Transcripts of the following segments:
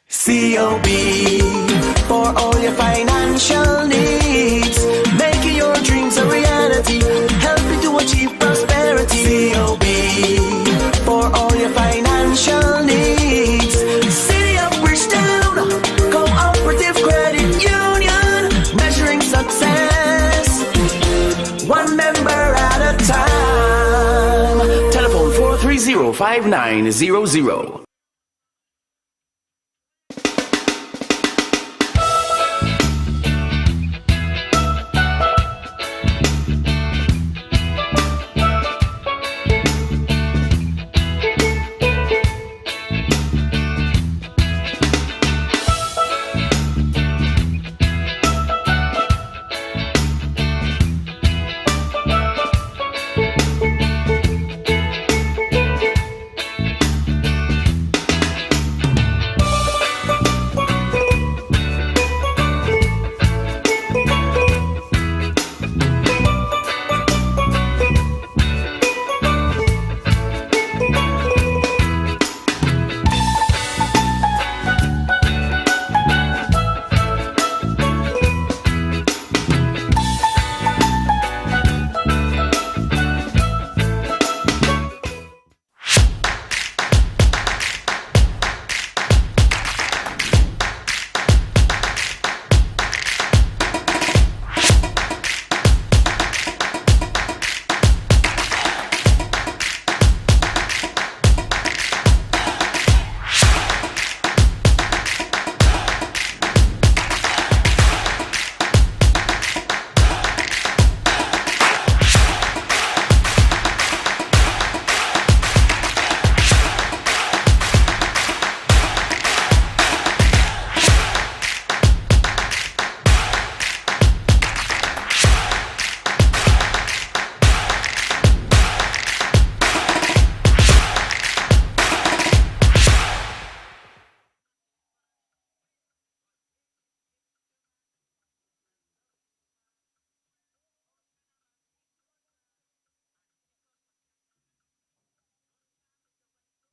COB, for all your financial needs, making your dreams a reality, helping to achieve prosperity. COB, for all your financial needs. City of Bridgetown, Cooperative Credit Union, measuring success, one member at a time. Telephone 430-5900.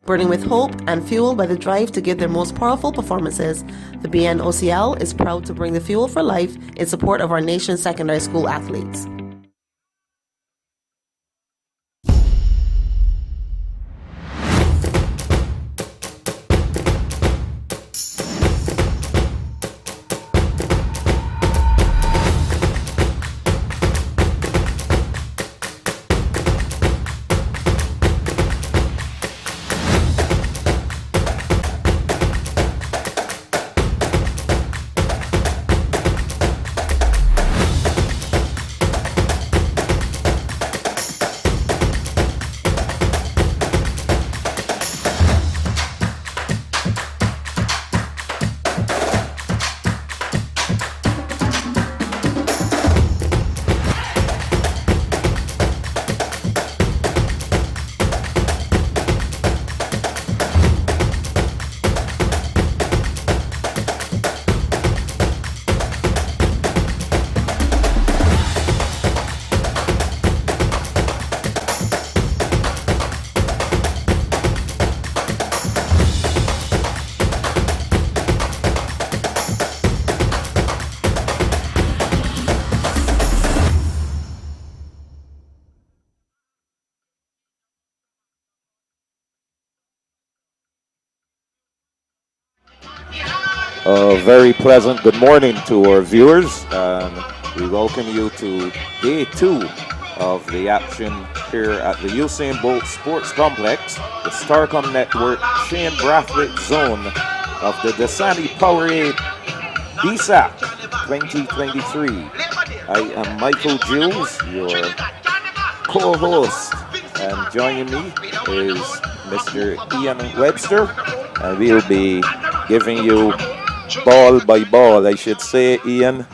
Burning with hope and fueled by the drive to give their most powerful performances, the BNOCL is proud to bring the Fuel for Life in support of our nation's secondary school athletes. A very pleasant good morning to our viewers, and we welcome you to day 2 of the action here at the Usain Bolt Sports Complex, the Starcom Network Shane Brathwaite zone of the Dasani-Powerade BSSAC 2023. I am Michael Jules, your co-host, and joining me is Mr. Ian Webster, and we'll be giving you ball by ball, I should say, Ian,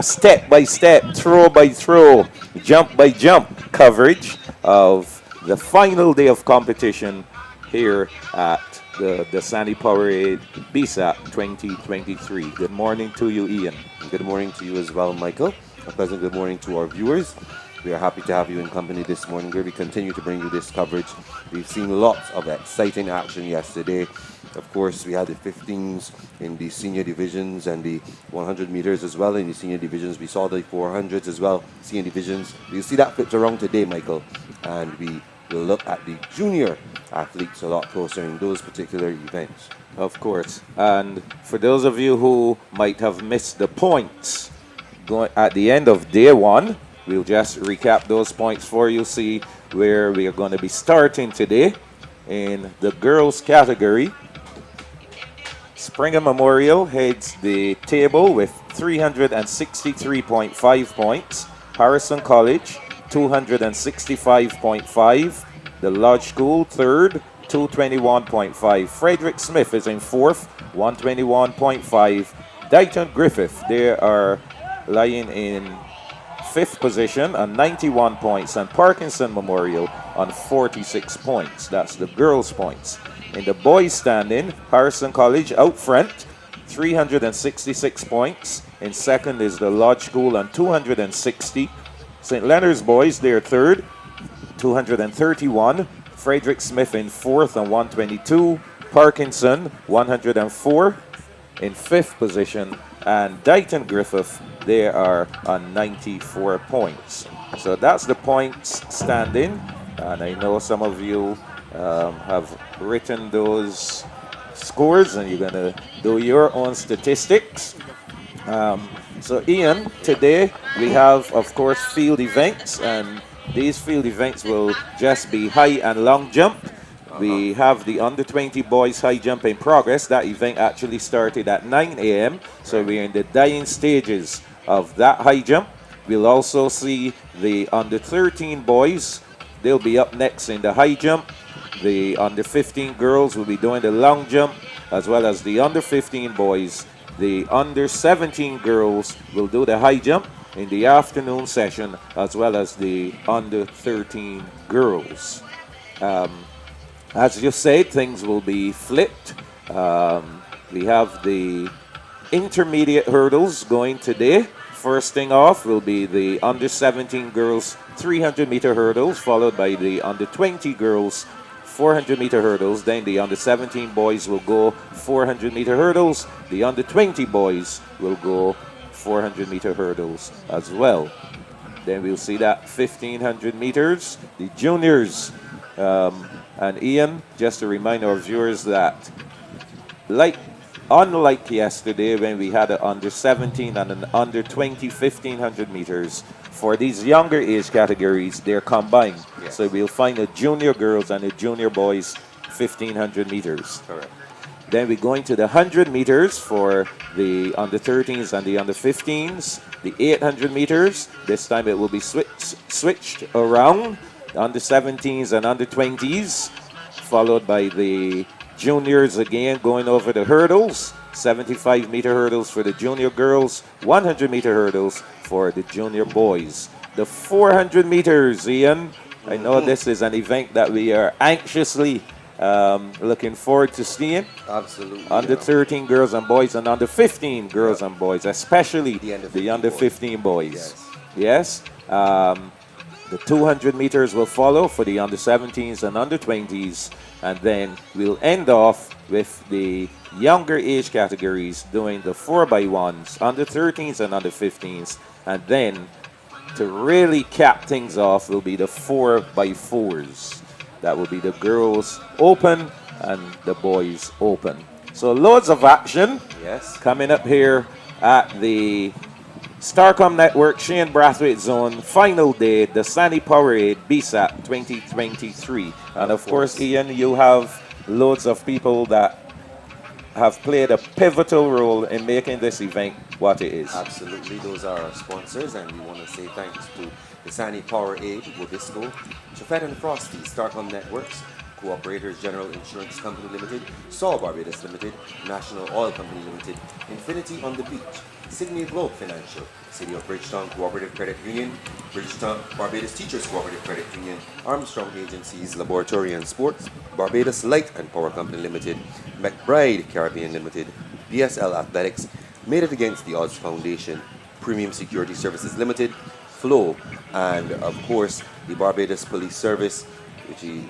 step by step, throw by throw, jump by jump coverage of the final day of competition here at the Dasani-Powerade BSSAC 2023. Good morning to you, Ian. Good morning to you as well, Michael. A pleasant good morning to our viewers. We are happy to have you in company this morning where we continue to bring you this coverage. We've seen lots of exciting action yesterday Of course, we had the 15s in the senior divisions and the 100 meters as well in the senior divisions. We saw the 400s as well, senior divisions. We'll see that flipped around today, Michael. And we will look at the junior athletes a lot closer in those particular events. Of course. And for those of you who might have missed the points going at the end of day one, we'll just recap those points for you, see where we are going to be starting today. In the girls category, Springer Memorial heads the table with 363.5 points. Harrison College, 265.5. The Lodge School, third, 221.5. Frederick Smith is in fourth, 121.5. Dighton Griffith, they are lying in fifth position on 91 points, and Parkinson Memorial on 46 points. That's the girls' points. In the boys' standing, Harrison College out front, 366 points. In second is the Lodge School on 260. St. Leonard's boys, they're third, 231. Frederick Smith in fourth on 122. Parkinson, 104 in fifth position. And Dighton Griffith, they are on 94 points. So that's the points standing. And I know some of you have written those scores and you're going to do your own statistics. So Ian, today we have, of course, field events, and these field events will just be high and long jump. We have the under 20 boys high jump in progress. That event actually started at 9 a.m. So we're in the dying stages of that high jump. We'll also see the under 13 boys. They'll be up next in the high jump. The under 15 girls will be doing the long jump, as well as the under 15 boys. The under 17 girls will do the high jump in the afternoon session, as well as the under 13 girls. As you said, things will be flipped. We have the intermediate hurdles going today. First thing off will be the under 17 girls 300-meter hurdles, followed by the under 20 girls 400-meter hurdles. Then the under 17 boys will go 400-meter hurdles. The under 20 boys will go 400-meter hurdles as well. Then we'll see that 1500 meters. The juniors, and Ian, just to remind our viewers that unlike yesterday when we had an under 17 and an under 20 1500 meters, for these younger age categories, they're combined. Yes. So we'll find the junior girls and the junior boys 1500 meters. Correct. Then we're going to the 100 meters for the under 13s and the under 15s. The 800 meters, this time it will be switched around. Under 17s and under 20s, followed by the juniors again going over the hurdles. 75-meter hurdles for the junior girls, 100-meter hurdles for the junior boys. The 400 meters, Ian, I know this is an event that we are anxiously looking forward to seeing. Absolutely. Under 13 girls and boys, and under 15 girls and boys, especially the under 15 boys. Yes. The 200 meters will follow for the under 17s and under 20s, and then we'll end off with the younger age categories doing the 4x1s, under 13s and under 15s, and then to really cap things off will be the 4x4s. That will be the girls open and the boys open. So loads of action coming up here at the Starcom Network Shane Brathwaite Zone final day, the Dasani-Powerade BSSAC 2023. And of course, Ian, you have loads of people that have played a pivotal role in making this event what it is. Absolutely, those are our sponsors, and we want to say thanks to Dasani-Powerade, Wobisco, Chafet and Frosty, Starcom Networks, Cooperators General Insurance Company Limited, Saul Barbados Limited, National Oil Company Limited, Infinity on the Beach, Sydney Globe Financial, City of Bridgetown Cooperative Credit Union, Bridgetown Barbados Teachers Cooperative Credit Union, Armstrong Agencies Laboratory and Sports, Barbados Light and Power Company Limited, McBride Caribbean Limited, BSL Athletics, Made It Against the Odds Foundation, Premium Security Services Limited, Flow, and of course the Barbados Police Service,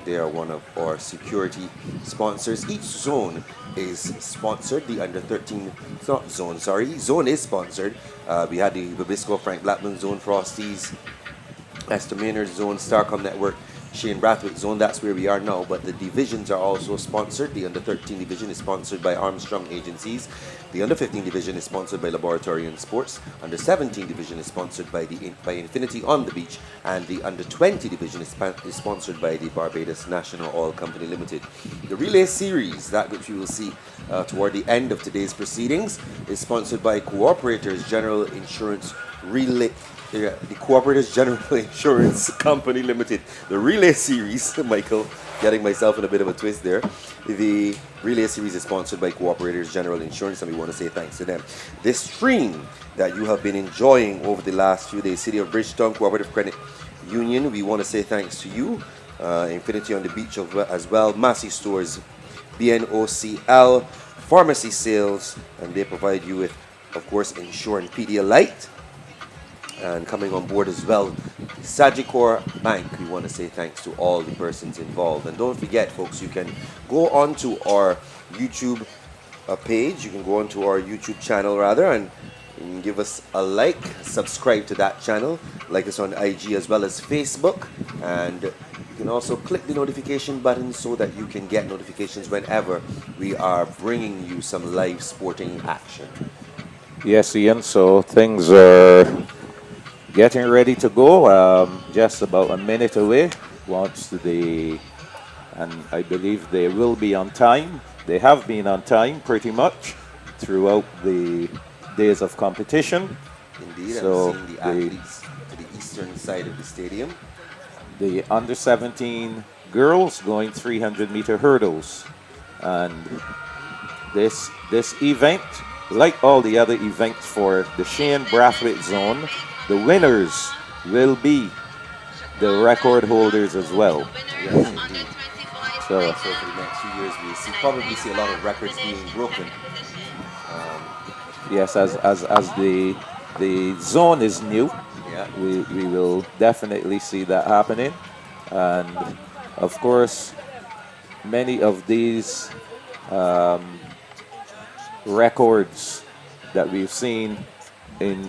they are one of our security sponsors. Each zone is sponsored. The under 13, it's not zone, sorry, zone is sponsored. We had the Babisco Frank Blackman zone, Frosties, Esther Maynard zone, Starcom Network, Shane Brathwaite zone. That's where we are now. But the divisions are also sponsored. The under 13 division is sponsored by Armstrong Agencies. The under 15 division is sponsored by Laboratorian Sports. Under 17 division is sponsored by Infinity on the Beach, and the under 20 division is sponsored by the Barbados National Oil Company Limited. The relay series, that which we will see toward the end of today's proceedings, is sponsored by Cooperators General Insurance Relay. The Cooperators General Insurance Company Limited. The relay series, Michael, getting myself in a bit of a twist there. The relay series is sponsored by Cooperators General Insurance, and we want to say thanks to them. This stream that you have been enjoying over the last few days, City of Bridgetown Cooperative Credit Union, we want to say thanks to you. Infinity on the Beach as well, Massey Stores, BNOCL, Pharmacy Sales, and they provide you with, of course, Insurance Pedialyte. And coming on board as well, Sagicor Bank. We want to say thanks to all the persons involved. And don't forget, folks, you can go on to our YouTube page. You can go on to our YouTube channel, rather, and you can give us a like, subscribe to that channel, like us on IG as well as Facebook. And you can also click the notification button so that you can get notifications whenever we are bringing you some live sporting action. Yes, Ian, so things are getting ready to go, just about a minute away. And I believe they will be on time. They have been on time pretty much throughout the days of competition. Indeed, so I'm seeing the athletes to the eastern side of the stadium. The under 17 girls going 300-meter hurdles. And this event, like all the other events for the Shane Brathwaite zone, the winners will be the record holders as well. Yes, indeed. So for the next few years, we'll probably see a lot of records being broken. Yes, as the zone is new, yeah, we will definitely see that happening. And of course, many of these records that we've seen in,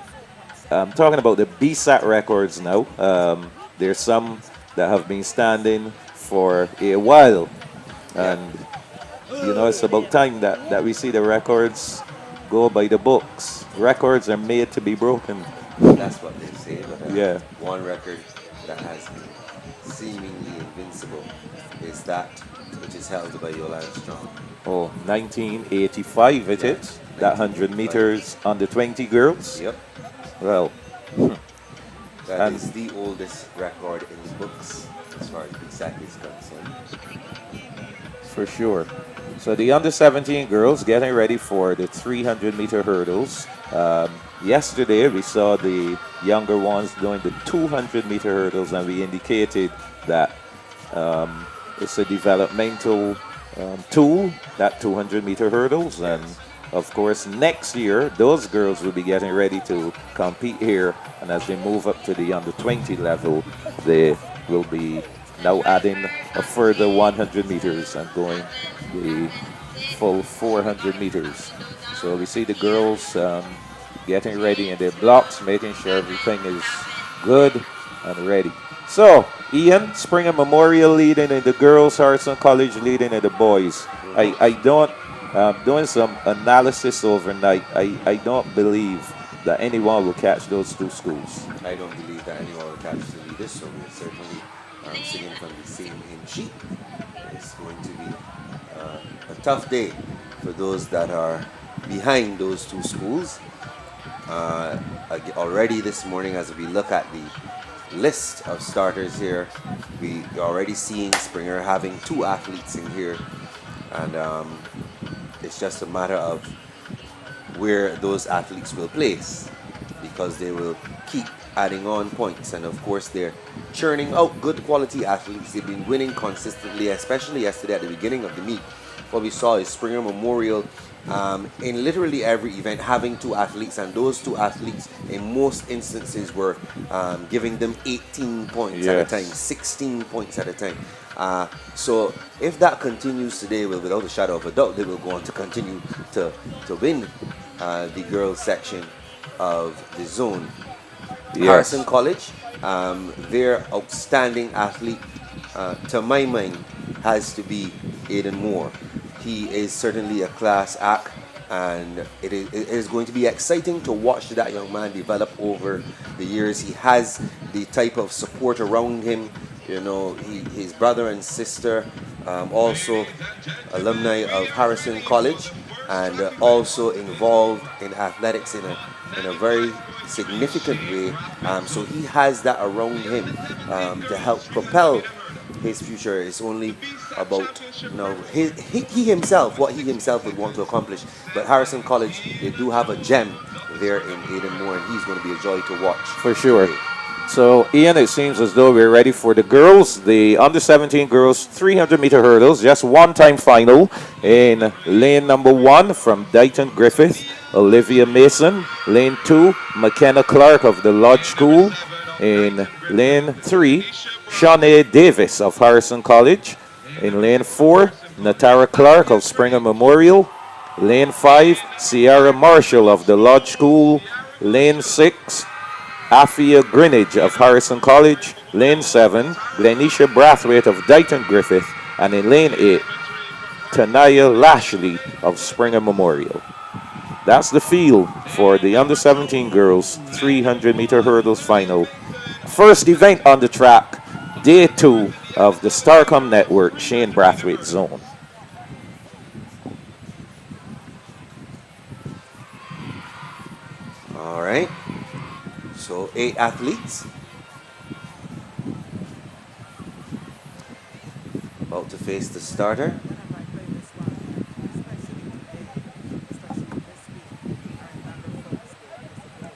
I'm talking about the BSSAC records now. There's some that have been standing for a while, and it's about time that we see the records go by the books. Records are made to be broken. That's what they say. But, yeah. One record that has been seemingly invincible is that which is held by Yolanda Strong. Oh, 1985 it is. That 100 meters under 20 girls. Yep. Well, that is the oldest record in the books as far as BSSAC is concerned. For sure. So the under 17 girls getting ready for the 300-meter hurdles. Yesterday we saw the younger ones doing the 200-meter hurdles, and we indicated that it's a developmental tool, that 200-meter hurdles, and of course, next year, those girls will be getting ready to compete here. And as they move up to the under 20 level, they will be now adding a further 100 meters and going the full 400 meters. So we see the girls getting ready in their blocks, making sure everything is good and ready. So, Ian, Springer Memorial leading in the girls, Harrison College leading in the boys. Doing some analysis overnight, I don't believe that anyone will catch those two schools. I don't believe that anyone will catch the leaders, so we're certainly singing from the same hymn sheet. It's going to be a tough day for those that are behind those two schools. Already this morning, as we look at the list of starters here, we are already seeing Springer having two athletes in here, and it's just a matter of where those athletes will place, because they will keep adding on points, and of course they're churning out good quality athletes. They've been winning consistently, especially yesterday at the beginning of the meet. what we saw is Springer Memorial in literally every event having two athletes, and those two athletes in most instances were giving them 18 points at a time, 16 points at a time. So if that continues today, well, without a shadow of a doubt, they will go on to continue to win the girls section of the zone. Harrison College, their outstanding athlete, to my mind, has to be Aiden Moore. He is certainly a class act, and it is going to be exciting to watch that young man develop over the years. He has the type of support around him. You know, his brother and sister, also alumni of Harrison College, and also involved in athletics in a very significant way. So he has that around him to help propel his future. Is only about, you know, he himself, what he himself would want to accomplish. But Harrison College, they do have a gem there in Aiden Moore, and he's going to be a joy to watch. For sure. So, Ian, it seems as though we're ready for the girls. The under-17 girls 300-meter hurdles, just one-time final in lane number 1 from Dighton Griffith, Olivia Mason. Lane 2, McKenna Clark of the Lodge School. In lane 3, Shawnee Davis of Harrison College. In lane 4, Natara Clark of Springer Memorial. Lane 5, Sierra Marshall of the Lodge School. Lane 6, Afia Greenwich of Harrison College. Lane 7, Glenisha Brathwaite of Dighton Griffith. And in lane 8, Tanaya Lashley of Springer Memorial. That's the field for the under-17 girls 300-meter hurdles final. First event on the track, day 2 of the Starcom Network Shane Brathwaite Zone. All right. So 8 athletes. About to face the starter.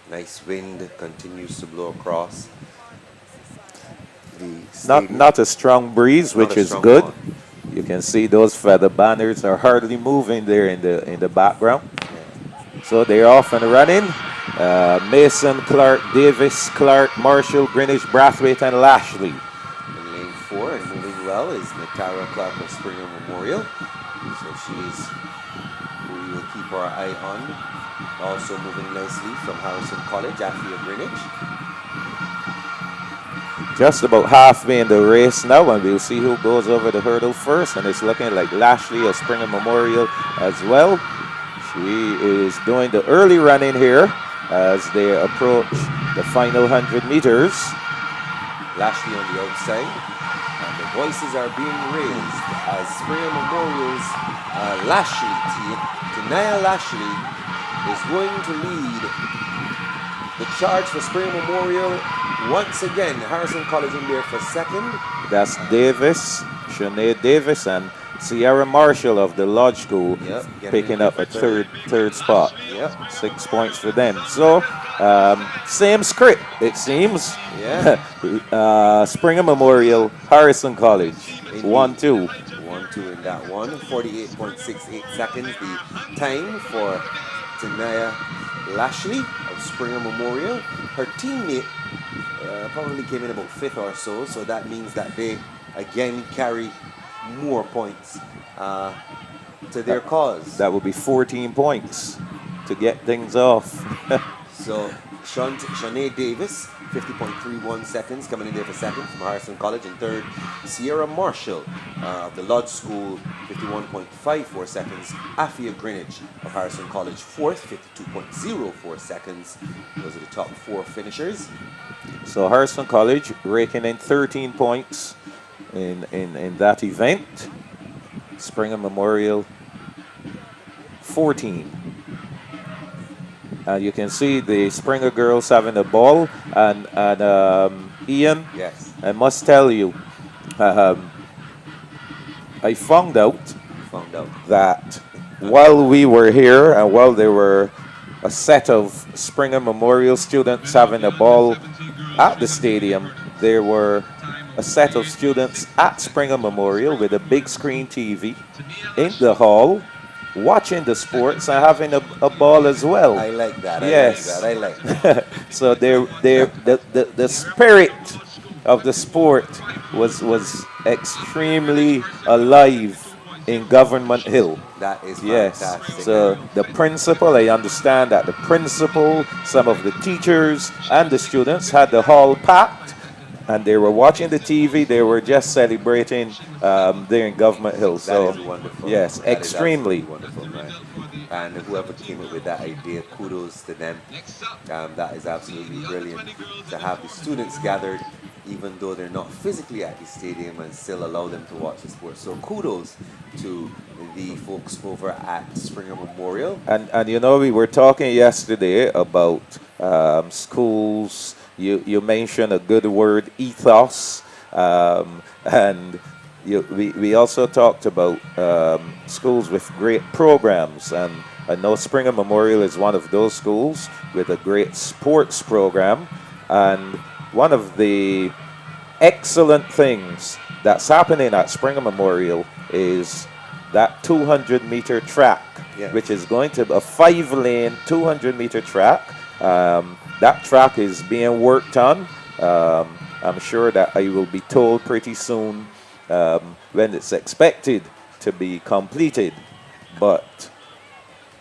Nice wind continues to blow across the stadium. Not a strong breeze, which is good. One. You can see those feather banners are hardly moving there in the background. Yeah. So they're off and running. Mason, Clark, Davis, Clark, Marshall, Greenwich, Brathwaite, and Lashley. In lane 4 and moving well is Natara Clark of Springer Memorial. So she's who we will keep our eye on. Also moving nicely from Harrison College, Afia Greenwich. Just about halfway in the race now, and we'll see who goes over the hurdle first. And it's looking like Lashley of Springer Memorial as well. She is doing the early running here as they approach the final 100 meters. Lashley on the outside, and the voices are being raised as Springer Memorial's Tanaya Lashley is going to lead the charge for Springer Memorial. Once again, Harrison College in there for second. That's Davis, Shanae Davis, and Sierra Marshall of the Lodge School, picking up a third spot. 6 points for them. So, same script, it seems. Yeah. Springer Memorial, Harrison College, 1-2. 1-2 in that one. 48.68 seconds. The time for Tanaya Lashley of Springer Memorial. Her teammate probably came in about 5th or so, so that means that they again carry more points to their cause. That would be 14 points to get things off. So Shanae Davis, 50.31 seconds, coming in there for second from Harrison College. In third, Sierra Marshall of the Lodge School, 51.54 seconds. Afia Greenwich of Harrison College, fourth, 52.04 seconds. Those are the top 4 finishers. So Harrison College raking in 13 points in that event. Springer Memorial, 14. You can see the Springer girls having the ball, and Ian, yes, I must tell you, I found out that while we were here and while there were a set of Springer Memorial students having the ball at the stadium, there were a set of students at Springer Memorial with a big screen TV in the hall, watching the sports and having a ball as well. I like that. Yes. I like that. So the spirit of the sport was extremely alive in Government Hill. That is Yes. fantastic. So the principal, I understand that the principal, some of the teachers, and the students had the hall packed, and they were watching the TV. They were just celebrating there in Government Hill. So that is wonderful. yes, That is extremely. absolutely wonderful, man. And whoever came up with that idea, kudos to them. That is absolutely brilliant to have the students gathered, even though they're not physically at the stadium, and still allow them to watch the sport. So kudos to the folks over at Springer Memorial. And you know, we were talking yesterday about schools. You mentioned a good word, ethos, and we also talked about schools with great programs. And I know Springer Memorial is one of those schools with a great sports program. And one of the excellent things that's happening at Springer Memorial is that 200-meter track, Yeah. which is going to be a 5-lane 200-meter track. That track is being worked on. I'm sure that I will be told pretty soon when it's expected to be completed. But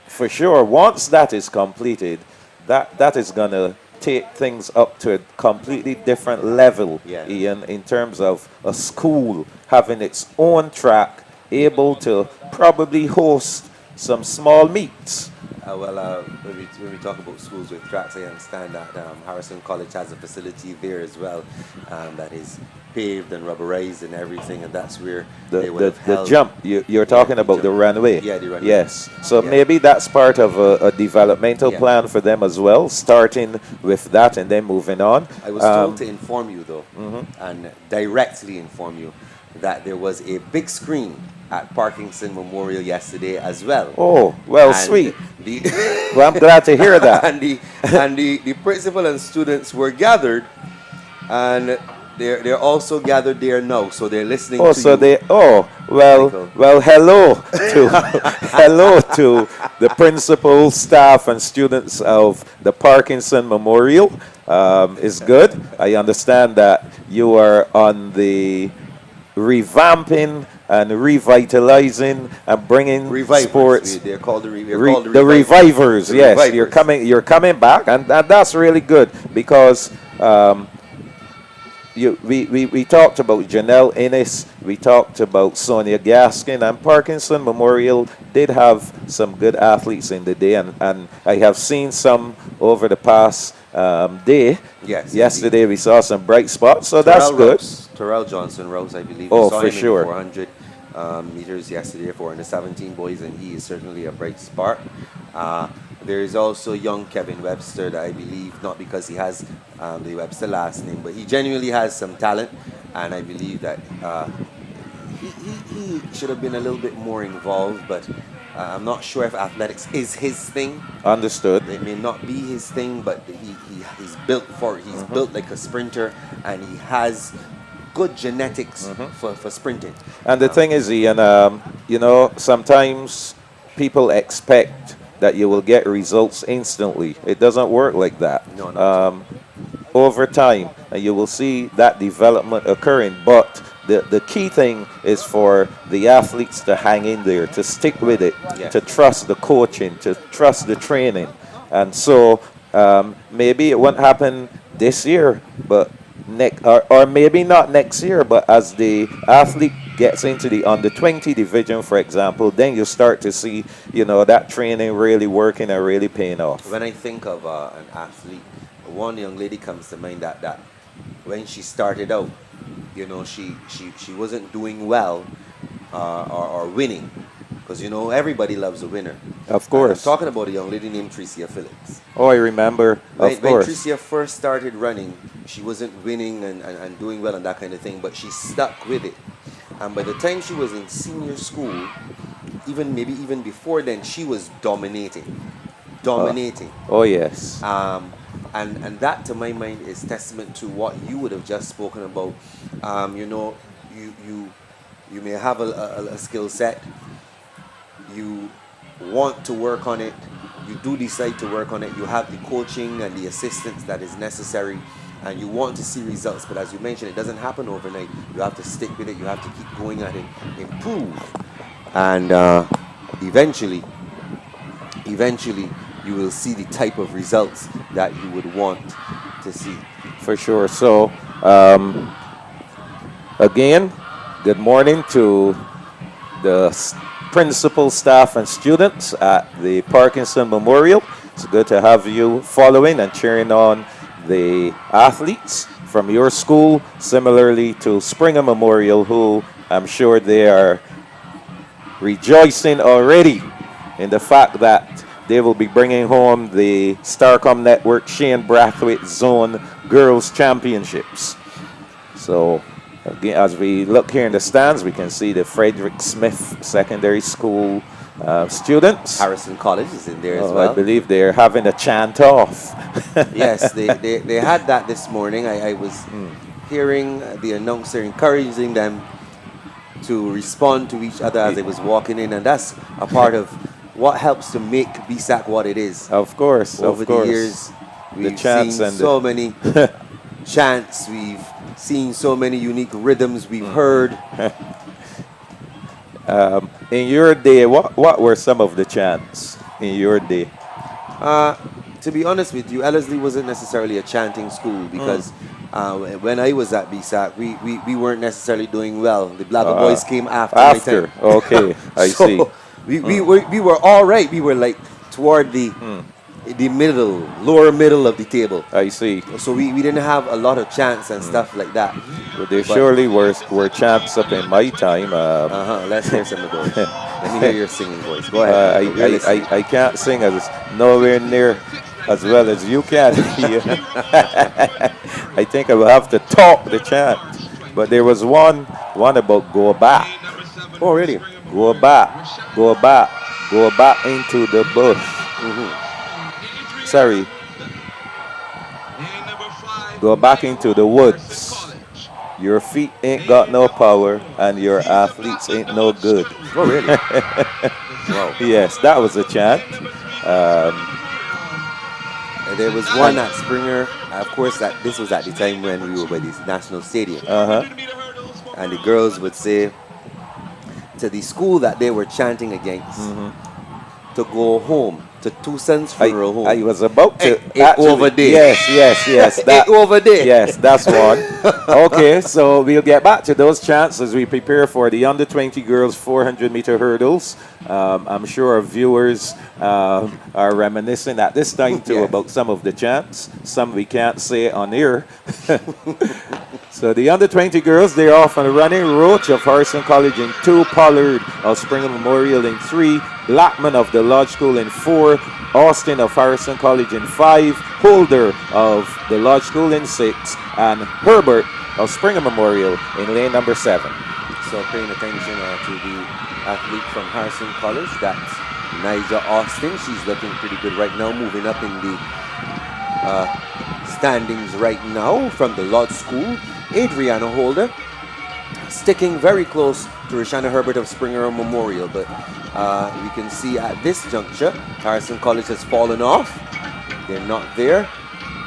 for sure, once that is completed, that is going to take things up to a completely different level, Yeah. Ian, in terms of a school having its own track, able to probably host some small meets. When we talk about schools with tracks, I understand that Harrison College has a facility there as well that is paved and rubberized and everything, and that's where they would The, have the held. jump, you're talking the about the jump. runway. Yeah, the runway. Yes. So Yeah. maybe that's part of a developmental Yeah. plan for them as well, starting with that and then moving on. I was told to inform you, though, and directly inform you, that there was a big screen at Parkinson Memorial yesterday as well. Oh, well, And sweet. The Well, I'm glad to hear that. and the principal and students were gathered, and they're also gathered there now, so they're listening Oh, to so you. they. Oh, well, Michael. well. Hello to the principal, staff, and students of the Parkinson Memorial. Is good. I understand that you are on the revamping and revitalizing and bringing Revivers. sports. They're called the The revivers, The yes, revivers. you're coming back, and that's really good because we talked about Janelle Innes, we talked about Sonia Gaskin, and Parkinson Memorial did have some good athletes in the day, and I have seen some over the past day. Yes, Yesterday we saw some bright spots, so that's good. Terrell Johnson Rose, I believe. Oh, We saw for him in sure. 400 meters yesterday for under 17 boys, and he is certainly a bright spark. There is also young Kevin Webster that I believe, not because he has the Webster last name, but he genuinely has some talent, and I believe that he should have been a little bit more involved, but I'm not sure if athletics is his thing. Understood. It may not be his thing, but he's built built like a sprinter, and he has good genetics for sprinting. And the thing is, Ian, you know, sometimes people expect that you will get results instantly. It doesn't work like that. No, no. Over time, and you will see that development occurring. But the key thing is for the athletes to hang in there, to stick with it, Yes. to trust the coaching, to trust the training. And so maybe it won't happen this year, but or maybe not next year, but as the athlete gets into the under 20 division, for example, then you start to see, you know, that training really working and really paying off. When I think of an athlete, one young lady comes to mind that when she started out, you know, she wasn't doing well or winning, because, you know, everybody loves a winner. Of course. And I'm talking about a young lady named Tricia Phillips. Oh, I remember. When Of course. Tricia first started running, she wasn't winning and doing well and that kind of thing, but she stuck with it. And by the time she was in senior school, maybe even before then, she was dominating. Oh, yes. And that, to my mind, is testament to what you would have just spoken about You know, you may have a skill set. You want to work on it. You do decide to work on it. You have the coaching and the assistance that is necessary, and you want to see results. But as you mentioned, it doesn't happen overnight. You have to stick with it. You have to keep going at it, improve, and eventually, you will see the type of results that you would want to see. For sure. So, again, good morning to the principal, staff, and students at the Parkinson Memorial. It's good to have you following and cheering on the athletes from your school, similarly to Springer Memorial, who I'm sure they are rejoicing already in the fact that they will be bringing home the Starcom Network Shane Brathwaite Zone Girls Championships. So, again, as we look here in the stands, we can see the Frederick Smith Secondary School students. Harrison College is in there as well. I believe they're having a chant off. Yes, they had that this morning. I was hearing the announcer encouraging them to respond to each other as they was walking in, and that's a part of what helps to make BSAC what it is. Of course, Over of course. the years, The we've chants seen and so many chants. We've seen so many unique rhythms we've heard. In your day, what were some of the chants in your day? To be honest with you, Ellerslie wasn't necessarily a chanting school because when I was at BSAC, we weren't necessarily doing well. The Blabber Boys came after. My time. Okay, I So, see. We were all right. We were like toward the lower middle of the table. I see. So we didn't have a lot of chants and stuff like that. Well, there surely were chants up in my time. Let's hear some of those. Let me hear your singing voice. Go ahead. I can't sing as nowhere near as well as you can. I think I will have to talk the chant. But there was one about go back. Oh, really? Go back into the bush. Sorry. Go back into the woods. Your feet ain't got no power and your athletes ain't no good. Oh, really? Wow. Yes, that was a chant. There was one at Springer. Of course, this was at the time when we were by the National Stadium. And the girls would say to the school that they were chanting against to go home, to Tucson's funeral home. I was about to over there. Yes. Over there. Yes, that's one. Okay, so we'll get back to those chants as we prepare for the under 20 girls 400-meter hurdles. I'm sure our viewers are reminiscing at this time too about some of the chants. Some we can't say on air. So the under 20 girls, they're off on a running. Roach of Harrison College in 2, Pollard of Springer Memorial in 3, Blackman of the Lodge School in 4, Austin of Harrison College in 5, Holder of the Lodge School in 6, and Herbert of Springer Memorial in lane number 7. So paying attention to the athlete from Harrison College, that's Nija Austin. She's looking pretty good right now, moving up in the standings right now from the Lodge School. Adriana Holder sticking very close to Rishana Herbert of Springer Memorial, but we can see at this juncture Harrison College has fallen off. They're not there,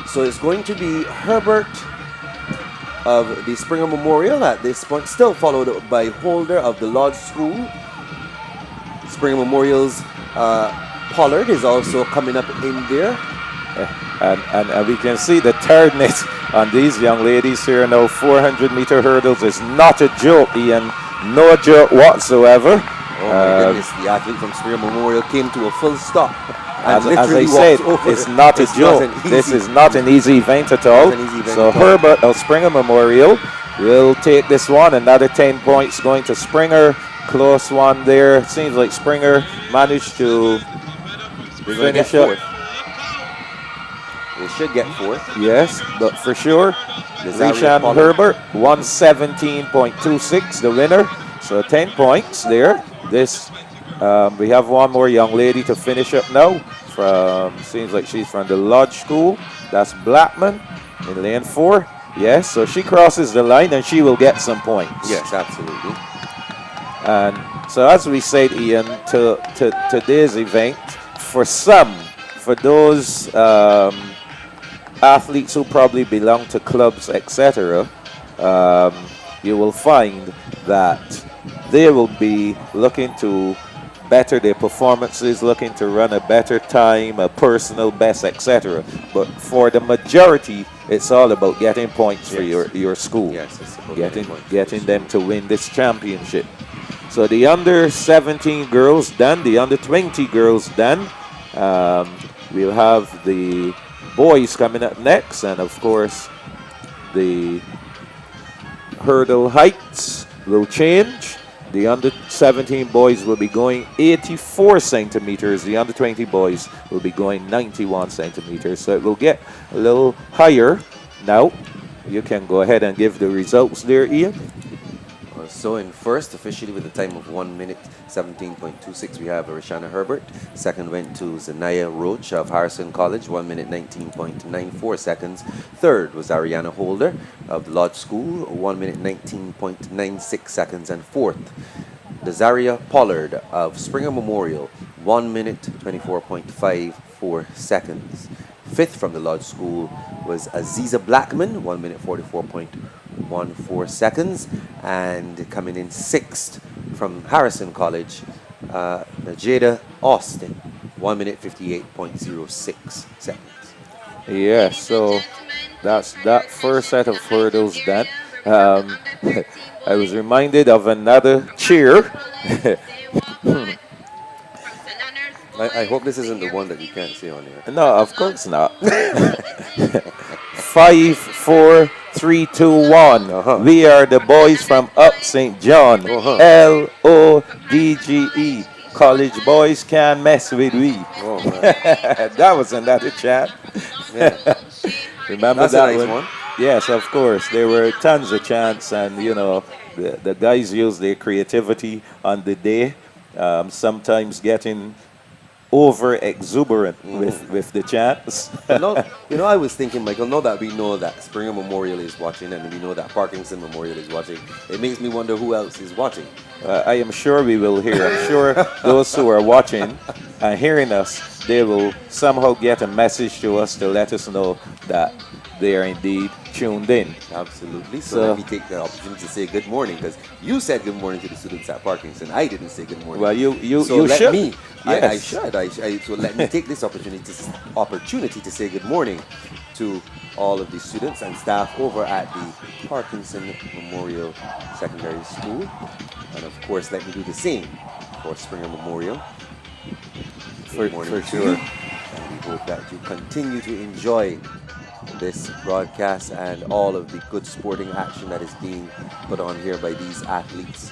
so it's going to be Herbert of the Springer Memorial at this point, still followed by Holder of the Lodge School. Springer Memorial's Pollard is also coming up in there. And we can see the tiredness on these young ladies here now. 400-meter hurdles is not a joke, Ian. No joke whatsoever. Oh my goodness, the athlete from Springer Memorial came to a full stop. As I said, it's not a joke. This is not an easy event at all. So Herbert of Springer Memorial will take this one. Another 10 points going to Springer. Close one there. Seems like Springer managed to finish up. They should get 4th. Yes, but for sure, Rishan Herbert, 117.26, the winner. So 10 points there. This we have one more young lady to finish up now. Seems like she's from the Lodge School. That's Blackman in lane 4. Yes, so she crosses the line and she will get some points. Yes, absolutely. And so as we said, Ian, to today's event, for those athletes who probably belong to clubs, etc., you will find that they will be looking to better their performances, looking to run a better time, a personal best, etc. But for the majority, it's all about getting points for your school. Yes, it's about getting them to win this championship. So the under 17 girls done, the under 20 girls done. We'll have the boys coming up next, and of course the hurdle heights will change. The under 17 boys will be going 84 centimeters. The under 20 boys will be going 91 centimeters. So it will get a little higher. Now, you can go ahead and give the results there, Ian. So in first, officially with a time of 1 minute 17.26, we have Rishana Herbert. Second went to Zanaya Roach of Harrison College, 1 minute 19.94 seconds. Third was Ariana Holder of the Lodge School, 1 minute 19.96 seconds. And fourth, Dazaria Pollard of Springer Memorial, 1 minute 24.54 seconds. Fifth from the Lodge School was Aziza Blackman, 1 minute 44.14 seconds. And coming in sixth from Harrison College, Najeda Austin, 1 minute 58.06 seconds. Yeah, so that's that first set of hurdles done. I was reminded of another cheer. I hope this isn't the one that you can't see on here. No, of course not. 5, 4, 3, 2, 1. We are the boys from Up St. John. LODGE. College boys can't mess with we. That was another chat. Yeah. Remember That's that a nice one? one. Yes, of course. There were tons of chants, and you know, the guys used their creativity on the day, sometimes getting over exuberant with the chants. I was thinking, Michael, now that we know that Springer Memorial is watching and we know that Parkinson Memorial is watching, it makes me wonder who else is watching. I am sure we will hear. I'm sure those who are watching and hearing us, they will somehow get a message to us to let us know that they are indeed tuned in. Absolutely. So let me take the opportunity to say good morning, because you said good morning to the students at Parkinson. I didn't say good morning. Well, you so let should. Me. Yes. I should. So let me take this opportunity to say good morning to all of the students and staff over at the Parkinson Memorial Secondary School. And of course, let me do the same for Springer Memorial. For sure. And we hope that you continue to enjoy this broadcast and all of the good sporting action that is being put on here by these athletes.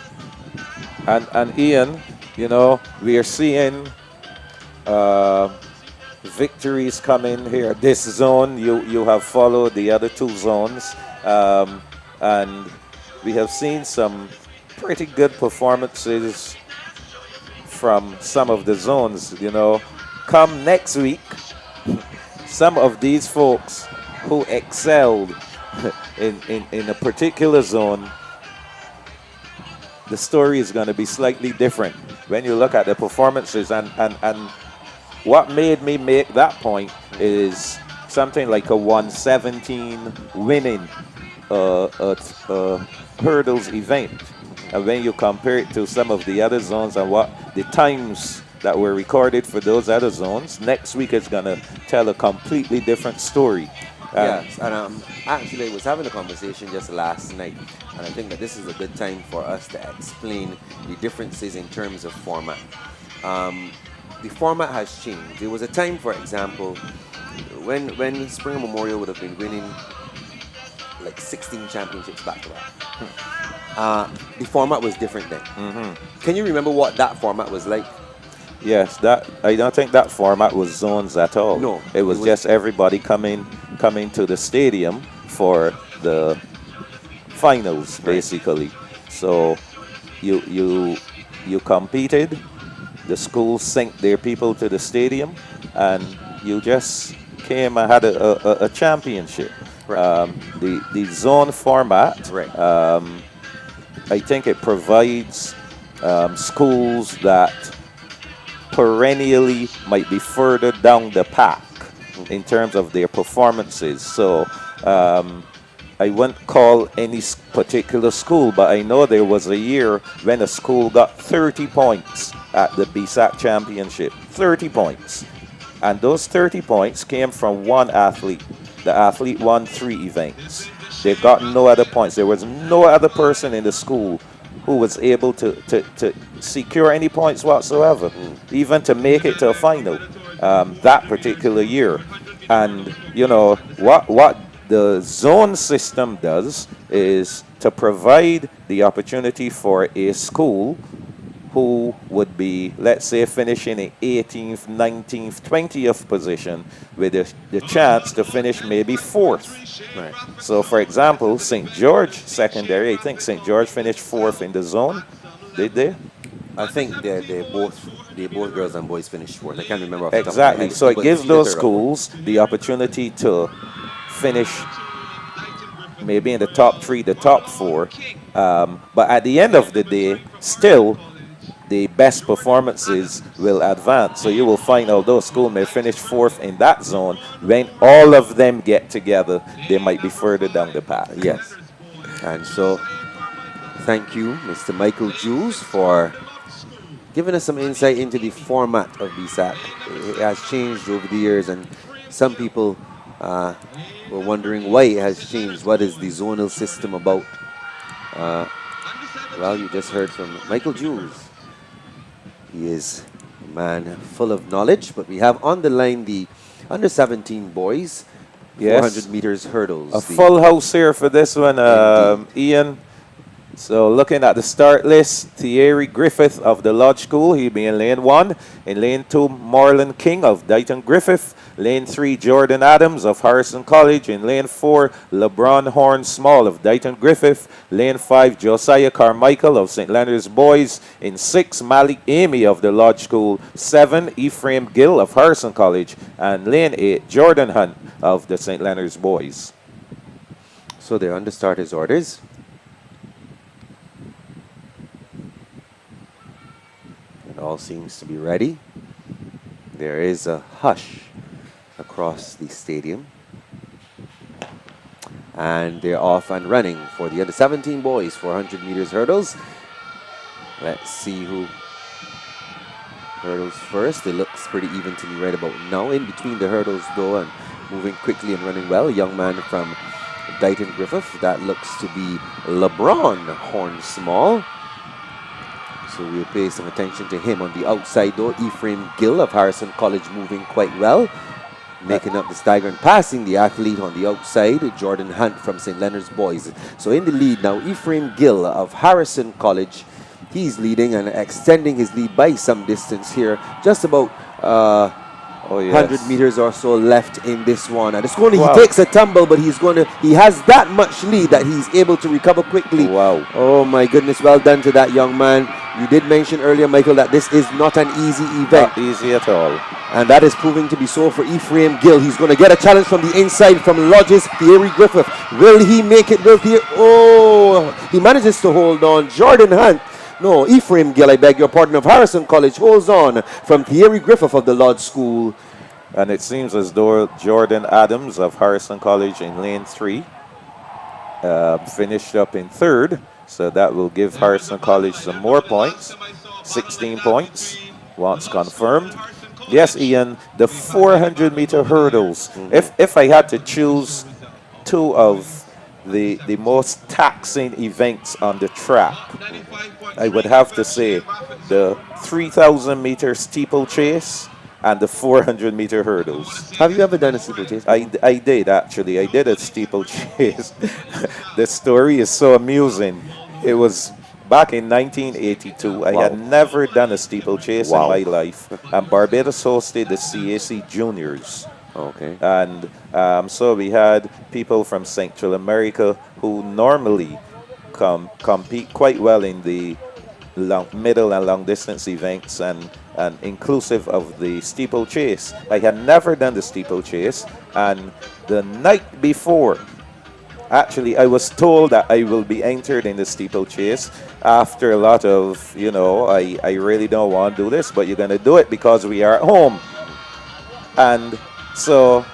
And Ian, you know, we are seeing victories coming here. This zone, you have followed the other two zones, and we have seen some pretty good performances from some of the zones. You know, come next week, some of these folks who excelled in a particular zone, the story is going to be slightly different when you look at the performances. And what made me make that point is something like a 117 winning hurdles event. And when you compare it to some of the other zones and what the times that were recorded for those other zones, next week is going to tell a completely different story. Yes, and actually I was having a conversation just last night, and I think that this is a good time for us to explain the differences in terms of format. The format has changed. There was a time, for example, when Springer Memorial would have been winning like 16 championships back to back. The format was different then. Can you remember what that format was like? Yes, that I don't think that format was zones at all. No, it was just everybody coming to the stadium for the finals, basically. So you competed, the schools sent their people to the stadium, and you just came and had a championship. The zone format, Right. I think it provides schools that perennially might be further down the pack in terms of their performances. So I wouldn't call any particular school, but I know there was a year when a school got 30 points at the BSAC championship. 30 points. And those 30 points came from one athlete. The athlete won 3 events. They got no other points. There was no other person in the school who was able to secure any points whatsoever, even to make it to a final that particular year. And, you know, what the zone system does is to provide the opportunity for a school who would be, let's say, finishing in 18th, 19th, 20th position with the chance to finish maybe 4th. Right. So, for example, St. George Secondary, I think St. George finished 4th in the zone. Did they? I think they both girls and boys finished 4th. I can't remember off the top of my Exactly. head, So it but gives it's those third up. schools the opportunity to finish maybe in the top 3, the top 4. But at the end of the day, still, the best performances will advance. So you will find, although school may finish 4th in that zone, when all of them get together, they might be further down the path. Yes. And so, thank you, Mr. Michael Jules, for giving us some insight into the format of BSAC. It has changed over the years, and some people were wondering why it has changed. What is the zonal system about? Well, you just heard from Michael Jules. He is a man full of knowledge, but we have on the line the under-17 boys, Yes. 400 meters hurdles. A full house here for this one, Ian. So looking at the start list, Thierry Griffith of the Lodge School, he'll be in lane 1. In lane 2, Marlon King of Dighton Griffith. Lane 3, Jordan Adams of Harrison College. In lane 4, LeBron Horn Small of Dighton Griffith. Lane 5, Josiah Carmichael of St. Leonard's Boys. In 6, Malik Amy of the Lodge School. 7, Ephraim Gill of Harrison College. And lane 8, Jordan Hunt of the St. Leonard's Boys. So they're under starters' orders. It all seems to be ready. There is a hush across the stadium. And they're off and running for the under-17 boys, 400 meters hurdles. Let's see who hurdles first. It looks pretty even to me right about now. In between the hurdles, though, and moving quickly and running well, a young man from Dighton Griffith. That looks to be LeBron Horn Small. So we'll pay some attention to him on the outside, though. Ephraim Gill of Harrison College moving quite well, making up the stagger and passing the athlete on the outside, Jordan Hunt from St. Leonard's Boys. So in the lead now, Ephraim Gill of Harrison College. He's leading and extending his lead by some distance here. Just about 100 meters or so left in this one. And it's going to, Wow. he takes a tumble, but he has that much lead that he's able to recover quickly. Wow. Oh my goodness, well done to that young man. You did mention earlier, Michael, that this is not an easy event. Not easy at all. And that is proving to be so for Ephraim Gill. He's going to get a challenge from the inside from Lodge's Thierry Griffith. Will he make it? Oh, he manages to hold on. Jordan Hunt. No, Ephraim Gill, I beg your pardon, of Harrison College holds on from Thierry Griffith of the Lodge School. And it seems as though Jordan Adams of Harrison College in lane 3 finished up in 3rd. So that will give Harrison College some more points. 16 points once confirmed. Yes, Ian, the 400-meter hurdles. If I had to choose 2 of the most taxing events on the track, I would have to say the 3,000-meter steeplechase and the 400-meter hurdles. Have you ever done a steeplechase? I did, actually. I did a steeplechase. The story is so amusing. It was back in 1982. I had never done a steeplechase in my life. And Barbados hosted the CAC Juniors. Okay. And so we had people from Central America who normally compete quite well in the middle and long distance events and inclusive of the steeplechase. I had never done the steeplechase, and the night before actually, I was told that I will be entered in the steeplechase after a lot of, I really don't want to do this, but you're going to do it because we are at home. And so,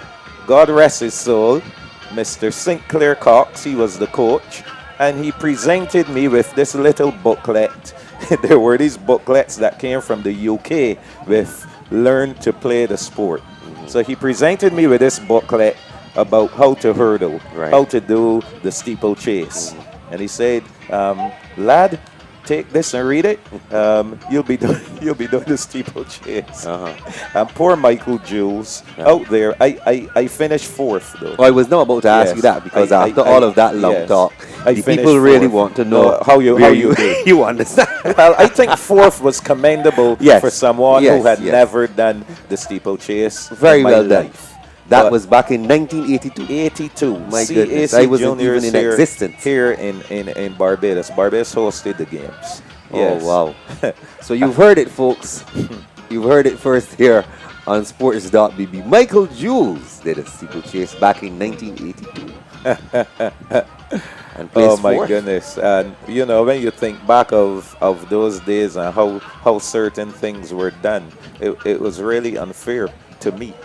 God rest his soul, Mr. Sinclair Cox, he was the coach, and he presented me with this little booklet. There were these booklets that came from the UK with learn to play the sport. So he presented me with this booklet about how to hurdle, how to do the steeplechase. And he said, lad, take this and read it. You'll be doing the steeplechase. And poor Michael Jules out there. I finished fourth though. Oh, I was not about to ask you that because after all of that long talk, the people really want to know how you did. You understand? Well, I think fourth was commendable for someone who had never done the steeplechase. Very well done. That was back in 1982. 82. My goodness, I wasn't even in existence. Here in Barbados. Barbados hosted the games. Yes. Oh, wow. So you've heard it, folks. You've heard it first here on sports.bb. Michael Jules did a steeplechase back in 1982. And oh, my goodness. And, when you think back of those days and how certain things were done, it was really unfair to me.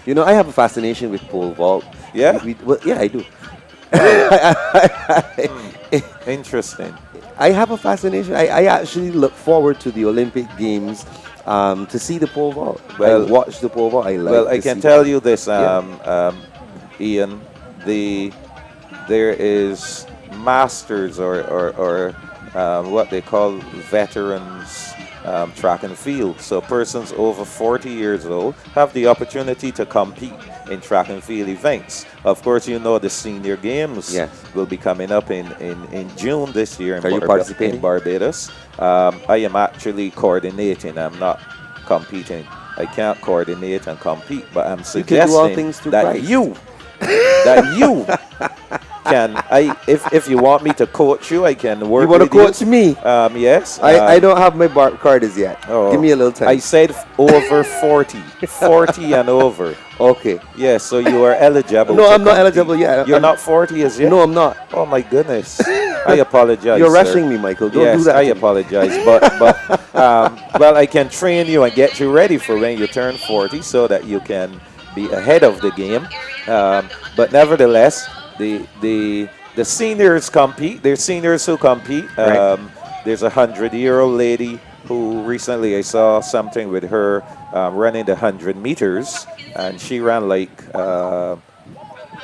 I have a fascination with pole vault. Yeah? Yeah, I do. Interesting. I have a fascination. I actually look forward to the Olympic Games to see the pole vault. Well, I watch the pole vault. I can tell you this, Ian. There is masters or what they call veterans track and field. So persons over 40 years old have the opportunity to compete in track and field events. Of course, the senior games will be coming up in June this year in Barbados. I am actually coordinating. I'm not competing. I can't coordinate and compete, but I'm suggesting that you can if you want me to coach you, I can work. You want to coach me? Yes. I don't have my BART card as yet. Oh, give me a little time. I said over 40, 40 and over. Okay. Yeah, so you are eligible. No, I'm not eligible yet. You're not 40 as yet? No, I'm not. Oh my goodness. I apologize. You're rushing me, Michael. Don't do that. I apologize, but well, I can train you and get you ready for when you turn 40, so that you can be ahead of the game. But nevertheless, the seniors compete. There's seniors who compete. There's a 100-year-old lady who recently I saw something with her running the 100 meters, and she ran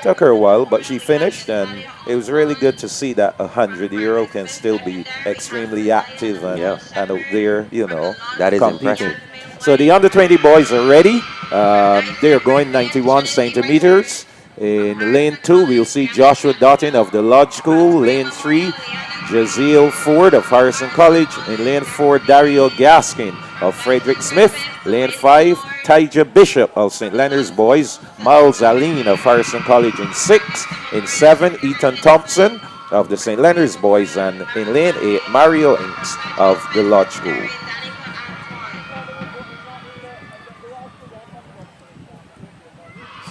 took her a while, but she finished, and it was really good to see that a 100-year-old can still be extremely active and out there, that is competing. impressive. So the under-20 boys are ready. They're going 91 centimeters. In lane 2, we'll see Joshua Dottin of the Lodge School. Lane 3, Jaziel Ford of Harrison College. In lane 4, Dario Gaskin of Frederick Smith. Lane 5, Tyja Bishop of St. Leonard's Boys. Miles Aline of Harrison College in 6. In 7, Ethan Thompson of the St. Leonard's Boys. And in lane 8, Mario Inks of the Lodge School.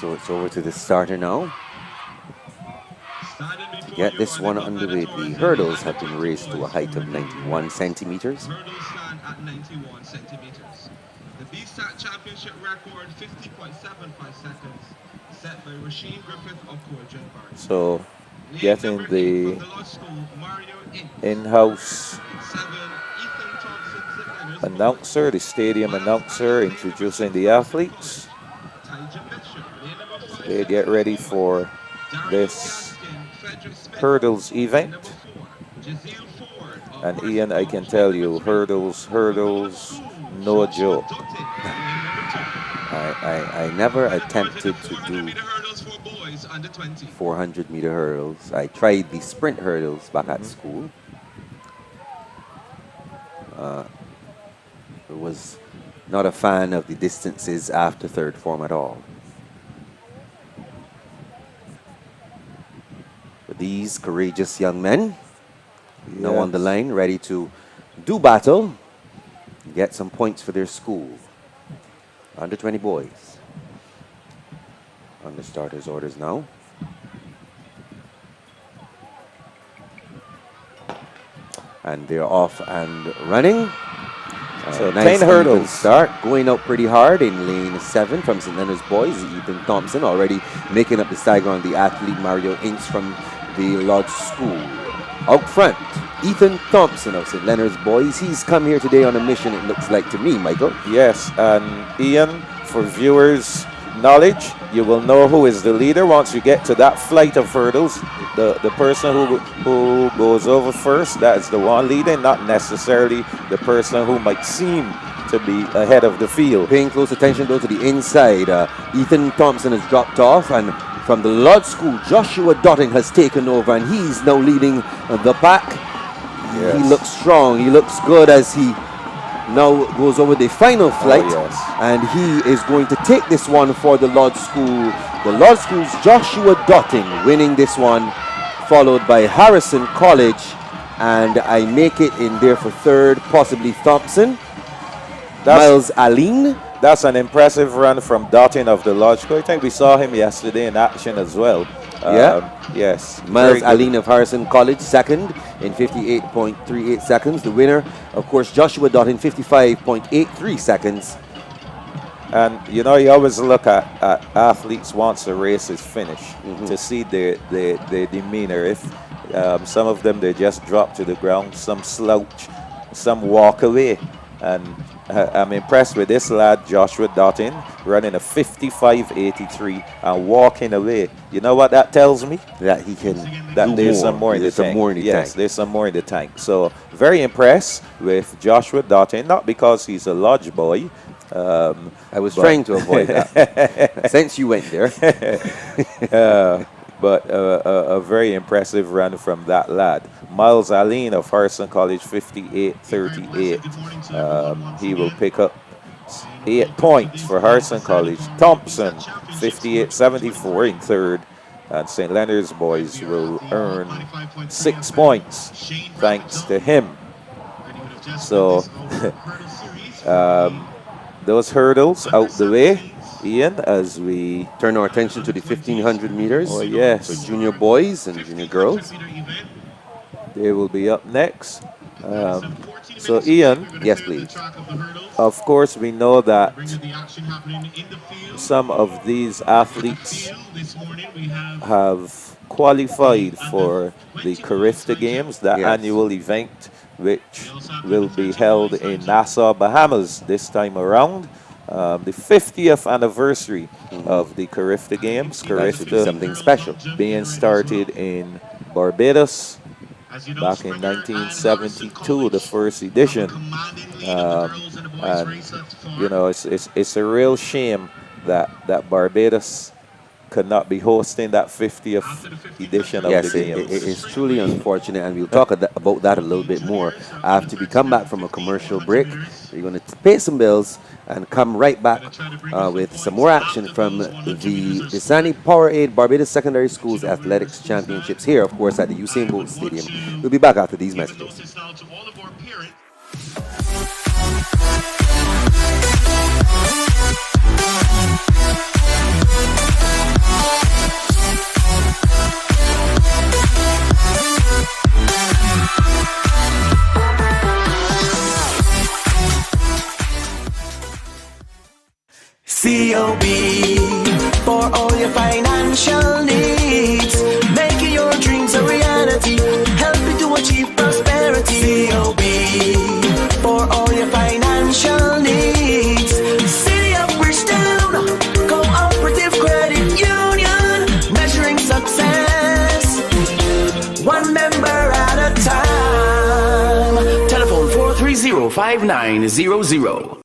So it's over to the starter now. To get this one underway, the hurdles have been raised to a height of 91 centimeters. Hurdles stand at 91 centimeters. The BSSAC championship record, 50.75 seconds, set by Rasheen Griffith of Corjan Barnes. So, getting the in-house announcer, the stadium announcer, introducing the athletes. They get ready for this hurdles event. And Ian, I can tell you, hurdles, no joke. I never attempted to do 400-meter hurdles. I tried the sprint hurdles back at school. I was not a fan of the distances after third form at all. But these courageous young men now on the line, ready to do battle, get some points for their school. Under 20 boys. Under starters' orders now. And they're off and running. So Nice 10 even hurdles. start. Going out pretty hard in lane 7 from St. Leonard's Boys. Ethan Thompson already making up the stagger on the athlete Mario Inks from the Lodge School. Out front, Ethan Thompson of St. Leonard's Boys. He's come here today on a mission, it looks like to me, Michael. Yes, and Ian, for viewers' knowledge, you will know who is the leader once you get to that flight of hurdles. The person who goes over first, that is the one leading, not necessarily the person who might seem to be ahead of the field. Paying close attention though to the inside. Ethan Thompson has dropped off, and from the Lodge School, Joshua Dotting has taken over, and he's now leading the pack. Yes. He looks strong. He looks good as he now goes over the final flight. Oh, yes. And he is going to take this one for the Lodge School. The Lodge School's Joshua Dotting winning this one, followed by Harrison College. And I make it in there for third, possibly Thompson. Miles Aline. That's an impressive run from Dottin of the Lodge School. I think we saw him yesterday in action as well. Yes. Miles very good. Aline of Harrison College, second in 58.38 seconds. The winner, of course, Joshua Dottin, 55.83 seconds. And you know, you always look at athletes once the race is finished to see their demeanor. If some of them, they just drop to the ground, some slouch, some walk away. And I'm impressed with this lad, Joshua Dottin, running a 55.83 and walking away. You know what that tells me? That he can That do there's more. some more in the There's some tank. more in the Yes, tank. there's some more in the tank. So very impressed with Joshua Dottin, not because he's a Lodge boy. I was trying to avoid that since you went there. But a very impressive run from that lad. Miles Aline of Harrison College, 58.38. He will pick up 8 points for Harrison College. Thompson, 58.74 in third. And St. Leonard's Boys will earn 6 points thanks to him. So those hurdles out the way, Ian, as we Turn our attention to the 1500 meters. Oh, yes. For junior boys and junior girls. they will be up next. So Ian, Yes, please. of course we know that some of these athletes have qualified for the Carifta Games, the Yes. annual event which will be held in Nassau, Bahamas this time around. The 50th anniversary of the Carifta Games. That should be Carifta something special. being started in Barbados back in 1972, the first edition. And you know, it's a real shame that Barbados could not be hosting that 50th edition of Yes, the it games. is truly unfortunate, and we'll talk about that a little bit more after we come back from a commercial break. We're going to pay some bills and come right back with some more action from the Dasani-Powerade Barbados Secondary Schools Athletics Championships here, of course, at the Usain Bolt Stadium. We'll be back after these messages. COB for all your financial needs, making your dreams a reality, helping to achieve prosperity. COB for all your financial needs. City of Bridgetown, Cooperative Credit Union, measuring success one member at a time. Telephone 430-5900.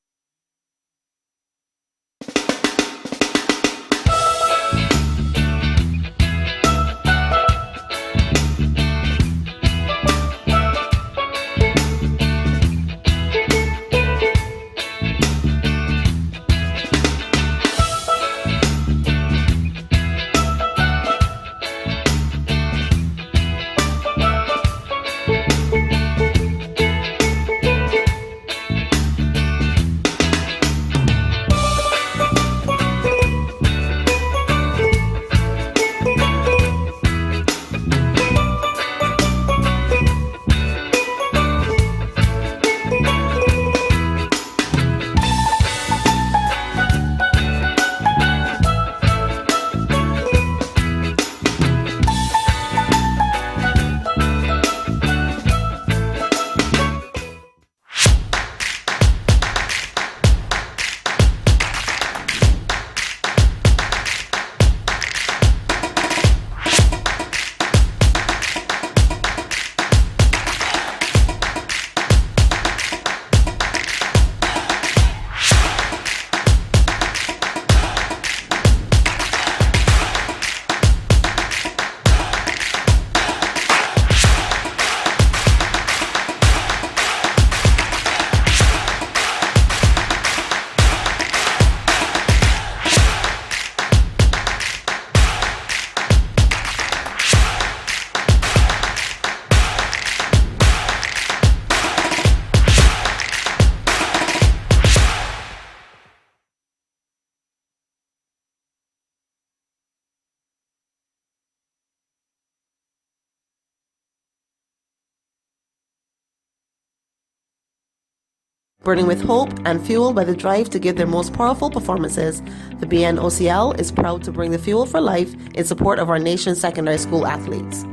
Burning with hope and fueled by the drive to give their most powerful performances, the BNOCL is proud to bring the fuel for life in support of our nation's secondary school athletes.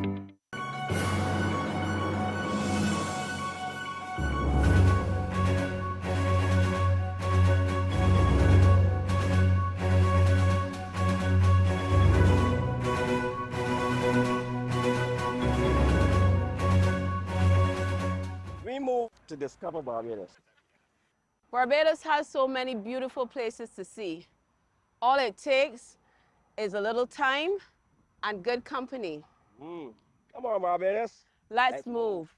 We move to discover Barbados. Barbados has so many beautiful places to see. All it takes is a little time and good company. Come on, Barbados. Let's move.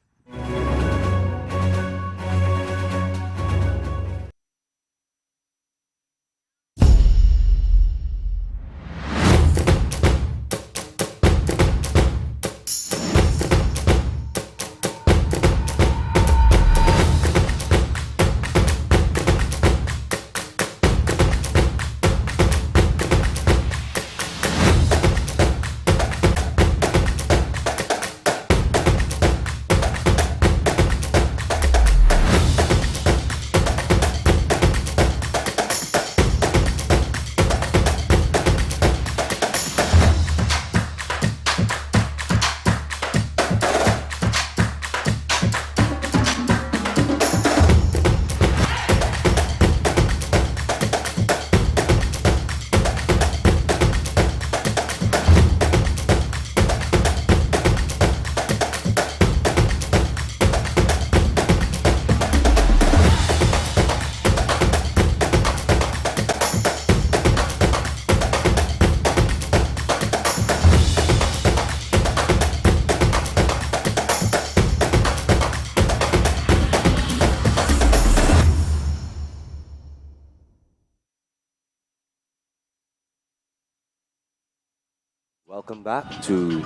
Welcome back to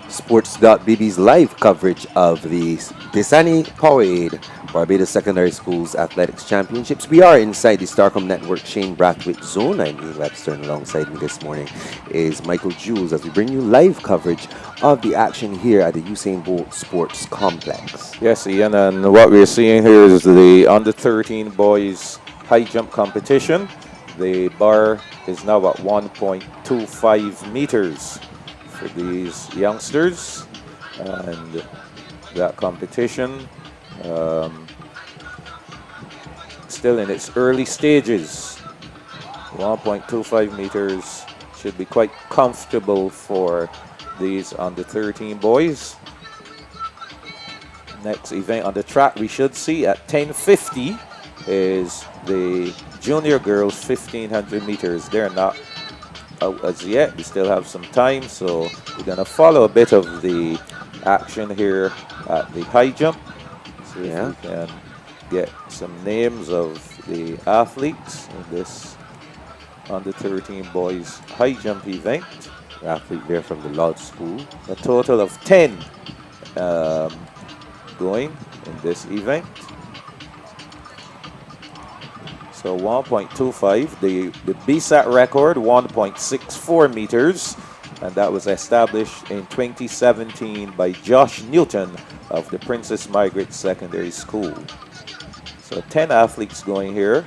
Sports.bb's live coverage of the Dasani-Powerade Barbados Secondary Schools Athletics Championships. We are inside the Starcom Network Shane Brathwaite zone. I'm Ian Webster, and alongside me this morning is Michael Jules as we bring you live coverage of the action here at the Usain Bolt Sports Complex. Yes, Ian, and what we're seeing here is the under-13 boys high jump competition. The bar is now at 1.25 meters for these youngsters, and that competition still in its early stages. 1.25 meters should be quite comfortable for these under 13 boys. Next event on the track we should see at 10:50 is the junior girls 1500 meters. They're not out as yet. We still have some time, so we're going to follow a bit of the action here at the high jump. See if we can get some names of the athletes in this under 13 boys high jump event. The athlete there from the Lodge School. A total of 10 going in this event. So 1.25, the BSSAC record 1.64 meters, and that was established in 2017 by Josh Newton of the Princess Margaret Secondary School. So 10 athletes going here.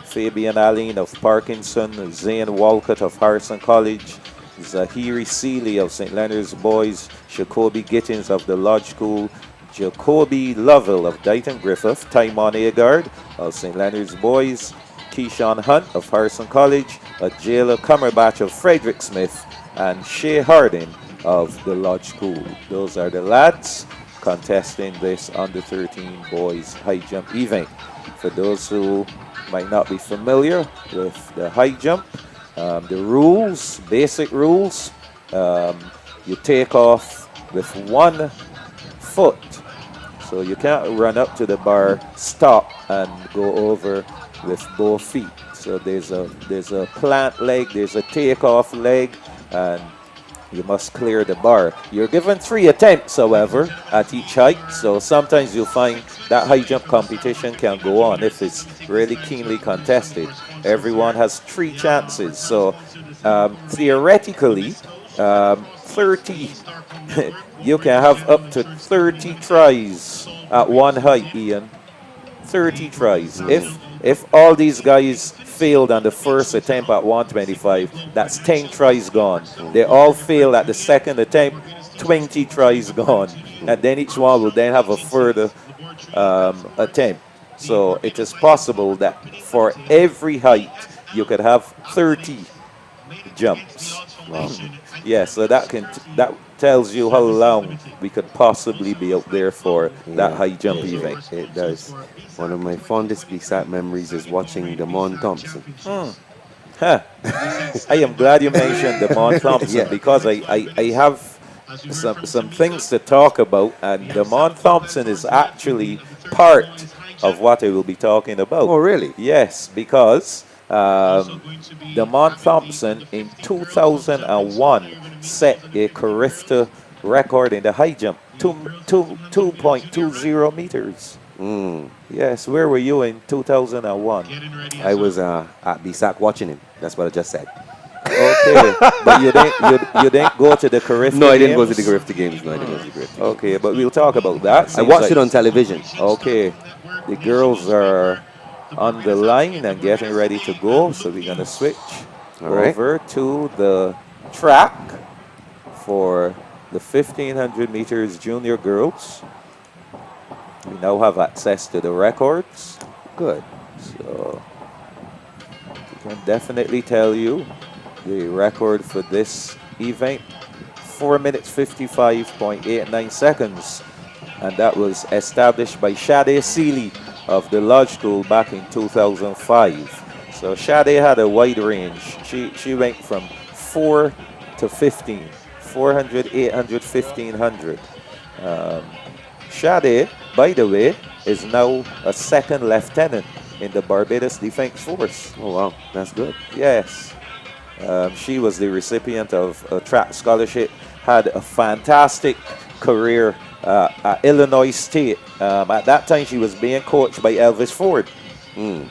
Fabian Allen of Parkinson, Zane Walcott of Harrison College, Zahiri Seeley of St. Leonard's Boys, Jacoby Gittins of the Lodge School, Jacoby Lovell of Dighton Griffith, Tymon Agard of St. Leonard's Boys, Keyshawn Hunt of Harrison College, Jayla Cumberbatch of Frederick Smith, and Shea Harding of the Lodge School. Those are the lads contesting this under 13 boys high jump event. For those who might not be familiar with the high jump, the rules, basic rules, you take off with 1 foot. So you can't run up to the bar, stop, and go over with both feet. So there's a plant leg, there's a takeoff leg, and you must clear the bar. You're given 3 attempts, however, at each height. So sometimes you'll find that high jump competition can go on if it's really keenly contested. Everyone has 3 chances. So theoretically, 30. You can have up to 30 tries at one height, Ian. 30 tries. If all these guys failed on the first attempt at 125, that's 10 tries gone. They all fail at the second attempt, 20 tries gone. And then each one will then have a further attempt. So it is possible that for every height, you could have 30 jumps. Wow. Yeah, so that tells you how long we could possibly be out there for that high jump event. It does. One of my fondest BSAC memories is watching Damon Thompson. Huh. I am glad you mentioned Damon Thompson because I have some things to talk about, and Damon Thompson is actually part of what I will be talking about. Oh, really? Yes, because Damon Thompson in 2001 set a Carifta record in the high jump, 2.20 meters. Yes, where were you in 2001? I was at BSAC watching him. That's what I just said. Okay, but you didn't go to the Carifta No, I didn't go games? to the Carifta games. No, I didn't go to the Carifta games. Okay, but we'll talk about that. I Seems watched like- it on television. Okay, the girls are on the line and getting ready to go, so we're gonna switch over to the track for the 1500 meters junior girls. We now have access to the records. Good. So I can definitely tell you the record for this event, 4 minutes 55.89 seconds. And that was established by Shade Seeley of the Lodge School back in 2005. So Shade had a wide range. She went from 4 to 15, 400, 800, 1500. Shade, by the way, is now a second lieutenant in the Barbados Defense Force. Oh, wow. That's good. Yes. She was the recipient of a track scholarship, had a fantastic career at Illinois State. At that time, she was being coached by Elvis Ford,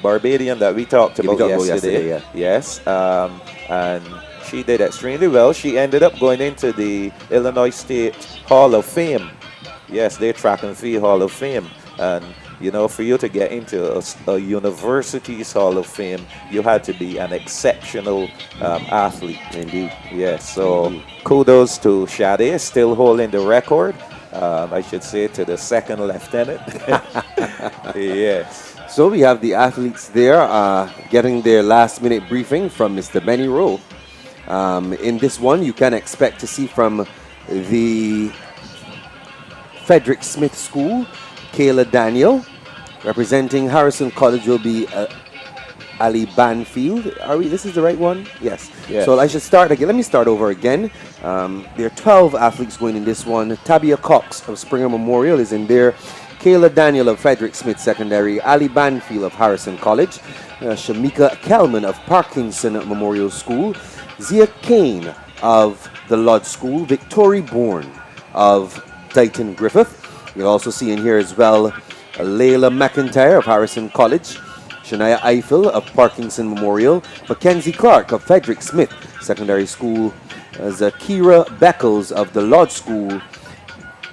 Barbadian that we talked about yesterday. Yes. And she did extremely well. She ended up going into the Illinois State Hall of Fame. Yes, their track and field Hall of Fame. And, you know, for you to get into a university's Hall of Fame, you had to be an exceptional athlete. Indeed. Yes, so kudos to Shade, still holding the record. I should say to the second lieutenant. Yes. So we have the athletes there getting their last minute briefing from Mr. Benny Rowe. In this one, you can expect to see from the Frederick Smith School, Kayla Daniel. Representing Harrison College will be Ali Banfield. This is the right one? Yes. So I should start again. Let me start over again. There are 12 athletes going in this one. Tabia Cox of Springer Memorial is in there. Kayla Daniel of Frederick Smith Secondary. Ali Banfield of Harrison College. Shamika Kelman of Parkinson Memorial School. Zia Kane of the Lodge School. Victoria Bourne of Dighton Griffith. You'll also see in here as well Layla McIntyre of Harrison College, Shania Eiffel of Parkinson Memorial, Mackenzie Clark of Frederick Smith Secondary School, Zakira Beckles of the Lodge School,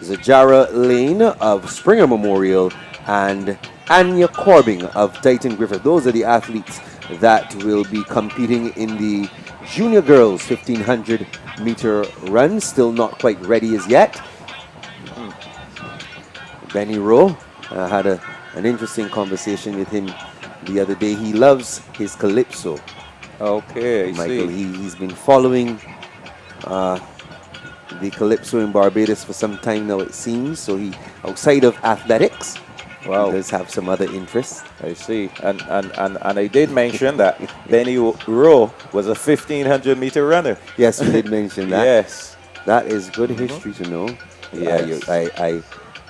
Zajara Lane of Springer Memorial, and Anya Corbing of Dighton Griffith. Those are the athletes that will be competing in the junior girls 1500 meter run. Still not quite ready as yet. Benny Rowe, had an interesting conversation with him the other day. He loves his calypso. Okay, Michael, he's been following the calypso in Barbados for some time now, it seems. So he, outside of athletics, he does have some other interests. I see. And I did mention that Benny Rowe was a 1500 meter runner. Yes, we did mention that. Yes. That is good history to know. Yes.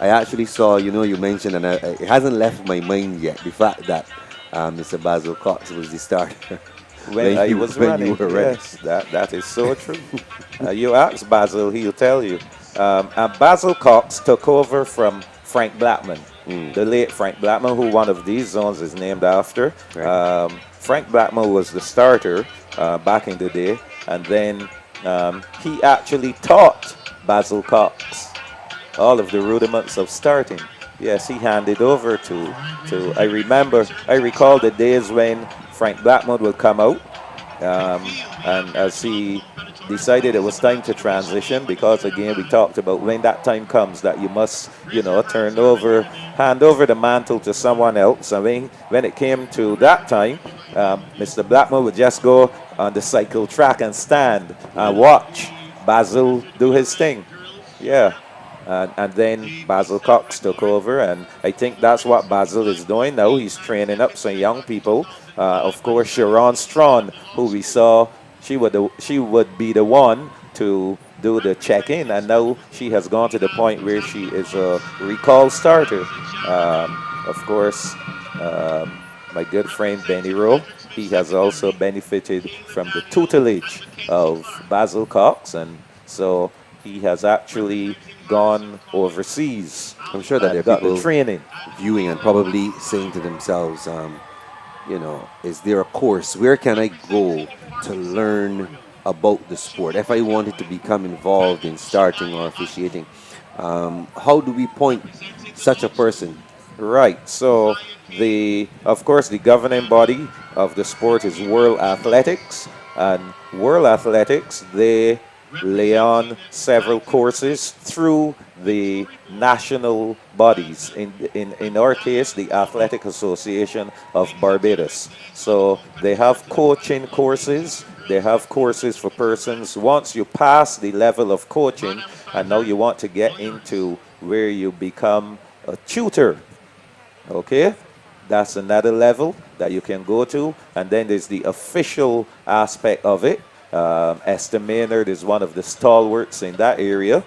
I actually saw, you mentioned, and it hasn't left my mind yet, the fact that Mr. Basil Cox was the starter. When I was running, yes, that is so true. You ask Basil, he'll tell you. And Basil Cox took over from Frank Blackman, the late Frank Blackman, who one of these zones is named after. Right. Frank Blackman was the starter back in the day, and then he actually taught Basil Cox all of the rudiments of starting. Yes, he handed over to I recall the days when Frank Blackmon would come out, and as he decided it was time to transition, because again we talked about when that time comes that you must, hand over the mantle to someone else. I mean, when it came to that time, Mr. Blackmon would just go on the cycle track and stand and watch Basil do his thing. Yeah. And then Basil Cox took over, and I think that's what Basil is doing now. He's training up some young people. Of course, Sharon Strawn, who we saw, she would be the one to do the check-in, and now she has gone to the point where she is a recall starter. Of course, my good friend Benny Rowe, he has also benefited from the tutelage of Basil Cox, and so he has actually gone overseas. I'm sure that there are got people the training, viewing and probably saying to themselves, is there a course? Where can I go to learn about the sport? If I wanted to become involved in starting or officiating, how do we point such a person? Right. So of course, the governing body of the sport is World Athletics, and World Athletics, they lay on several courses through the national bodies. In our case, the Athletic Association of Barbados. So they have coaching courses. They have courses for persons. Once you pass the level of coaching, and now you want to get into where you become a tutor. Okay? That's another level that you can go to. And then there's the official aspect of it. Esther Maynard is one of the stalwarts in that area.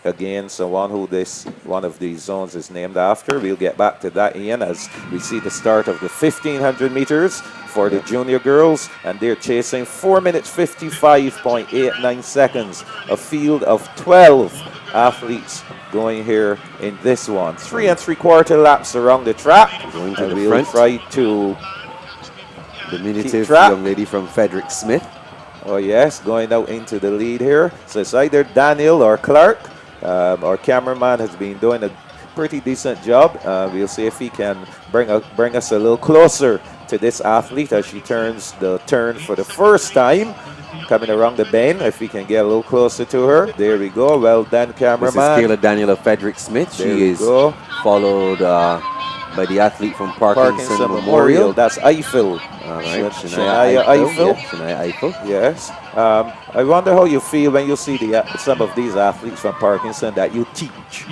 Again, someone who one of these zones is named after. We'll get back to that, Ian, as we see the start of the 1,500 meters for the junior girls, and they're chasing 4 minutes 55.89 seconds. A field of 12 athletes going here in this one. 3 3/4 laps around the track. Going to the we'll front. try to Diminutive young lady from Frederick Smith. Oh yes, going out into the lead here. So it's either Daniel or Clark. Our cameraman has been doing a pretty decent job. We'll see if he can bring us a little closer to this athlete as she turns the turn for the first time. Coming around the bend, if we can get a little closer to her. There we go. Well done, cameraman. This is Kayla Daniel of Frederick Smith. She is followed by the athlete from Parkinson Memorial. That's Eiffel. All right, Shania Eiffel. Yeah, Shania Eiffel. Yes. I wonder how you feel when you see some of these athletes from Parkinson that you teach.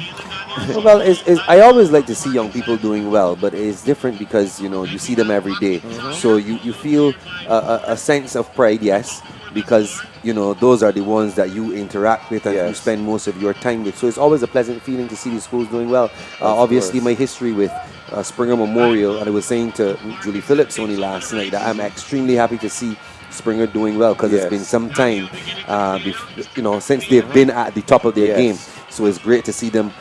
Well, I always like to see young people doing well, but it's different because, you see them every day. So you feel a sense of pride, yes, because, those are the ones that you interact with and you spend most of your time with. So it's always a pleasant feeling to see the schools doing well. Obviously, my history with Springer Memorial, and I was saying to Julie Phillips only last night that I'm extremely happy to see Springer doing well, because it's been some time, since they've been at the top of their game. So it's great to see them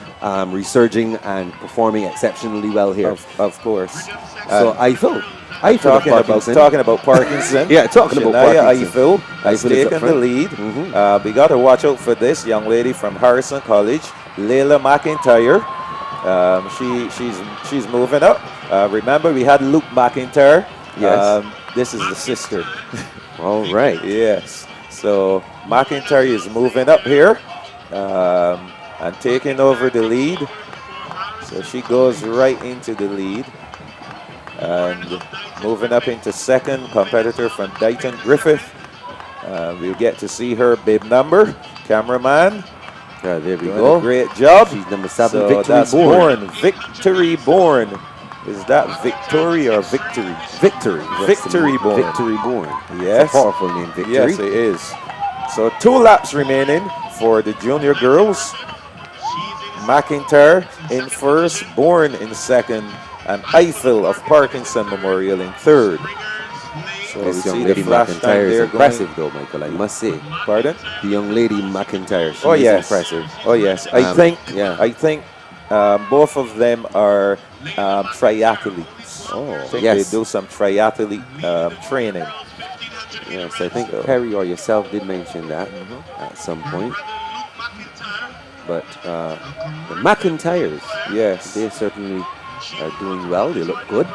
resurging and performing exceptionally well here. Of course. So Eiffel talking about Parkinson. Yeah, talking about Parkinson. Eiffel has taken the lead. We got to watch out for this young lady from Harrison College, Layla McIntyre. She's moving up. Remember, we had Luke McIntyre. Yes. This is the sister. All right. Yes. So McIntyre is moving up here and taking over the lead. So she goes right into the lead. And moving up into second, competitor from Dighton, Griffith. We'll get to see her bib number. Cameraman. There we doing go. A great job. She's number 7, so Victory that's Bourne. Victory Bourne. Is that Victory or Victory? Victory. Victory Bourne. Victory Bourne. Yes. It's a powerful name, Victory. Yes, it is. So 2 laps remaining for the junior girls. McIntyre in first, Bourne in second, and Eiffel of Parkinson Memorial in third. So this we young see lady the flash McIntyre is time impressive, though, Michael, I must say. Pardon? The young lady McIntyre, she is impressive. Oh yes, I think both of them are triathletes. Oh, I think yes. they do some triathlete training. Yes, I think Perry or yourself did mention that at some point. But the McIntyres, Yes. they certainly are doing well. They look good.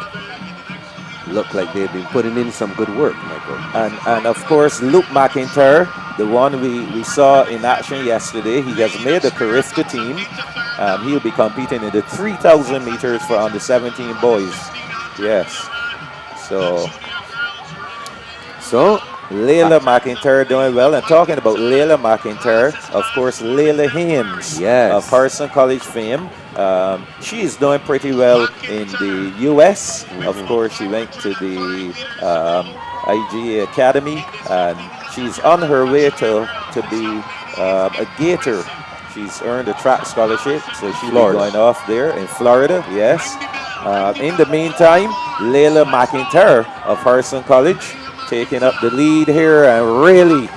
Look like they've been putting in some good work, Michael. And of course, Luke McIntyre, the one we saw in action yesterday, he has made the Carifta team. He'll be competing in the 3,000 meters for under 17 boys. Yes. So Layla McIntyre doing well. And talking about Layla McIntyre, of course, Layla Haynes of Harrison College fame. She's doing pretty well in the U.S. Of course, she went to the IGA Academy, and she's on her way to be a Gator. She's earned a track scholarship, so she'll be going off there in Florida, yes. In the meantime, Layla McIntyre of Harrison College taking up the lead here and really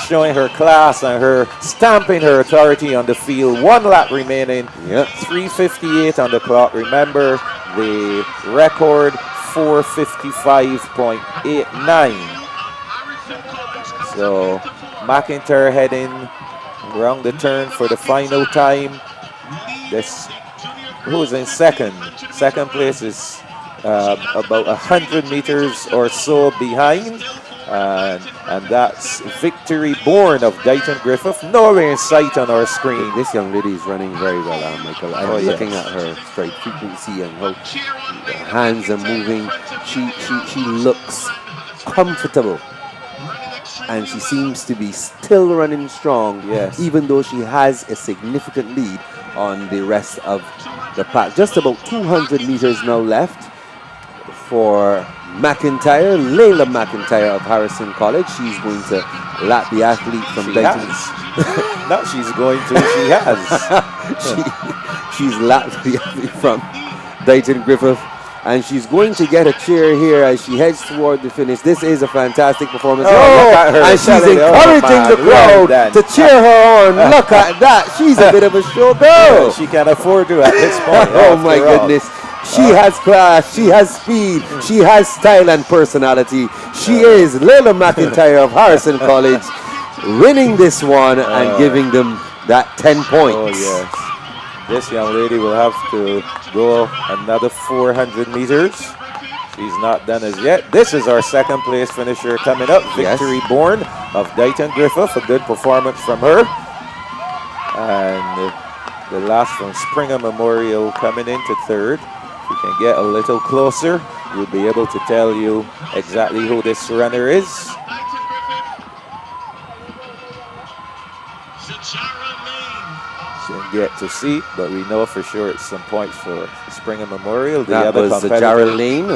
showing her class and her stamping her authority on the field. 1 lap remaining. 3:58 on the clock. Remember the record 4:55.89. So McIntyre heading around the turn for the final time. Who's in second? Second place is about 100 meters or so behind. And that's Victory Bourne of Dighton Griffith. Nowhere in sight on our screen. This young lady is running very well, Michael. I'm looking at her stride frequency and how her hands are moving. She looks comfortable. And she seems to be still running strong, even though she has a significant lead on the rest of the pack. Just about 200 meters now left for McIntyre, Layla McIntyre of Harrison College. She's going to lap the athlete from Dighton. Not she's going to, she has. She's lapped the athlete from Dighton Griffith. And she's going to get a cheer here as she heads toward the finish. This is a fantastic performance. Look at her. And she's encouraging the crowd to cheer her on. Look at that. She's a bit of a show girl. She can afford to at this point. Oh my goodness. She has class, she has speed, she has style and personality. She is Layla McIntyre of Harrison College, winning this one and giving them that 10 points. Oh yes. This young lady will have to go another 400 meters. She's not done as yet. This is our second place finisher coming up. Victory Bourne of Dighton Griffith. A good performance from her. And the last from Springer Memorial coming into third. If we can get a little closer, we'll be able to tell you exactly who this runner is. Didn't get to see, but we know for sure it's some points for Springer Memorial. The other was Zajara Lane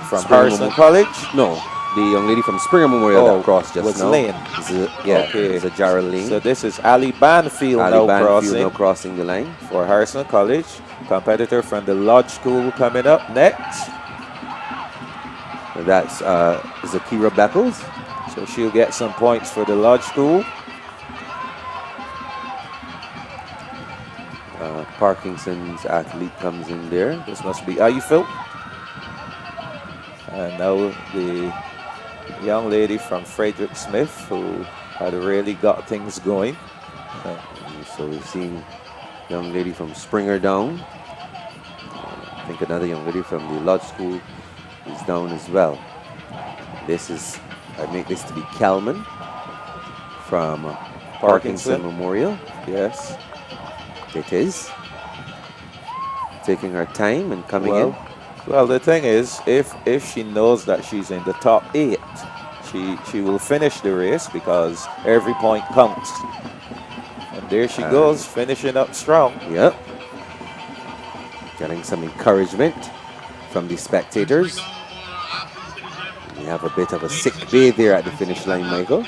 from Harrison College. No, the young lady from Springer Memorial that crossed just now. Lane. Okay, Zajara Lane. So this is Ali Banfield now crossing the line for Harrison College. Competitor from the Lodge School coming up next. That's Zakira Beckles. So she'll get some points for the Lodge School. Parkinson's athlete comes in there. This must be Eiffel. And now the young lady from Frederick Smith who had really got things going. So we've seen young lady from Springer down. I think another young lady from the Lodge School is down as well. This is, I make this to be Kelman from Parkinson Memorial. Yes. It is. Taking her time and coming in. Well, the thing is, if she knows that she's in the top 8, she will finish the race because every point counts. And there she goes, finishing up strong. Yep. Getting some encouragement from the spectators. We have a bit of a sick bay there at the finish line, Michael.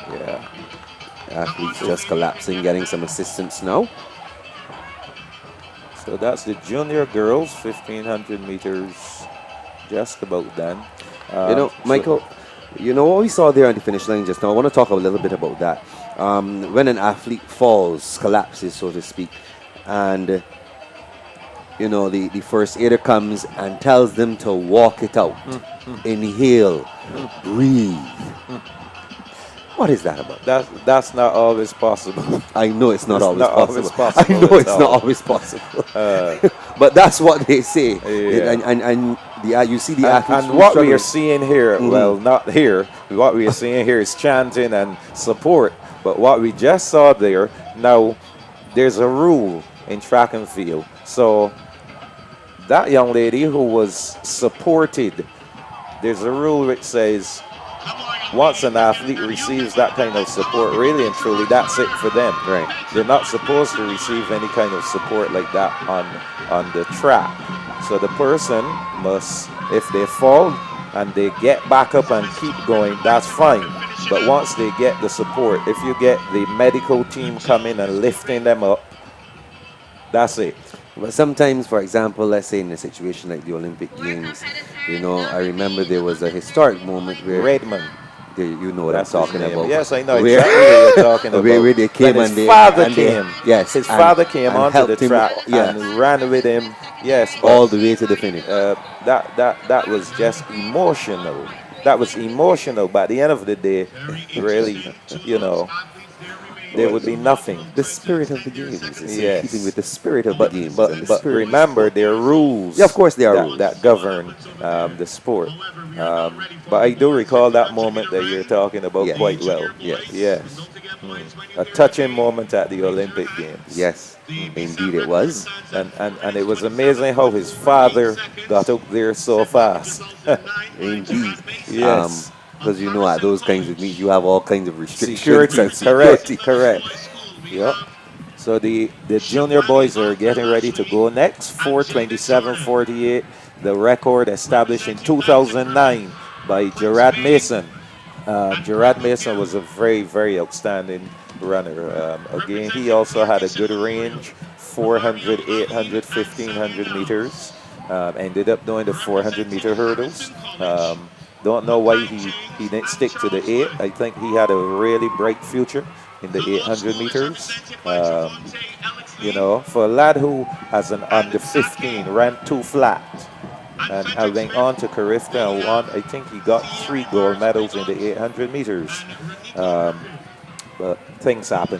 Yeah. Athletes just collapsing, getting some assistance now. So that's the junior girls, 1,500 meters, just about done. You know, Michael, you know what we saw there on the finish line just now? I want to talk a little bit about that. When an athlete falls, collapses, so to speak, and you know, the first aider comes and tells them to walk it out. Inhale, breathe. What is that about? That's not always possible. I know it's not It's always not possible. always possible I know at it's all. not always possible. But that's what they say. Yeah. And you see the And, athletes and who what we are struggling. seeing here, well, not here, what we are seeing here is chanting and support. But what we just saw there, now there's a rule in track and field. So that young lady who was supported, there's a rule which says once an athlete receives that kind of support, really and truly, that's it for them. Right. They're not supposed to receive any kind of support like that on the track. So the person must, if they fall and they get back up and keep going, that's fine. But once they get the support, if you get the medical team coming and lifting them up, that's it. But sometimes, for example, let's say in a situation like the Olympic Games, I remember there was a historic moment where Redmond. you know what That's I'm his talking name. about. Yes, I know Where- exactly what you're talking about. where they came When and his they father and they- came. yes, His and- father came and onto the helped him, track yeah. and ran with him. Yes, but, all the way to the finish. that was just emotional. That was emotional. But at the end of the day, really, there would be nothing. The spirit of the games is in Yes. keeping with the spirit of the games. But and the spirit of remember, there are rules. Yeah, of course there are that, rules. that govern the sport. But I do recall that moment that you're talking about Yes. quite well. Yes. Yes. A touching moment at the Olympic Games. Yes, indeed it was. And it was amazing how his father got up there so fast. Indeed. Yes. Because at those kinds of meets, you have all kinds of restrictions. Security, and correct, security. correct. Yep. So the junior boys are getting ready to go next. 4:27.48, the record established in 2009 by Gerard Mason. Gerard Mason was a very, very outstanding runner. Again, he also had a good range, 400, 800, 1500 meters. Ended up doing the 400-meter hurdles. Don't know why he didn't stick to the 8. I think he had a really bright future in the 800 meters. For a lad who has an under 15, ran 2 flat, and I went on to Carifta and won. I think he got 3 gold medals in the 800 meters. But things happen.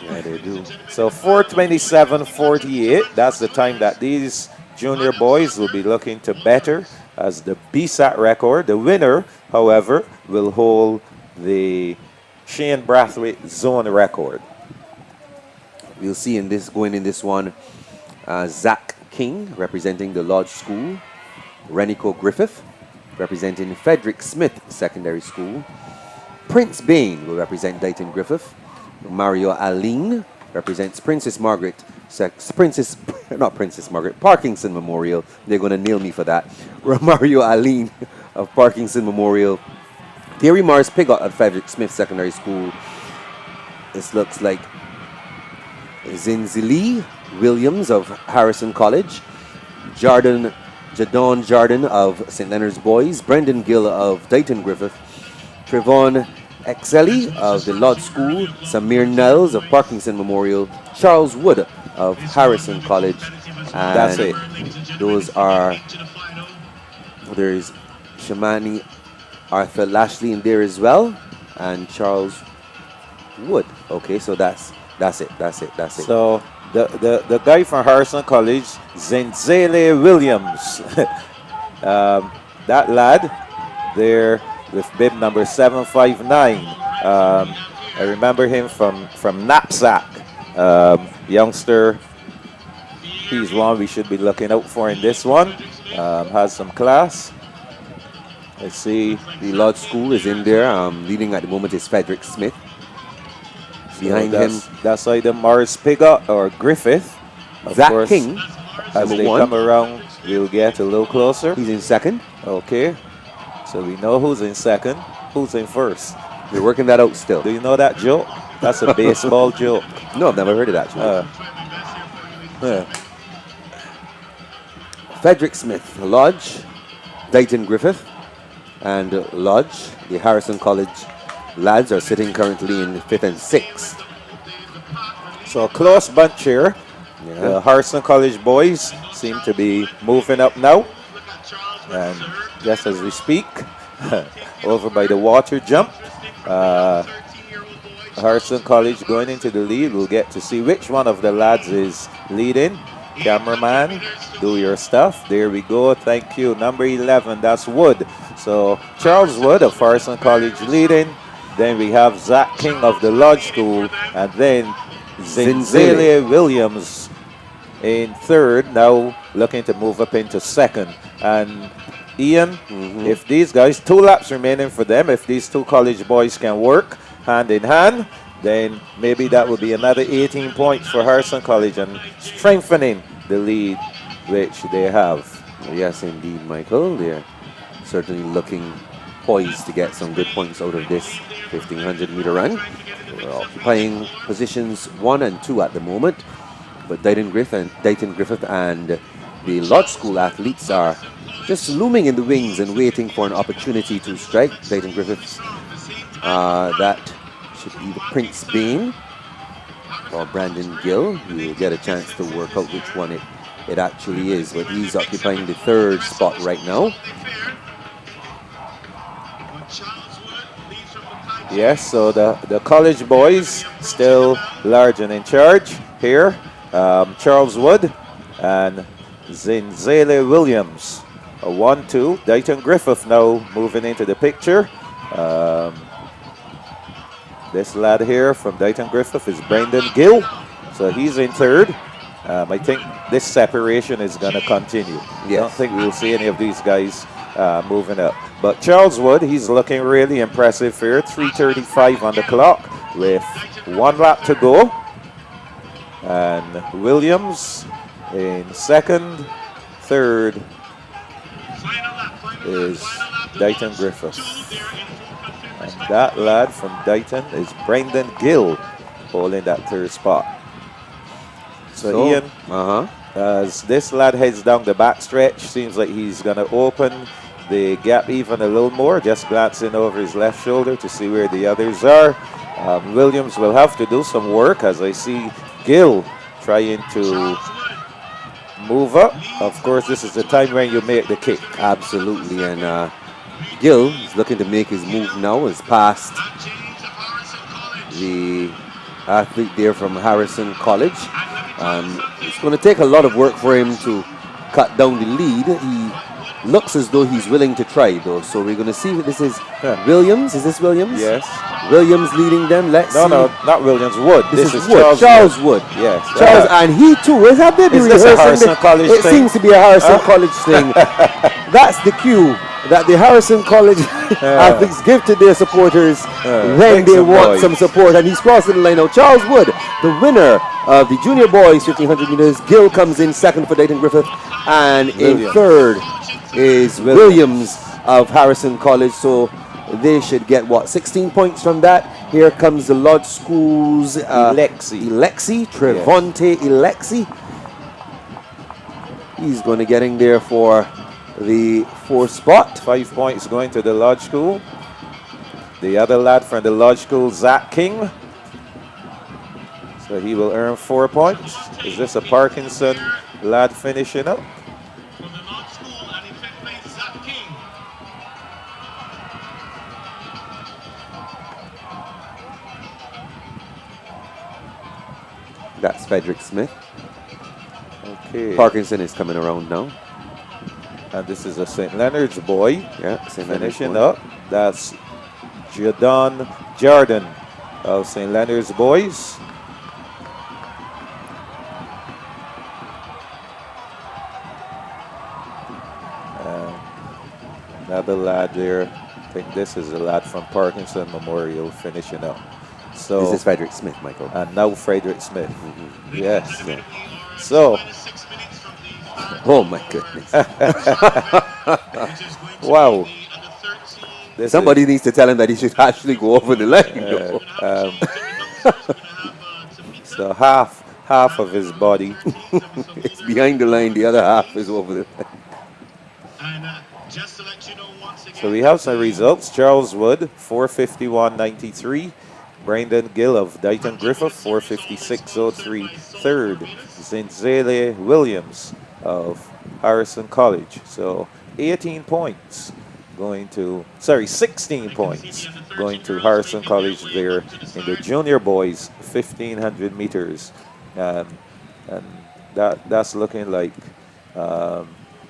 Yeah, they do. So 4:27.48, that's the time that these junior boys will be looking to better as the BSAC record. The winner, however, will hold the Shane Brathwaite zone record. We'll see going in this one, Zach King representing the Lodge School, Renico Griffith representing Frederick Smith Secondary School, Prince Bain will represent Dighton Griffith, Mario Aline represents Parkinson Memorial. They're going to nail me for that. Mario Aline of Parkinson Memorial. Thierry Morris Pigot at Frederick Smith Secondary School. This looks like Zinzili Williams of Harrison College. Jadon Jordan of St. Leonard's Boys. Brendan Gill of Dighton Griffith. Trevon Exeli of the Lodge School. Samir Nels of Parkinson Memorial. Charles Wood of Harrison College. And That's it. There's Shamani Arthur Lashley in there as well. And Charles Wood. Okay, so that's it. So the guy from Harrison College, Zenzele Williams, that lad there with bib number 759. I remember him from Knapsack. Youngster, he's one we should be looking out for in this one. Has some class. Let's see. The Lodge School is in there. Leading at the moment is Frederick Smith. Behind him, that's either Morris Pigot or Griffith. Of Zach course, King, as number they 1. come around, we'll get a little closer. He's in second. Okay. So we know who's in second, who's in first. We're working that out still. Do you know that joke? That's a baseball joke. No, I've never heard of that joke. Yeah. Frederick Smith, Lodge, Dighton Griffith, and Lodge. The Harrison College lads are sitting currently in 5th and 6th. So a close bunch here. Yeah. The Harrison College boys seem to be moving up now. And just as we speak, over by the water jump, Harrison College going into the lead. We'll get to see which one of the lads is leading. Cameraman, do your stuff. There we go. Thank you. Number 11, that's Wood. So Charles Wood of Harrison College leading. Then we have Zach King of the Lodge School. And then Zinzele Williams in third. Now looking to move up into second. And Ian, if these guys, 2 laps remaining for them, if these 2 college boys can work hand in hand, then maybe that will be another 18 points for Harrison College and strengthening the lead which they have. Yes, indeed, Michael. They're certainly looking poised to get some good points out of this 1500-meter run. We're occupying positions 1 and 2 at the moment, but Dayton Griffith and the Lodge School athletes are just looming in the wings and waiting for an opportunity to strike. Dayton Griffiths, that should be the Prince Bane or Brandon Gill. You will get a chance to work out which one it actually is, but he's occupying the 3rd spot right now. Yes, so the college boys still large and in charge here. Charles Wood and Zinzele Williams. A 1-2. Dayton Griffith now moving into the picture. This lad here from Dayton Griffith is Brendan Gill. So he's in third. I think this separation is going to continue. I don't think we'll see any of these guys moving up. But Charles Wood, he's looking really impressive here. 3:35 on the clock with 1 lap to go. And Williams in second. Third is Dayton Griffith. And that lad from Dayton is Brendan Gill holding that 3rd spot. So Ian, as this lad heads down the backstretch, seems like he's going to open the gap even a little more, just glancing over his left shoulder to see where the others are. Williams will have to do some work as I see Gill trying to move up. Of course, this is the time when you make the kick. Absolutely, and Gill is looking to make his move now. Is past the athlete there from Harrison College. It's going to take a lot of work for him to cut down the lead. He looks as though he's willing to try, though. So we're going to see if this is Williams. Is this Williams? Yes. Williams leading them. Let's see. No, not Williams. Wood. This is Wood. Charles Wood. Yes. Charles, and he too. Is that maybe this a Harrison College It thing? seems to be a Harrison College thing. That's the cue that the Harrison College athletes give to their supporters when they want some support. And he's crossing the line now. Charles Wood, the winner of the junior boys 1500 meters. Gill comes in second for Dayton Griffith, and in third is Williams of Harrison College. So they should get 16 points from that. Here comes the Lodge School's Alexi Trevonte Alexi. He's going to get in there for the 4th spot. 5 points going to the Lodge School. The other lad from the Lodge School, Zach King. So he will earn 4 points. Is this a Parkinson lad finishing up? That's Frederick Smith. Okay. Parkinson is coming around now. And this is a St. Leonard's boy. Yeah, St. Finishing up. That's Jadon Jordan of St. Leonard's boys. Another lad there. I think this is a lad from Parkinson Memorial finishing up. So this is Frederick Smith, Michael. And now Frederick Smith. Yes. Yeah. So. Oh my goodness. Wow. Somebody needs to tell him that he should actually go over the line. So half of his body is behind the line, the other half is over the line. So we have some results. Charles Wood, 451.93. Brendan Gill of Dayton Griffith, 456.03. Third, Zinzele Williams of Harrison College. So 18 points going to, sorry, 16 points going to Harrison College there in the junior boys 1500 meters. And that's looking like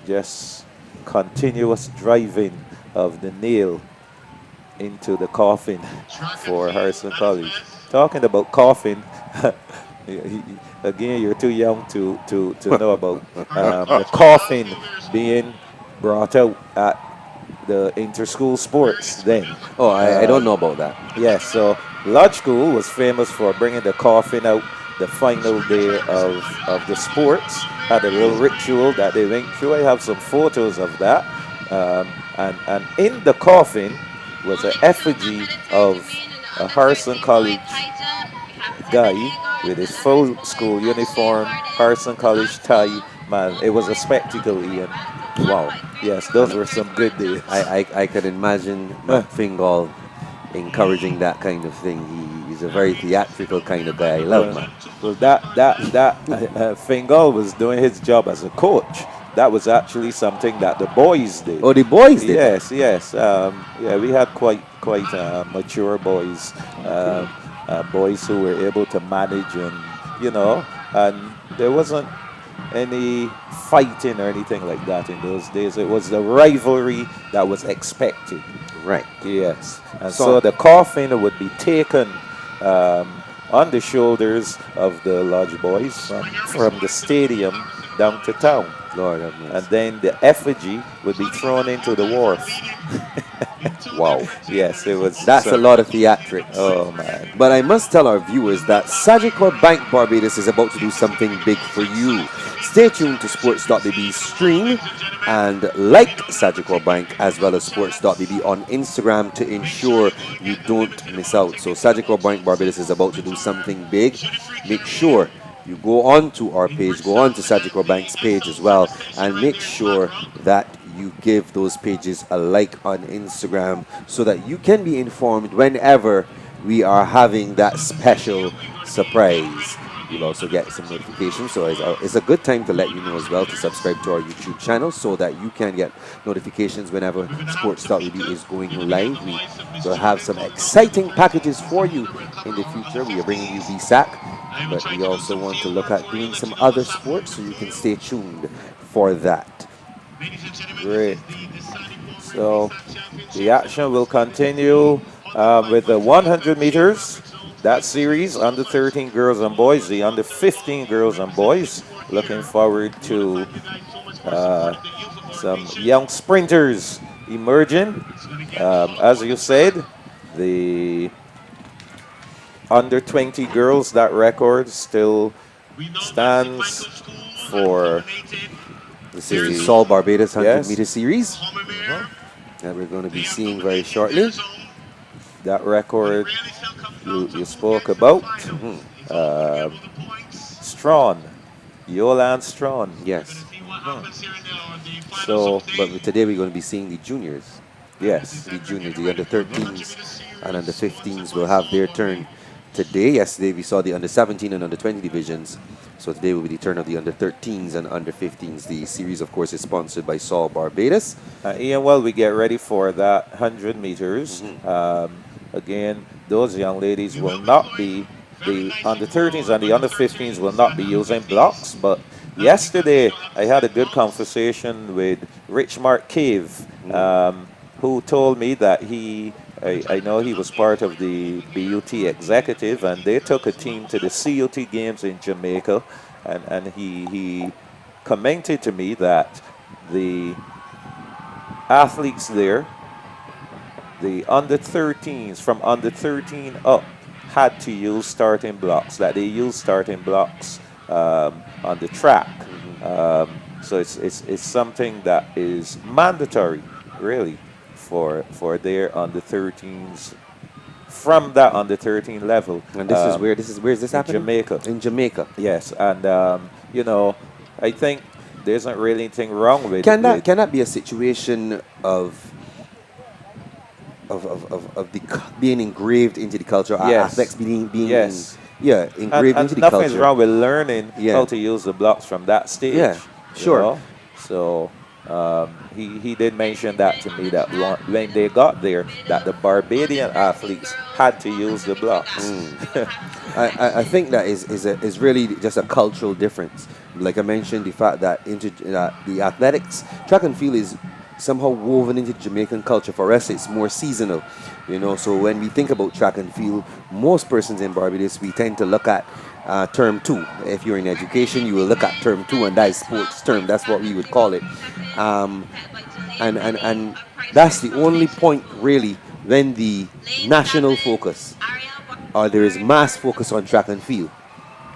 just continuous driving of the nail into the coffin for Harrison College. Talking about coffin, again, you're too young to know about the coffin being brought out at the inter-school sports then. Oh, I don't know about that. Yes, so Lodge School was famous for bringing the coffin out the final day of the sports. Had a little ritual that they went through. I have some photos of that. And in the coffin was an effigy of a Harrison College guy with his full school uniform, Harrison College tie. Man, it was a spectacle, Ian. Wow. Yes, those were some good days. I can imagine Matt Fingal encouraging that kind of thing. He's a very theatrical kind of guy. I love Matt. Well, that Fingal was doing his job as a coach. That was actually something that the boys did. Oh, the boys did? Yes. Yeah, we had quite mature boys, boys who were able to manage and there wasn't any fighting or anything like that in those days. It was the rivalry that was expected. Right. Yes. And so the coffin would be taken on the shoulders of the Lodge boys from the stadium down to town. Lord have mercy. And then the effigy would be thrown into the wharf. Wow. Yes, it was. That's a lot of theatrics. Oh, man. But I must tell our viewers that Sagicor Bank Barbados is about to do something big for you. Stay tuned to Sports.bb's stream and like Sagicor Bank as well as Sports.bb on Instagram to ensure you don't miss out. So Sagicor Bank Barbados is about to do something big. Make sure you go on to our page, go on to Sagicor Bank's page as well, and make sure that you give those pages a like on Instagram so that you can be informed whenever we are having that special surprise. You'll also get some notifications, so it's a good time to let you know as well to subscribe to our YouTube channel so that you can get notifications whenever Sports.bb is going live. We will have some exciting packages for you in the future. We are bringing you BSSAC, but we also want to look at doing some other sports, so you can stay tuned for that. Great. So the action will continue with the 100 meters. That series, under 13 girls and boys, the under 15 girls and boys. Looking forward to some young sprinters emerging. As you said, the under 20 girls, that record still stands for this is the Sol Barbados 100 meter series that we're going to be seeing very shortly. That record you spoke about. Strawn, Yolande Strawn. Yes. So, but today we're going to be seeing the juniors. Yes. The juniors, the under 13s and under 15s will have their turn today. Yesterday we saw the under 17 and under 20 divisions. So today will be the turn of the under 13s and under 15s. The series, of course, is sponsored by Sol Barbados. Ian, while we get ready for that 100 meters, again, those young ladies will not be, the under 13s and the under 15s will not be using blocks. But yesterday, I had a good conversation with Rich Mark Cave, who told me that I know he was part of the BUT executive, and they took a team to the CUT games in Jamaica, and he commented to me that the athletes there, the under 13s, from under 13 up, had to use starting blocks, that they use starting blocks on the track. So it's something that is mandatory, really, for their under 13s from that under 13 level. And where is this happening? Jamaica. In Jamaica. Yes, and I think there isn't really anything wrong with Can that be a situation of being engraved into the culture? Yes. Aspects being yes. Engraved into the culture. Nothing's wrong with learning how to use the blocks from that stage. Yeah, sure. So He did mention that to me that when they got there, that the Barbadian athletes had to use the blocks. I think that is really just a cultural difference. Like I mentioned, the fact that the athletics, track and field is somehow woven into Jamaican culture. For us, it's more seasonal, you know. So when we think about track and field, most persons in Barbados, we tend to look at term 2. If you're in education, you will look at term 2, and that is sports term. That's what we would call it. And that's the only point really when the national focus or there is mass focus on track and field.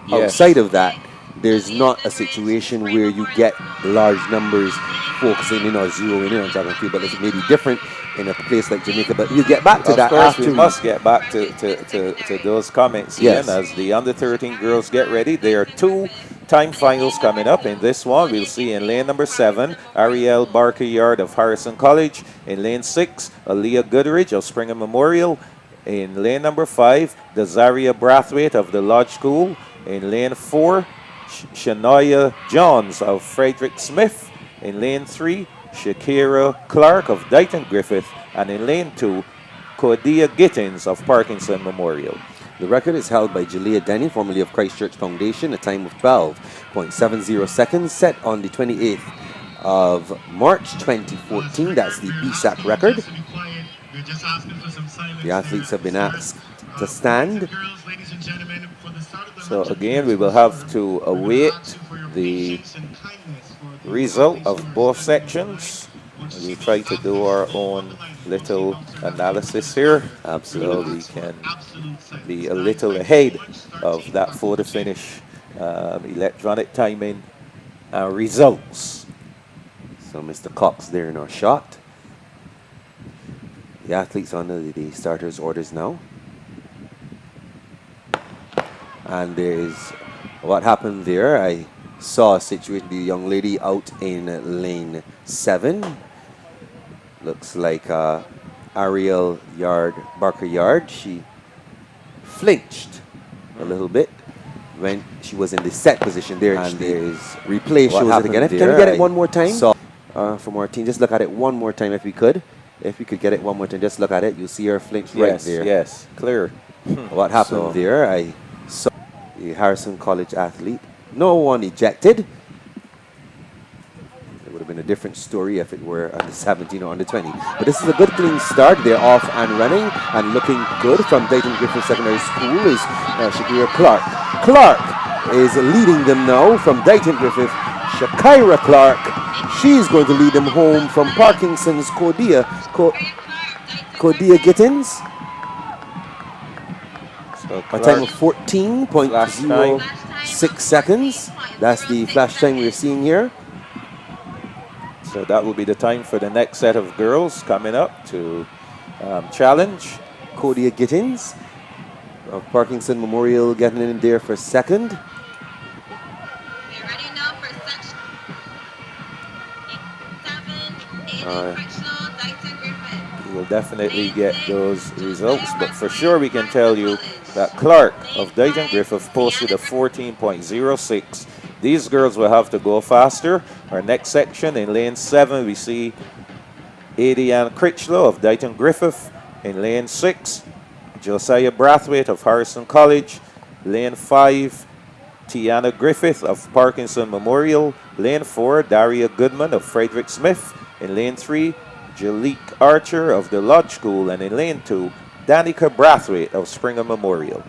Yes. Outside of that, there's not a situation where you get large numbers focusing in or zeroing in on track and field, but it may be different in a place like Jamaica. But we'll get back to that Of course, after. we must get back to those comments. Yes. Ian, as the under 13 girls get ready. There are 2 time finals coming up. In this one, we'll see in lane number 7, Ariel Barker-Yard of Harrison College. In lane 6, Aaliyah Goodrich of Springer Memorial. In lane number 5, Dazaria Brathwaite of the Lodge School. In lane 4, Shania Johns of Frederick Smith. In lane 3, Shakira Clark of Dighton Griffith. And in lane 2, Cordia Gittins of Parkinson Memorial. The record is held by Jalea Denny, formerly of Christchurch Foundation, a time of 12.70 seconds, set on the 28th of March 2014. That's the BSAC record. The athletes have been asked to stand. So again, we will have to await the result of both sections. We try to do our own little analysis here. Absolutely. So we can be a little ahead of that photo finish electronic timing results. So Mr. Cox there in our shot. The athletes under the starters' orders now. And there is what happened there. I saw a situation, the young lady out in lane 7. Looks like Ariel Barker-Yard. She flinched a little bit when she was in the set position there. And there's replay shows it again. Can we get it one more time? So, from our team, just look at it one more time if we could. If we could get it one more time, just look at it. You'll see her flinch right there. Yes, clear. What happened there? I saw the Harrison College athlete. No one ejected. It would have been a different story if it were under 17 or under 20. But this is a good clean start. They're off and running and looking good from Dayton Griffith Secondary School is Shakira Clark. Clark is leading them now from Dayton Griffith. Shakira Clark, she's going to lead them home from Parkinson's Cordia Gittins. So A time of 14.06 seconds. That's the flash time we're seeing here. So that will be the time for the next set of girls coming up to challenge. Cordia Gittins of Parkinson Memorial getting in there for second. We will definitely get those results, but for sure we can tell you that Clark of Dighton Griffith posted a 14.06. These girls will have to go faster. Our next section in lane 7, we see Adiane Critchlow of Dighton Griffith. In lane 6, Josiah Brathwaite of Harrison College. Lane 5, Tiana Griffith of Parkinson Memorial. Lane 4, Daria Goodman of Frederick Smith. In lane 3, Jalique Archer of the Lodge School. And in lane 2, Danica Brathwaite of Springer Memorial.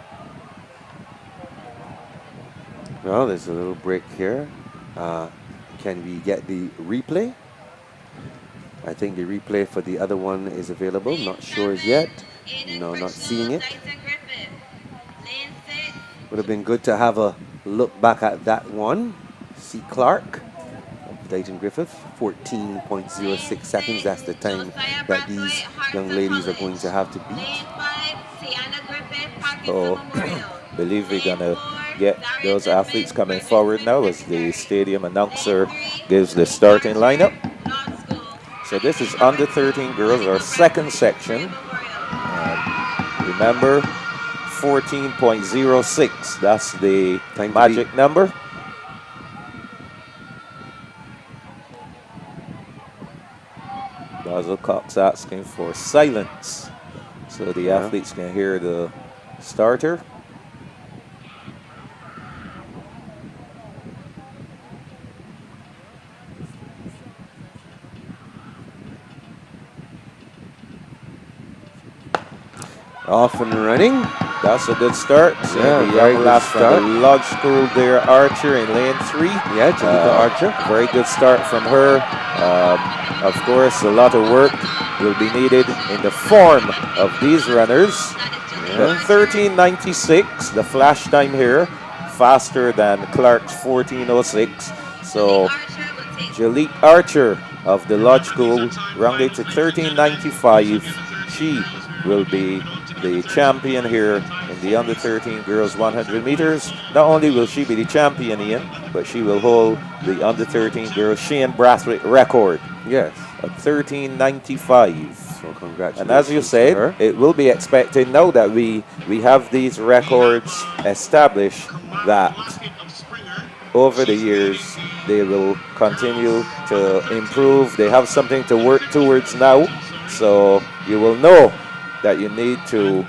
Well, there's a little break here. Can we get the replay? I think the replay for the other one is available. Not sure as yet. No, not seeing it. Would have been good to have a look back at that one. See Clark of Dighton Griffith, 14.06 seconds. That's the time that these young ladies are going to have to beat. So, believe we're going to get those athletes coming forward now as the stadium announcer gives the starting lineup. So this is under 13 girls, our second section. Remember, 14.06, that's the magic number. Basil Cox asking for silence so the athletes can hear the starter. Off and running. That's a good start. So Yeah, the very young good lad from start. the Lodge School there, Archer in lane 3. Yeah, Jalika Archer. Very good start from her. Of course, a lot of work will be needed in the form of these runners. But 13.96, the flash time here, faster than Clark's 14.06. So Jalika Archer of the Lodge School rounded to 13.95. She will be the champion here in the under 13 girls 100 meters. Not only will she be the champion, Ian, but she will hold the under 13 girls Shane Brathwaite record. Yes. At 13.95. So congratulations. And as you to said, her. it will be expected now that we have these records established that over the years they will continue to improve. They have something to work towards now. So you will know that you need to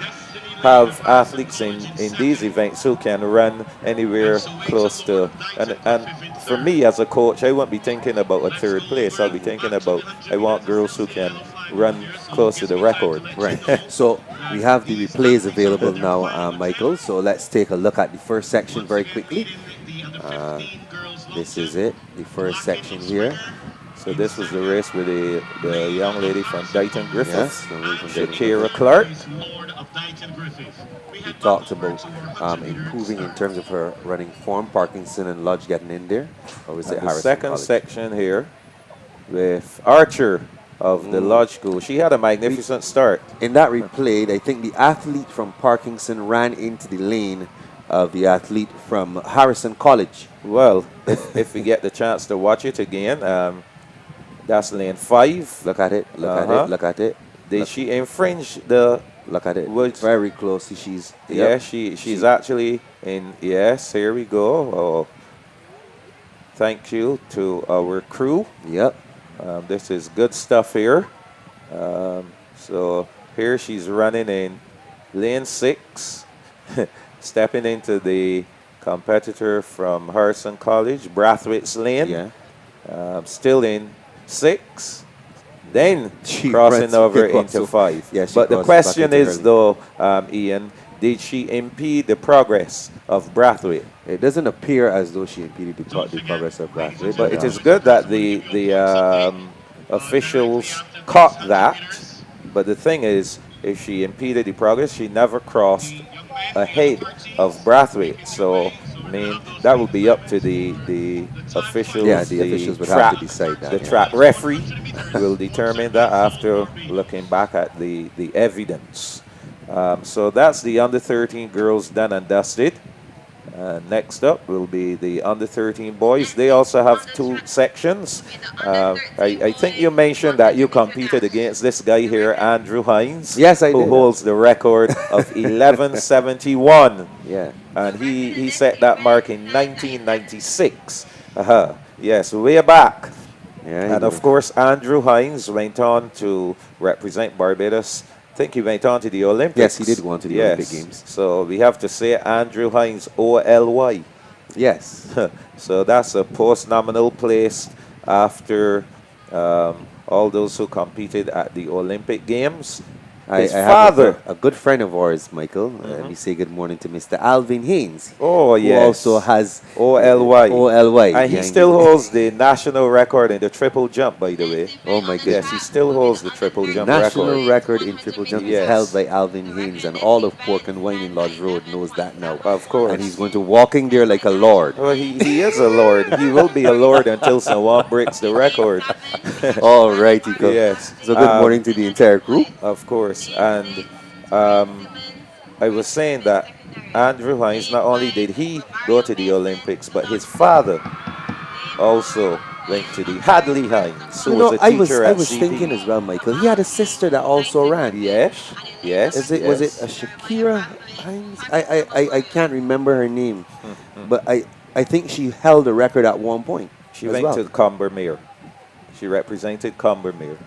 have athletes in these events who can run anywhere close to, and for me as a coach, I won't be thinking about a third place. I'll be thinking about, I want girls who can run close to the record. Right. So we have the replays available now, Michael. So let's take a look at the first section very quickly. This is it, the first section here. So this was the race with the young lady from Dighton Griffith, Shakira Shakira Clark. We talked about improving in terms of her running form. Parkinson and Lodge getting in there. Or was it The Harrison second College? section here with Archer of the Lodge School. She had a magnificent start. In that replay, I think the athlete from Parkinson ran into the lane of the athlete from Harrison College. Well, if we get the chance to watch it again, that's lane 5. Look at it. Look at it. Look at it. Did she infringe the... Look at it. Which, very closely. She's... Yeah, she's actually in... Yes, here we go. Oh, thank you to our crew. Yep. This is good stuff here. So here she's running in lane 6, stepping into the competitor from Harrison College, Brathwaite's lane. Yeah. Still in 6. Then She crossing runs over across into the- 5. Yeah, she but the crosses question back into is, her though, Ian, did she impede the progress of Brathwaite? It doesn't appear as though she impeded the progress of Brathwaite. But it is good that the officials caught that. But the thing is, if she impeded the progress, she never crossed ahead of Brathwaite. So, I mean, that would be up to the officials. Yeah, the officials would have to decide that, The yeah. track referee will determine that after looking back at the evidence. So that's the under 13 girls done and dusted. Next up will be the under 13 boys. They also have 2 sections. I think you mentioned that you competed against this guy here, Andrew Hines. Yes, I who did. holds the record of 11:71. Yeah. And he set that mark in 1996. Yes, way back. Yeah, And of course, Andrew Hines went on to represent Barbados. I think he went on to the Olympics. Yes, he did go on to the Olympic Games. So we have to say Andrew Hines, OLY. Yes. So that's a post-nominal place after all those who competed at the Olympic Games. His I father. have a good friend of ours, Michael. We say good morning to Mr. Alvin Haynes. Oh, who yes. also has OLY. OLY. And he behind still it. holds the national record in the triple jump, by the way. Oh my goodness. Yes, he still holds the triple jump National record. record in triple jump Yes. is held by Alvin Haynes, and all of Pork and Wine in Lodge Road knows that now. Of course. And he's going to walking there like a lord. Well, he is a lord. He will be a lord until someone breaks the record. All right, Iko. Yes. So good morning to the entire crew. Of course. And I was saying that Andrew Hines, not only did he go to the Olympics, but his father also went to the Hadley Hines, who was a teacher I at was CP. thinking as well, Michael. He had a sister that also ran. Yes, yes. Was it a Shakira Hines? I can't remember her name, but I think she held a record at one point. She as went well. to Combermere. She represented Combermere.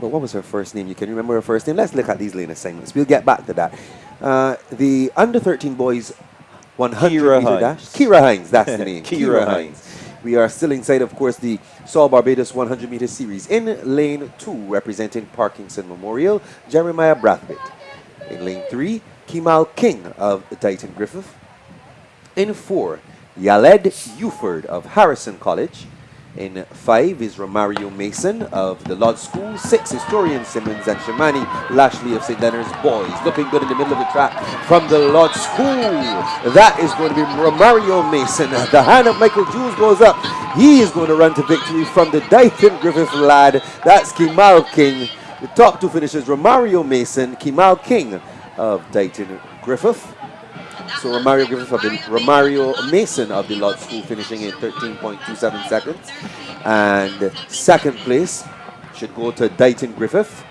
but what was her first name? You can remember her first name? Let's look at these lane assignments. We'll get back to that. The under 13 boys 100 meter dash. Kira Hines, that's the name. Kira Hines. We are still inside, of course, the Saul Barbados 100 meter series. In lane 2, representing Parkinson Memorial, Jeremiah Brathwaite. In lane 3, Kemal King of Dighton Griffith. In 4, Yaled Uford of Harrison College. In 5 is Romario Mason of the Lodge School. 6 is Torian Simmons and Shamani Lashley of St. Leonard's Boys. Looking good in the middle of the track from the Lodge School. That is going to be Romario Mason. The hand of Michael Jules goes up. He is going to run to victory from the Dighton Griffith lad. That's Kemal King. The top two finishers, Romario Mason, Kemal King of Dighton Griffith. So Romario Mason of the Lodge School finishing in 13.27 seconds. And second place should go to Dighton Griffith.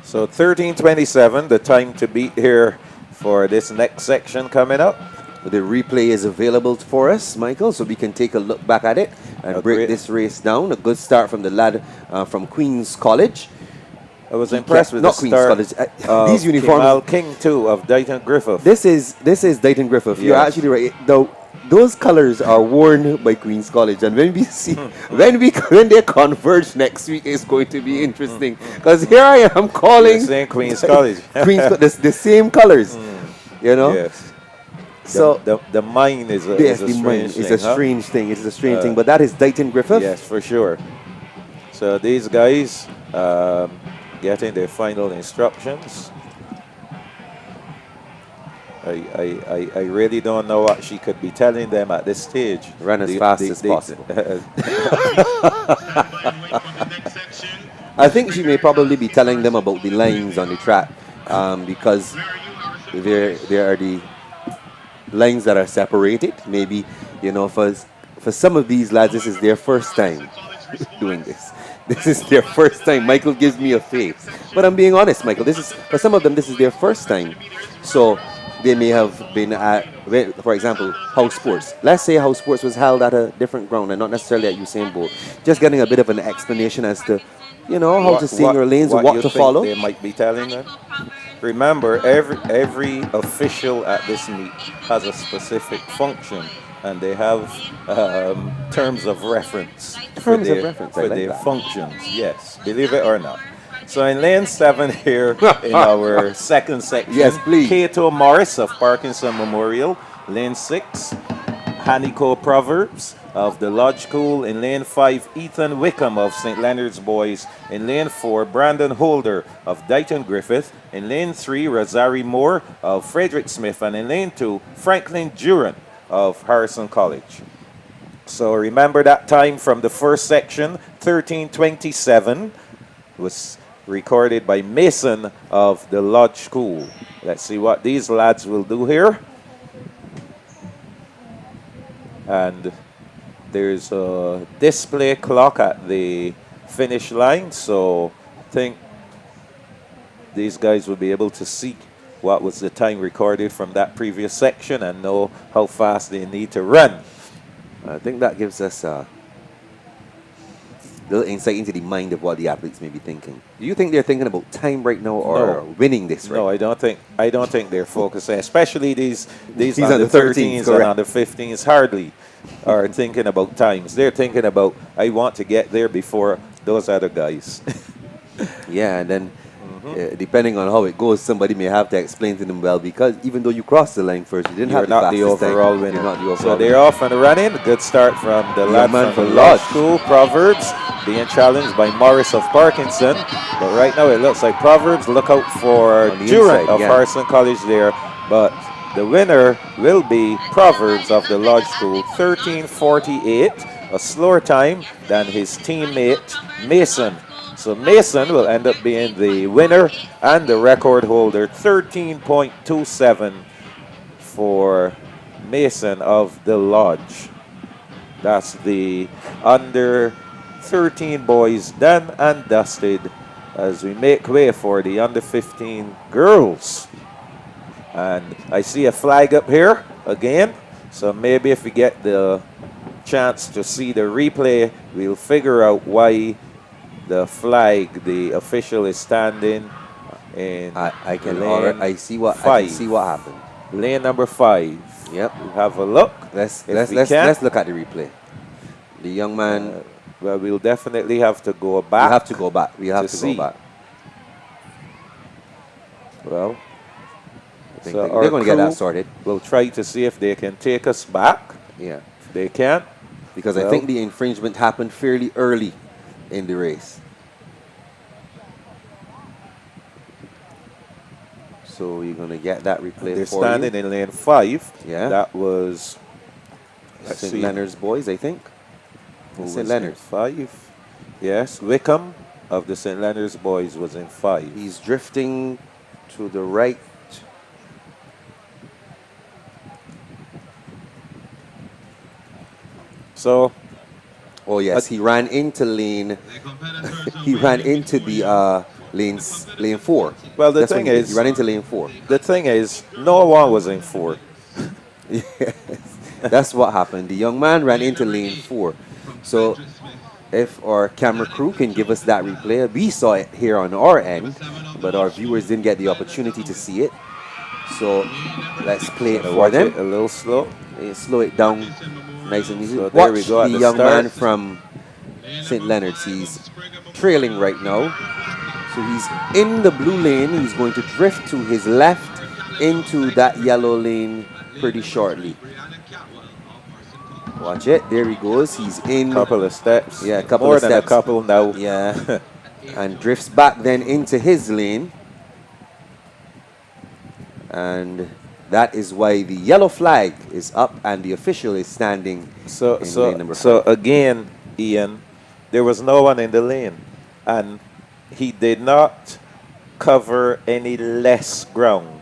So 13:27, the time to beat here for this next section coming up. The replay is available for us, Michael, so we can take a look back at it and break this race down. A good start from the lad from Queen's College. I was impressed with not the Queen's start. College. These uniforms. Kemal King too of Dighton Griffith. This is Dighton Griffith. You're Yes. actually right. Those colors are worn by Queen's College, and when we see when they converge next week, it's going to be interesting. Because here I am calling Queen's College. the same colors. You know. Yes. So the mine is a strange thing. It's a strange thing. It's a strange thing. But that is Dighton Griffith. Yes, for sure. So these guys getting their final instructions. I really don't know what she could be telling them at this stage. Run as fast as possible. I think she may probably be telling them about the lines on the track because there are the lines that are separated. Maybe, you know, for some of these lads, this is their first time doing this. This is their first time. Michael gives me a face. But I'm being honest, Michael. For some of them, this is their first time. So they may have been at, for example, house sports. Let's say house sports was held at a different ground and not necessarily at Usain Bolt. Just getting a bit of an explanation as to, you know, how to sing your lanes, what to follow. They might be telling them. Remember, every official at this meet has a specific function, and they have terms of reference for their functions. Yes, believe it or not. So in lane 7 here in our second section, yes, please. Kato Morris of Parkinson Memorial. Lane 6, Hanico Proverbs of the Lodge School. In lane 5, Ethan Wickham of St. Leonard's Boys. In lane 4, Brandon Holder of Dighton Griffith. In lane 3, Rosari Moore of Frederick Smith. And in lane 2, Franklin Duran of Harrison College. So remember that time from the first section, 13:27, was recorded by Mason of the Lodge School. Let's see what these lads will do here. And there's a display clock at the finish line, so I think these guys will be able to see what was the time recorded from that previous section and know how fast they need to run. I think that gives us a little insight into the mind of what the athletes may be thinking. Do you think they're thinking about time right now or winning this? Right? No, I don't think they're focusing, especially these under 13s and under 15s hardly are thinking about times. They're thinking about, I want to get there before those other guys. Yeah, and then depending on how it goes, somebody may have to explain to them, well, because even though you crossed the line first, you didn't have not the overall winner. You're not the overall so they're off and running. Good start from the lad from Lodge School. Proverbs being challenged by Morris of Parkinson. But right now it looks like Proverbs. Look out for Durant of Harrison College there. But the winner will be Proverbs of the Lodge School. 13:48, a slower time than his teammate Mason. So Mason will end up being the winner and the record holder. 13.27 for Mason of the Lodge. That's the under 13 boys done and dusted as we make way for the under 15 girls. And I see a flag up here again. So maybe if we get the chance to see the replay, we'll figure out why the flag, the official is standing in I can lane already, I can see what happened. Lane number 5. Yep. We'll have a look. Let's If we can. let's look at the replay. The young man. Well, we'll definitely have to go We back. have to go back. We have to see. go back. Well, I think so they're going to get that crew sorted. We'll try to see if they can take us back. Yeah. If they can't, Because I think the infringement happened fairly early in the race. So you're going to get that replay they're for standing you. in lane 5. Yeah. That was St. Leonard's boys, I think. Who was St. in Leonard's. 5. Yes, Wickham of the St. Leonard's boys was in 5. He's drifting to the right. So, Oh yes, he ran into lane. He ran into the lane 4. well, the That's what thing he did. is, he ran into lane 4. the thing is, no one was in 4. Yes, that's what happened. The young man ran into lane 4. So if our camera crew can give us that replay, we saw it here on our end, but our viewers didn't get the opportunity to see it. So let's play it for Watch them. it a little slow. Slow it down, nice and easy. So there we Watch go at the the young start. man from St. Leonard's. He's trailing right now. So he's in the blue lane. He's going to drift to his left into that yellow lane pretty shortly. Watch it. There he goes. He's in. Couple of steps. Yeah, a couple More of than steps. a couple now. Yeah. And drifts back then into his lane. And that is why the yellow flag is up and the official is standing in lane number 5. So again, Ian, there was no one in the lane, and he did not cover any less ground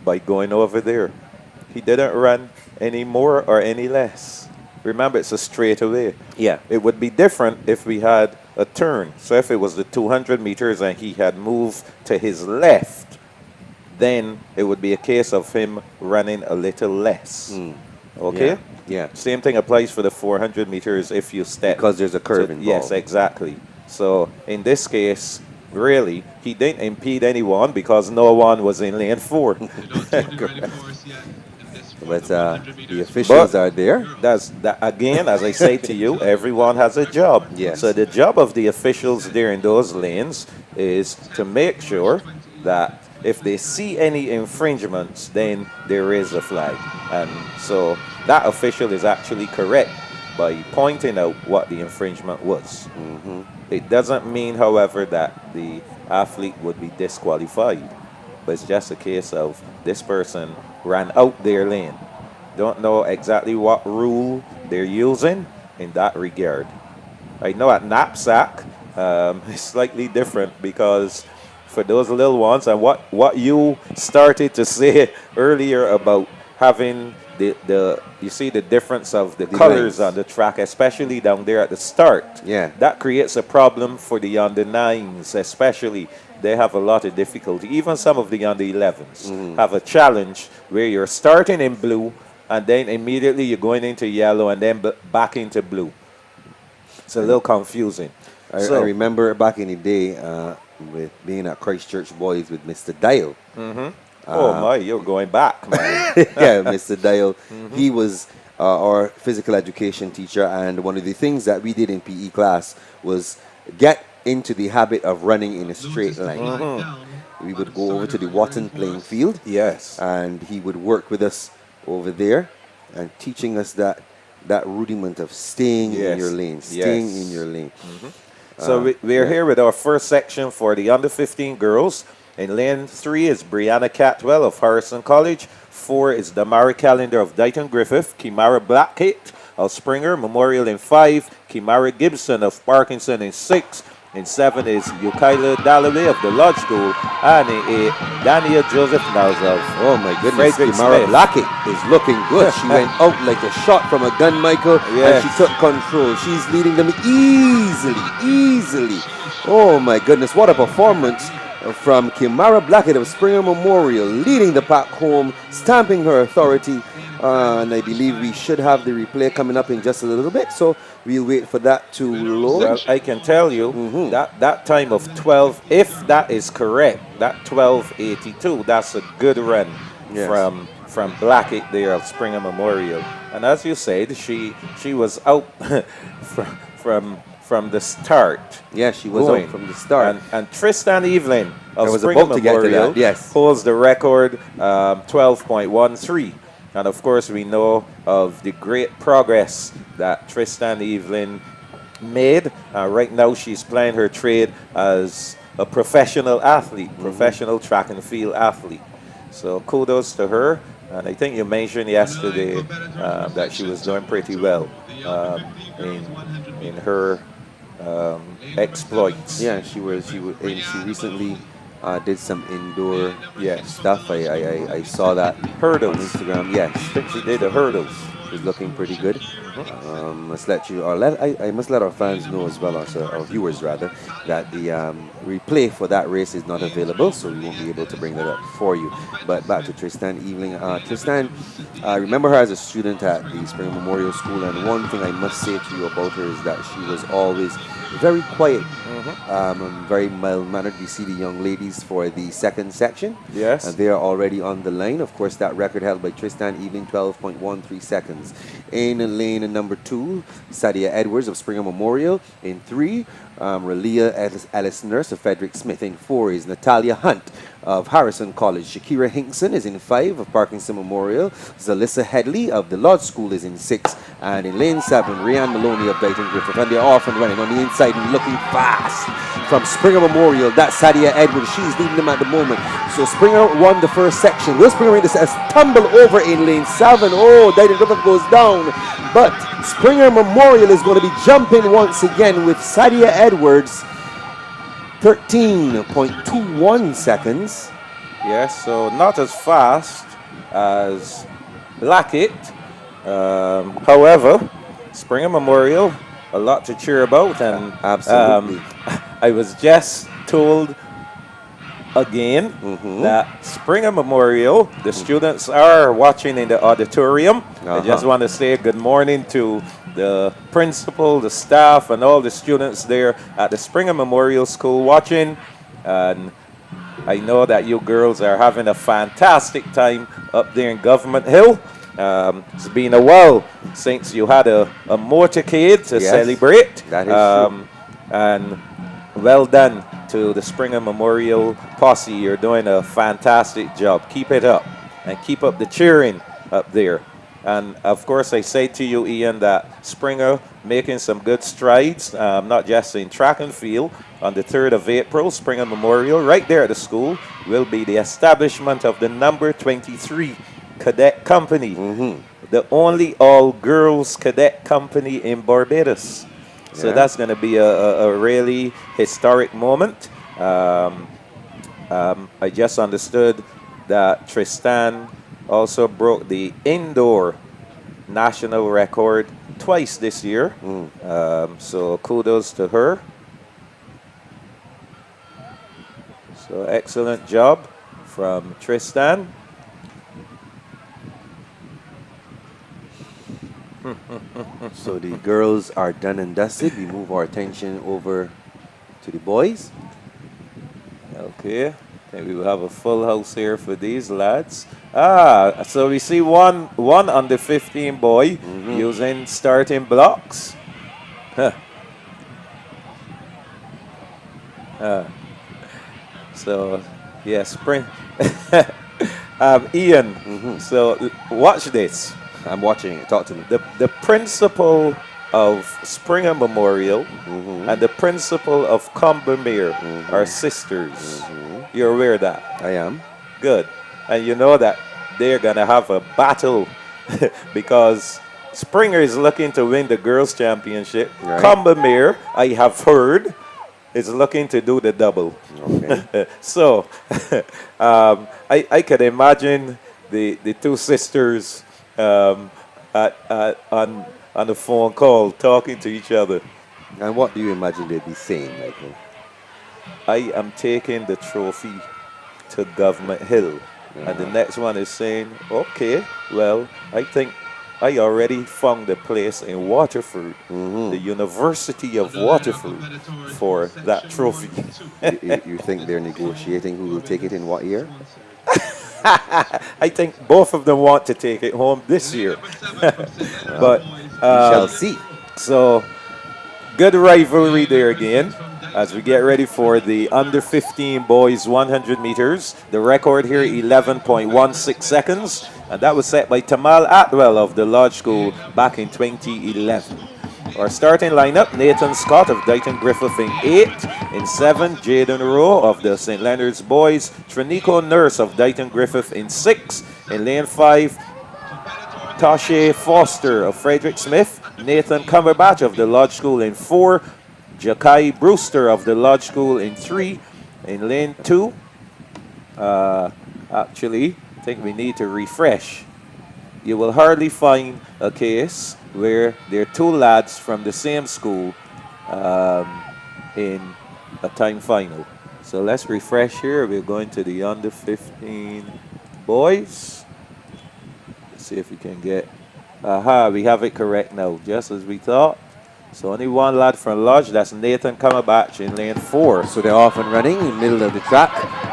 by going over there. He didn't run any more or any less. Remember, it's a straightaway. Yeah. It would be different if we had a turn. So if it was the 200 meters and he had moved to his left, then it would be a case of him running a little less. Okay? Yeah. Same thing applies for the 400 meters if you step. Because there's a curve involved. Yes, exactly. So in this case, really, he didn't impede anyone because no one was in lane 4. But the officials are there. That's that again, as I say to you, everyone has a job. Yes. So the job of the officials there in those lanes is to make sure that if they see any infringements, then there is a flag. And so that official is actually correct by pointing out what the infringement was. It doesn't mean, however, that the athlete would be disqualified. But it's just a case of this person ran out their lane. Don't know exactly what rule they're using in that regard. I know at knapsack, it's slightly different because for those little ones, and what you started to say earlier about having the you see the difference of the colors on the track, especially down there at the start. Yeah. That creates a problem for the under 9s, especially. They have a lot of difficulty. Even some of the under 11s have a challenge where you're starting in blue and then immediately you're going into yellow and then back into blue. It's a little confusing. I remember back in the day with being at Christchurch Boys with Mr. Dial. Oh my, you're going back, man. Yeah, Mr. Dial. He was our physical education teacher, and one of the things that we did in PE class was get into the habit of running in a straight line. We would go over to the Watton playing field. Yes. And he would work with us over there and teaching us that rudiment of staying in your lane. Staying in your lane. So we're here with our first section for the under 15 girls. In lane 3 is Brianna Catwell of Harrison College. 4 is Damari Callender of Dighton Griffith. Kimara Blackgate of Springer Memorial in 5. Kimara Gibson of Parkinson in 6. In 7 is Yukaila Dalloway of the Lodge School. And in 8, Dania Joseph Niles of Oh my goodness, Frederick Kimara Smith. Blackett is looking good. She went out like a shot from a gun, Michael, and she took control. She's leading them easily. Oh my goodness, what a performance from Kimara Blackett of Springer Memorial, leading the pack home, stamping her authority. And I believe we should have the replay coming up in just a little bit, so we'll wait for that to load. Well, I can tell you that time of 12, if that is correct, that 12:82, that's a good run from Blackett there at Springer Memorial. And as you said, she was out from the start. Yeah, she was out from the start. And Tristan Evelyn of was Springer about to get to Memorial that, yes. holds the record 12.13. And of course, we know of the great progress that Tristan Evelyn made. Right now, she's playing her trade as a professional athlete, professional track and field athlete. So kudos to her. And I think you mentioned yesterday that she was doing pretty well in her exploits. Yeah, she recently did some indoor stuff. I saw that Hurdles. on Instagram. Yes, I think she did the hurdles. She's looking pretty good. I must let our fans know as well, our viewers rather, that the replay for that race is not available, so we won't be able to bring that up for you. But back to Tristan Eveling. Tristan, I remember her as a student at the Springer Memorial School, and one thing I must say to you about her is that she was always very quiet, and very mild-mannered. We see the young ladies for the second section. Yes. And they are already on the line. Of course, that record held by Tristan Eveling, 12.13 seconds. In lane number 2, Sadia Edwards of Springer Memorial. In 3, Ralia Ellis Nurse of Frederick Smith. In 4 is Natalia Hunt of Harrison College. Shakira Hinkson is in 5 of Parkinson Memorial. Zalissa Headley of the Lodge School is in 6. And in lane 7, Rianne Maloney of Dayton Griffith. And they're off and running on the inside and looking fast. From Springer Memorial, that's Sadia Edwards. She's leading them at the moment. So Springer won the first section. Will Springer make this as tumble over in lane 7? Oh, Dayton Griffith goes down. But Springer Memorial is going to be jumping once again with Sadia Edwards. 13.21 seconds. Yes, so not as fast as Blackett. However, Springer Memorial, a lot to cheer about. And absolutely. I was just told again that Springer Memorial, the students are watching in the auditorium. I just want to say good morning to the principal, the staff, and all the students there at the Springer Memorial School watching. And I know that you girls are having a fantastic time up there in Government Hill. It's been a while since you had a motorcade to celebrate. That is true. And well done to the Springer Memorial posse. You're doing a fantastic job. Keep it up and keep up the cheering up there. And of course, I say to you, Ian, that Springer making some good strides, not just in track and field. On the 3rd of April, Springer Memorial, right there at the school, will be the establishment of the number 23 cadet company, the only all-girls cadet company in Barbados. So that's going to be a really historic moment. I just understood that Tristan also broke the indoor national record twice this year. So kudos to her. So excellent job from Tristan. So the girls are done and dusted. We move our attention over to the boys. Okay, and we will have a full house here for these lads. So we see one under 15 boy using starting blocks. So yeah, spring. Ian, so watch this. I'm watching it. Talk to me. The principal of Springer Memorial and the principal of Combermere are sisters. You're aware of that? I am. Good. And you know that they're going to have a battle because Springer is looking to win the girls' championship. Right. Combermere, I have heard, is looking to do the double. Okay. So I could imagine the two sisters on the phone call talking to each other. And what do you imagine they'd be saying, Michael? I am taking the trophy to Government Hill. And the next one is saying, okay, well, I think I already found a place in Waterford, the University of Waterford, for that trophy. You think they're negotiating who will take it in what year? I think both of them want to take it home this year. But We shall see. so good rivalry there again as we get ready for the under 15 boys 100 meters. The record here 11.16 seconds, and that was set by Tamal Atwell of the Lodge School back in 2011. Our starting lineup: Nathan Scott of Dighton Griffith in 8. In 7, Jaden Rowe of the St. Leonard's Boys. Trinico Nurse of Dighton Griffith in 6. In lane 5, Tasha Foster of Frederick Smith. Nathan Cumberbatch of the Lodge School in 4. Jakai Brewster of the Lodge School in 3. In lane 2, actually, I think we need to refresh. You will hardly find a case where there are 2 lads from the same school in a time final. So let's refresh here. We're going to the under 15 boys. Let's see if we can get. Aha, we have it correct now, just as we thought. So only 1 lad from Lodge, that's Nathan Cumberbatch in lane 4. So they're off and running. In the middle of the track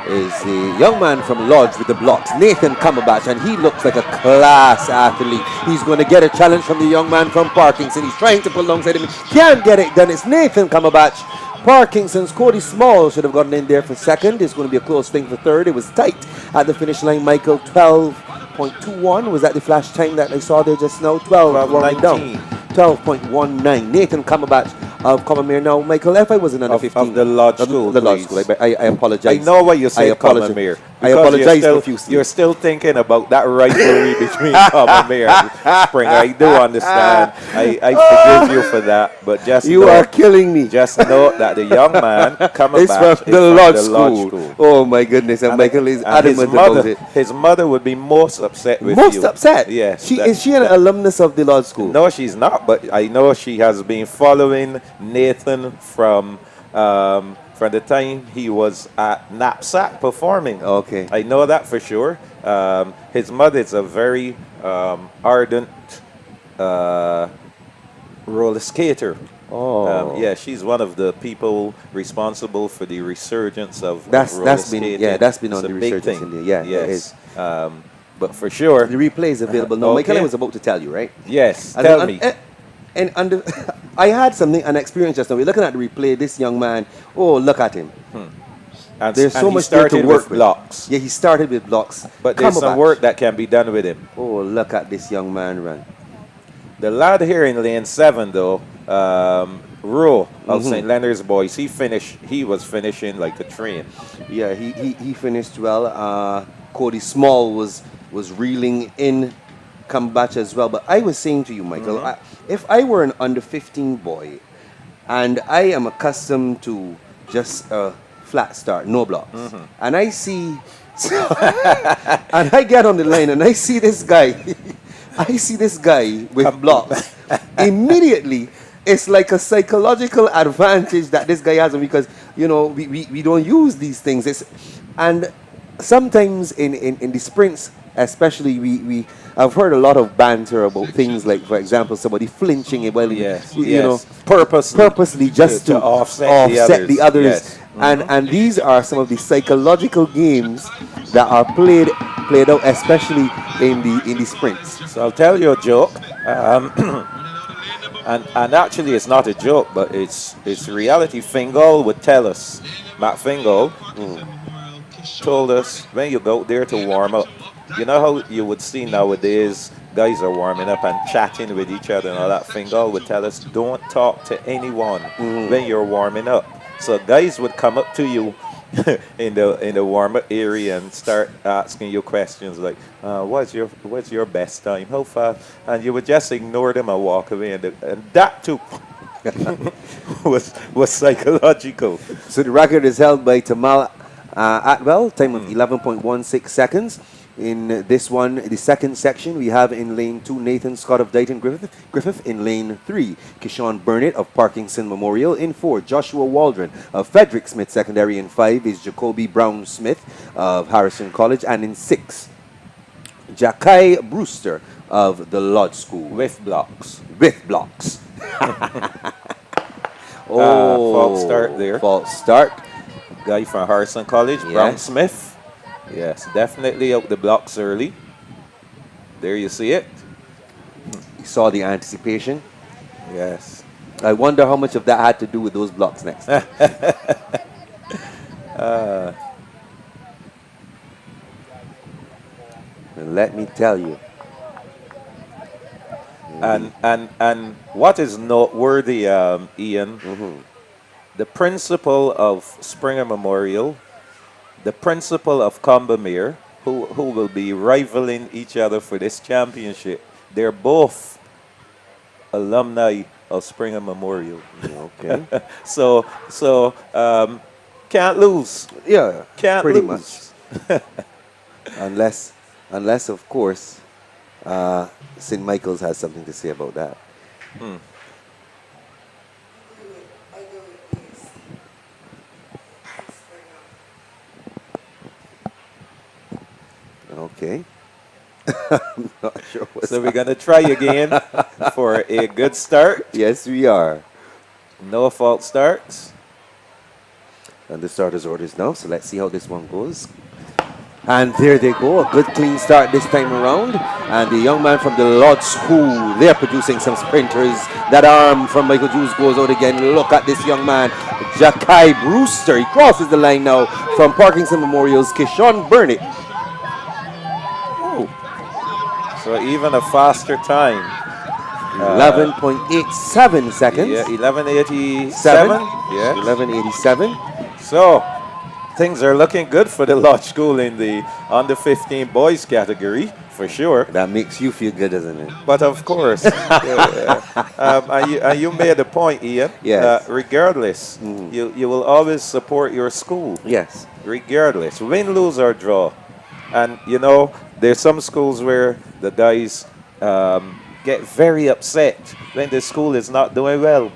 is the young man from Lodge with the blocks, Nathan Cumberbatch, and he looks like a class athlete. He's going to get a challenge from the young man from Parkinson. He's trying to pull alongside him. Can't get it done. It's Nathan Cumberbatch. Parkinson's Cody Small should have gotten in there for second. It's going to be a close thing for third. It was tight at the finish line. Michael, 12.21. Was that the flash time that I saw there just now? 12, warming down. 12.19. Nathan Cumberbatch of Commermere. Now, Michael, if I wasn't under 15. Of the Lodge School. The Lodge School. I apologize. I know why you say Commermere. I apologize profusely. You're still thinking about that rivalry between Commermere and Spring. I do understand. I forgive you for that. But just you are killing me. Just note that the young man it's from the Lodge School. Oh my goodness! And Michael is adamant about it. His mother would be most upset with you. Most you. upset? Yes. Is she an alumnus of the Lodge School? No, she's not. But I know she has been following Nathan from the time he was at Knapsack performing. Okay. I know that for sure. His mother is a very ardent roller skater. Oh. Yeah, she's one of the people responsible for the resurgence of that's roller been skating. that's been on It's the a big resurgence thing. in there. Yeah, yes. But for sure, the replay is available now. Okay. Michael, I was about to tell you, right? Yes, tell me. And I had an experience just now. We're looking at the replay. This young man, oh, look at him. And, there's so much there to to work with with. blocks. Yeah, he started with blocks. But there's some work that can be done with him. Oh, look at this young man run. The lad here in lane 7, though, Rowe of St. Leonard's Boys, he was finishing like a train. Yeah, he finished well. Cody Small was reeling in Cumberbatch as well. But I was saying to you, Michael, if I were an under 15 boy and I am accustomed to just a flat start, no blocks, and I see and I get on the line and I see this guy with blocks, immediately it's like a psychological advantage that this guy has, because we don't use these things. And sometimes in the sprints, especially, I've heard a lot of banter about things like, for example, somebody flinching while purposely just to offset the others. Yes. And these are some of the psychological games that are played out, especially in the sprints. So I'll tell you a joke. And actually, it's not a joke, but it's reality. Fingal would tell us. Matt Fingal told us, when you go there to warm up, you know how you would see nowadays guys are warming up and chatting with each other and all that. Fingal would tell us, don't talk to anyone when you're warming up. So guys would come up to you in the warm-up area and start asking you questions like, what's your best time? How far? And you would just ignore them and walk away. And that too was psychological. So the record is held by Tamal Atwell, time of 11.16 seconds. In this one, the second section, we have in lane 2 Nathan Scott of Dighton Griffith. In lane 3, Kishawn Burnett of Parkinson Memorial. In 4, Joshua Waldron of Frederick Smith Secondary. In 5 is Jacoby Brown Smith of Harrison College. And in 6, Jakai Brewster of the Lodge School. With blocks. With blocks. False start there. False start. Guy from Harrison College, Yes. Brown Smith. Yes, definitely out the blocks early. There you see it. You saw the anticipation. Yes. I wonder how much of that had to do with those blocks next. And let me tell you. And what is noteworthy, Ian, the principal of Springer Memorial, the principal of Combermere, who will be rivaling each other for this championship, they're both alumni of Springer Memorial. Okay. so can't lose. Yeah, Can't pretty lose. much. Unless of course, St. Michael's has something to say about that. Okay. I'm not sure what's So we're going to try again for a good start. Yes, we are. No false starts. And the starter's orders now, so let's see how this one goes. And there they go, a good clean start this time around. And the young man from the Lodge School, they're producing some sprinters. That arm from Michael Jules goes out again. Look at this young man, Jakai Brewster. He crosses the line now from Parkinson Memorial's Kishawn Burnett. So even a faster time. 11.87 seconds. Yeah, 11:87. Yeah. 11.87. So things are looking good for the Lodge School in the under 15 boys category, for sure. That makes you feel good, doesn't it? But of course, and you made a point, Ian. Yes. Regardless, you will always support your school. Yes. Regardless, win, lose, or draw. And you know, there's some schools where the guys get very upset when the school is not doing well.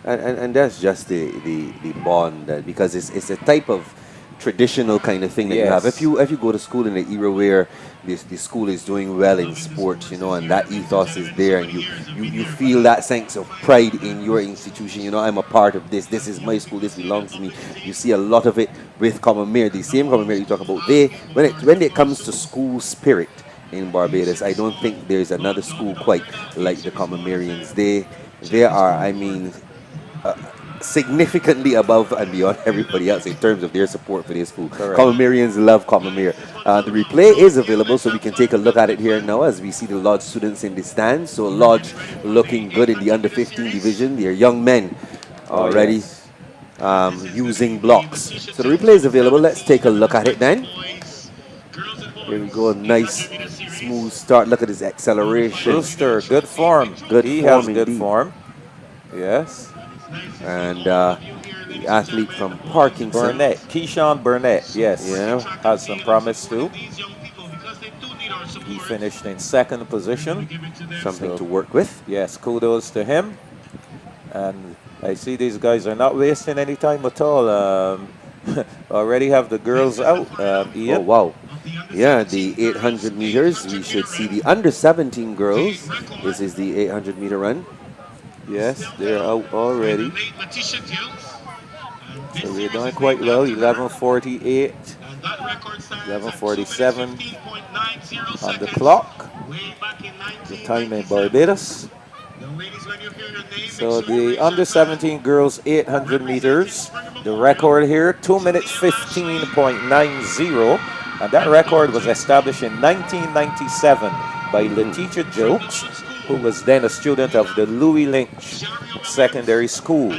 And that's just the bond, because it's a type of traditional kind of thing that you have. Yes. If you go to school in an era where the school is doing well in sports, and that ethos is there, and you feel that sense of pride in your institution. I'm a part of this. This is my school. This belongs to me. You see a lot of it with Combermere. The same Combermere you talk about. When it comes to school spirit in Barbados, I don't think there's another school quite like the Combermerians. They are, I mean, significantly above and beyond everybody else in terms of their support for their school. Combermerians love Combermere. The replay is available, so we can take a look at it here now as we see the Lodge students in the stands. So Lodge looking good in the under 15 division. They're young men already using blocks. So the replay is available. Let's take a look at it then. Here we go, nice smooth start. Look at his acceleration. Brewster, good form. He has good form. Yes. And the athlete from Parkinson. Burnett, Kishawn Burnett, yes. Yeah. Has some promise too. He finished in second position. Something to work with. Yes, kudos to him. And I see these guys are not wasting any time at all. Already have the girls out, Ian. Oh, wow. Yeah, the 800 meters. We should see the under 17 girls. This is the 800 meter run. Yes, they're out already. So we're doing quite well. 11:48, 11:47 on the clock. The time in Barbados. So the under 17 girls 800 meters. The record here 2 minutes 15.90. And that record was established in 1997 by Letitia Jokes, who was then a student of the Louis Lynch Secondary School.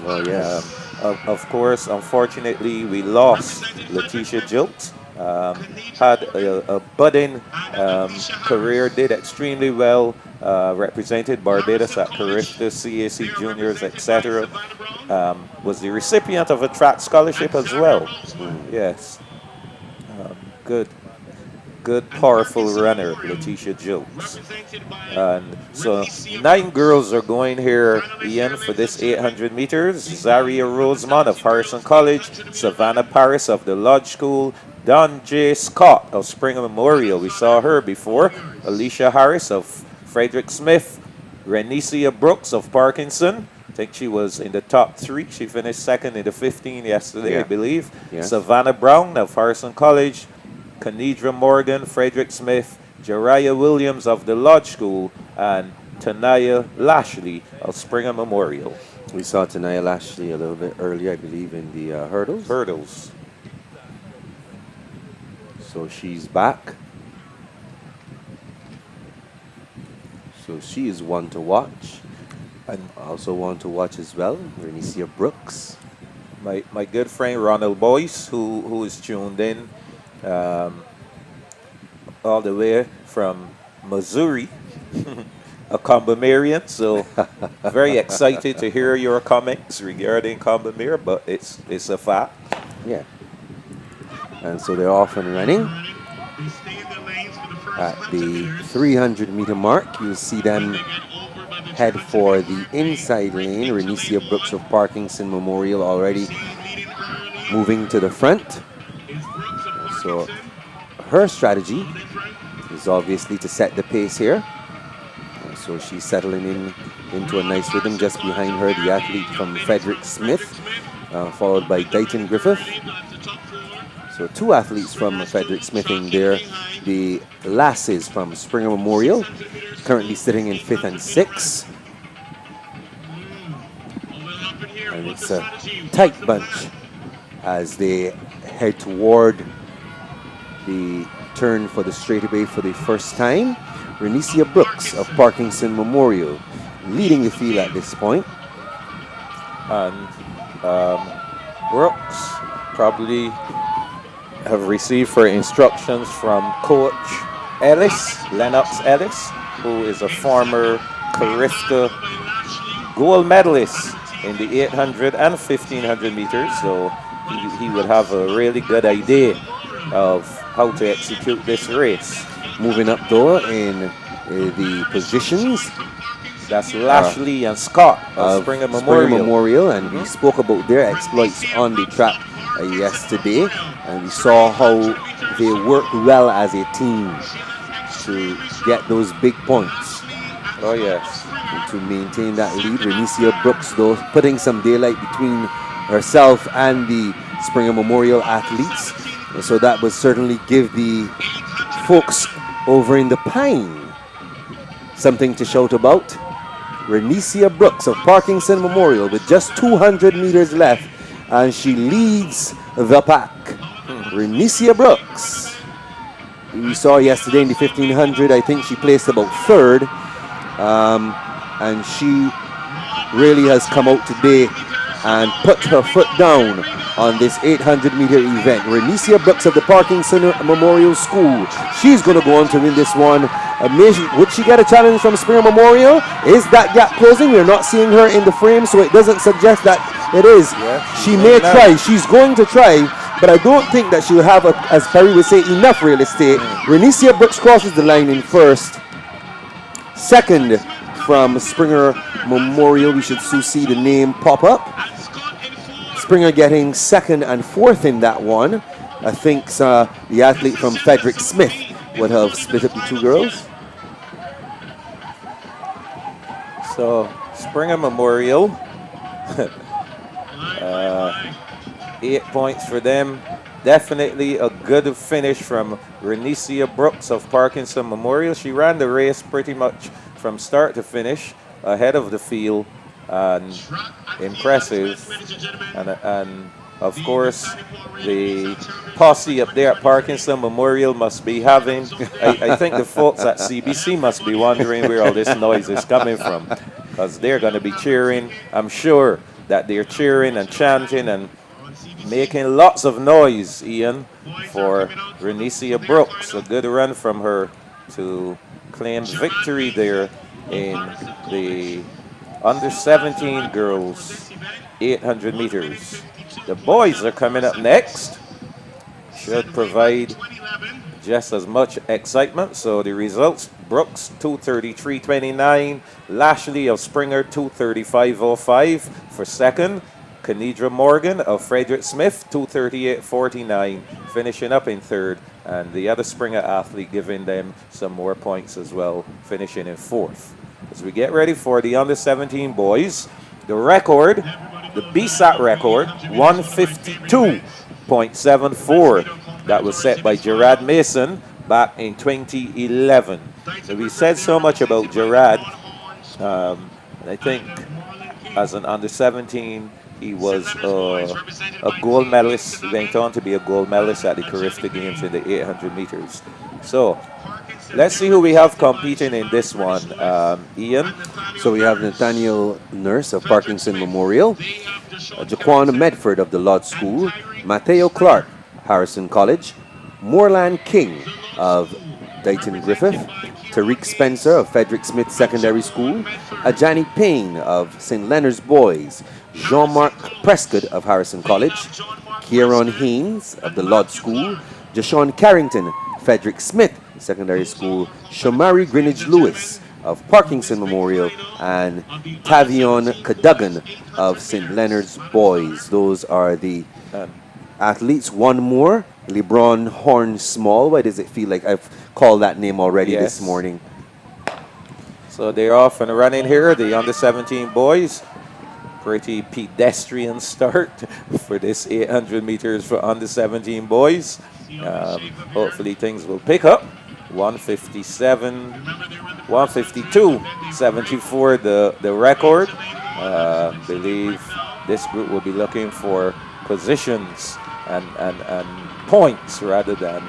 Oh, yeah. Of course, unfortunately, we lost Letitia Jokes. Had a budding career, did extremely well, represented Barbados at Carifta, CAC Juniors, etc. Was the recipient of a track scholarship as well. Yes. Good. good, powerful runner, Letitia Jokes. And so 9 girls are going here, Ian, for this 800 meters. Zaria Roseman of Harrison College, Savannah Paris of the Lodge School, Don J. Scott of Springer Memorial. We saw her before. Alicia Harris of Frederick Smith, Renicia Brooks of Parkinson. I think she was in the top 3. She finished second in the 15 yesterday, I believe. Yes. Savannah Brown of Harrison College, Kenidra Morgan, Frederick Smith, Jariah Williams of the Lodge School, and Tanaya Lashley of Springer Memorial. We saw Tanaya Lashley a little bit earlier, I believe, in the hurdles. Hurdles. So she's back. So she is one to watch. And also one to watch as well, Renicia Brooks. My good friend Ronald Boyce, who is tuned in all the way from Missouri, a Combamerian. So very excited to hear your comments regarding Combamere, but it's a fact. Yeah. And so they're off and running. At the 300-meter mark, you'll see them head for the inside lane. Renicia Brooks of Parkinson Memorial already moving to the front. So her strategy is obviously to set the pace here. And so she's settling into a nice rhythm. Just behind her, the athlete from Frederick Smith, followed by Dighton Griffith. So 2 athletes from Frederick Smith in there. The lasses from Springer Memorial, currently sitting in 5th and 6th. And it's a tight bunch as they head toward the turn for the straightaway for the first time. Renicia Brooks of Parkinson Memorial leading the field at this point. And Brooks probably have received her instructions from Coach Ellis, Lennox Ellis, who is a former Carifta gold medalist in the 800 and 1500 meters. So he would have a really good idea of how to execute this race. Moving up though in the positions. That's Lashley and Scott of Springer Memorial. And we spoke about their exploits on the track yesterday, and we saw how they worked well as a team to get those big points. Oh yes. And to maintain that lead. Renicia Brooks though putting some daylight between herself and the Springer Memorial athletes, and so that would certainly give the folks over in the Pine something to shout about. Renicia Brooks of Parkinson Memorial with just 200 meters left, and she leads the pack. Renicia Brooks, we saw yesterday in the 1500, I think she placed about 3rd, and she really has come out today and put her foot down on this 800-meter event. Renicia Brooks of the Parkinson Memorial School, she's going to go on to win this one. Would she get a challenge from Springer Memorial? Is that gap closing? We're not seeing her in the frame, so it doesn't suggest that it is. Yeah, she may try. She's going to try, but I don't think that she'll have, as Perry would say, enough real estate. Renicia Brooks crosses the line in 1st. 2nd from Springer Memorial. We should soon see the name pop up. Springer getting 2nd and 4th in that one. I think the athlete from Frederick Smith would have split up the 2 girls. So Springer Memorial, 8 points for them. Definitely a good finish from Renicia Brooks of Parkinson Memorial. She ran the race pretty much from start to finish ahead of the field, and impressive. And of course, the posse up there at Parkinson Memorial must be having, I think the folks at CBC must be wondering where all this noise is coming from, because they're going to be cheering. I'm sure that they're cheering and chanting and making lots of noise, Ian, for Renicia Brooks. A good run from her to claim victory there in the under 17 girls 800 meters. The boys are coming up next. Should provide just as much excitement. So the results: Brooks 2:33.29, Lashley of Springer 2:35.05 for second, Kenedra Morgan of Frederick Smith 2:38.49 finishing up in third, and the other Springer athlete giving them some more points as well, finishing in fourth. As we get ready for the under 17 boys, the record, the BSAC record, 152.74. That was set by Gerard Mason back in 2011. So we said so much about Gerard. I think as an under 17, he was a gold medalist. He went on to be a gold medalist at the Carifta Games in the 800 meters. So let's see who we have competing in this one, Ian. So we have Nathaniel Nurse of Parkinson Memorial, Jaquan Medford of the Lodge School, Mateo Clark, Harrison College, Moorland King of Dayton Griffith, Tariq Spencer of Frederick Smith Secondary School, Ajani Payne of St. Leonard's Boys, Jean-Marc Prescott of Harrison College, Kieron Haynes of the Lodge School, Jashawn Carrington, Frederick Smith Secondary School, Shamari Greenwich Lewis of Parkinson Memorial, and Tavion Cadogan of St. Leonard's Boys. Those are the athletes. One more, LeBron Horn Small. Why does it feel like I've called that name already this morning? So they're off and running here, the under 17 boys. Pretty pedestrian start for this 800 meters for under 17 boys. Hopefully things will pick up. 152.74 the record. Believe this group will be looking for positions and points rather than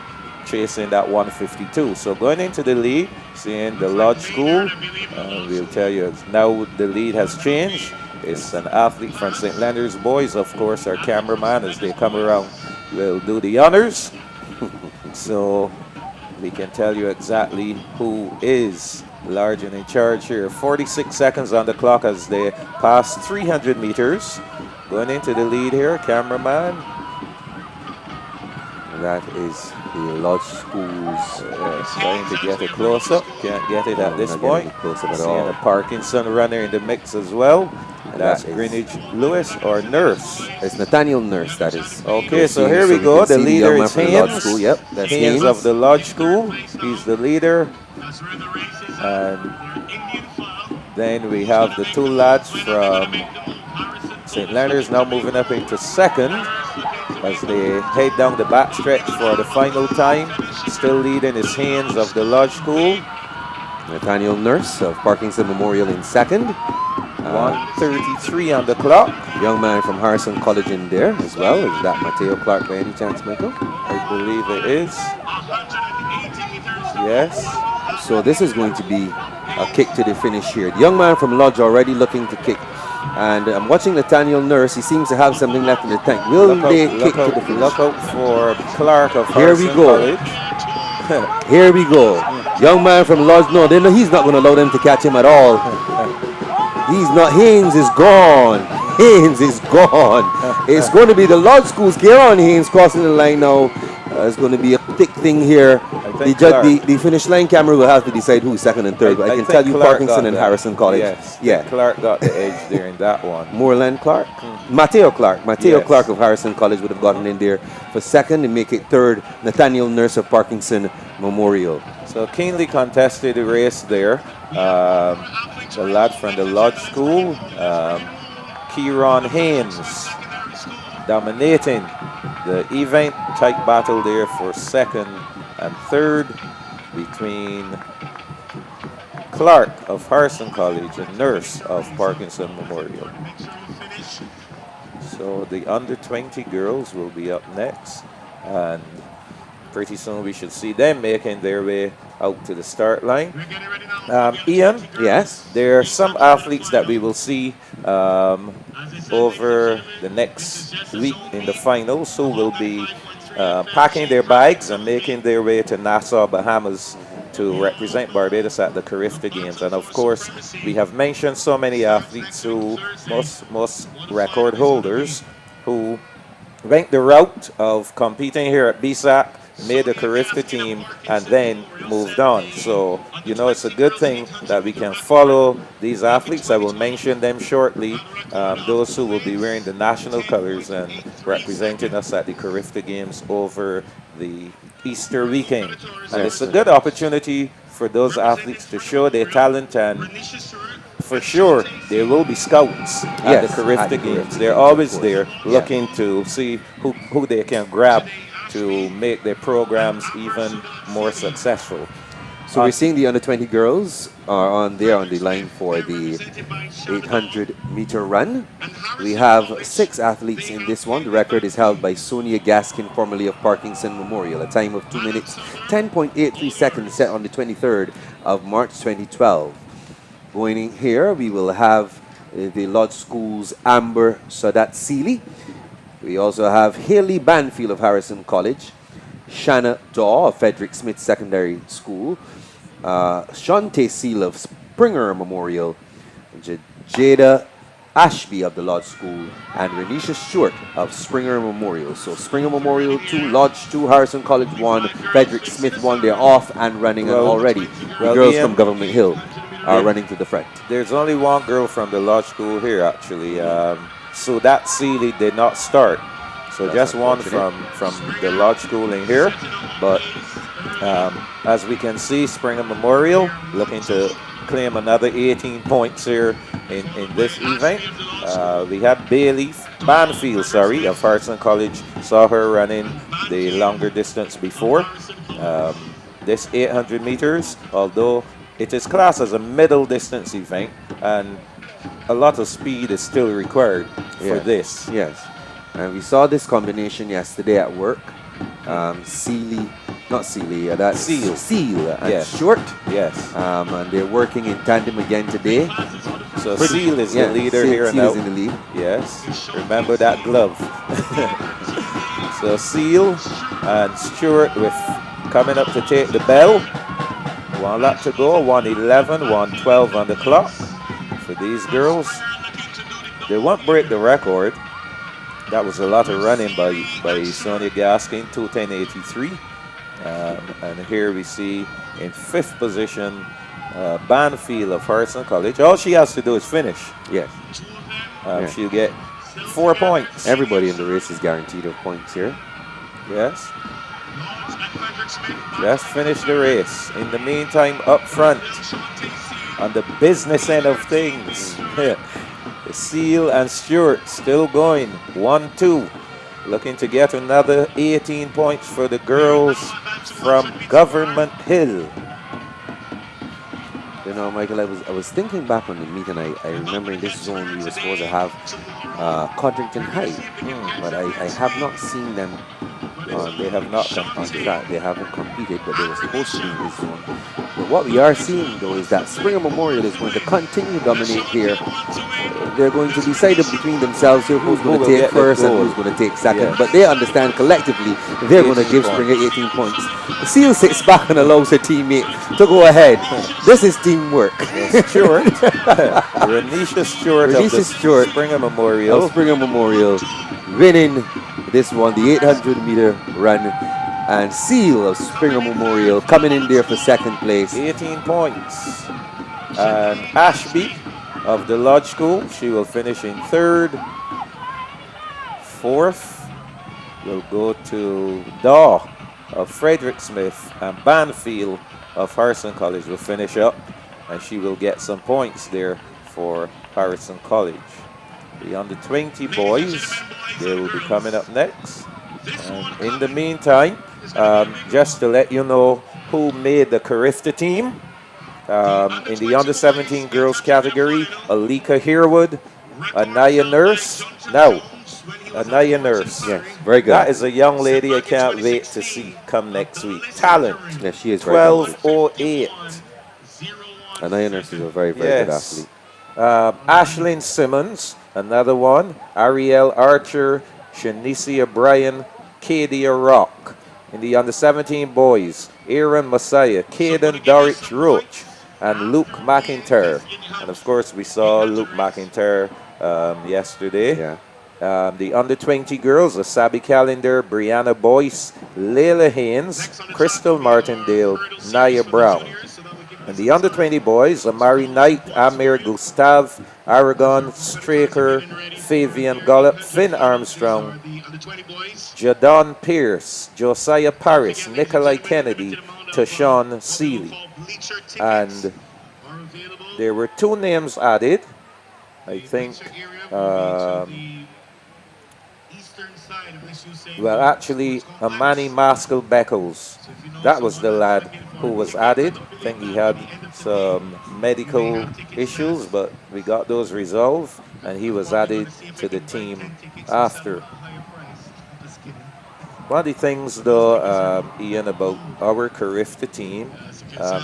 chasing that 152. So going into the lead, seeing the Lodge School, we'll tell you now the lead has changed. It's an athlete from St. Leonard's Boys. Of course, our cameraman, as they come around, will do the honors. So we can tell you exactly who is large and in charge here. 46 seconds on the clock as they pass 300 meters. Going into the lead here, cameraman. That is the Lodge School's. Trying to get it close up. Can't get it at this point. Close up at Seeing all. a Parkinson runner in the mix as well. That's Greenwich Lewis or Nurse. It's Nathaniel Nurse, that is. Okay, so here we go. The leader is Haynes. Yep, that's Haynes of the Lodge School. He's the leader. And then we have the two lads from St. Leonard's now moving up into second as they head down the backstretch for the final time. Still leading is Haynes of the Lodge School. Nathaniel Nurse of Parkinson Memorial in second. 1:33 on the clock. Young man from Harrison College in there as well. Is that Mateo Clark by any chance, Michael? I believe it is. Yes. So this is going to be a kick to the finish here. The young man from Lodge already looking to kick. And I'm watching Nathaniel Nurse. He seems to have something left in the tank. Will they kick to the finish? Look out for Clark of Here we Harrison go. College. Here we go. Young man from Lodge. No, they know he's not going to allow them to catch him at all. He's not. Haynes is gone. Haynes is gone. It's going to be the Lodge School's Kieron Haynes crossing the line now. It's going to be a thick thing here. The finish line camera will have to decide who's second and third. But I can tell you Clark Parkinson and Harrison College. Yes. Yeah. Clark got the edge there in that one. Moorland Clark? Mateo Clark. Mateo Clark of Harrison College would have gotten in there for second and make it third. Nathaniel Nurse of Parkinson Memorial. So keenly contested race there. The lad from the Lodge School, Kieron Haynes, dominating the event. Tight battle there for second and third between Clark of Harrison College and Nurse of Parkinson Memorial. So the under 20 girls will be up next, and pretty soon we should see them making their way out to the start line. Ian, yes, there are some athletes that we will see over the next week in the finals who will be packing their bags and making their way to Nassau, Bahamas to represent Barbados at the Carifta Games. And of course, we have mentioned so many athletes who, most record holders, who went the route of competing here at BSAC, made the Carifta team, and then moved on. So, you know, it's a good thing that we can follow these athletes. I will mention them shortly, those who will be wearing the national colors and representing us at the Carifta Games over the Easter weekend. And it's a good opportunity for those athletes to show their talent, and for sure there will be scouts at the Carifta Games. They're always there looking to see who they can grab to make their programs even more successful. So we're seeing the under-20 girls are on there on the line for the 800-meter run. We have 6 athletes in this one. The record is held by Sonia Gaskin, formerly of Parkinson Memorial, a time of 2 minutes, 10.83 seconds set on the 23rd of March 2012. Going in here, we will have the Lodge School's Amber Sadat Seeley. We also have Haley Banfield of Harrison College, Shanna Daw of Frederick Smith Secondary School, Shante Seal of Springer Memorial, Jada Ashby of the Lodge School, and Renisha Stewart of Springer Memorial. So Springer Memorial 2, Lodge 2, Harrison College 1, Frederick Smith 1. They're off and running already. The girls from Government Hill are running to the front. There's only one girl from the Lodge School here, actually. So that Seeley did not start. So that's just one from the Lodge School in here. But as we can see, Springer Memorial looking to claim another 18 points here in this event. We have Bailey Banfield, of Harrison College. Saw her running the longer distance before. This 800 meters, although it is classed as a middle distance event, and a lot of speed is still required for this. Yes. And we saw this combination yesterday at work. Seal and Short. Yes. And they're working in tandem again today. So Seal is the leader here Seal now. is in the lead. Yes. Remember that glove. So Seal and Stewart with coming up to take the bell. 1 lap to go, 1:11, 1:12 on the clock for these girls. They won't break the record. That was a lot of running by Sonia Gaskin, 2:10.83. And here we see in 5th position Banfield of Harrison College. All she has to do is finish. Yes. She'll get 4 points. Everybody in the race is guaranteed of points here. Yes. Just finish the race. In the meantime, up front, on the business end of things, Seal and Stewart still going 1-2, looking to get another 18 points for the girls from Government Hill. You know, Michael, I was thinking back on the meet, and I remember in this zone we were supposed to have Codrington High, but I have not seen them. They have not competed. They haven't competed, but they were supposed to be in this zone. But what we are seeing, though, is that Springer Memorial is going to continue to dominate here. They're going to decide between themselves here who's going to take first and who's going to take second. Yes. But they understand collectively they're going to give Springer 18 points. Seal sits back and allows her teammate to go ahead. This is teamwork. Yes, Stewart. Renisha Stewart of the Springer Memorial. Springer Memorial winning this one, the 800-meter run. And Seal of Springer Memorial coming in there for 2nd place. 18 points. And Ashby of the Lodge School, she will finish in 3rd. 4th will go to Daw of Frederick Smith, and Banfield of Harrison College will finish up, and she will get some points there for Harrison College. The under-20 boys, they will be coming up next. And in the meantime, just to let you know who made the Carifta team, in the under-17 girls category, Alika Herwood, Anaya Nurse. Now, Anaya Nurse. Yes, very good. That is a young lady I can't wait to see come next week. Talent. Yes, she is 12:08. Anaya Nurse is a very, very good athlete. Ashlyn Simmons, another one. Ariel Archer, Shanicia Bryan, Kadia Rock. In the under-17 boys, Aaron Messiah, Caden Dorich Roach, and Luke McIntyre. And of course, we saw Luke McIntyre yesterday. Yeah. The under-20 girls, Asabi Calendar, Brianna Boyce, Layla Haynes, Crystal Martindale, Naya Brown. And the under-20 boys, Amari Knight, Amir Gustav, Aragon, Straker, Fabian Gollop, Finn Armstrong, Jadon Pierce, Josiah Paris, Nikolai Kennedy, Tashawn Seeley. And there were 2 names added. I think, well, actually, Amani Maskell Beckles. That was the lad who was added. I think he had some medical issues, but we got those resolved, and he was added to the team after. One of the things, though, Ian, about our Carifta team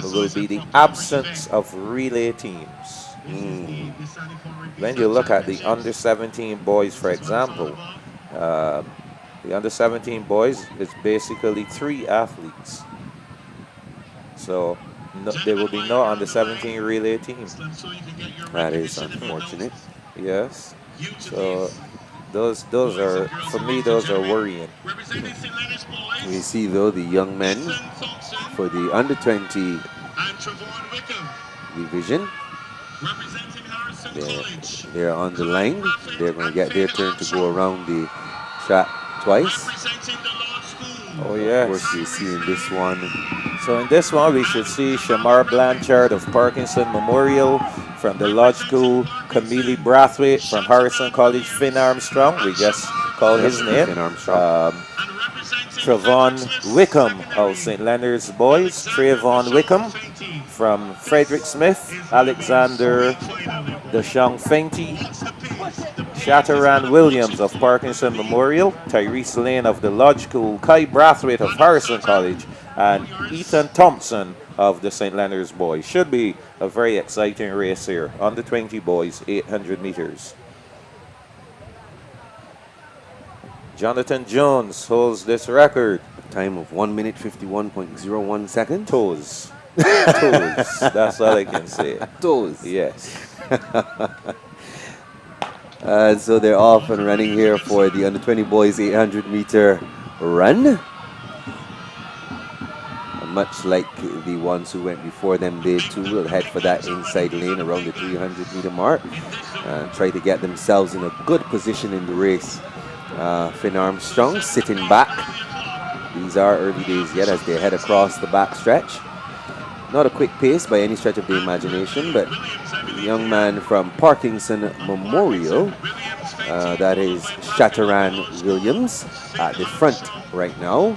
will be the absence of relay teams. When you look at the under-17 boys, for example, the under-17 boys is basically 3 athletes. So there will be no under-17 relay team. That is unfortunate. Yes. So those are, for me, those are worrying. We see, though, the young men for the under-20 division. They're on the line. They're going to get their turn to go around the track twice. Oh, yes. Of course, you see in this one. So in this one, we should see Shamar Blanchard of Parkinson Memorial from the Lodge School, Camille Brathwaite from Harrison College, Finn Armstrong, we just called his name. Finn Armstrong. Travon Wickham of St. Leonard's Boys, Trayvon Wickham from Frederick Smith, Alexander Deshang Fenty, Shataran Williams of Parkinson Memorial, Tyrese Lane of the Lodge School, Kai Brathwaite of Harrison College, and Ethan Thompson of the St. Leonard's Boys. Should be a very exciting race here. Under 20 boys, 800 meters. Jonathan Jones holds this record. Time of 1 minute 51.01 seconds. Toes. Toes. That's all I can say. Toes. Yes. So they're off and running here for the under 20 boys 800 meter run. Much like the ones who went before them, they too will head for that inside lane around the 300 meter mark and try to get themselves in a good position in the race. Finn Armstrong sitting back. These are early days yet as they head across the back stretch. Not a quick pace by any stretch of the imagination, but the young man from Parkinson Memorial, that is Shataran Williams, at the front right now.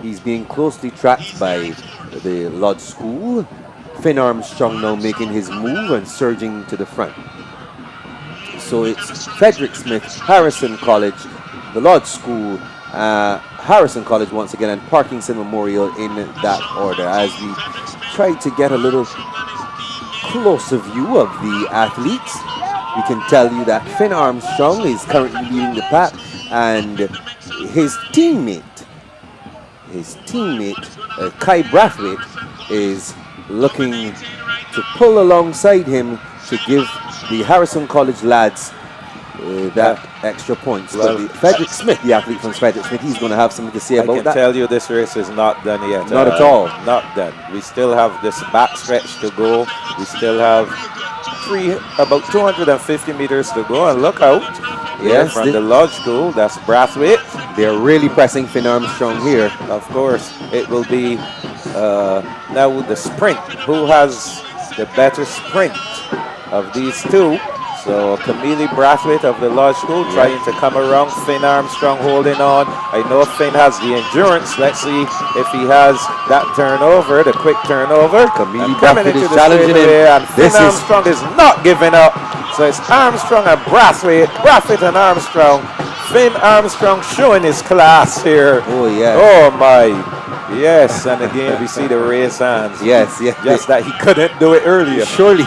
He's being closely tracked by the Lodge School. Finn Armstrong now making his move and surging to the front. So it's Frederick Smith, Harrison College, the Lodge School, Harrison College once again, and Parkinson Memorial in that order, as we try to get a little closer view of the athletes. We can tell you that Finn Armstrong is currently leading the pack, and his teammate Kai Brathwaite is looking to pull alongside him to give the Harrison College lads that extra points. Well, but Frederick Smith, the athlete from Frederick Smith, he's going to have something to say about that. I can tell you this race is not done yet. Not at all. Not done. We still have this back stretch to go. We still have about 250 meters to go, and look out. Yes, from the Lodge School, that's Brathwaite. They're really pressing Finn Armstrong here. Of course, it will be now the sprint. Who has the better sprint of these two? So Camille Brathwaite of the Lodge School trying to come around. Finn Armstrong holding on. I know Finn has the endurance. Let's see if he has that turnover, the quick turnover. Camille Brathwaite is challenging him. And Finn Armstrong is not giving up. So it's Armstrong and Brathwaite and Armstrong. Finn Armstrong showing his class here. Oh, yeah. Oh, my. Yes, and again we see the raised hands. Yes. Just that he couldn't do it earlier. Surely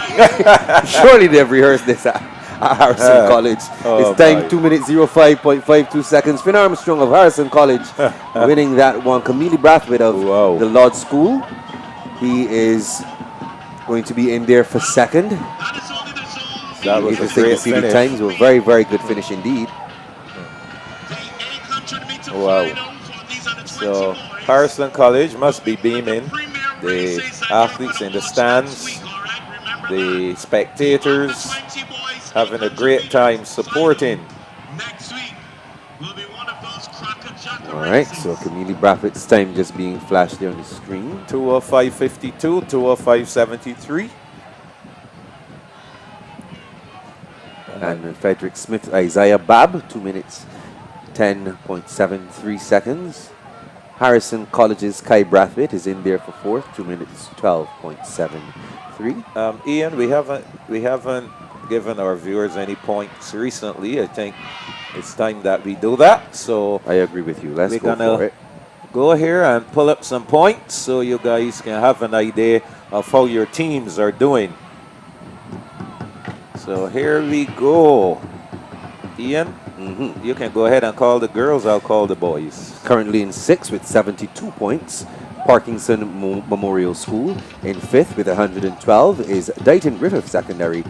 they've rehearsed this at Harrison College. It's time 2 minutes 05.52 seconds. Finn Armstrong of Harrison College winning that one. Camille Brathwaite of the Lodge School. He is going to be in there for second. That was a great finish. The times were very, very good finish indeed. Wow. So Harrison College must be beaming. The athletes in the stands, the spectators having a great time supporting. All right, so Camille Brathwaite's time just being flashed there on the screen. 2:05:52, 2:05:73. And Frederick Smith, Isaiah Babb, 2 minutes, 10.73 seconds. Harrison College's Kai Brathwaite is in there for fourth, 2 minutes, 12.73. Ian, we haven't given our viewers any points recently. I think it's time that we do that. So I agree with you. Let's go for it. Go here and pull up some points so you guys can have an idea of how your teams are doing. So here we go. Ian, you can go ahead and call the girls. I'll call the boys. Currently in sixth with 72 points, Parkinson Memorial School. In fifth with 112 is Dighton Griffith Secondary.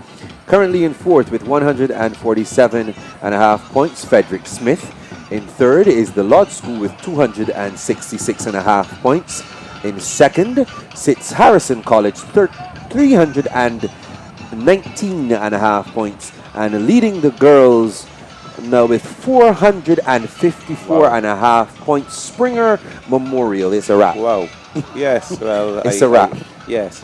Currently in fourth with 147.5 points, Frederick Smith. In third is the Lodge School with 266.5 points. In second sits Harrison College, 319.5 points. And leading the girls now with 454.5 points, Springer Memorial. It's a wrap. Wow. Yes, well, it's a wrap. Yes,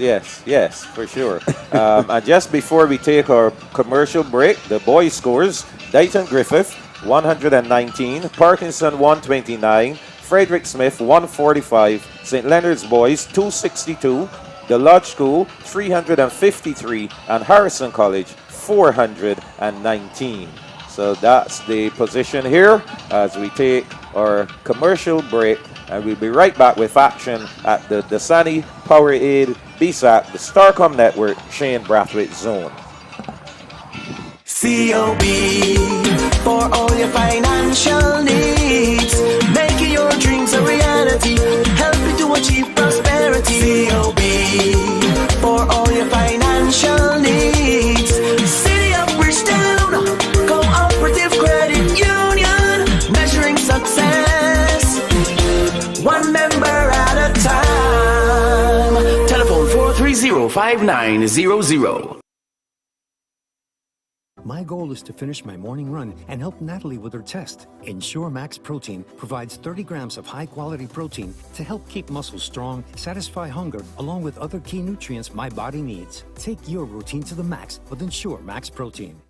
for sure. And just before we take our commercial break, the boys' scores: Dighton Griffith 119, Parkinson 129, Frederick Smith 145, St. Leonard's Boys 262, the Lodge School 353, and Harrison College 419. So that's the position here as we take our commercial break, and we'll be right back with action at the Dasani-Powerade BSSAC, the Starcom Network, Shane Brathwaite Zone. COB, for all your financial needs, making your dreams a reality, helping to achieve prosperity. COB, for all your financial needs. City of Bridgetown, Cooperative Credit Union, measuring success, one member at a time. Telephone 430-5900. My goal is to finish my morning run and help Natalie with her test. Ensure Max Protein provides 30 grams of high-quality protein to help keep muscles strong, satisfy hunger, along with other key nutrients my body needs. Take your routine to the max with Ensure Max Protein.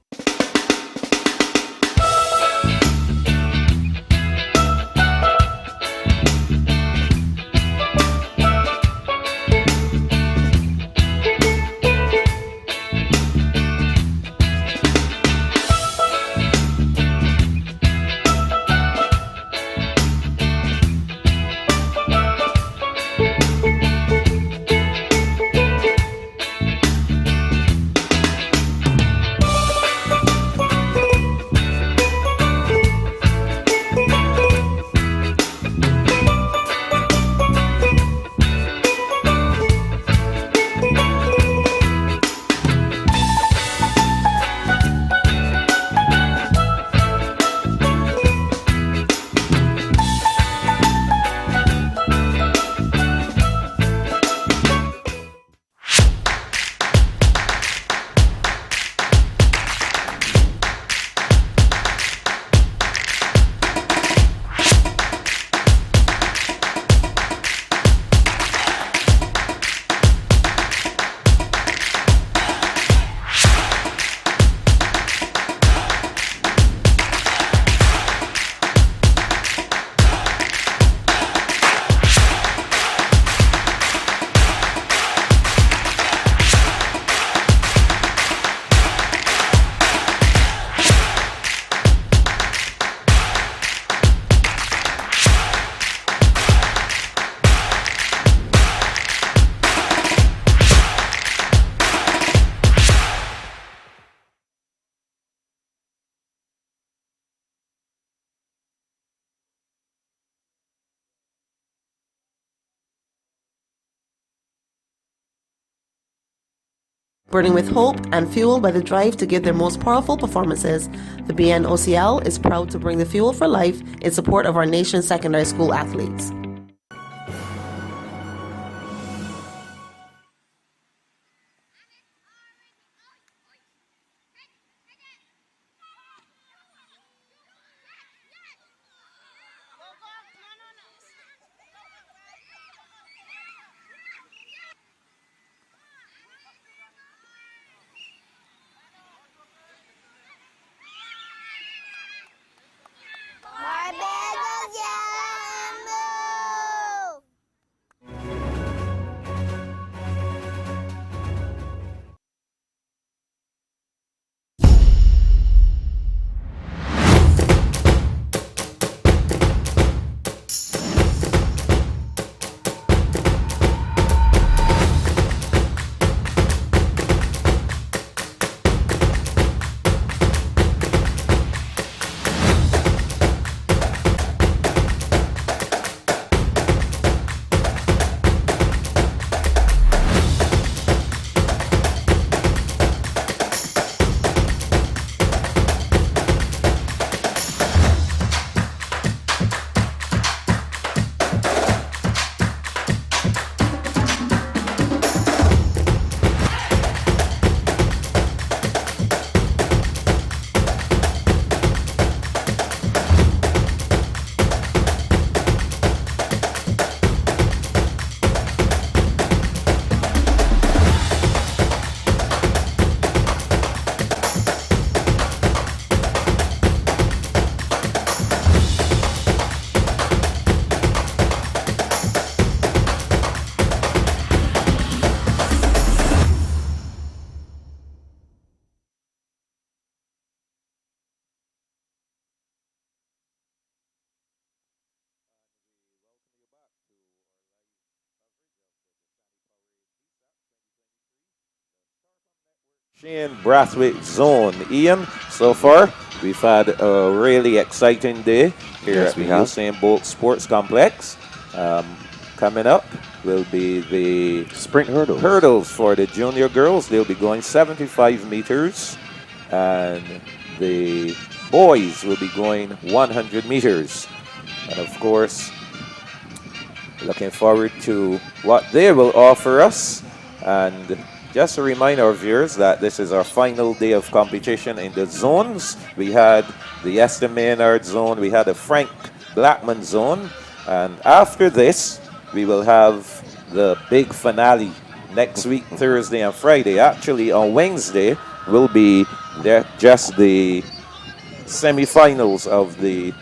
Burning with hope and fueled by the drive to give their most powerful performances, the BNOCL is proud to bring the fuel for life in support of our nation's secondary school athletes. Brathwaite zone. Ian, so far we've had a really exciting day here at the Usain Bolt Sports Complex. Coming up will be the sprint hurdles for the junior girls. They'll be going 75 meters, and the boys will be going 100 meters. And of course, looking forward to what they will offer us. And just to remind our viewers that this is our final day of competition in the zones. We had the Esther Maynard zone, we had the Frank Blackman zone, and after this, we will have the big finale next week, Thursday and Friday. Actually, on Wednesday will be just the semi-finals of the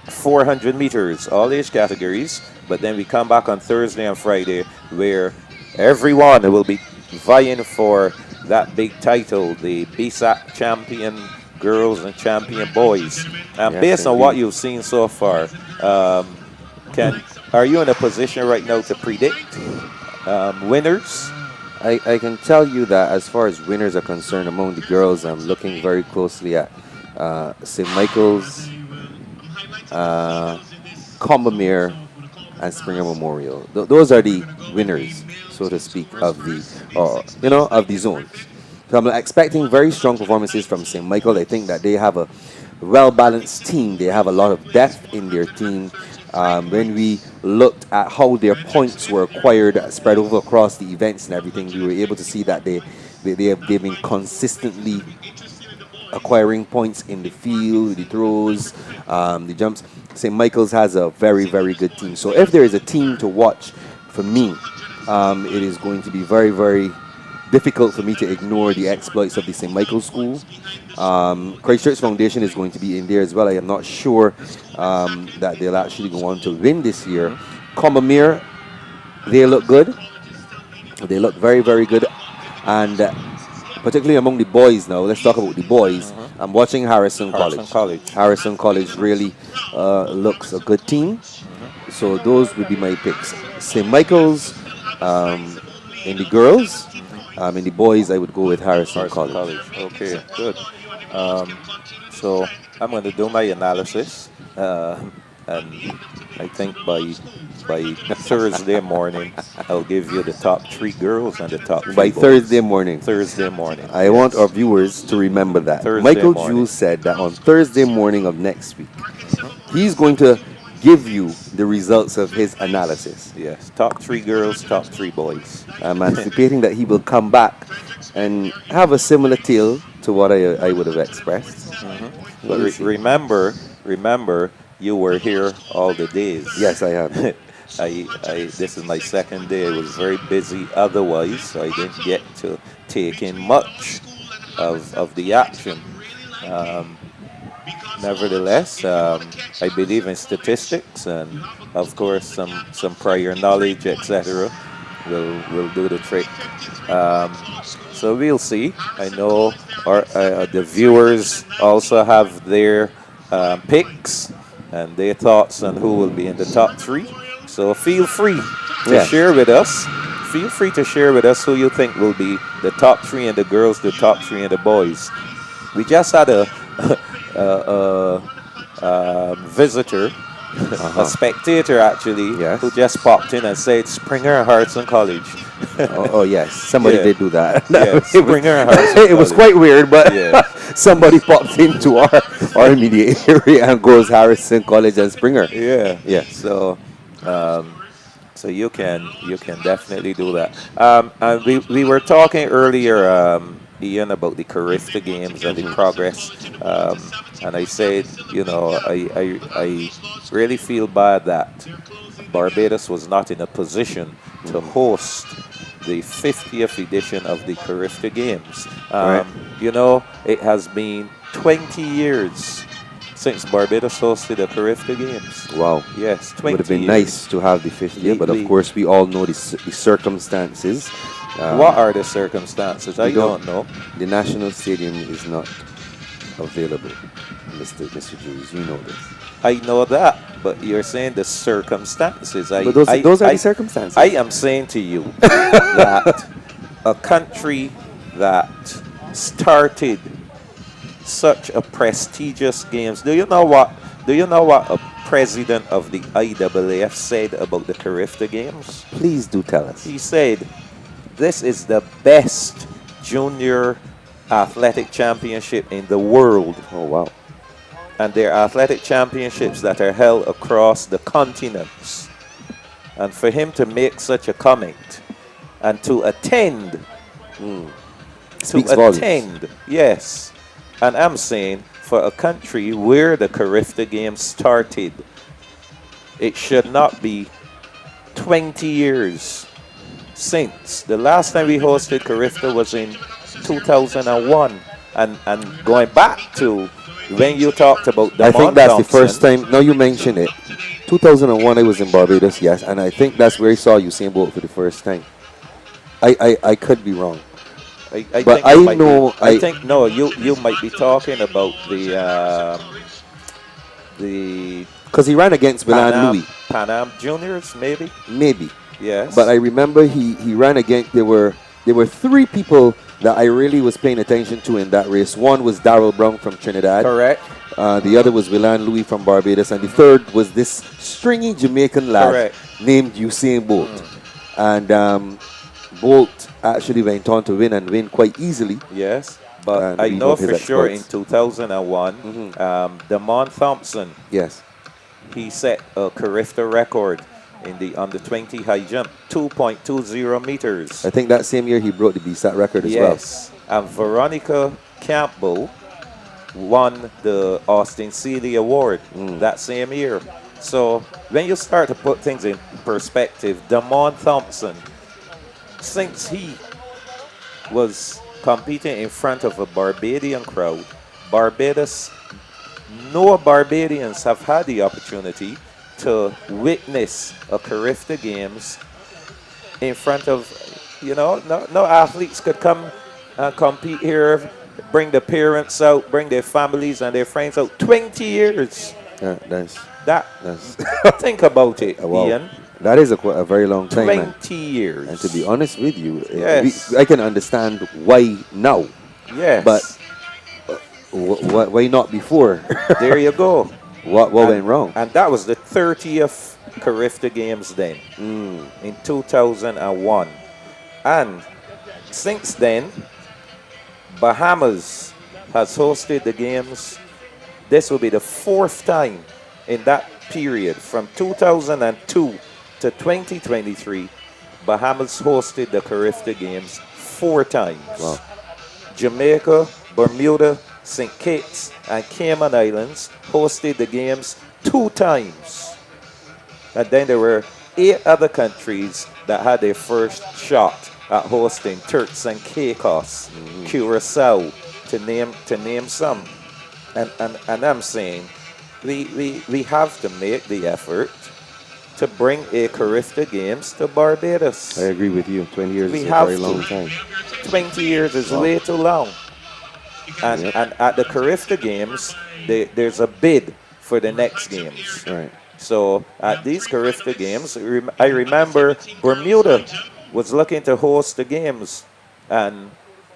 400 meters, all age categories, but then we come back on Thursday and Friday where everyone will be vying for that big title, the BSSAC champion girls and champion boys. And based on what you've seen so far, are you in a position right now to predict winners? I can tell you that as far as winners are concerned among the girls, I'm looking very closely at St. Michael's, Combermere, and Springer Memorial. Those are the winners, so to speak, of the of the zones. So I'm expecting very strong performances from St. Michael. I think that they have a well-balanced team. They have a lot of depth in their team. When we looked at how their points were acquired, spread over across the events and everything, we were able to see that they've been consistently acquiring points in the field, the throws, the jumps. St. Michael's has a very, very good team. So if there is a team to watch for me, it is going to be very, very difficult for me to ignore the exploits of the St. Michael's School. Christchurch Foundation is going to be in there as well. I am not sure that they'll actually go on to win this year. Combermere, they look good. They look very, very good. And particularly among the boys now, let's talk about the boys. I'm watching Harrison College. Harrison College really looks a good team. So those would be my picks. St. Michael's in the girls. In the boys, I would go with Harrison College. Okay, good. So I'm going to do my analysis. and I think by Thursday morning, I'll give you the top 3 girls and the top 3 By boys. Thursday morning. Thursday morning. I want our viewers to remember that. Thursday Michael morning. Jules said that on Thursday morning of next week, he's going to give you the results of his analysis. Yes, top 3 girls, top 3 boys. I'm anticipating that he will come back and have a similar tale to what I would have expressed. But remember, you were here all the days. Yes, I have. This is my second day. I was very busy otherwise, so I didn't get to take in much of the action. Nevertheless, I believe in statistics, and of course some prior knowledge, etc. will do the trick. So we'll see. I know the viewers also have their picks and their thoughts on who will be in the top 3. So feel free to share with us. Feel free to share with us who you think will be the top 3 and the girls, the top 3 and the boys. We just had a visitor, a spectator actually, who just popped in and said Springer and Hartson College. Yes, somebody did do that. Springer and Hartson It was quite weird, but somebody popped into our immediate area and goes Harrison College and Springer. Yeah. So you can definitely do that. And we were talking earlier, Ian, about the Carifta games and the progress. And I said, I really feel bad that Barbados was not in a position to host the 50th edition of the Carifta games. It has been 20 years since Barbados hosted the Carifta games. Wow. Yes, 20 It would have been years. nice to have the 50th, but of course we all know the circumstances. What are the circumstances? I don't know. The National Stadium is not available, Mr. Jules. You know this. I know that, but you're saying the circumstances. But those are the circumstances. I am saying to you that a country that started such a prestigious games. Do you know what a president of the IAAF said about the Carifta games? Please do tell us. He said, "This is the best junior athletic championship in the world." Oh, wow. And they're athletic championships that are held across the continents. And for him to make such a comment and to attend, yes. And I'm saying, for a country where the Carifta Games started, it should not be 20 years since. The last time we hosted Carifta was in 2001. And going back to when you talked about the I think that's the first time. Now you mention it. 2001, I was in Barbados, yes, and I think that's where I saw Usain Bolt for the first time. I could be wrong. I think you might be talking about the because he ran against Milan Louis. Pan Am Juniors, maybe. Maybe. Yes. But I remember he ran against. There were 3 people that I really was paying attention to in that race. One was Darrell Brown from Trinidad. Correct. The other was Milan Louis from Barbados, and the third was this stringy Jamaican lad named Usain Bolt. And Bolt actually went on to win quite easily. Yes, but I know for sure in 2001, Damon Thompson, he set a Carifta record in the under 20 high jump, 2.20 meters. I think that same year he broke the BSSAC record as well. Yes, and Veronica Campbell won the Austin Seeley Award that same year. So when you start to put things in perspective, Damon Thompson, since he was competing in front of a Barbadian crowd, no Barbadians have had the opportunity to witness a Carifta Games in front of, no athletes could come and compete here, bring their parents out, bring their families and their friends out. 20 years. Think about it, Ian. That is a very long time. 20 years. And to be honest with you, I can understand why now. Yes. But why not before? There you go. What went wrong? And that was the 30th Carifta Games then, in 2001. And since then, Bahamas has hosted the games. This will be the 4th time in that period, from 2002 to 2023. Bahamas hosted the Carifta Games 4 times. Wow. Jamaica, Bermuda, St. Kitts, and Cayman Islands hosted the games 2 times. And then there were 8 other countries that had their first shot at hosting: Turks and Caicos, Curacao, to name some. And I'm saying we have to make the effort to bring a Carifta Games to Barbados. I agree with you. 20 years is a have very to. long time. 20 years is way too long. And at the Carifta Games, there's a bid for the next games. Right. So at these Carifta Games, I remember Bermuda was looking to host the games, and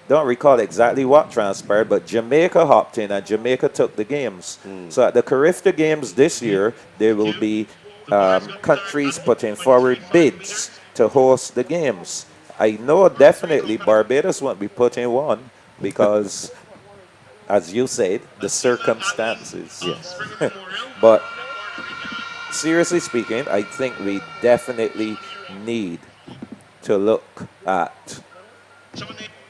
don't recall exactly what transpired, but Jamaica hopped in and Jamaica took the games. So at the Carifta Games this year, there will be countries putting forward bids to host the games. I know definitely Barbados won't be putting one because, as you said, the circumstances. Yes. But seriously speaking, I think we definitely need to look at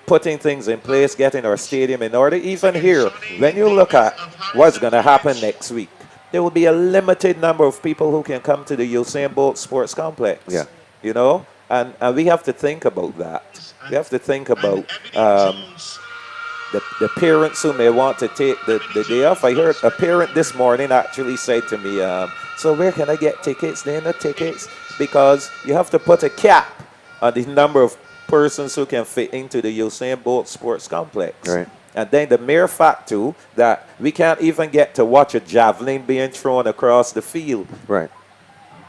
putting things in place, getting our stadium in order. Even here, when you look at what's going to happen next week, there will be a limited number of people who can come to the Usain Bolt Sports Complex. Yeah. You know, and we have to think about that. We have to think about the parents who may want to take the day off. I heard a parent this morning actually said to me, so where can I get tickets? There are no tickets, because you have to put a cap on the number of persons who can fit into the Usain Bolt Sports Complex. Right. And then the mere fact, too, that we can't even get to watch a javelin being thrown across the field. Right.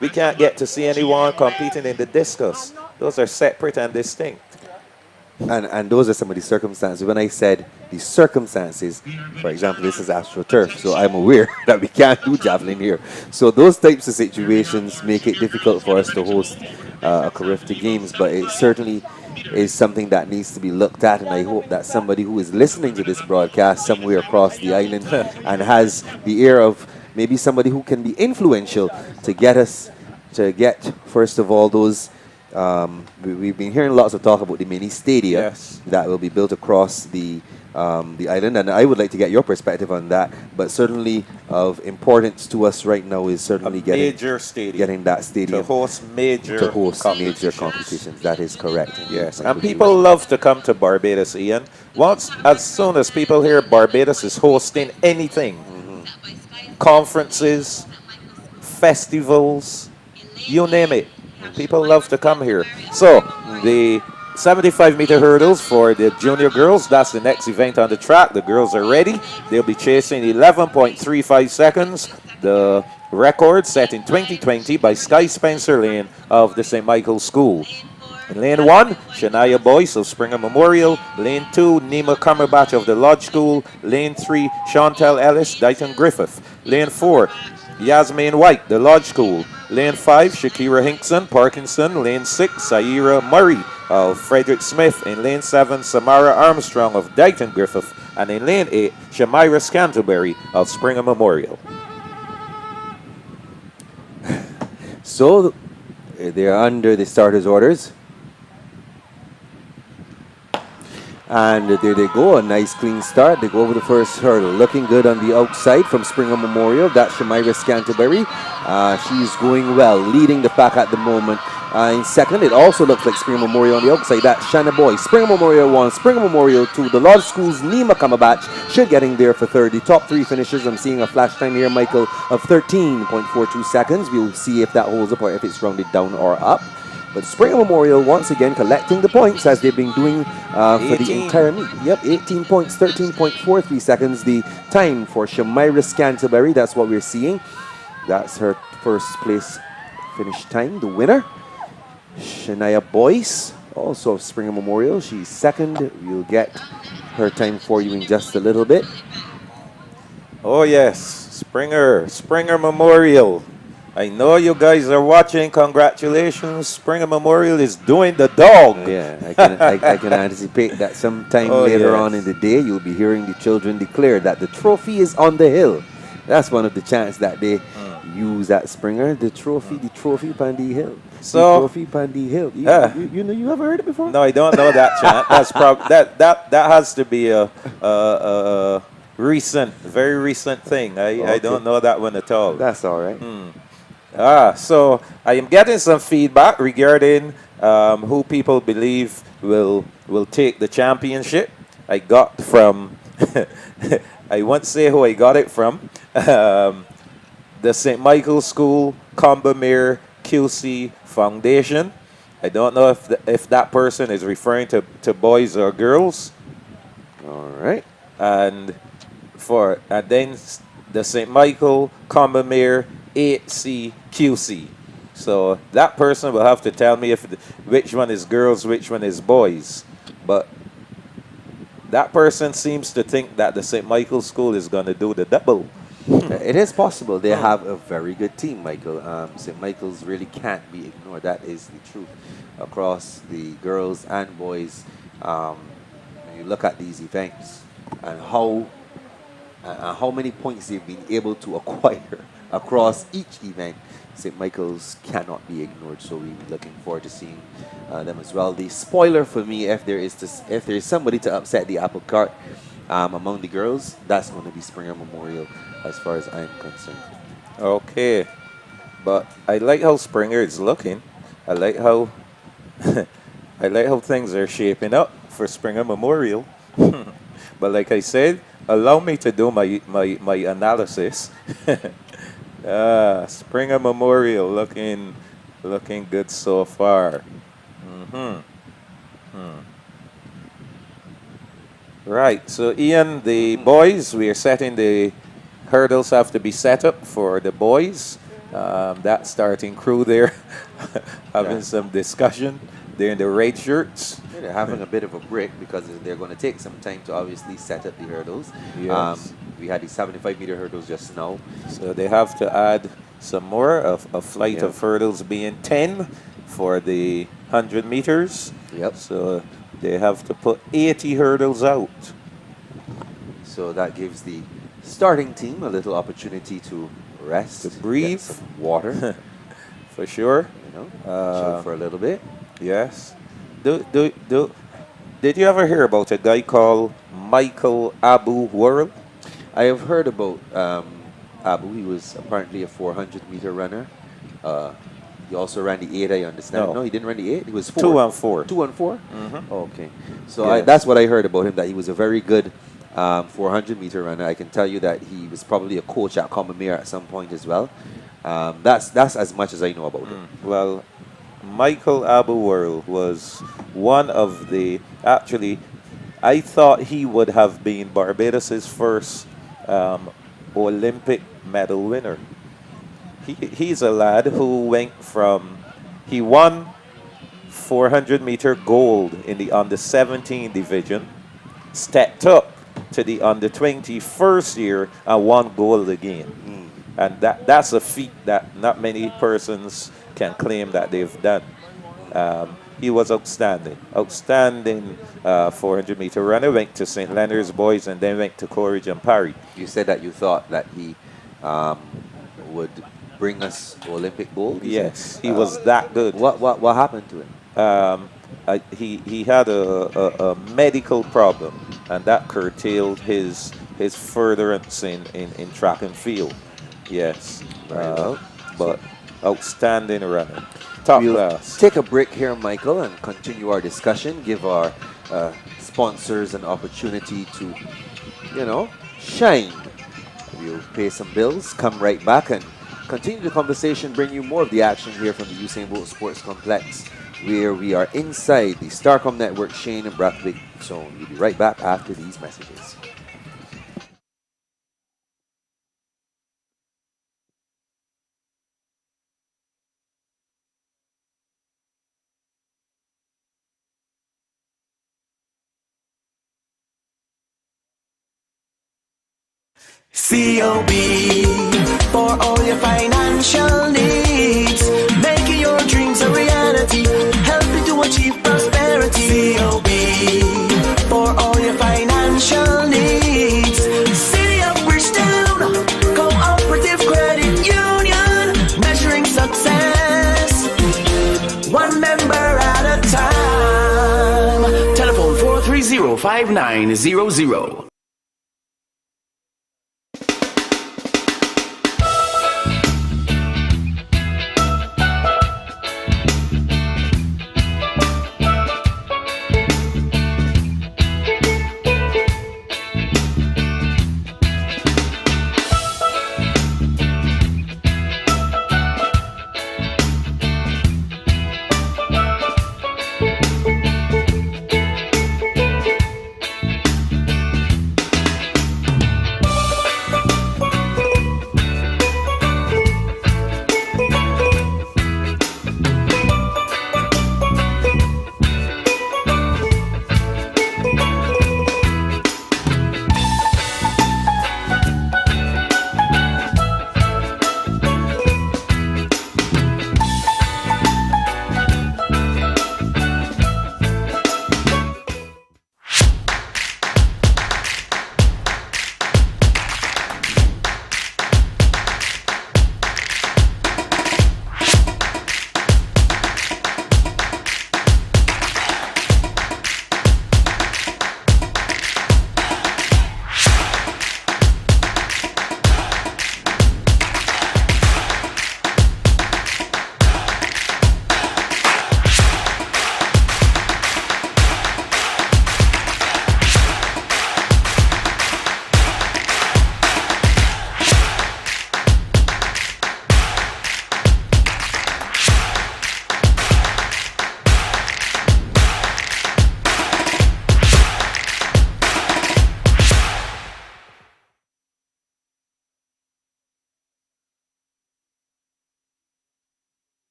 We can't get to see anyone competing in the discus. Those are separate and distinct. And those are some of the circumstances. When I said the circumstances, for example, this is AstroTurf, so I'm aware that we can't do javelin here. So those types of situations make it difficult for us to host a Carifta Games, but it certainly is something that needs to be looked at, and I hope that somebody who is listening to this broadcast somewhere across the island and has the ear of maybe somebody who can be influential to get first of all those we've been hearing lots of talk about the mini stadia that will be built across the island, and I would like to get your perspective on that. But certainly of importance to us right now is certainly getting that stadium to host major competitions. That is correct. Yes, and people love to come to Barbados, Ian. As soon as people hear Barbados is hosting anything, conferences, festivals, you name it, people love to come here. So the 75-meter hurdles for the junior girls, that's the next event on the track. The girls are ready. They'll be chasing 11.35 seconds. The record set in 2020 by Sky Spencer Lane of the St. Michael's School. In lane 1, Shania Boyce of Springer Memorial. Lane 2, Nima Cumberbatch of the Lodge School. Lane 3, Chantel Ellis, Dighton Griffith. Lane 4, Yasmin White, the Lodge School. Lane 5, Shakira Hinkson, Parkinson. Lane 6, Saira Murray of Frederick Smith. In lane 7, Samara Armstrong of Dighton Griffith. And in lane 8, Shamira Scantleberry of Springer Memorial. So they're under the starters' orders. And there they go, a nice clean start. They go over the first hurdle. Looking good on the outside from Springer Memorial. That's Shamira Scantleberry. She's going well, leading the pack at the moment. In second, it also looks like Springer Memorial on the outside. That's Shanna Boy. Springer Memorial 1, Springer Memorial 2. The Lodge School's Nima Cumberbatch should getting there for third. The top 3 finishers, I'm seeing a flash time here, Michael, of 13.42 seconds. We'll see if that holds up or if it's rounded down or up. But Springer Memorial once again collecting the points as they've been doing for the entire meet. Yep, 18 points, 13.43 seconds. The time for Shamira Scantleberry, that's what we're seeing. That's her first place finish time, the winner. Shania Boyce, also of Springer Memorial. She's second. We'll get her time for you in just a little bit. Oh, yes. Springer Memorial. I know you guys are watching. Congratulations. Springer Memorial is doing the dog. Yeah, I can anticipate that sometime Oh, later on in yes. the day you'll be hearing the children declare that the trophy is on the hill. That's one of the chants that they use at Springer. The trophy Pandy Hill. The So, trophy Pandy Hill. uh, You know you ever heard it before? no, I don't know that chant. That's that has to be a recent, very recent thing. I Okay, don't know that one at all. that's all right. So I am getting some feedback regarding who people believe will take the championship. I got from, I won't say who I got it from, the St. Michael's School Combermere QC Foundation. I don't know if that person is referring to boys or girls. All right. And then the St. Michael Combermere HCQC. So that person will have to tell me which one is girls, which one is boys. But that person seems to think that the St. Michael School is going to do the double. It is possible. They have a very good team, Michael. St. Michael's really can't be ignored. That is the truth. Across the girls and boys, when you look at these events and how many points they've been able to acquire across each event, St. Michael's cannot be ignored. So we'll be looking forward to seeing them as well. The spoiler for me, if there is somebody to upset the apple cart among the girls, that's going to be Springer Memorial, as far as I'm concerned. Okay. But I like how Springer is looking. I like how I like how things are shaping up for Springer Memorial. But like I said, allow me to do my analysis. Springer Memorial looking good so far. Right. So Ian, the boys, we are setting the hurdles have to be set up for the boys. That starting crew there having some discussion. They're in the red shirts. Yeah, they're having a bit of a break because they're going to take some time to obviously set up the hurdles. Yes. We had the 75-meter hurdles just now. So they have to add some more of a flight Yeah. of hurdles being 10 for the 100 meters. Yep. So they have to put 80 hurdles out. So that gives the starting team a little opportunity to rest, To breathe. get some water, For sure. chill for a little bit. Yes. Did you ever hear about a guy called Michael Abu Worrell? I have heard about Abu. He was apparently a 400-meter runner. He also ran the 8, I understand. No. No, he didn't run the 8. He was 4. 2 and 4. 2 and 4? Oh, okay. So Yes. that's what I heard about him, that he was a very good 400-meter runner. I can tell you that he was probably a coach at Combermere at some point as well. That's as much as I know about him. Well, Michael Abu Worrell was one of the, actually, I thought he would have been Barbados' first Olympic medal winner. He's a lad who went from, he won 400-meter gold in the under-17 division, stepped up to the under-20 first year and won gold again. And that's a feat that not many persons can claim that they've done. He was outstanding. Outstanding 400-meter runner. Went to St. Leonard's Boys and then went to Coleridge and Parry. You said that you thought that he would bring us Olympic gold? You Yes, said? he was that good. What happened to him? He had a medical problem, and that curtailed his furtherance in track and field. Yes, Very well. but outstanding runner, top We'll class. take a break here, Michael, and continue our discussion. Give our sponsors an opportunity to, shine. We'll pay some bills, come right back, and continue the conversation, bring you more of the action here from the Usain Bolt Sports Complex, where we are inside the Starcom Network, Shane and Brathwaite zone. We'll be right back after these messages. COB, for all your financial needs. Making your dreams a reality, helping to achieve prosperity. COB, for all your financial needs. City of Bridgetown, Cooperative Credit Union, measuring success, one member at a time. Telephone 430-5900.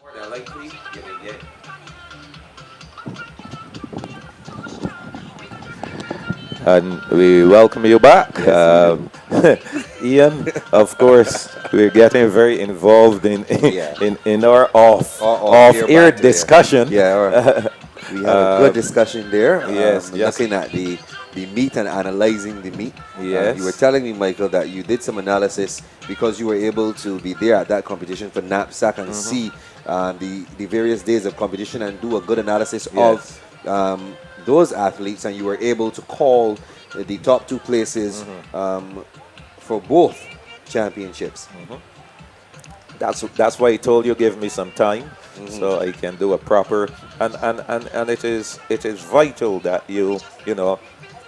More than likely, you may get. And we welcome you back. Ian, of course, we're getting very involved in our off-air discussion. Yeah, we had a good discussion there. Yes, looking at the meat and analyzing the meat. Yes. You were telling me, Michael, that you did some analysis because you were able to be there at that competition for knapsack and see the various days of competition and do a good analysis of those athletes, and you were able to call the top two places for both championships. That's why I told you give me some time so I can do a proper and it is vital that you know,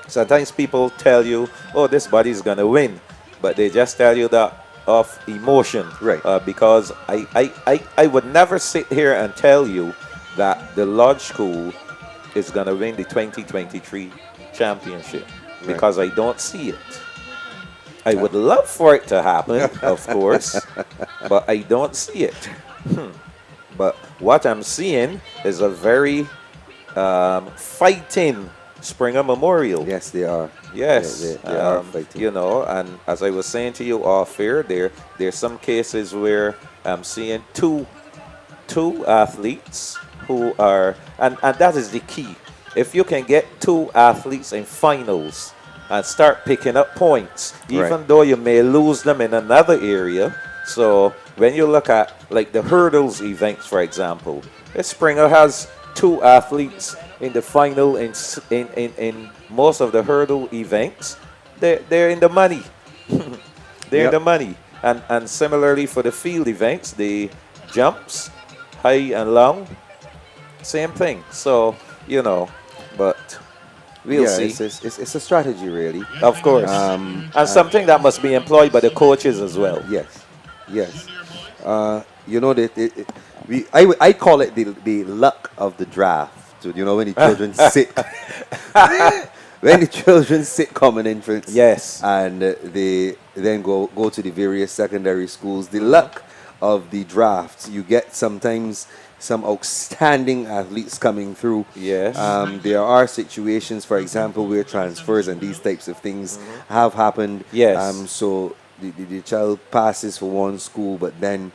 sometimes people tell you, oh, this body's gonna win, but they just tell you that of emotion, right? Because I would never sit here and tell you that the Lodge School is gonna win the 2023 championship because I don't see it. I would love for it to happen, of course, but I don't see it. But what I'm seeing is a very fighting Springer Memorial. Yes, they are. Yes, they are fighting. You know, and as I was saying to you off air, there's some cases where I'm seeing two athletes who are, and that is the key. If you can get two athletes in finals and start picking up points, even though you may lose them in another area. So when you look at like the hurdles events, for example, Springer has two athletes in the final in most of the hurdle events. They're in the money. They're in the money. And similarly for the field events, the jumps, high and long, same thing. So, you know, but we'll see. It's a strategy, really. Of course. And something that must be employed by the coaches as well. Yes. You know, I call it the luck of the draft. You know, when the children sit. When the children sit common entrance. Yes. And they then go to the various secondary schools. The luck of the drafts. You get sometimes some outstanding athletes coming through. Yes. There are situations, for example, where transfers and these types of things have happened. Yes. So the child passes for one school, but then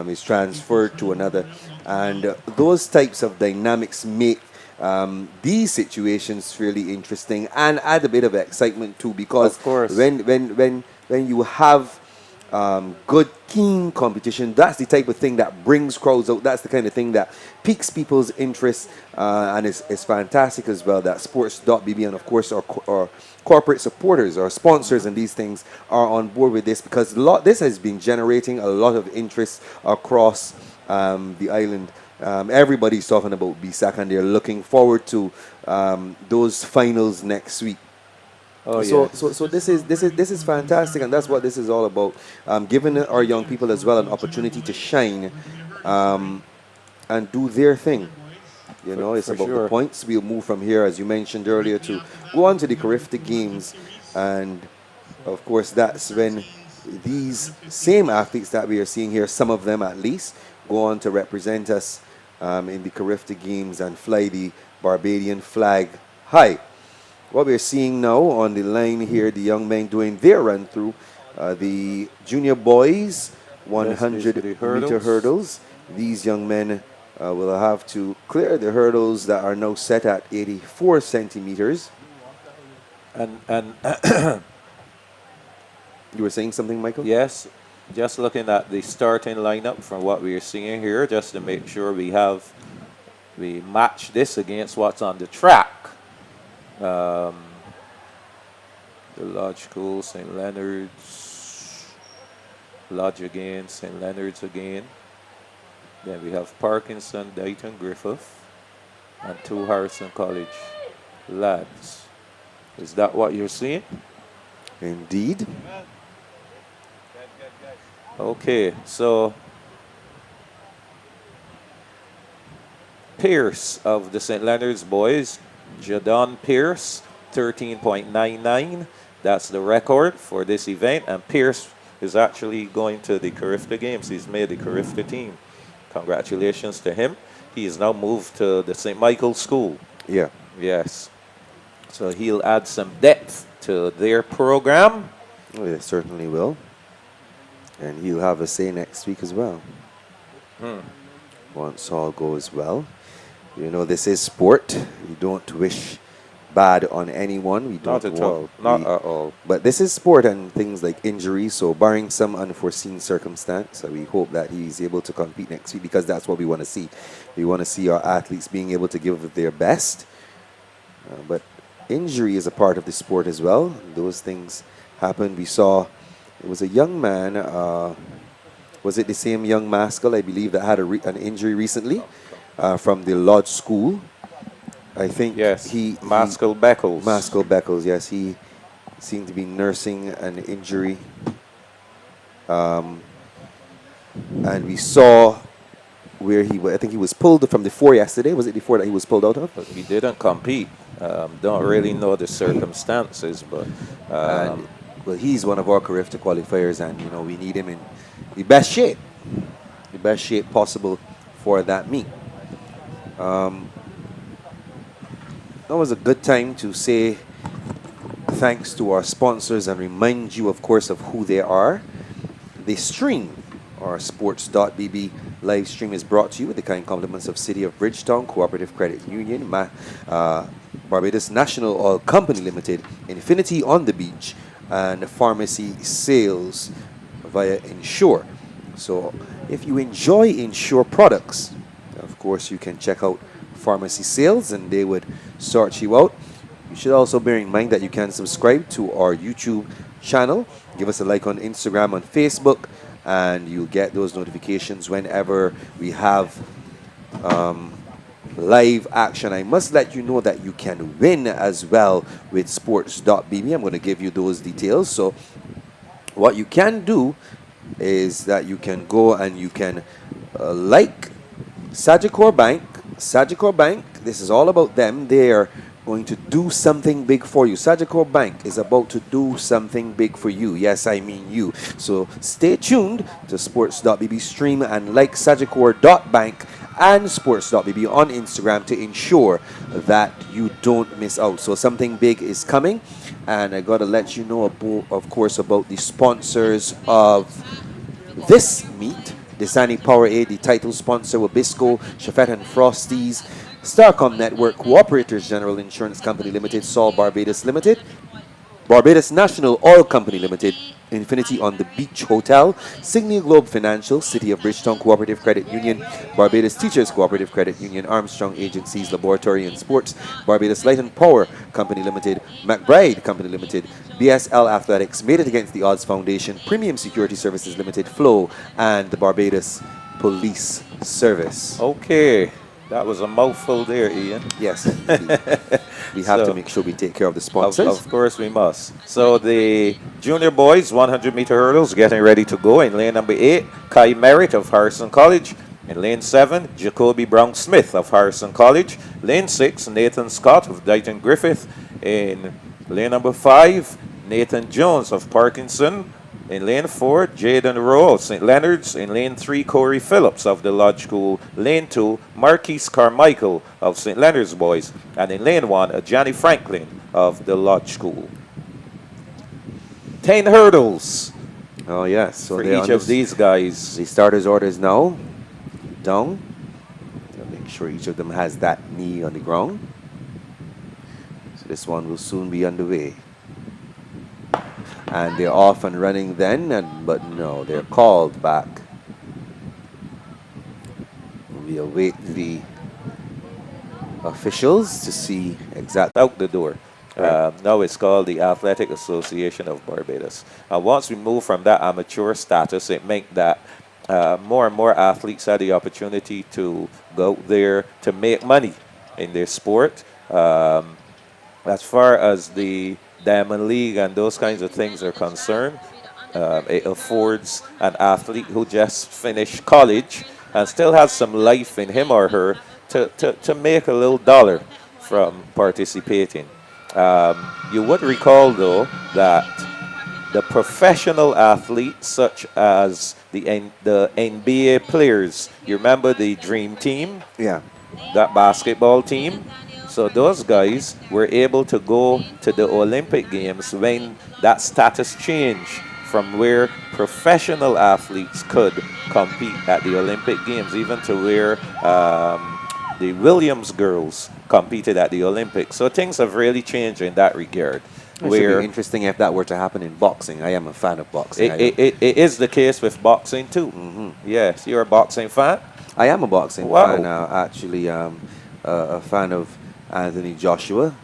is transferred to another. And those types of dynamics make these situations really interesting and add a bit of excitement too, because Of course. when you have good, keen competition, that's the type of thing that brings crowds out. That's the kind of thing that piques people's interest, and it's fantastic as well that sports.bb and of course our corporate supporters, our sponsors and these things are on board with this, because this has been generating a lot of interest across the island. Everybody's talking about BSAC and they're looking forward to those finals next week. Oh, so, yeah. so this is fantastic, and that's what this is all about. Giving our young people as well an opportunity to shine and do their thing. You know, it's for about sure. the points. We'll move from here, as you mentioned earlier, to go on to the Carifta Games, and of course that's when these same athletes that we are seeing here, some of them at least, go on to represent us in the Carifta Games and fly the Barbadian flag high. What we're seeing now on the line here, the young men doing their run through the junior boys 100 the meter hurdles. These young men will have to clear the hurdles that are now set at 84 centimeters. And You were saying something, Michael? yes, just looking at the starting lineup from what we're seeing here, just to make sure we match this against what's on the track. The Lodge School, St. Leonard's, Lodge again, St. Leonard's again. Then we have Parkinson, Dayton, Griffith, and 2 Harrison College lads. Is that what you're seeing? Indeed. Okay, so Pierce of the St. Leonard's boys, Jadon Pierce, 13.99. That's the record for this event. And Pierce is actually going to the Carifta Games. He's made the Carifta team. Congratulations to him. He is now moved to the St. Michael's School. Yeah. Yes. So he'll add some depth to their program. Oh, yeah, certainly will. And he'll have a say next week as well. Once all goes well. You know, this is sport. We don't wish bad on anyone. We don't Not at all. Not at all. But this is sport and things like injuries. So barring some unforeseen circumstance, we hope that he's able to compete next week, because that's what we want to see. We want to see our athletes being able to give their best. But injury is a part of the sport as well. Those things happen. We saw it was a young man. Was it the same young Maskell, I believe, that had an injury recently from the Lodge School? I think Yes, Maskell Beckles. Maskell Beckles, yes. He seemed to be nursing an injury. And we saw where I think he was pulled from the 4 yesterday. Was it the 4 that he was pulled out of? But he didn't compete. Don't really know the circumstances, but Well, he's one of our Carifta qualifiers, and, you know, we need him in the best shape possible for that meet. That was a good time to say thanks to our sponsors and remind you, of course, of who they are. They stream our sports.bb live stream is brought to you with the kind compliments of City of Bridgetown, Cooperative Credit Union, Barbados National Oil Company Limited, Infinity on the Beach, and Pharmacy Sales via Insure. So if you enjoy Insure products, of course you can check out Pharmacy Sales and they would sort you out. You should also bear in mind that you can subscribe to our YouTube channel, give us a like on Instagram, on Facebook, and you'll get those notifications whenever we have live action. I must let you know that you can win as well with sports.bb. I'm going to give you those details. So what you can do is that you can go and you can like Sagicor Bank. Sagicor Bank, this is all about them. They are going to do something big for you. Sagicor Bank is about to do something big for you. Yes, I mean you. So stay tuned to sports.bb stream and like sagicor.bank and sports.bb on Instagram to ensure that you don't miss out. So something big is coming, and I got to let you know, of course, about the sponsors of this meet. Dasani-Powerade, the title sponsor, Wabisco, Chafette and Frosties, Starcom Network, Cooperators General Insurance Company Limited, Sol Barbados Limited, Barbados National Oil Company Limited, Infinity on the Beach Hotel, Signia Globe Financial, City of Bridgetown Cooperative Credit Union, Barbados Teachers Cooperative Credit Union, Armstrong Agencies, Laboratory and Sports, Barbados Light and Power Company Limited, McBride Company Limited, BSL Athletics, Made It Against the Odds Foundation, Premium Security Services Limited, Flow, and the Barbados Police Service. Okay, that was a mouthful there, Ian. Yes, we have to make sure we take care of the sponsors. Of course we must. So the junior boys 100-meter hurdles getting ready to go. In lane number 8, Kai Merritt of Harrison College. In lane 7, Jacoby Brown Smith of Harrison College. Lane 6, Nathan Scott of Dighton Griffith. In lane number 5, Nathan Jones of Parkinson. In lane 4, Jaden Rowe of St. Leonard's. In lane 3, Corey Phillips of the Lodge School. Lane 2, Marquise Carmichael of St. Leonard's Boys. And in lane 1, Johnny Franklin of the Lodge School. 10 hurdles. Oh, yes. So for each of these guys. The starters' orders now down. Make sure each of them has that knee on the ground. So this one will soon be underway. And they're off and running then, but no, they're called back. We await the officials to see exactly out the door. Right. Now it's called the Athletic Association of Barbados. And once we move from that amateur status, it meant that more and more athletes had the opportunity to go out there to make money in their sport. As far as the Diamond League and those kinds of things are concerned, it affords an athlete who just finished college and still has some life in him or her to make a little dollar from participating. You would recall, though, that the professional athletes, such as the NBA players, you remember the Dream Team? Yeah. That basketball team? So those guys were able to go to the Olympic Games when that status changed from where professional athletes could compete at the Olympic Games, even to where the Williams girls competed at the Olympics. So things have really changed in that regard. It would be interesting if that were to happen in boxing. I am a fan of boxing. It is the case with boxing too. Yes, you're a boxing fan? I am a boxing Wow. fan. Actually, a fan of Anthony Joshua,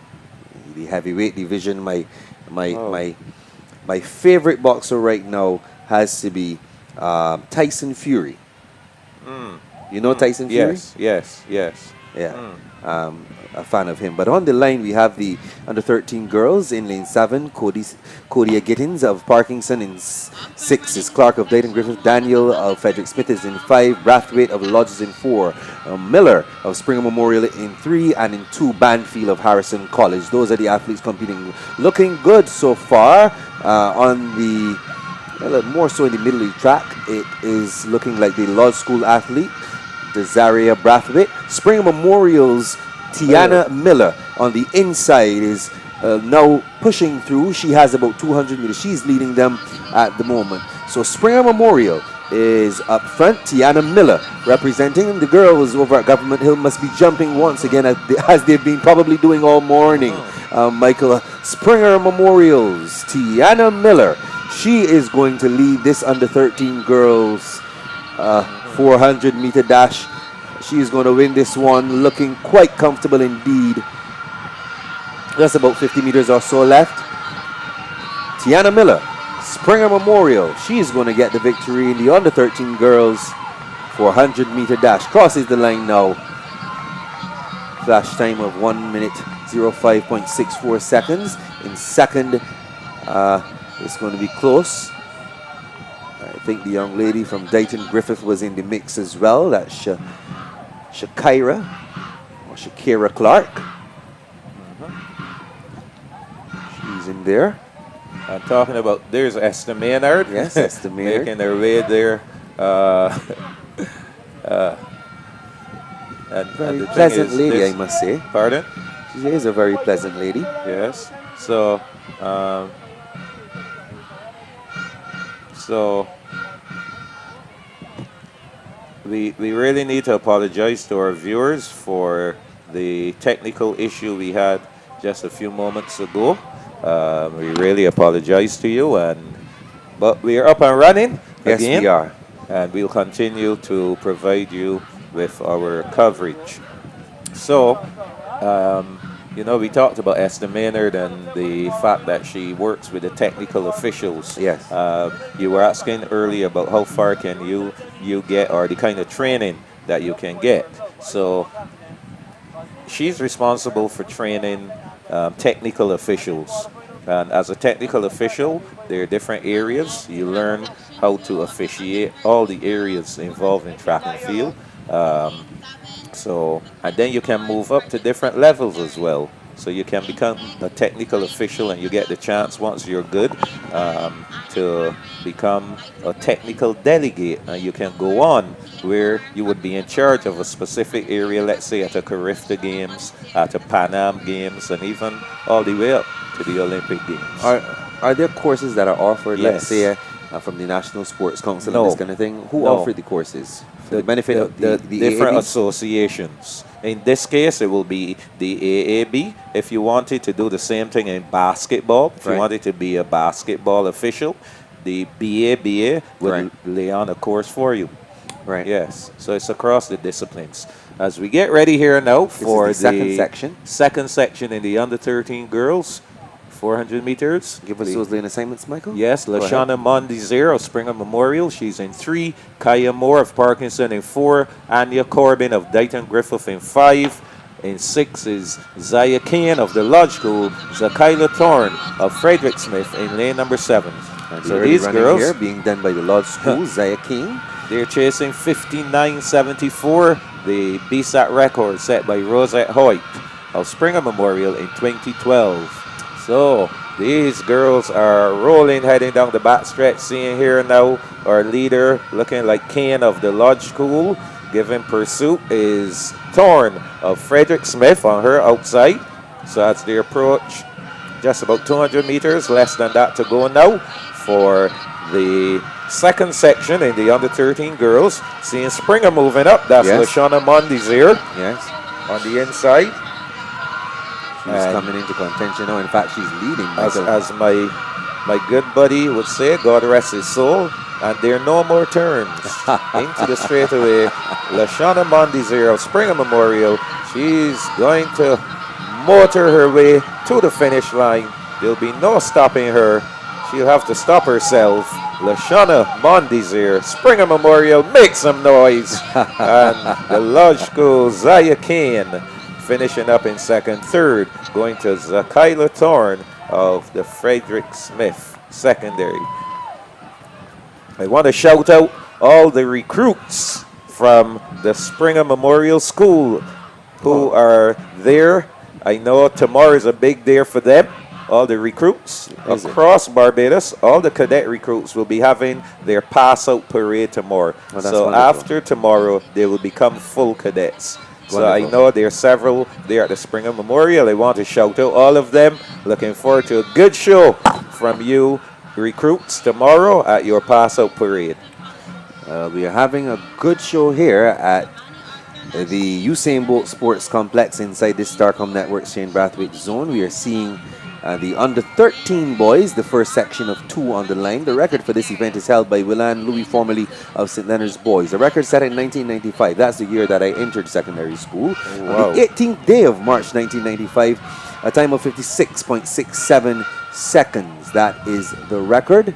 the heavyweight division. My favorite boxer right now has to be Tyson Fury. You know Tyson Fury? Yes. Yeah. A fan of him. But on the line, we have the under-13 girls in lane 7. Codia Gittins of Parkinson. In 6 is Clark of Dayton Griffith. Daniel of Frederick Smith is in 5. Brathwaite of Lodges in 4. Miller of Springer Memorial in 3. And in 2, Banfield of Harrison College. Those are the athletes competing. Looking good so far. On the more so in the middle of the track, it is looking like the Lodge School athlete, Desaria Brathwaite. Springer Memorial's Tiana Miller on the inside is now pushing through. She has about 200 meters. She's leading them at the moment. So Springer Memorial is up front. Tiana Miller representing. The girls over at Government Hill must be jumping once again as they've been probably doing all morning. Michael, Springer Memorial's Tiana Miller. She is going to lead this under-13 girls 400-meter dash. She is going to win this one, looking quite comfortable indeed. Just about 50 meters or so left. Tiana Miller, Springer Memorial. She is going to get the victory in the under-13 girls 400-meter dash. Crosses the line now. Flash time of 1 minute 05.64 seconds. In second, it's going to be close. I think the young lady from Dayton Griffith was in the mix as well. That's Shakira Clark. She's in there. I'm talking about, there's Esther Maynard. Yes, Esther Maynard. Making their way there. Very the thing pleasant is lady, this- I must say. Pardon? She is a very pleasant lady. Yes. So, so we really need to apologize to our viewers for the technical issue we had just a few moments ago. We really apologize to you, but we are up and running Yes, again, we are. and we'll continue to provide you with our coverage. So, we talked about Esther Maynard and the fact that she works with the technical officials. Yes. You were asking earlier about how far can you get, or the kind of training that you can get. So she's responsible for training technical officials. And as a technical official, there are different areas. You learn how to officiate all the areas involved in track and field. And then you can move up to different levels as well. So you can become a technical official, and you get the chance, once you're good, to become a technical delegate. And you can go on where you would be in charge of a specific area, let's say at a Carifta Games, at a Pan Am Games, and even all the way up to the Olympic Games. Are there courses that are offered, let's Yes. say, from the National Sports Council No. and this kind of thing? Who No. offer the courses? For the benefit of the the different AAB? associations. In this case, it will be the AAB. If you wanted to do the same thing in basketball, if you Right. wanted to be a basketball official, the BABA will Right. lay on a course for you. Right. Yes, so it's across the disciplines. As we get ready here now for is the second section. second section in the under 13 girls, 400 meters. Give us those lane assignments, Michael. Yes, Go ahead. Lashana Mondizero of Springer Memorial. She's in 3. Kaya Moore of Parkinson in 4. Anya Corbin of Dighton Griffith in 5. In 6 is Zaya Kane of the Lodge School. Zakaila Thorne of Frederick Smith in lane number 7. And So the these running girls, here being done by the Lodge School, Zaya King. they're chasing 59.74, the BSAT record set by Rosette Hoyt of Springer Memorial in 2012. So these girls are rolling, heading down the back stretch. Seeing here now our leader looking like Kane of the Lodge School. Giving pursuit is Thorne of Frederick Smith on her outside. So as they approach just about 200 meters, less than that to go now for the second section in the under 13 girls. Seeing Springer moving up. That's Yes. Lashana Mondizere Yes. on the inside. She's And coming into contention now. In fact, she's leading. As my good buddy would say, God rest his soul, and there are no more turns into the straightaway. Lashana Mondizere of Springer Memorial, she's going to motor her way to the finish line. There'll be no stopping her. She'll have to stop herself. Lashana Mondizere, Springer Memorial, make some noise. And the Lodge School, Zaya Kane, finishing up in second. Third, going to Zakaila Thorne of the Frederick Smith secondary. I want to shout out all the recruits from the Springer Memorial School who are there. I know tomorrow is a big day for them. All the recruits Is it? across Barbados, all the cadet recruits will be having their pass-out parade tomorrow. Oh, that's so wonderful. after tomorrow, they will become full cadets. So I Wonderful. know there are several there at the Springer Memorial. I want to shout out all of them. Looking forward to a good show from you recruits tomorrow at your pass-out parade. We are having a good show here at the Usain Bolt Sports Complex inside this Starcom Network Shane Brathwaite zone. We are seeing the under 13 boys, the first section of 2 on the line. The record for this event is held by Willan Louis, formerly of St. Leonard's Boys. The record set in 1995. That's the year that I entered secondary school. Wow. On the 18th day of March 1995, a time of 56.67 seconds. That is the record.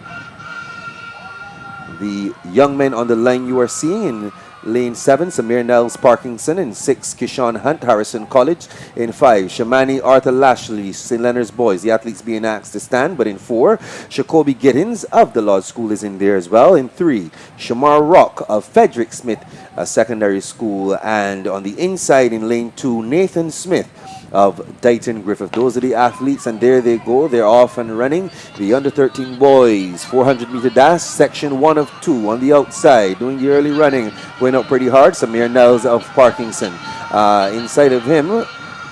The young men on the line you are seeing in lane 7, Samir Nels Parkinson. In 6, Kishan Hunt, Harrison College. In 5, Shamani Arthur Lashley, St. Leonard's Boys. The athletes being asked to stand. But in 4, Shakobi Giddens of the Lodge School is in there as well. In 3, Shamar Rock of Frederick Smith Secondary School. And on the inside in lane 2, Nathan Smith of Dighton Griffith. Those are the athletes, and there they go. They're off and running. The under 13 boys, 400-meter dash, section 1 of 2 on the outside, doing the early running, going up pretty hard. Samir Nels of Parkinson. Inside of him,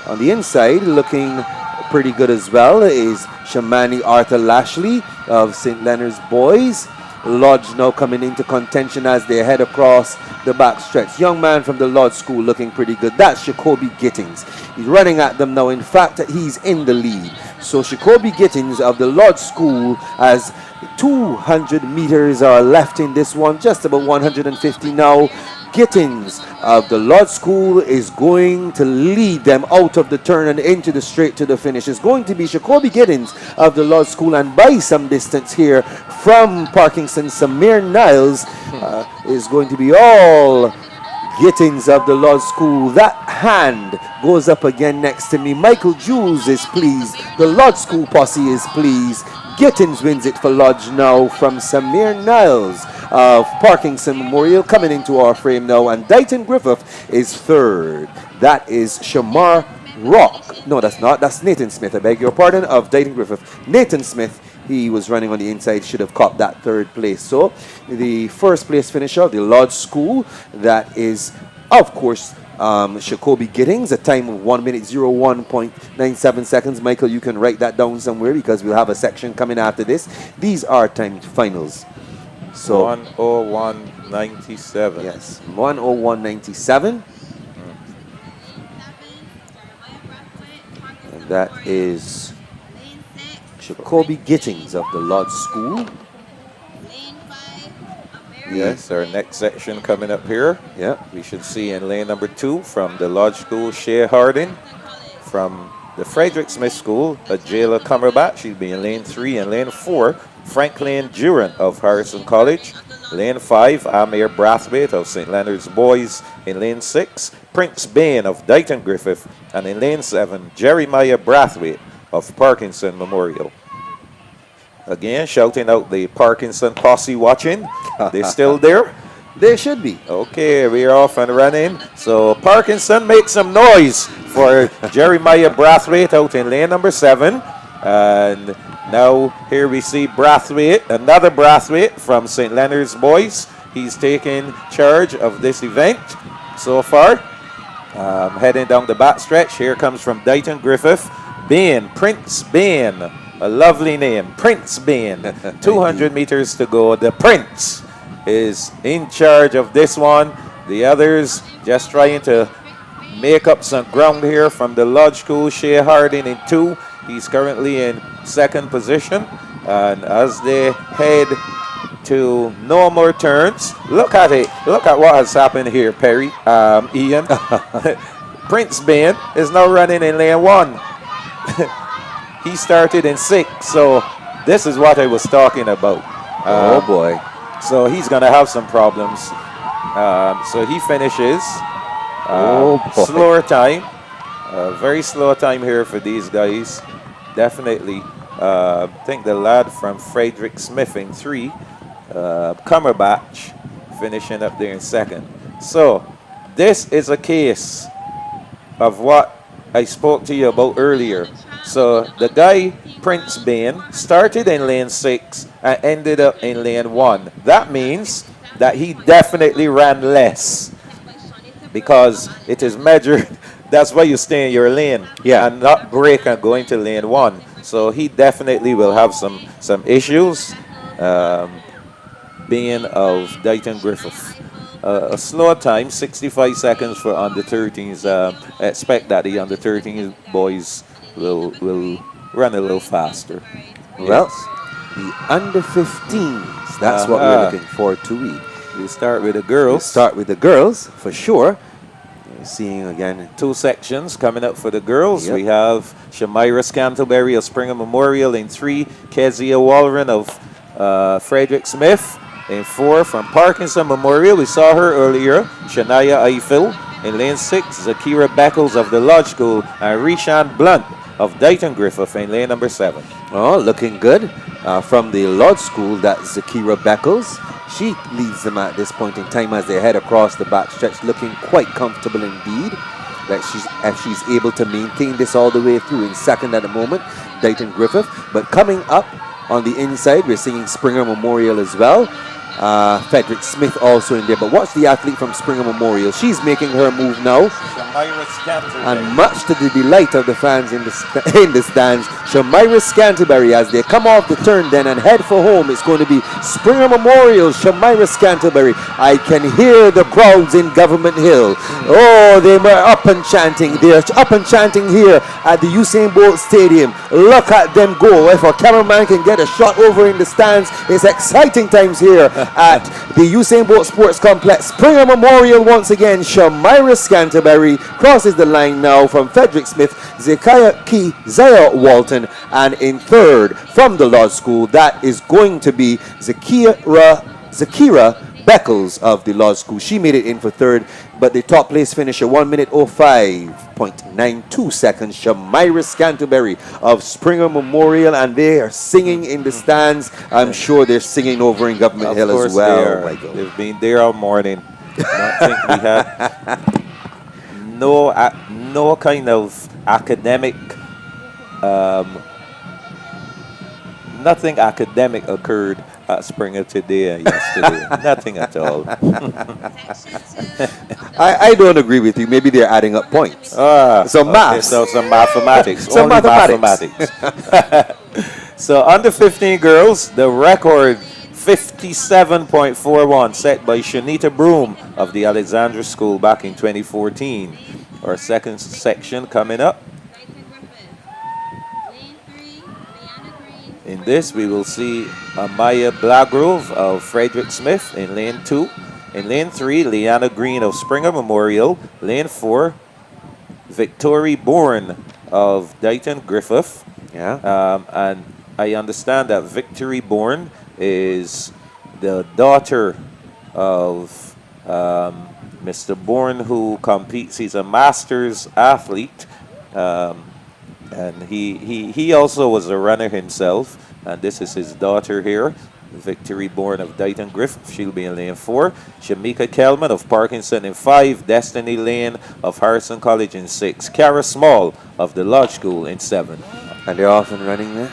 on the inside, looking pretty good as well, is Shamani Arthur Lashley of St. Leonard's Boys. Lodge now coming into contention as they head across the back stretch. Young man from the Lodge School looking pretty good. That's Jacoby Gittings. He's running at them now. In fact, he's in the lead. So Jacoby Gittings of the Lodge School has 200 meters are left in this one. Just about 150 now. Gittings of the Lodge School is going to lead them out of the turn and into the straight to the finish. It's going to be Jacoby Gittings of the Lodge School, and by some distance here from Parkinson, Samir Niles is going to be all Gittings of the Lodge School. That hand goes up again next to me. Michael Jules is pleased. The Lodge School posse is pleased. Gittings wins it for Lodge now from Samir Niles of Parkinson Memorial coming into our frame now, and Dighton Griffith is third. That is Shamar Rock. No, that's not. That's Nathan Smith. I beg your pardon, of Dighton Griffith. Nathan Smith, he was running on the inside, should have copped that third place. So the first place finisher of the Lodge School, that is, of course, Jacoby Gittings, a time of 1 minute 01.97 seconds. Michael, you can write that down somewhere because we'll have a section coming after this. These are timed finals. So 101.97. Yes, 101.97. And that is Jacoby Gittings of the Lodge School. Yes, our next section coming up here. Yeah, we should see in lane number 2 from the Lodge School, Shea Harding. From the Frederick Smith School, Ajayla Cumberbatch. She'll be in lane 3. And lane 4, Franklin Duran of Harrison College. Lane 5, Amir Brathwaite of St. Leonard's Boys. In lane 6, Prince Bain of Dighton Griffith. And in lane 7, Jeremiah Brathwaite of Parkinson Memorial. Again, shouting out the Parkinson posse watching. They're still there? They should be. Okay, we're off and running. So Parkinson, make some noise for Jeremiah Brathwaite out in lane number 7. And now here we see Brathwaite, another Brathwaite from St. Leonard's Boys. He's taking charge of this event so far. Heading down the back stretch. Here comes from Dighton Griffith, Bain, Prince Bain. A lovely name, Prince Bain. 200 meters to go. The Prince is in charge of this one. The others just trying to make up some ground here from the Lodge School. Shea Harding in 2. He's currently in 2nd position. And as they head to no more turns, look at it. Look at what has happened here, Perry, Ian. Prince Bain is now running in lane 1. He started in 6, so this is what I was talking about. Oh boy. So he's going to have some problems. So he finishes. Slower time. Very slow time here for these guys. Definitely. I think the lad from Frederick Smith in 3. Cumberbatch finishing up there in 2nd. So this is a case of what I spoke to you about earlier. So the guy, Prince Bain, started in lane 6 and ended up in lane 1. That means that he definitely ran less because it is measured. That's why you stay in your lane, and not break and go into lane 1. So he definitely will have some issues. Bain of Dighton Griffith. A slow time, 65 seconds for under 13s. Expect that the under 13 boys will run a little faster. Well, the under 15s, that's what we're looking forward to. We start with the girls. For sure. Seeing again 2 sections coming up for the girls. We have Shamira Scantleberry of Springer Memorial in 3, Kezia Walren of Frederick Smith in 4 from Parkinson Memorial. We saw her earlier. Shania Eiffel in lane 6, Zakira Beckles of the Lodge School, and Rishan Blunt of Dighton Griffith in lane number 7. Oh, looking good. From the Lodge School, that's Zakira Beckles. She leads them at this point in time as they head across the back stretch, looking quite comfortable indeed. That she's able to maintain this all the way through. In 2nd at the moment, Dighton Griffith. But coming up on the inside, we're seeing Springer Memorial as well. Frederick Smith also in there. But watch the athlete from Springer Memorial. She's making her move now. And much to the delight of the fans in the stands, Shamira Scantlebury, as they come off the turn then and head for home, it's going to be Springer Memorial, Shamira Scantlebury. I can hear the crowds in Government Hill. Oh, they were up and chanting. They're up and chanting here at the Usain Bolt Stadium. Look at them go. If a cameraman can get a shot over in the stands, it's exciting times here at the Usain Bolt Sports Complex. Springer Memorial once again. Shamira Scantlebury crosses the line now from Frederick Smith, Zekiah Key, Zaya Walton, and in third from the Lodge School, that is going to be Zakira Beckles of the Lodge School. She made it in for third, but the top place finisher, 1 minute 05.92 seconds, Shamira Scantlebury of Springer Memorial, and they are singing in the stands. I'm sure they're singing over in Government Hill as well. They've been there all morning. I think we had no kind of academic, nothing academic occurred at Springer today and yesterday. Nothing at all. I don't agree with you. Maybe they're adding up points. Some maths. So some mathematics. Some Only mathematics. So under 15 girls, the record 57.41 set by Shanita Broom of the Alexandra School back in 2014. Our second section coming up. In this, we will see Amaya Blagrove of Frederick Smith in lane 2. In lane 3, Leanna Green of Springer Memorial. Lane 4, Victoria Bourne of Dighton Griffith. And I understand that Victory Bourne is the daughter of Mr. Bourne, who competes. He's a masters athlete. And he also was a runner himself, and this is his daughter here, Victory Bourne of Dighton Griffith. She'll be in lane 4. Shamika Kelman of Parkinson in 5. Destiny Lane of Harrison College in 6. Kara Small of the Lodge School in 7. And they're off and running there.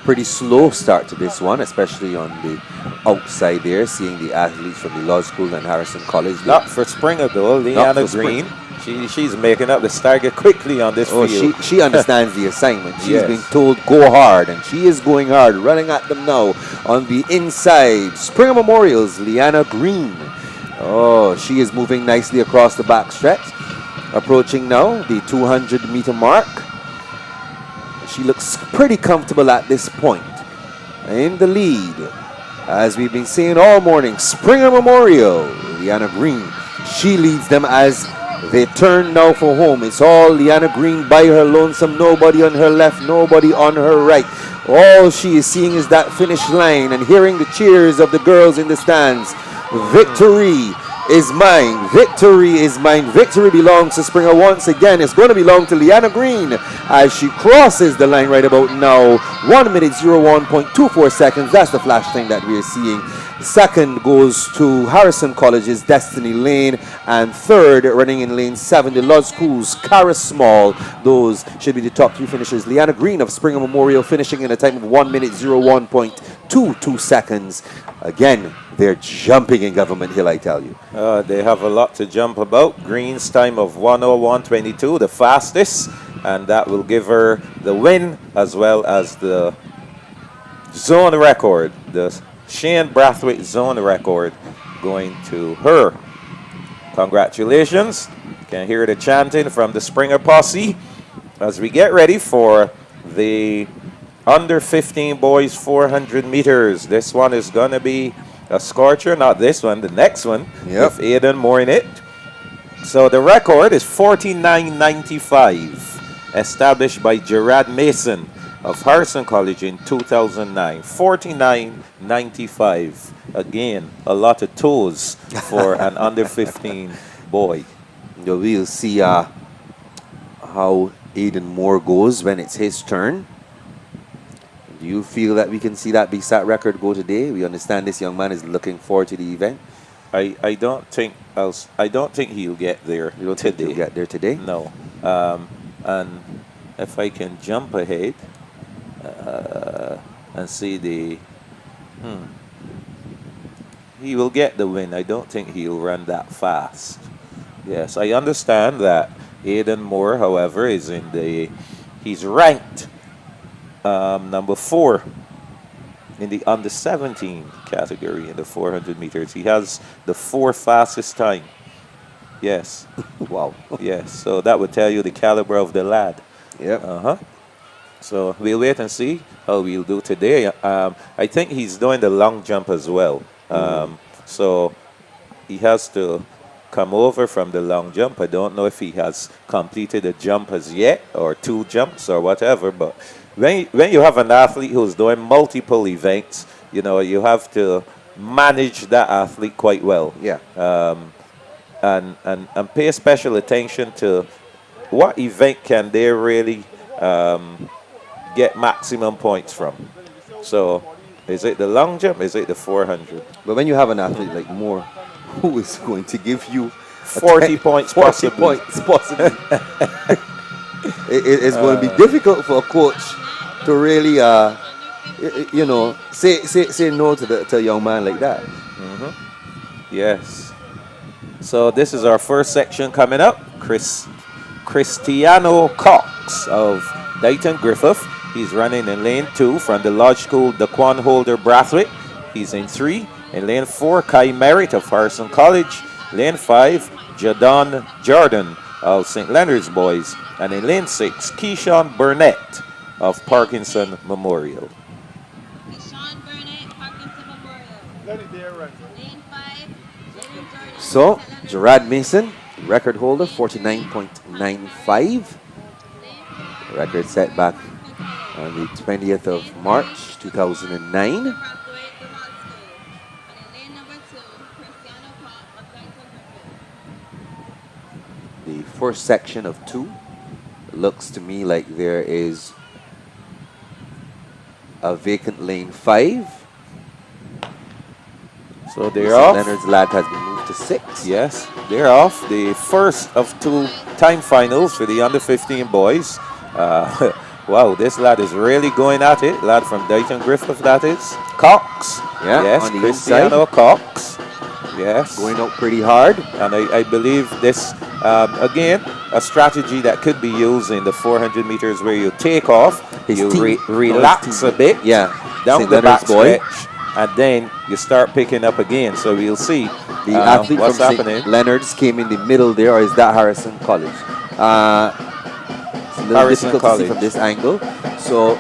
Pretty slow start to this one, especially on the outside there, seeing the athletes from the Lodge School and Harrison College. Not for Springer though, Leanna Green. She's making up the stagger quickly on this field. She understands the assignment. She's been told go hard, and she is going hard, running at them now on the inside. Springer Memorial's Leanna Green. Oh, she is moving nicely across the back stretch. Approaching now the 200-meter mark. She looks pretty comfortable at this point. In the lead, as we've been saying all morning, Springer Memorial, Leanna Green. She leads them as they turn now for home. It's all Leanna Green by her lonesome. Nobody on her left, nobody on her right. All she is seeing is that finish line and hearing the cheers of the girls in the stands. Victory is mine. Victory is mine. Victory belongs to Springer once again. It's going to belong to Leanna Green as she crosses the line right about now. 1 minute 01.24 seconds. That's the flash time that we are seeing. Second goes to Harrison College's Destiny Lane, and third, running in lane 7, the Lodge School's Cara Small. Those should be the top 3 finishers. Leanna Green of Springer Memorial finishing in a time of 1 minute 01.22 seconds. Again, they're jumping in Government Hill, I tell you. They have a lot to jump about. Green's time of 1:01.22, the fastest, and that will give her the win as well as the zone record, the Shane Brathwaite zone record going to her. Congratulations. Can hear the chanting from the Springer posse as we get ready for the under 15 boys 400 meters. This one is going to be a scorcher. Not this one, the next one. With Aiden Moore in it. So the record is 49.95, established by Gerard Mason of Harrison College in 2009. 49.95. Again, a lot of toes for an under 15 boy. We'll see how Aiden Moore goes when it's his turn. Do you feel that we can see that BSAT record go today? We understand this young man is looking forward to the event. I don't think he'll get there. You don't think he'll get there today? No. And if I can jump ahead and see the he will get the win. I don't think he'll run that fast. Yes, I understand that Aidan Moore, however, he's ranked number 4 in the under 17 category in the 400 meters. He has the 4th fastest time. Yes. Wow. Yes. So that would tell you the caliber of the lad. Yep. So we'll wait and see how we'll do today. I think he's doing the long jump as well. So he has to come over from the long jump. I don't know if he has completed a jump as yet or 2 jumps or whatever. But when you have an athlete who's doing multiple events, you know, you have to manage that athlete quite well. Yeah. And pay special attention to what event can they really get maximum points from. So is it the long jump? Is it the 400? But when you have an athlete like Moore, who is going to give you 40 points 40 possibly. points possibly. It's going to be difficult for a coach to really, you know, say no to a young man like that. Yes. So this is our first section coming up. Cristiano Cox of Dayton Griffith. He's running in lane 2 from the Lodge School, Daquan Holder Brathwaite. He's in 3. In lane 4, Kai Merritt of Harrison College. Lane 5, Jadon Jordan of St. Leonard's Boys. And in lane 6, Keyshawn Burnett of Parkinson Memorial. Keyshawn Burnett, Parkinson Memorial. Lane 5, Jadon Jordan. So, Gerard Mason, record holder, 49.95. Record set back on the 20th of March, 2009. The first section of 2 looks to me like there is a vacant lane 5. So they're off. Leonard's lad has been moved to 6. Yes, they're off. The first of 2 time finals for the under 15 boys. Wow, this lad is really going at it. Lad from Dayton Griffith, that is. Cox. Yeah, yes, on the Cristiano inside. Cox. Yes. Going out pretty hard. And I believe this, again, a strategy that could be used in the 400 meters where you take off, you relax a bit, yeah, down St. the back Leonard's boy. stretch, and then you start picking up again. So we'll see The athlete what's from happening. St. Leonard's came in the middle there, or is that Harrison College? It's a little Harrison difficult to see College. from this angle. So,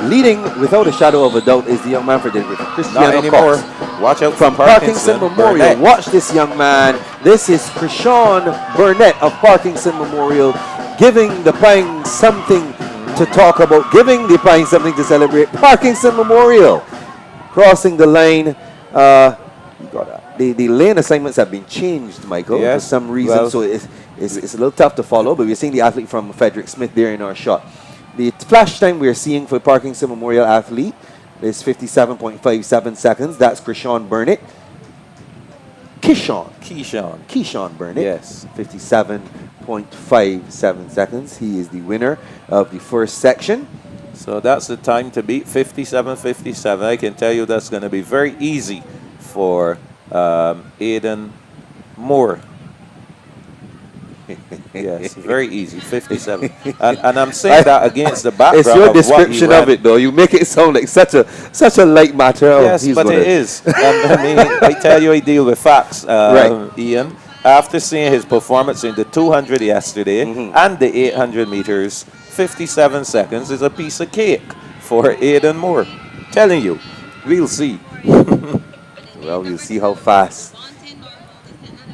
leading without a shadow of a doubt is the young man for the Not Cristiano anymore. Cox. Watch out From Parkinson Memorial. Burnett. Watch this young man. This is Krishawn Burnett of Parkinson Memorial, giving the Pines something to talk about, giving the Pines something to celebrate. Parkinson Memorial crossing the line. The lane assignments have been changed, Michael, Yes. for some reason. Well, so it's a little tough to follow, but we're seeing the athlete from Frederick Smith there in our shot. The flash time we're seeing for Parkinson Memorial athlete is 57.57 seconds. That's Krishawn Burnett. Keyshawn Burnett. Yes. 57.57 seconds. He is the winner of the first section. So that's the time to beat, 57.57. I can tell you that's going to be very easy for Aidan Moore. Yes, very easy, 57. And I'm saying that against the background It's your of what he description ran. of it, though. You make it sound like such a light matter. Oh, Yes, he's but gonna- it is. I mean, I tell you, I deal with facts, Right. Ian. After seeing his performance in the 200 yesterday and the 800 meters, 57 seconds is a piece of cake for Aidan Moore. Telling you, we'll see. Well, we'll see how fast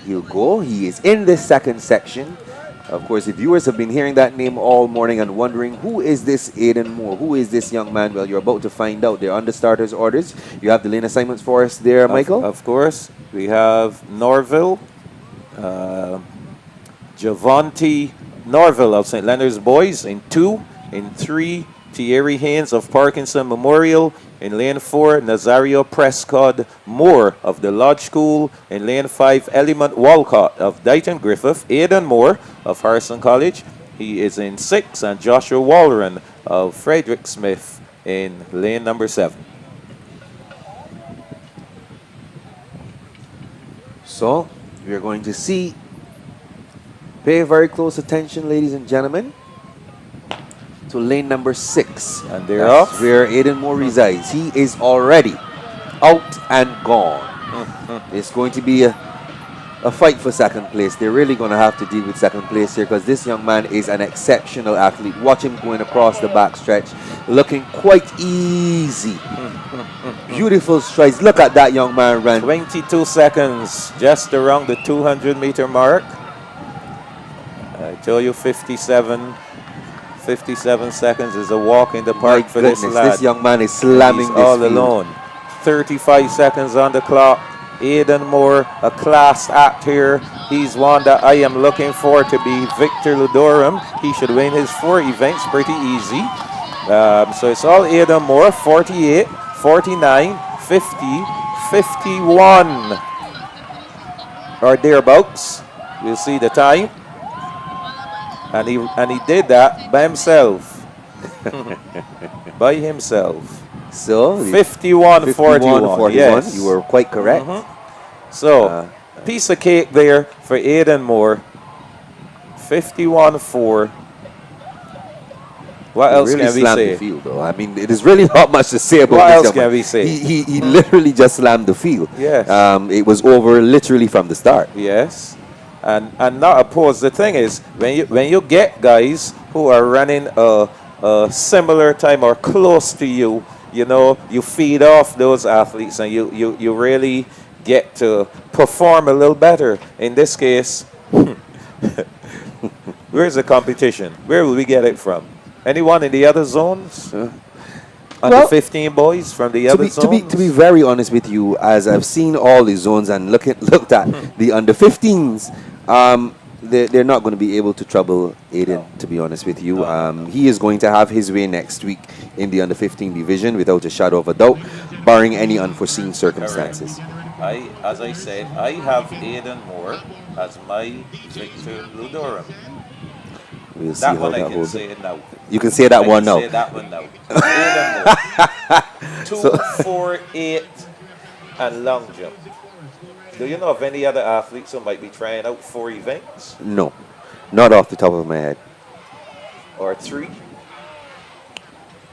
he'll go. He is in this second section. Of course, the viewers have been hearing that name all morning and wondering, who is this Aidan Moore? Who is this young man? Well, you're about to find out. They're under starters' orders. You have the lane assignments for us there, Michael? Of course. We have Norville, Javonte Norville of St. Leonard's Boys in 2. In 3, Thierry Haynes of Parkinson Memorial. In lane 4, Nazario Prescott Moore of the Lodge School. In lane 5, Element Walcott of Dayton Griffith. Aidan Moore of Harrison College. He is in 6. And Joshua Walleran of Frederick Smith in lane number 7. So we are going to see. Pay very close attention, ladies and gentlemen, to lane number 6. And they're That's off. where Aiden Moore resides. He is already out and gone. It's going to be a fight for second place. They're really going to have to deal with second place here because this young man is an exceptional athlete. Watch him going across the backstretch, looking quite easy. Beautiful strides. Look at that young man run. 22 seconds, just around the 200-meter mark. I told you 57 seconds is a walk in the park My for goodness, this lad. this young man is slamming He's this all field. alone. 35 seconds on the clock. Aiden Moore, a class act here. He's one that I am looking for to be Victor Ludorum. He should win his 4 events pretty easy. So it's all Aiden Moore, 48, 49, 50, 51 or thereabouts. We'll see the time. And he did that by himself. By himself. So 51, 41. Yes. You were quite correct. So piece of cake there for Aiden Moore. 51-4. What else really can we slammed say? the field, though. I mean, there's really not much to say about What this else young can man. we say? He literally just slammed the field. Yes. It was over literally from the start. Yes. And not opposed. The thing is, when you get guys who are running a similar time or close to you, you know, you feed off those athletes and you really get to perform a little better. In this case, where's the competition? Where will we get it from? Anyone in the other zones? Under 15 boys from the other zones? To be very honest with you, as I've seen all the zones and looked at the under 15s, they're not going to be able to trouble Aiden, to be honest with you. He is going to have his way next week in the under 15 division without a shadow of a doubt, barring any unforeseen circumstances. As I said, I have Aiden Moore as my Victor Ludorum. We'll see That how one I that can holds. say it now. You can say that one now. I can say that one now. Aiden Moore. 2, 4, 8, and long jump. Do you know of any other athletes who might be trying out 4 events? No, not off the top of my head. Or 3?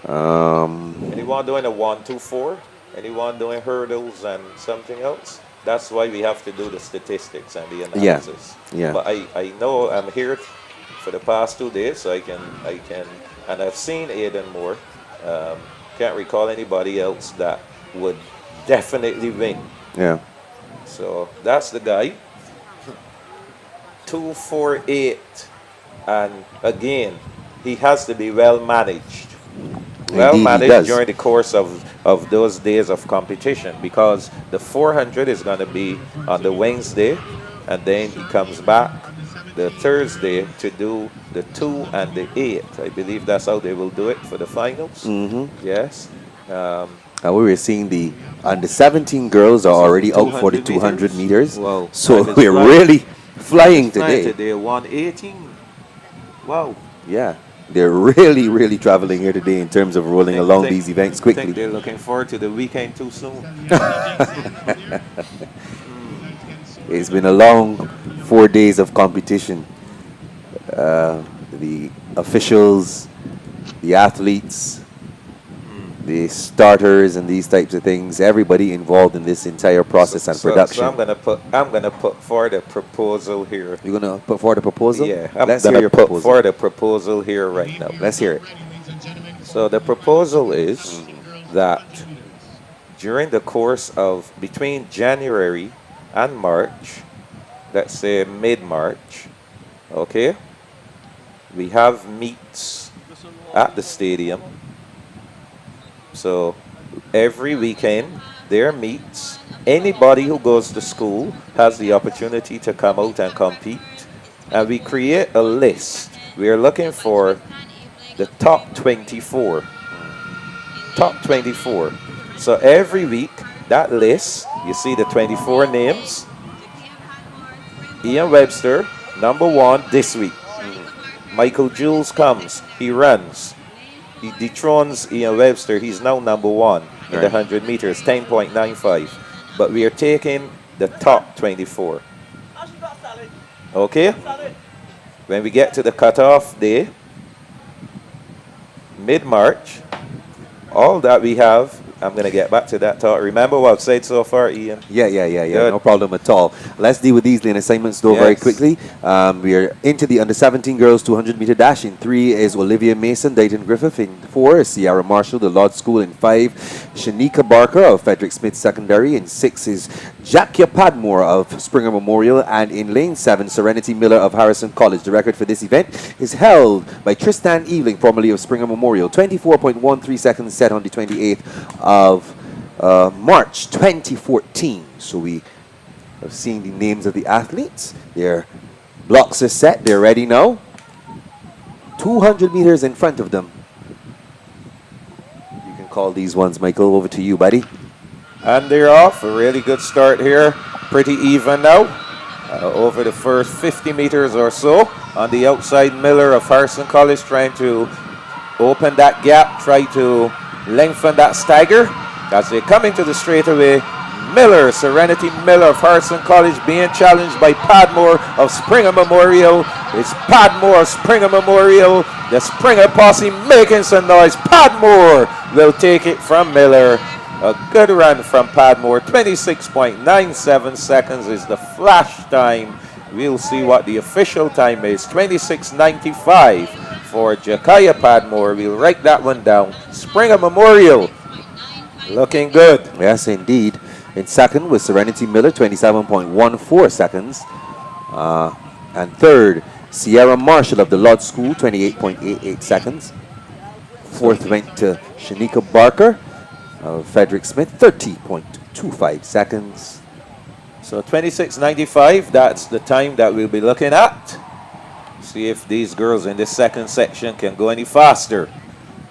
Um, Anyone doing a 1, 2, 4? Anyone doing hurdles and something else? That's why we have to do the statistics and the analysis. Yeah. But I know I'm here for the past 2 days, so I can, and I've seen Aiden Moore. Can't recall anybody else that would definitely win. yeah. So that's the guy. 2, 4, 8, and again, he has to be well managed. Well Indeed, he managed does. during the course of those days of competition, because the 400 is going to be on the Wednesday, and then he comes back the Thursday to do the 2 and the 8. I believe that's how they will do it for the finals. Yes. And we were seeing the under 17 girls are already out for the 200 meters. Wow. So And it's we're flying. really flying Flying today. 118. Wow. Yeah. They're really traveling here today in terms of rolling along these events I quickly. think they're looking forward to the weekend too soon. It's been a long 4 days of competition. The officials, the athletes, the starters, and these types of things. Everybody involved in this entire process and production. So I'm gonna put forward a proposal here. You're gonna put forward a proposal? Yeah, I'm Let's hear gonna your put proposal. forward a proposal here right now. Let's hear it. So the proposal is that during the course of between January and March, let's say mid-March, okay, we have meets at the stadium. So every weekend there are meets. Anybody who goes to school has the opportunity to come out and compete. And we create a list. We are looking for the top 24. Top 24. So every week, that list, you see the 24 names. Ian Webster, number 1 this week. Michael Jules comes, he runs. He dethrones Ian Webster. He's now number 1 in the 100 meters, 10.95. But we are taking the top 24. Okay? When we get to the cutoff day, mid-March, all that we have, I'm going to get back to that talk. Remember what I've said so far, Ian? Yeah. Good. No problem at all. Let's deal with these lane assignments, though, very quickly. We are into the under-17 girls 200-meter dash. In 3 is Olivia Mason, Dayton Griffith. In 4 is Sierra Marshall, the Lodge School. In 5, Shanika Barker of Frederick Smith Secondary. In 6 is Jackia Padmore of Springer Memorial. And in lane 7, Serenity Miller of Harrison College. The record for this event is held by Tristan Eveling, formerly of Springer Memorial. 24.13 seconds set on the 28th of March 2014. So we have seen the names of the athletes. Their blocks are set. They're ready now. 200 meters in front of them. You can call these ones, Michael. Over to you, buddy. And they're off. A really good start here. Pretty even now. Over the first 50 meters or so. On the outside, Miller of Harrison College trying to open that gap, try to lengthen that stagger. As they come into the straightaway, Miller, Serenity Miller of Harrison College being challenged by Padmore of Springer Memorial. It's Padmore of Springer Memorial. The Springer posse making some noise. Padmore will take it from Miller. A good run from Padmore. 26.97 seconds is the flash time. We'll see what the official time is. 26.95 for Jakaya Padmore. We'll write that one down. Springer Memorial looking good. Yes, indeed. In second was Serenity Miller, 27.14 seconds. And third, Sierra Marshall of the Lodge School, 28.88 seconds. Fourth went to Shanika Barker of Frederick Smith, 30.25 seconds. So 26.95, that's the time that we'll be looking at. See if these girls in this second section can go any faster.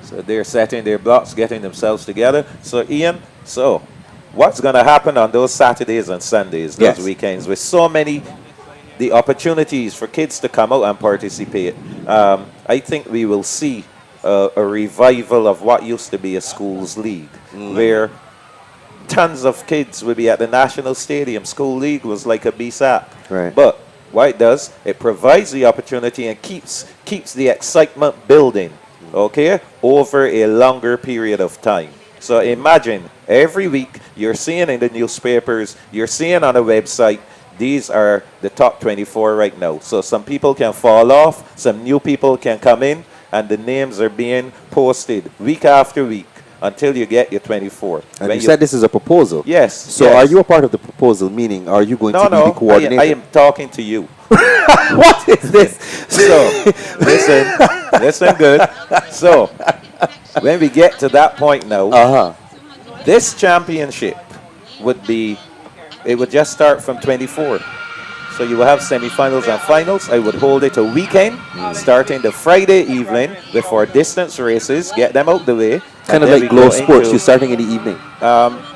So they're setting their blocks, getting themselves together. So Ian, what's going to happen on those Saturdays and Sundays, those weekends, with so many the opportunities for kids to come out and participate? I think we will see a revival of what used to be a schools league, where tons of kids will be at the National Stadium. School league was like a BSAC. Right. But what it does, it provides the opportunity and keeps the excitement building, okay, over a longer period of time. So imagine every week you're seeing in the newspapers, you're seeing on a website, these are the top 24 right now. So some people can fall off, some new people can come in, and the names are being posted week after week until you get your 24. And you said this is a proposal. Yes. So yes. are you a part of the proposal, meaning are you going to be the coordinator? I am talking to you. What is this? So, listen good. So, when we get to that point now, this championship would just start from 24. So you will have semifinals and finals. I would hold it a weekend, starting the Friday evening before distance races, get them out the way. Kind of like Glow Sports, you're starting in the evening.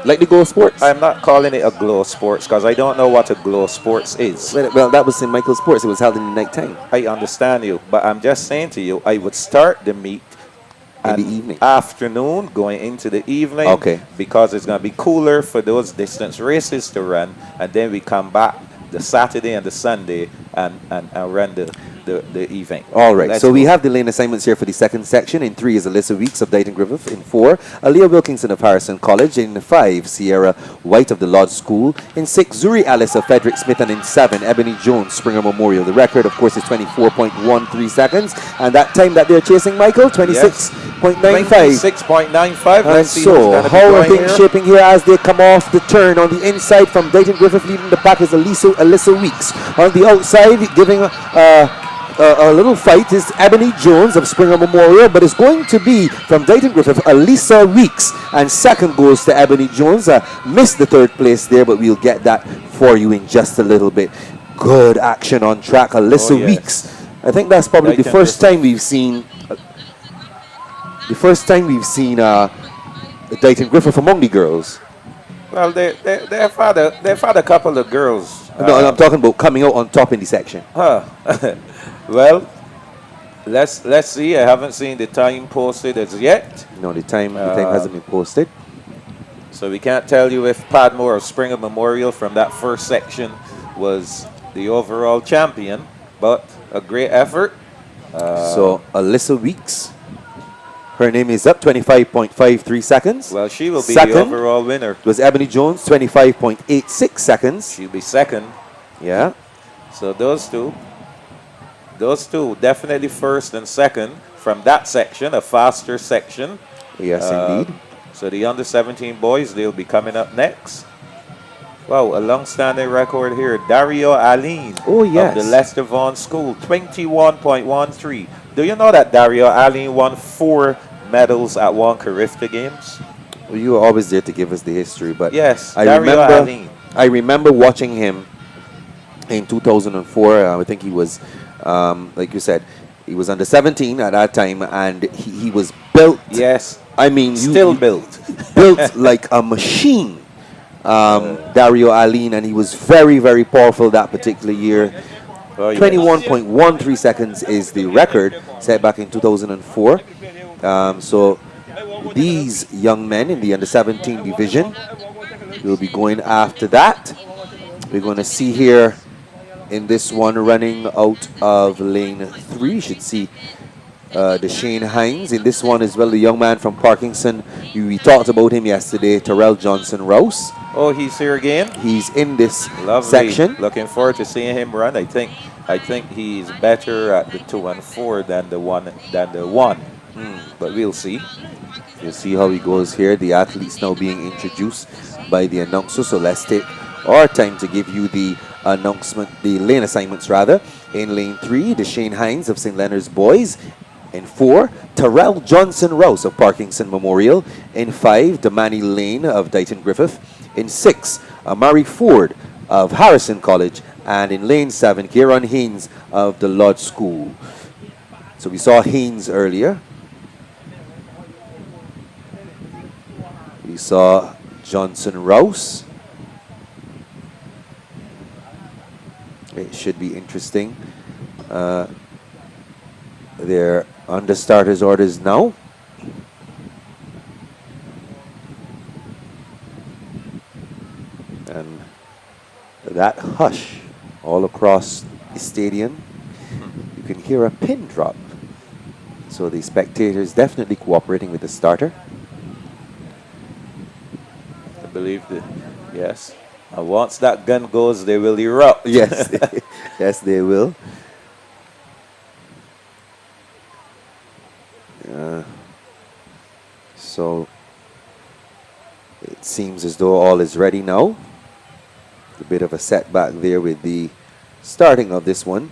Like the Glow Sports? I'm not calling it a Glow Sports because I don't know what a Glow Sports is. Well, that was in Michael Sports. It was held in the night time. I understand you, but I'm just saying to you, I would start the meet in the evening. Afternoon, going into the evening. Okay. Because it's going to be cooler for those distance races to run, and then we come back the Saturday and the Sunday and run the event. All right. So we have the lane assignments here for the second section. In 3 is Alyssa Weeks of Dayton Griffith. In 4, Aaliyah Wilkinson of Harrison College. In 5, Sierra White of the Lodge School. In 6, Zuri Alice of Frederick Smith. And in 7, Ebony Jones, Springer Memorial. The record, of course, is 24.13 seconds. And that time that they're chasing, Michael, 26.95. 26.95. And so, how are things shaping here as they come off the turn? On the inside from Dayton Griffith, leading the pack is Alyssa Weeks. On the outside, giving a little fight is Ebony Jones of Springer Memorial, but it's going to be from Dayton Griffith, Alyssa Weeks, and second goes to Ebony Jones. Missed the third place there, but we'll get that for you in just a little bit. Good action on track, Alyssa Weeks. I think that's probably the first time we've seen Dayton Griffith among the girls. Well, they've had a couple of girls. No, I'm talking about coming out on top in the section. Well, let's see. I haven't seen the time posted as yet. No, the time hasn't been posted. So we can't tell you if Padmore or Springer Memorial from that first section was the overall champion, but a great effort. So Alyssa Weeks, her name is up, 25.53 seconds. Well, she will be Second the overall winner. was Ebony Jones, 25.86 seconds. She'll be second. Yeah. So those two definitely first and second from that section, a faster section. Yes, indeed. So the under 17 boys, they'll be coming up next. Wow, a long-standing record here. Dario Aline Oh, yes. of the Lester Vaughan School, 21.13. Do you know that Dario Aline won 4 medals at one Carifta Games? Well, you were always there to give us the history, but Yes, I Dario remember, Aline. I remember watching him in 2004. I think he was, like you said, he was under 17 at that time, and he was built. Yes. I mean, Still built. built like a machine. Dario Aline, and he was very, very powerful that particular year. Oh, yes. 21.13 seconds is the record set back in 2004. So these young men in the under 17 division will be going after that. We're going to see here in this one running out of lane 3. You should see Shane Hines in this one as well, the young man from Parkinson. We talked about him yesterday, Terrell Johnson Rouse. Oh, he's here again. He's in this Lovely. section. Looking forward to seeing him run. I think he's better at the 2 and 4 than the one. But we'll see. You'll see how he goes here. The athletes now being introduced by the announcer. So let's take our time to give you the announcement, the lane assignments rather. In lane 3, the Shane Hines of St. Leonard's Boys. In 4, Terrell Johnson Rouse of Parkinson Memorial. In 5, Damani Lane of Dighton Griffith. In 6, Amari Ford of Harrison College. And in lane 7, Kieran Haynes of the Lodge School. So we saw Haynes earlier. We saw Johnson Rouse. It should be interesting. They're under starters orders now. And that hush all across the stadium, you can hear a pin drop. So the spectators definitely cooperating with the starter. I believe that, yes. And once that gun goes, they will erupt. Yes, yes, they will. So it seems as though all is ready now. A bit of a setback there with the starting of this one.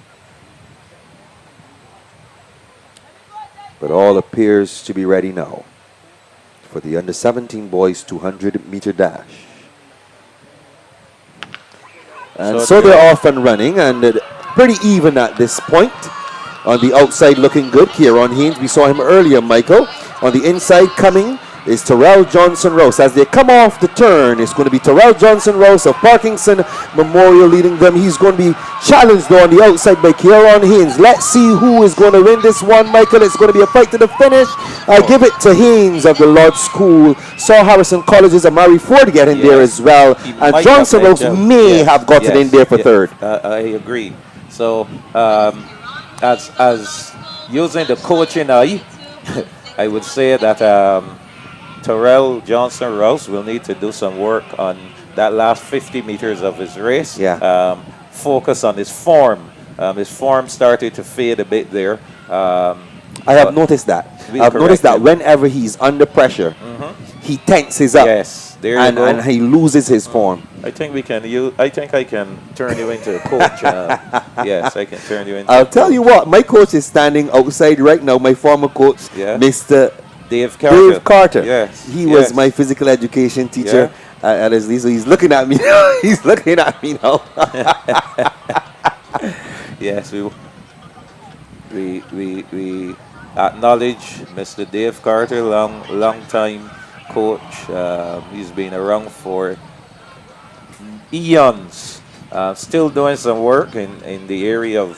But all appears to be ready now for the under 17 boys 200 meter dash. And so they're off and running, and pretty even at this point. On the outside looking good, Kieran Haynes, we saw him earlier, Michael. On the inside coming is Terrell Johnson Rouse. As they come off the turn, it's going to be Terrell Johnson Rouse of Parkinson Memorial leading them. He's going to be challenged though on the outside by Kieran Haynes. Let's see who is going to win this one, Michael. It's going to be a fight to the finish. I give it to Haynes of the Lodge School. Saw Harrison College's Amari Ford get in there as well. And Johnson Rouse may have gotten in there for third. I agree. So as using the coaching eye, I would say that Terrell Johnson Rouse will need to do some work on that last 50 meters of his race. Yeah. Focus on his form. His form started to fade a bit there. I have noticed that. I've noticed that whenever he's under pressure, he tenses up. Yes, there you go. And he loses his form. I think I think I can turn you into a coach. Yes, I can turn you into. I'll tell you what, my coach is standing outside right now. My former coach, Mr. Dave Carter. Dave Carter. Yes, he was my physical education teacher at LSD. So he's looking at me. He's looking at me now. Yes, we acknowledge Mr. Dave Carter, long time coach. He's been around for eons. Still doing some work in the area of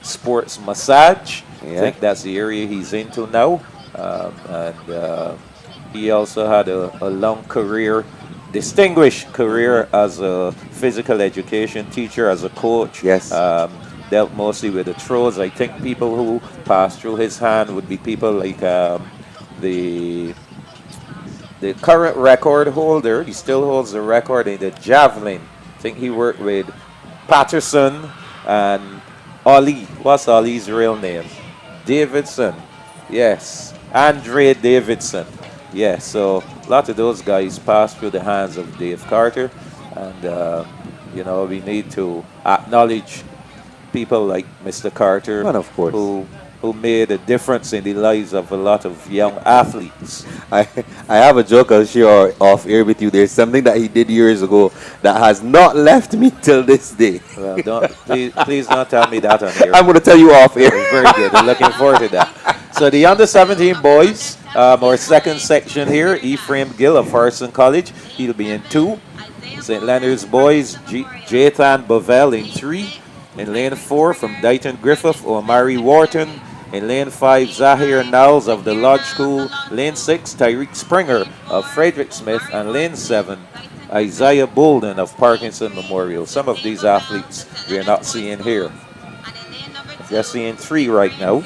sports massage. I think that's the area he's into now. And He also had a long career, distinguished career as a physical education teacher, as a coach. Yes. Dealt mostly with the throws. I think people who passed through his hand would be people like the current record holder. He still holds the record in the javelin. I think he worked with Patterson and Ollie. What's Ollie's real name? Davidson. Yes. Andre Davidson. Yes. So a lot of those guys passed through the hands of Dave Carter. And, you know, we need to acknowledge people like Mr. Carter. And of course. Who made a difference in the lives of a lot of young athletes. I have a joke I'll share off air with you. There's something that he did years ago that has not left me till this day. Well, please don't tell me that on here. I'm going to tell you off air. Very good. I'm looking forward to that. So the under-17 boys, our second section here, Ephraim Gill of Harrison College. He'll be in 2. St. Leonard's boys, Jathan Bovell in 3. In lane 4 from Dighton Griffith, Omari Wharton. In lane 5, Zahir Knowles of the Lodge School. Lane 6, Tyreek Springer of Frederick Smith. And lane 7, Isaiah Bolden of Parkinson Memorial. Some of these athletes we are not seeing here. Just seeing 3 right now.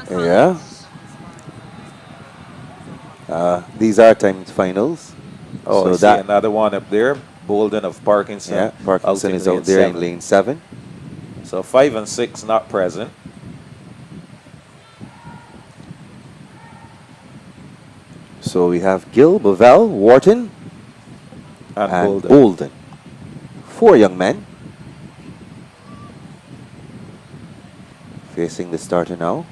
Yeah. These are timed finals. Oh, so I see another one up there. Bolden of Parkinson. Yeah, Parkinson is out there in lane 7. So 5 and 6 not present. So we have Gill, Bovell, Wharton, and Bolden. 4 young men facing the starter now.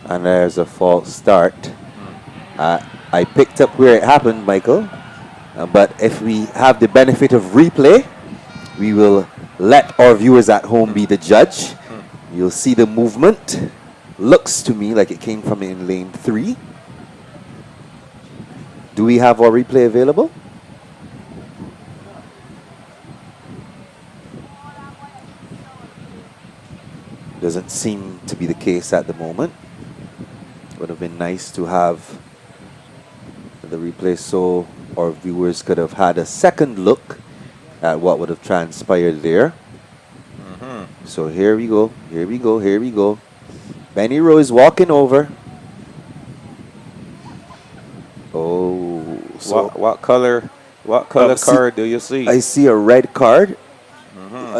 And there's a false start. I picked up where it happened, Michael. But if we have the benefit of replay, we will let our viewers at home be the judge. You'll see the movement. Looks to me like it came from in lane 3. Do we have our replay available? Doesn't seem to be the case at the moment. Would have been nice to have the replay so our viewers could have had a second look at what would have transpired there. So here we go, here we go, here we go. Benny Rowe is walking over. Oh, so what color card do you see? I see a red card.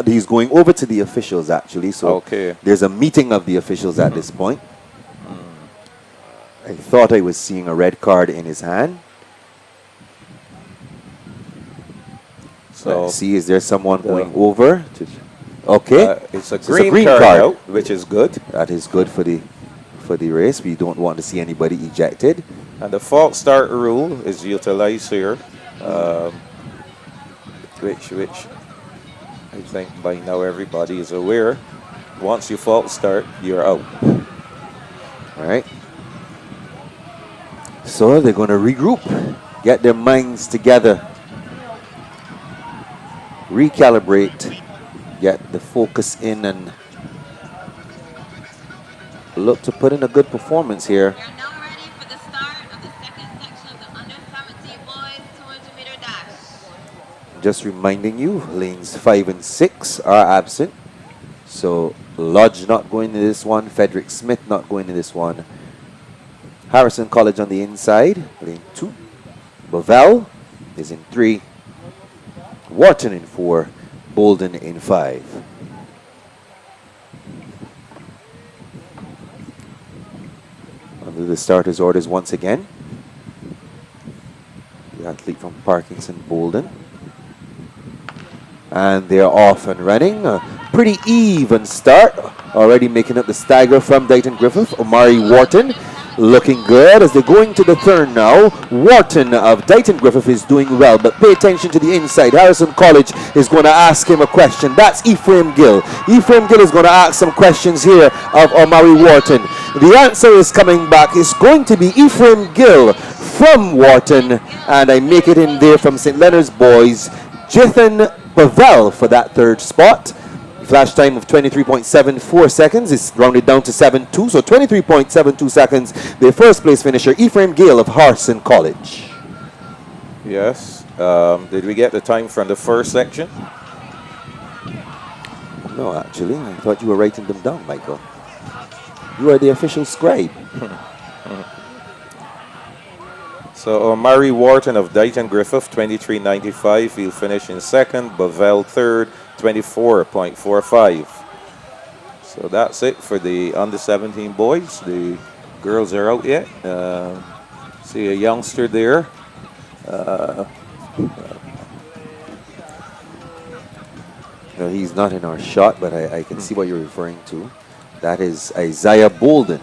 He's going over to the officials actually. So there's a meeting of the officials at this point. I thought I was seeing a red card in his hand. So let's see, is there someone going over? Okay, it's a green card out, which is good. That is good for the race. We don't want to see anybody ejected. And the false start rule is utilized here, which I think by now everybody is aware. Once you false start, you're out. All right. So they're going to regroup, get their minds together, recalibrate, get the focus in, and look to put in a good performance here. We are now ready for the start of the second section of the under-17 boys 200-meter dash. Just reminding you, lanes 5 and 6 are absent. So Lodge not going to this one, Frederick Smith not going to this one. Harrison College on the inside, lane 2. Bovell is in 3. Wharton in 4. Bolden in 5. Under the starters' orders once again. The athlete from Parkinson, Bolden. And they're off and running. A pretty even start. Already making up the stagger from Dighton Griffith. Omari Wharton looking good as they're going to the turn now. Wharton of Dighton Griffith is doing well, but pay attention to the inside. Harrison College is going to ask him a question. That's Ephraim Gill. Ephraim Gill is going to ask some questions here of Omari Wharton. The answer is coming back. It's going to be Ephraim Gill from Wharton, and I make it in there from St. Leonard's boys. Jathan Bovell for that third spot. Flash time of 23.74 seconds is rounded down to 7.2, so 23.72 seconds. The first place finisher, Ephraim Gale of Harrison College. Yes. Did we get the time from the first section? No, actually, I thought you were writing them down, Michael. You are the official scribe. So Omari Wharton of Dighton Griffith, 23.95. He'll finish in second. Bavell third, 24.45. So that's it for the under 17 boys. The girls are out yet. See a youngster there. No, he's not in our shot, but I can see what you're referring to. That is Isaiah Bolden.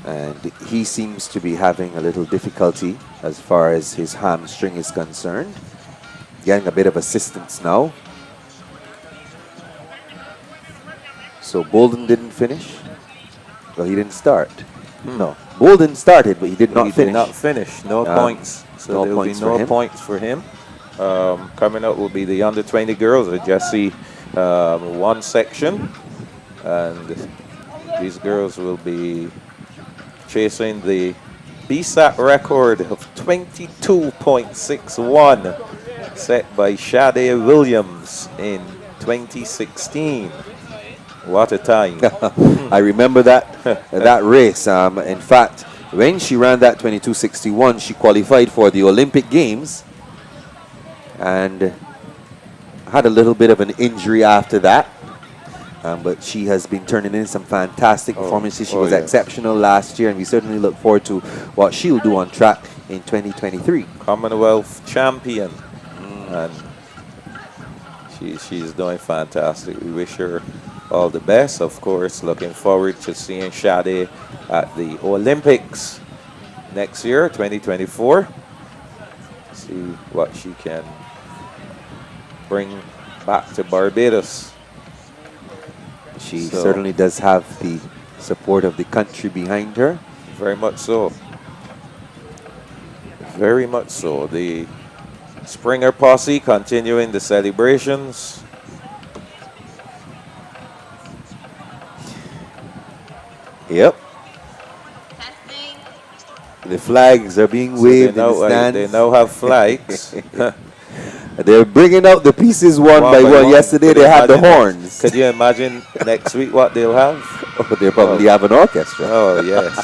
And he seems to be having a little difficulty as far as his hamstring is concerned. Getting a bit of assistance now. So Bolden didn't finish. Well, he didn't start. No, Bolden started, but he did not He finish. did not finish. No points. So no there will be points for no him. points for him. Coming up will be the under 20 girls. I just see one section. And these girls will be chasing the BSAC record of 22.61 set by Sade Williams in 2016. What a time. I remember that that race. In fact, when she ran that 22.61, she qualified for the Olympic Games and had a little bit of an injury after that. But she has been turning in some fantastic performances. She was exceptional last year, and we certainly look forward to what she'll do on track in 2023. Commonwealth champion. And she's doing fantastic. We wish her all the best, of course. Looking forward to seeing Sade at the Olympics next year, 2024. See what she can bring back to Barbados. She certainly does have the support of the country behind her. Very much so. Very much so. The Springer Posse continuing the celebrations. Yep. The flags are being waved in the stands. They now have flags. They're bringing out the pieces one by one. Yesterday they had the horns. Could you imagine next week what they'll have? Oh, they'll probably have an orchestra. Oh, yes.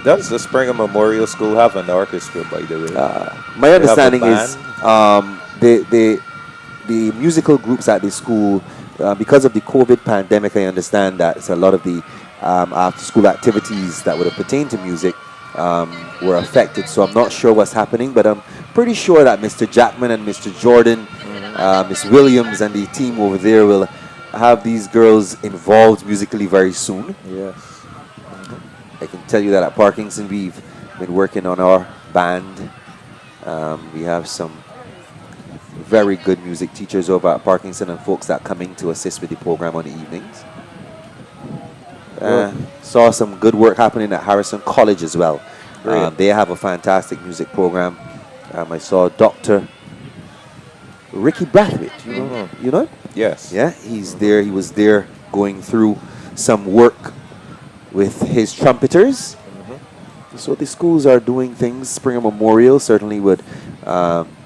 Does the Springer Memorial School have an orchestra, by the way? My understanding is the musical groups at the school, because of the COVID pandemic, I understand that it's a lot of the after-school activities that would have pertained to music were affected. So I'm not sure what's happening, but I'm pretty sure that Mr. Jackman and Mr. Jordan, Miss Williams and the team over there will have these girls involved musically very soon. Yes. I can tell you that at Parkinson we've been working on our band. We have some very good music teachers over at Parkinson and folks that come in to assist with the program on the evenings. Saw some good work happening at Harrison College as well. They have a fantastic music program. I saw Dr. Ricky Brathwaite. You know? Yes. Yeah, he's there. He was there going through some work with his trumpeters. So the schools are doing things. Springer Memorial certainly would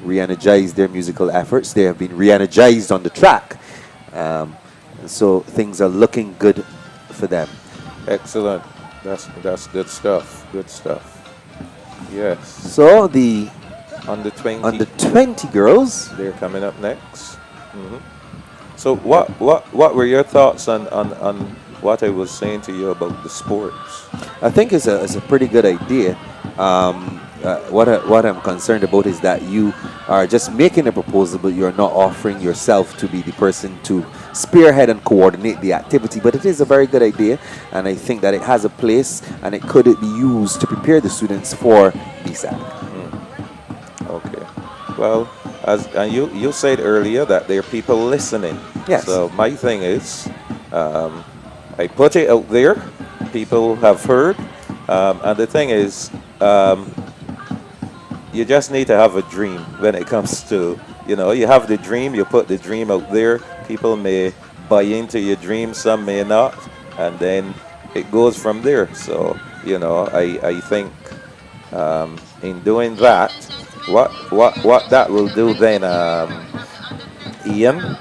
re-energize their musical efforts. They have been re-energized on the track. So things are looking good for them. Excellent. That's good stuff. Good stuff. Yes. So the under 20 girls, they're coming up next. So what were your thoughts on what I was saying to you about the sports? I think it's a pretty good idea. What I'm concerned about is that you are just making a proposal, but you're not offering yourself to be the person to spearhead and coordinate the activity. But it is a very good idea, and I think that it has a place, and it could be used to prepare the students for BSAC. Okay. Well, and you said earlier that there are people listening. Yes. So my thing is, I put it out there. People have heard, and the thing is, you just need to have a dream when it comes to You know, you have the dream, you put the dream out there. People may buy into your dream, some may not, and then it goes from there. So, you know, I think in doing that, what that will do then, Ian,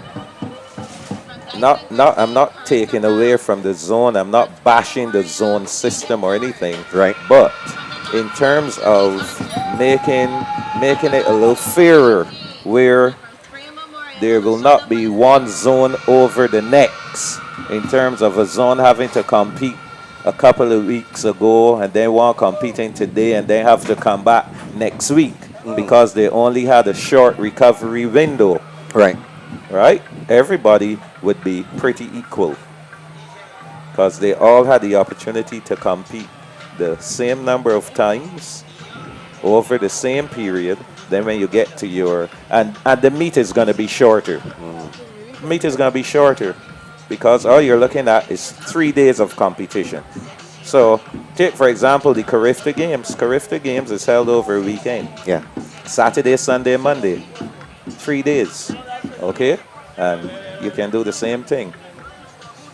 I'm not taking away from the zone. I'm not bashing the zone system or anything, Right. but in terms of making it a little fairer, where there will not be one zone over the next, in terms of a zone having to compete a couple of weeks ago and then one competing today and then have to come back next week because they only had a short recovery window. Right. Right? Everybody would be pretty equal because they all had the opportunity to compete the same number of times over the same period. Then when you get to your and the meet is going to be shorter. Meet is going to be shorter because all you're looking at is 3 days of competition. So take for example the Carifta Games. Carifta Games is held over a weekend. Yeah. Saturday, Sunday, Monday. 3 days. Okay? And you can do the same thing.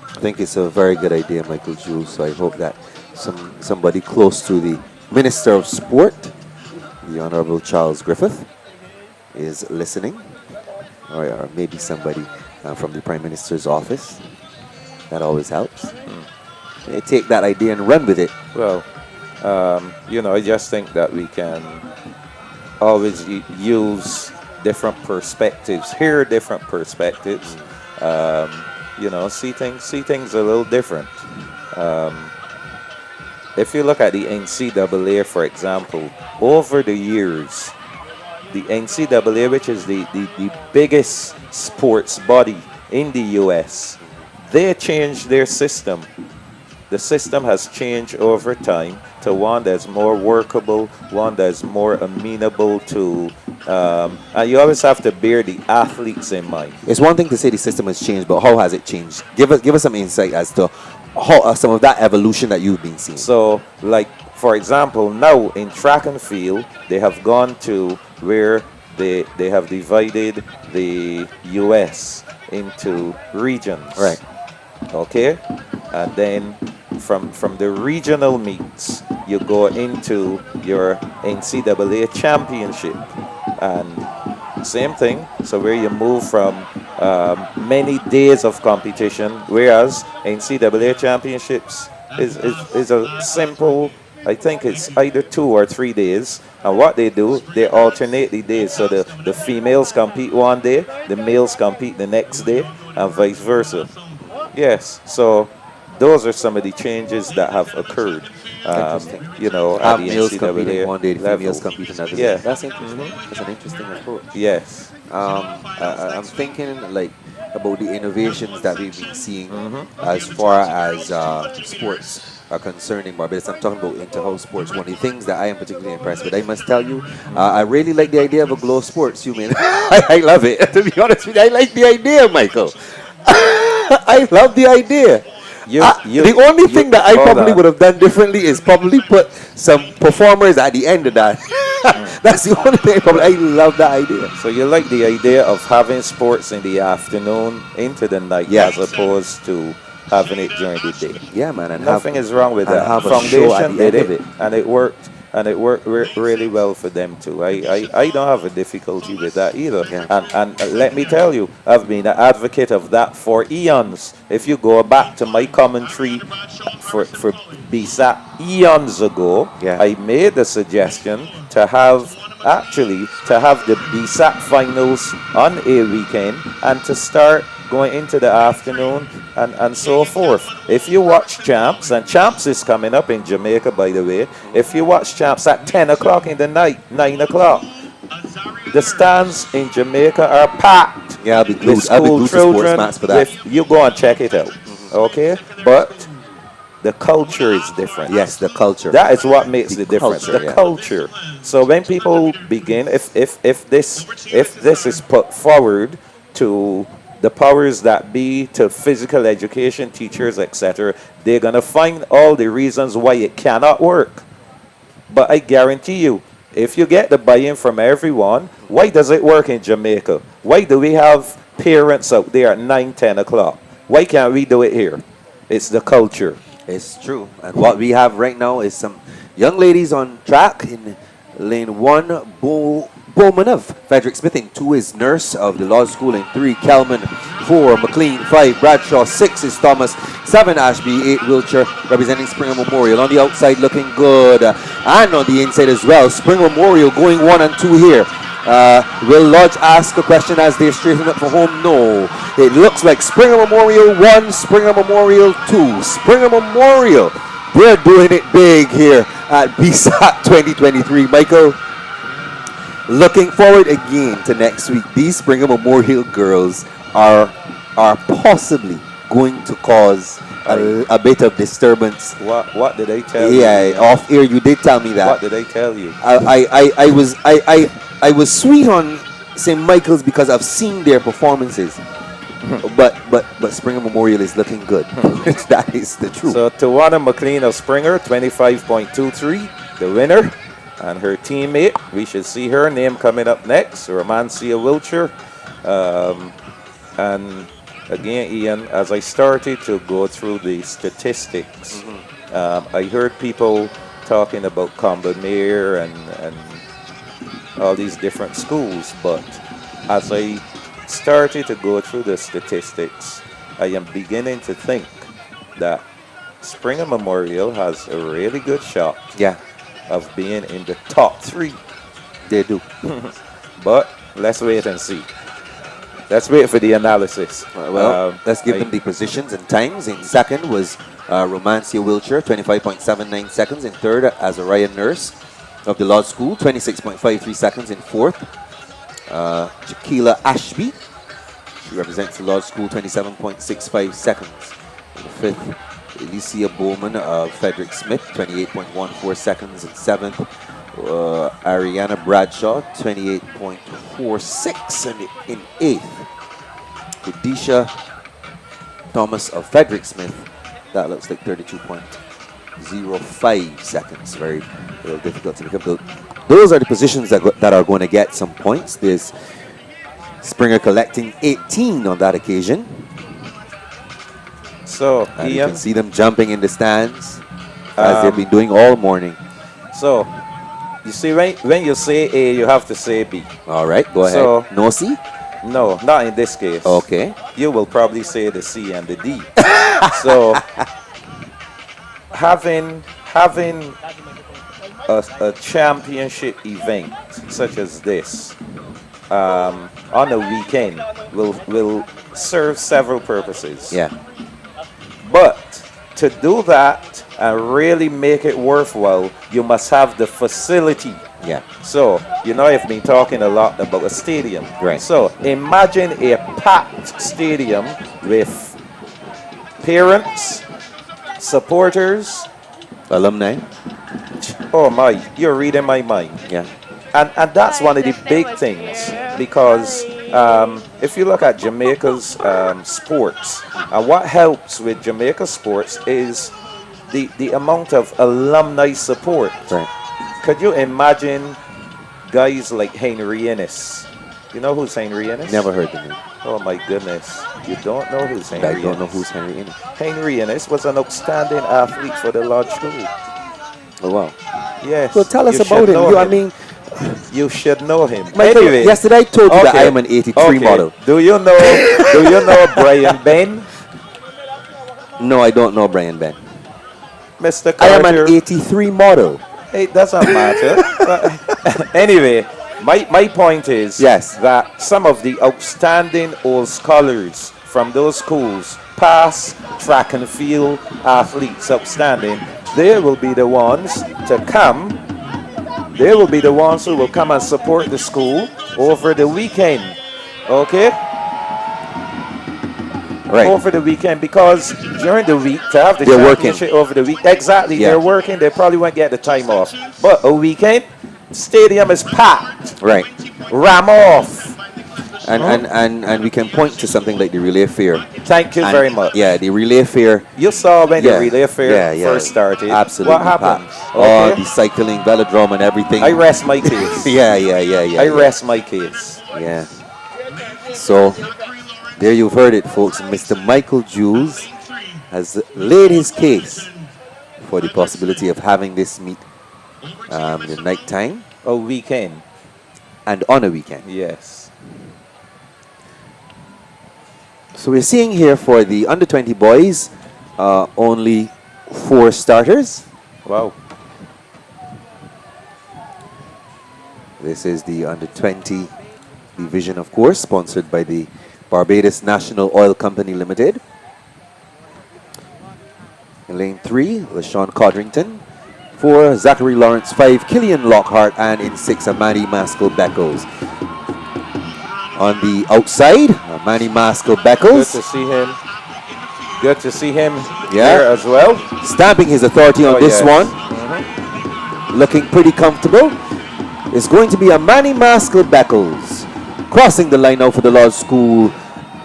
I think it's a very good idea, Michael Jules. So I hope that somebody close to the Minister of Sport, the Honorable Charles Griffith, is listening, or maybe somebody from the Prime Minister's office. That always helps. They take that idea and run with it. Well, you know, I just think that we can always use different perspectives, hear different perspectives. You know, see things a little different. If you look at the NCAA, for example, over the years, the NCAA, which is the biggest sports body in the U.S., they changed their system. The system has changed over time to one that's more workable, one that's more amenable to, and you always have to bear the athletes in mind. It's one thing to say the system has changed, but how has it changed? Give us some insight as to how some of that evolution that you've been seeing. So, like, for example, now in track and field, they have gone to where they have divided the U.S. into regions. Right. Okay? And then from the regional meets, you go into your NCAA championship. And same thing, so where you move from many days of competition, whereas NCAA championships is a simple, I think it's either 2 or 3 days. And what they do, they alternate the days. So the females compete one day, the males compete the next day, and vice versa. Yes, so those are some of the changes that have occurred. You know, at the males NCAA competing one day, the level. females competing another day. Yeah. That's interesting. That's an interesting approach. Yes. I'm thinking like about the innovations that we've been seeing as far as sports are concerned in Barbados. I'm talking about inter-house sports. One of the things that I am particularly impressed with, I must tell you, I really like the idea of a Glow Sports, you mean. I love it. To be honest with you, I like the idea, Michael. I love the idea. The only thing that I probably would have done differently is probably put some performers at the end of that. That's the only thing I love that idea. So you like the idea of having sports in the afternoon into the night as opposed to having it during the day. Yeah, man. And nothing is wrong with that. Have a show at the end of it. And it worked. And it worked really well for them too. I don't have a difficulty with that either. Yeah. And let me tell you, I've been an advocate of that for eons. If you go back to my commentary for BSSAC eons ago, I made the suggestion to have the BSSAC finals on a weekend and to start going into the afternoon and so forth. If you watch Champs, and Champs is coming up in Jamaica, by the way, if you watch Champs at 10 o'clock in the night, 9 o'clock, the stands in Jamaica are packed. Yeah, I'll be glued. With I'll be school glued to children. Sports Max for that. You go and check it out. Okay? But the culture is different. Yes, the culture. That is what makes the difference. culture, The culture. So when people begin, if this is put forward to the powers that be, to physical education teachers, etc., they're gonna find all the reasons why it cannot work. But I guarantee you, if you get the buy-in from everyone, why does it work in Jamaica? Why do we have parents out there at 9, 10 o'clock? Why can't we do it here? It's the culture. It's true. And what we have right now is some young ladies on track in lane 1, Bowmanov. Frederick Smith in 2 is Nurse of the Law School. In 3, Kelman. 4, McLean. 5, Bradshaw. 6 is Thomas. 7, Ashby. 8, Wiltshire, representing Springer Memorial. On the outside looking good. And on the inside as well. Springer Memorial going 1 and 2 here. Will Lodge ask a question as they straighten up for home? No. It looks like Springer Memorial 1, Springer Memorial 2. Springer Memorial, they're doing it big here at BSAC 2023. Michael, looking forward again to next week. These Springer Memorial girls are possibly going to cause a bit of disturbance. What did they tell you? Yeah, off air you did tell me that. What did they tell you? I was sweet on St. Michael's because I've seen their performances. but Springer Memorial is looking good. That is the truth. So Tawana McLean of Springer, 25.23, the winner. And her teammate, we should see her name coming up next, Romancia Wiltshire. And again, Ian, as I started to go through the statistics, I heard people talking about Combamere and all these different schools, but as I started to go through the statistics, I am beginning to think that Springer Memorial has a really good shot of being in the top 3. They do. But let's wait and see. Let's wait for the analysis. Well, let's give them the positions and times. In second was Romancia Wiltshire, 25.79 seconds. In third, Azariah Nurse of the Law School, 26.53 seconds. In fourth, Jaquila Ashby. She represents the Law School, 27.65 seconds. In fifth, Alicia Bowman of Frederick Smith, 28.14 seconds. In seventh, Ariana Bradshaw, 28.46. And in eighth, Odisha Thomas of Frederick Smith. That looks like 32.05 seconds. Very difficult to pick up. Those are the positions that are going to get some points. There's Springer collecting 18 on that occasion. So, and Ian, you can see them jumping in the stands as they've been doing all morning. So, you see, when you say A, you have to say B. All right, go ahead. So, no C? No, not in this case. Okay. You will probably say the C and the D. So, having a championship event such as this on a weekend will serve several purposes. Yeah. But to do that and really make it worthwhile, you must have the facility. Yeah. So, I've been talking a lot about a stadium. Right. So, imagine a packed stadium with parents, supporters, alumni. Oh my, you're reading my mind. Yeah. And that's one of the big things, because if you look at Jamaica's sports, and what helps with Jamaica's sports is the amount of alumni support. Right. Could you imagine guys like Henry Ennis? You know who's Henry Ennis? Never heard the name. Oh my goodness. You don't know who's Henry Ennis? I don't know who's Henry Ennis. Henry Ennis was an outstanding athlete for the Lodge School. Oh, wow. Yes. So tell us about him. You should know him. Michael, anyway, yesterday I told you that I am an 83 model. Do you know Brian Ben? No, I don't know Brian Ben. Mr. I am Carter. an 83 model. It doesn't matter. Anyway, my point is that some of the outstanding old scholars from those schools, past track and field athletes, outstanding, they will be the ones to come. They will be the ones who will come and support the school over the weekend. Okay? Right. Over the weekend, because during the week, to have the they're championship working. over the week, exactly, Yeah. they're working, they probably won't get the time off. But a weekend, stadium is packed. Right. Ram off. And we can point to something like the relay fair. Thank you very much. Yeah, the relay fair. You saw when Yeah, the relay fair yeah, first started. Absolutely. What happened? Oh, Okay. the cycling, velodrome, and everything. I rest my case. Yeah. I rest my case. Yeah. So, there you've heard it, folks. Mr. Michael Jules has laid his case for the possibility of having this meet in the night time. A weekend. And on a weekend. Yes. So we're seeing here for the under 20 boys, only 4 starters. Wow. This is the under 20 division, of course, sponsored by the Barbados National Oil Company Limited. In lane 3, LaShawn Codrington. 4, Zachary Lawrence. 5, Killian Lockhart. And in 6, Manny Maskell Beckles. On the outside, Manny Maskell Beckles. Good to see him. Good to see him Yeah. here as well. Stamping his authority on this yes. one. Looking pretty comfortable. It's going to be a Manny Maskell Beckles. Crossing the line now for the Law School.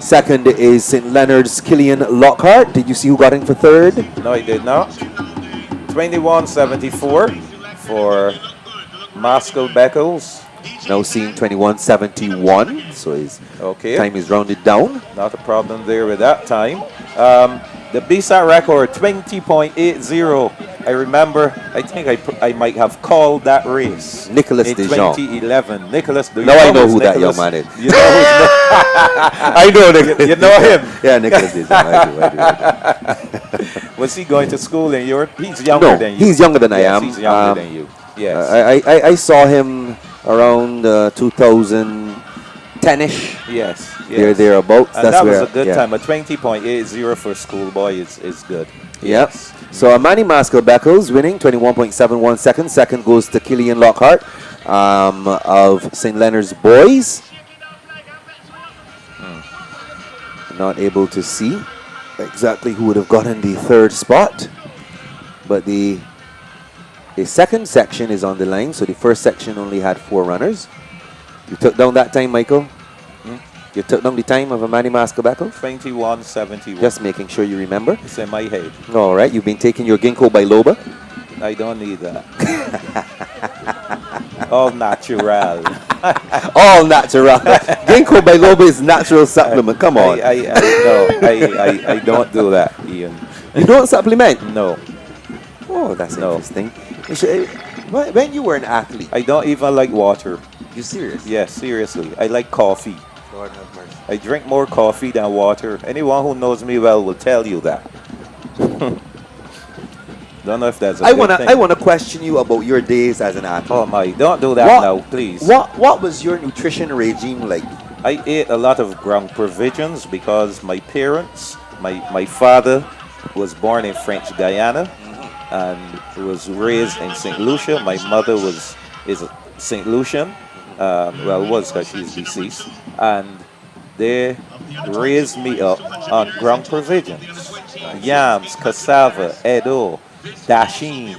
Second is St. Leonard's Killian Lockhart. Did you see who got in for third? No, he did not. 21.74 for Maskell Beckles. Now seeing 21.71. So his Okay. time is rounded down. Not a problem there with that time. The BSSAC record 20.80. I remember, I think I might have called that race. Nicholas in Dejean. 2011. Nicholas Dejean. Now I know who that young man is. You know who's I know Nicholas. You know him? Yeah, Nicholas Dejean. I do. Was he going to school in Europe? He's younger No, than you. he's younger than I Yes, am. He's younger than you. Yes. I saw him around 2010-ish. Yes. Thereabouts. And That's that was where, a good yeah. time. A 20.80 for schoolboy is good. Yep. So Manny Maskell Beckles winning 21.71 seconds. Second goes to Killian Lockhart of St. Leonard's Boys. Not able to see exactly who would have gotten the third spot. But the second section is on the line. So the first section only had 4 runners. You took down that time, Michael? You took down the time of a Manny Maskell Beckles? 21.71. Just making sure you remember. It's in my head. All right. You've been taking your ginkgo biloba. I don't need that. All natural. All natural. Ginkgo biloba is natural supplement. Come on. I don't do that, Ian. You don't supplement? No. Oh, that's interesting. You should, when you were an athlete, I don't even like water. You serious? Yes, seriously. I like coffee. Lord have mercy. I drink more coffee than water. Anyone who knows me well will tell you that. Don't know if that's a good thing. I wanna question you about your days as an athlete. Oh my, don't do that now, please. What was your nutrition regime like? I ate a lot of ground provisions because my parents, my father was born in French Guyana and was raised in St. Lucia. My mother is a St. Lucian. Was because she's deceased. And they raised me up on ground provisions. Yams, cassava, edo, dasheen.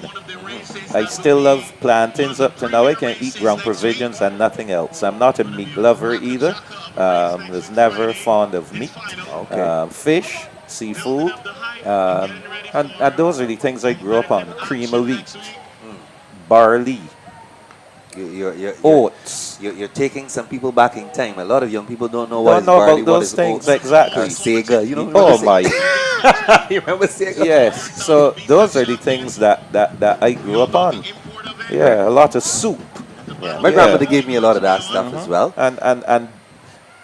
I still love plantains up to now. I can eat ground provisions and nothing else. I'm not a meat lover either. Was never fond of meat. Okay. Fish, seafood. And those are the things I grew up on. Cream of wheat, barley, oats. You're taking some people back in time. A lot of young people don't know what is Don't know barley, about what those is things oats, exactly. Sega. You know. Oh my! You remember Sega? Yes. So those are the things that I grew up on. Yeah, a lot of soup. Yeah. My grandmother gave me a lot of that stuff as well. And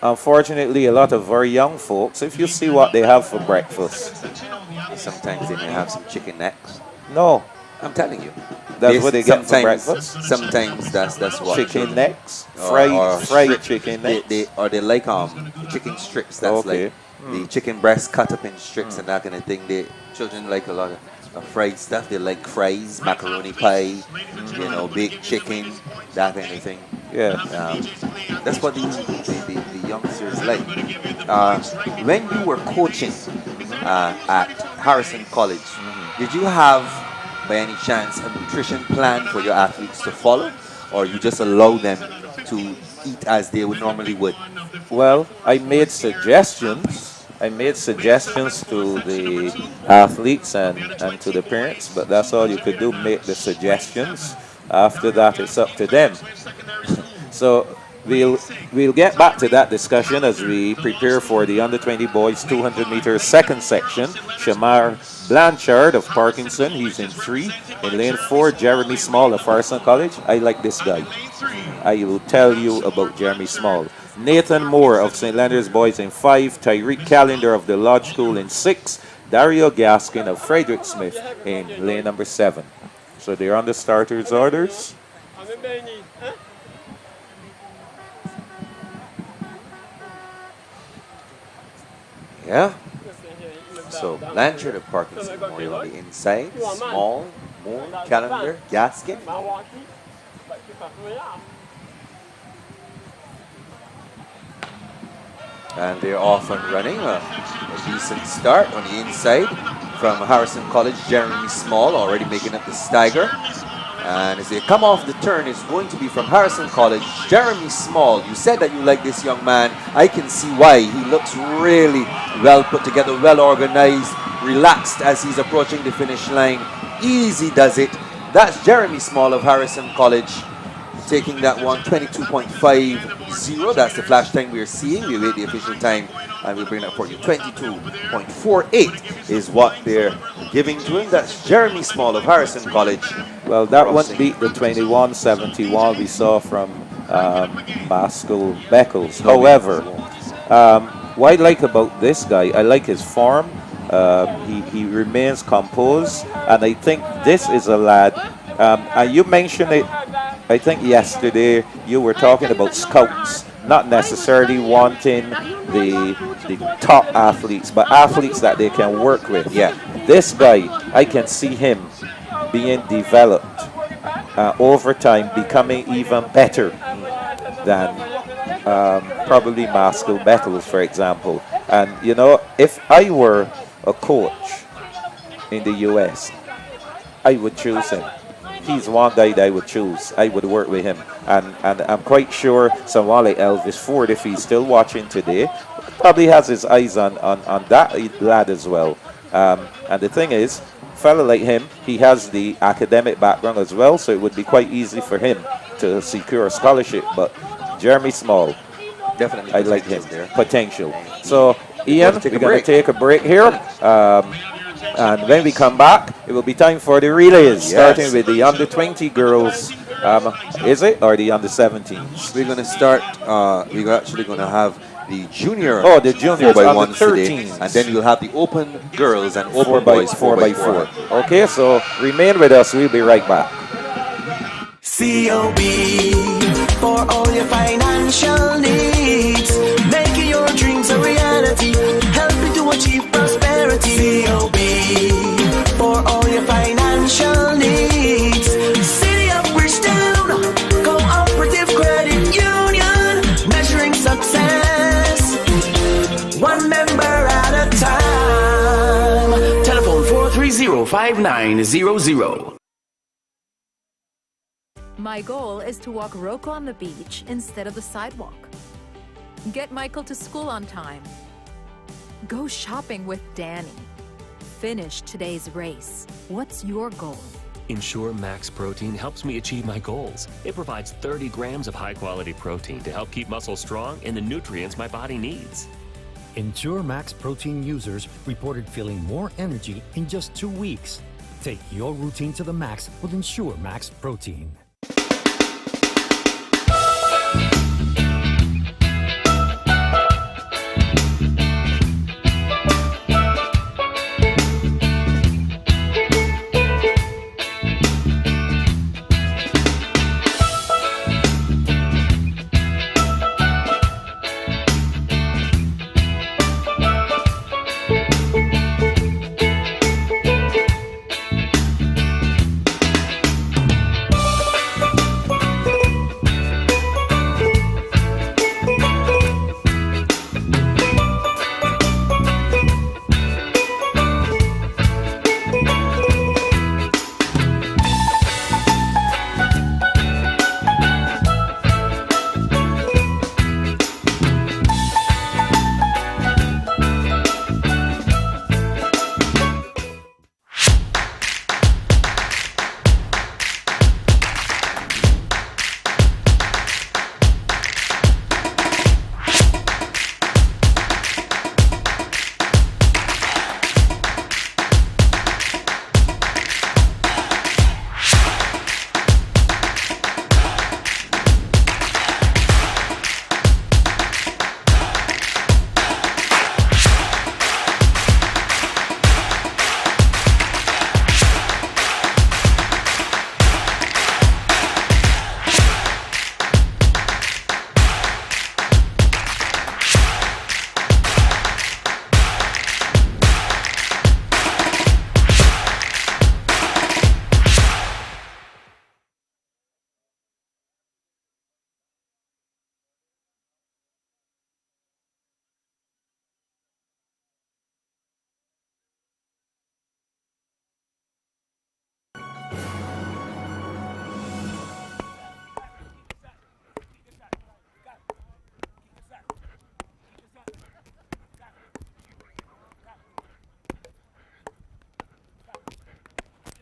unfortunately, a lot of very young folks, if you see what they have for breakfast, Sometimes they may have some chicken necks. no, I'm telling you. that's what they get for breakfast. Sometimes that's what. Chicken necks, Or fried strip- chicken necks. They like chicken strips. That's Okay. like the chicken breast cut up in strips and that kind of thing. Children like a lot of fried stuff. They like fries, macaroni pie, baked chicken, that kind of thing. Yeah. That's what the youngsters like. When you were coaching at Harrison College, did you have, by any chance, a nutrition plan for your athletes to follow, or you just allow them to eat as they would normally would? Well, I made suggestions. I made suggestions to the athletes and to the parents, but that's all you could do, make the suggestions. After that, it's up to them. So we'll get back to that discussion as we prepare for the under 20 boys 200 meters second section. Shamar Blanchard of Parkinson, he's in 3. In lane 4, Jeremy Small of Farson College. I like this guy. I will tell you about Jeremy Small. Nathan Moore of St. Leonard's Boys in 5. Tyreek Callender of the Lodge School in 6. Dario Gaskin of Frederick Smith in lane number 7. So they're on the starters' orders. Yeah. So Blanchard of Parkinson Memorial on the inside. Small, Moore, Callender, Gaskin. And they're off and running. A decent start on the inside from Harrison College. Jeremy Small already making up the stagger. And as they come off the turn, it's going to be from Harrison College. Jeremy Small, you said that you like this young man. I can see why. He looks really well put together, well organized, relaxed as he's approaching the finish line. Easy does it. That's Jeremy Small of Harrison College, taking that one 22.50. That's the flash time we're seeing. We wait the official time and we'll bring that for you. 22.48 is what they're giving to him. That's Jeremy Small of Harrison College. Well, that one beat the 21.71 we saw from Pascal Beckles. However, what I like about this guy, I like his form. He remains composed, and I think this is a lad. And you mentioned it, I think yesterday, you were talking about scouts, not necessarily wanting the top athletes, but athletes that they can work with. Yeah. This guy, I can see him being developed over time, becoming even better than probably Pascal Beckles, for example. And, you know, if I were a coach in the U.S., I would choose him. He's one guy that I would choose. I would work with him. And I'm quite sure someone like Elvis Ford, if he's still watching today, probably has his eyes on that lad as well. And the thing is, a fella like him, he has the academic background as well, so it would be quite easy for him to secure a scholarship. But Jeremy Small, definitely, I like him. Potential. So, Ian, we're going to take a break here. And when we come back, it will be time for the relays, starting with the under 20 girls. Is it? Or the under 17s? We're going to start, we're actually going to have the junior. Oh, the juniors, 4x1 today. And then you'll have the open girls and open boys 4x4. Okay, so remain with us. We'll be right back. COB for all your financial needs, making your dreams a reality, helping to achieve prosperity. COB for all your financial needs. City of Bridgetown Cooperative Credit Union, measuring success one member at a time. Telephone 430-5900. My goal is to walk Rocco on the beach instead of the sidewalk. Get Michael to school on time. Go shopping with Danny. Finish today's race. What's your goal? Ensure Max Protein helps me achieve my goals. It provides 30 grams of high-quality protein to help keep muscles strong and the nutrients my body needs. Ensure Max Protein users reported feeling more energy in just 2 weeks. Take your routine to the max with Ensure Max Protein.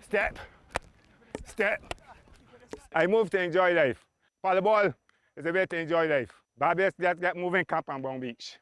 Step. Step. I move to enjoy life. Volleyball is a way to enjoy life. Barbados, let's get moving, Camp and Brown Beach.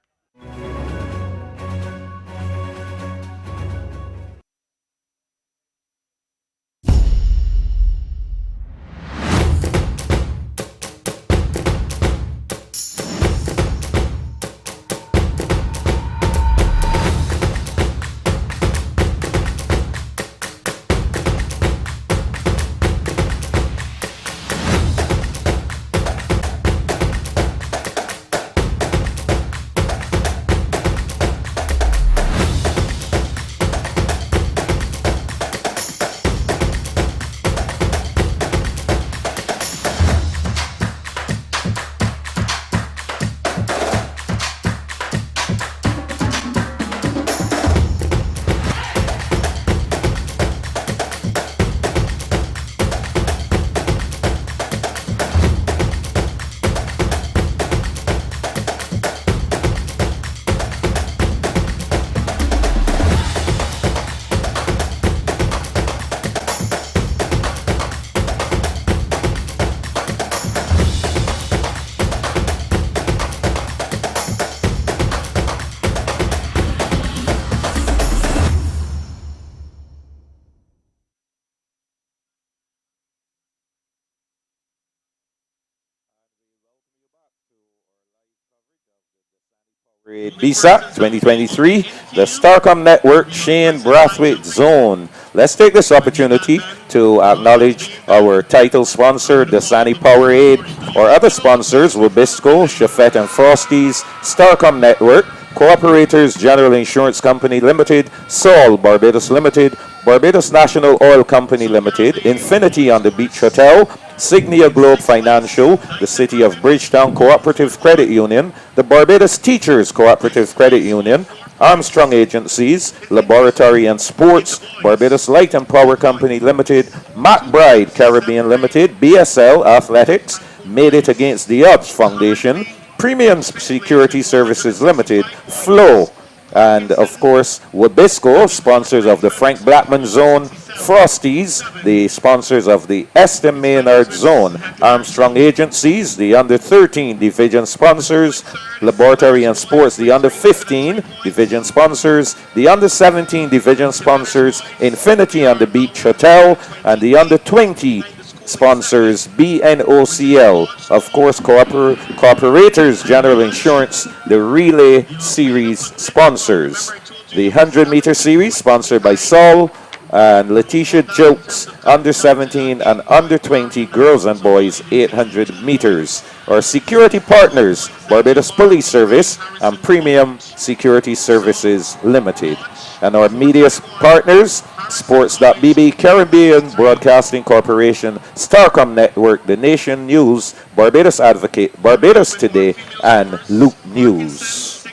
BSSAC 2023, the Starcom Network Shane Brathwaite Zone. Let's take this opportunity to acknowledge our title sponsor, Dasani-Powerade, or other sponsors, Wabisco, Chafette and Frosties, Starcom Network, Cooperators General Insurance Company Limited, Sol Barbados Limited, Barbados National Oil Company Limited, Infinity on the Beach Hotel, Signia Globe Financial, the City of Bridgetown Cooperative Credit Union, the Barbados Teachers Cooperative Credit Union, Armstrong Agencies, Laboratory and Sports, Barbados Light and Power Company Limited, McBride Caribbean Limited, BSL Athletics, Made It Against the Odds Foundation, Premium Security Services Limited, Flow, and of course Wabisco, sponsors of the Frank Blackman Zone, Frosties, the sponsors of the Estem Maynard Zone, Armstrong Agencies, the Under-13 Division sponsors, Laboratory and Sports, the Under-15 Division sponsors, the Under-17 Division sponsors, Infinity on the Beach Hotel, and the Under-20 sponsors, BNOCL, of course, Cooperators General Insurance, the Relay Series sponsors, the 100-meter series sponsored by Sol, and Letitia Jokes, under-17 and under-20 girls and boys 800 meters. Our security partners, Barbados Police Service and Premium Security Services Limited. And our media partners, Sports.bb, Caribbean Broadcasting Corporation, Starcom Network, The Nation News, Barbados Advocate, Barbados Today, and Loop News.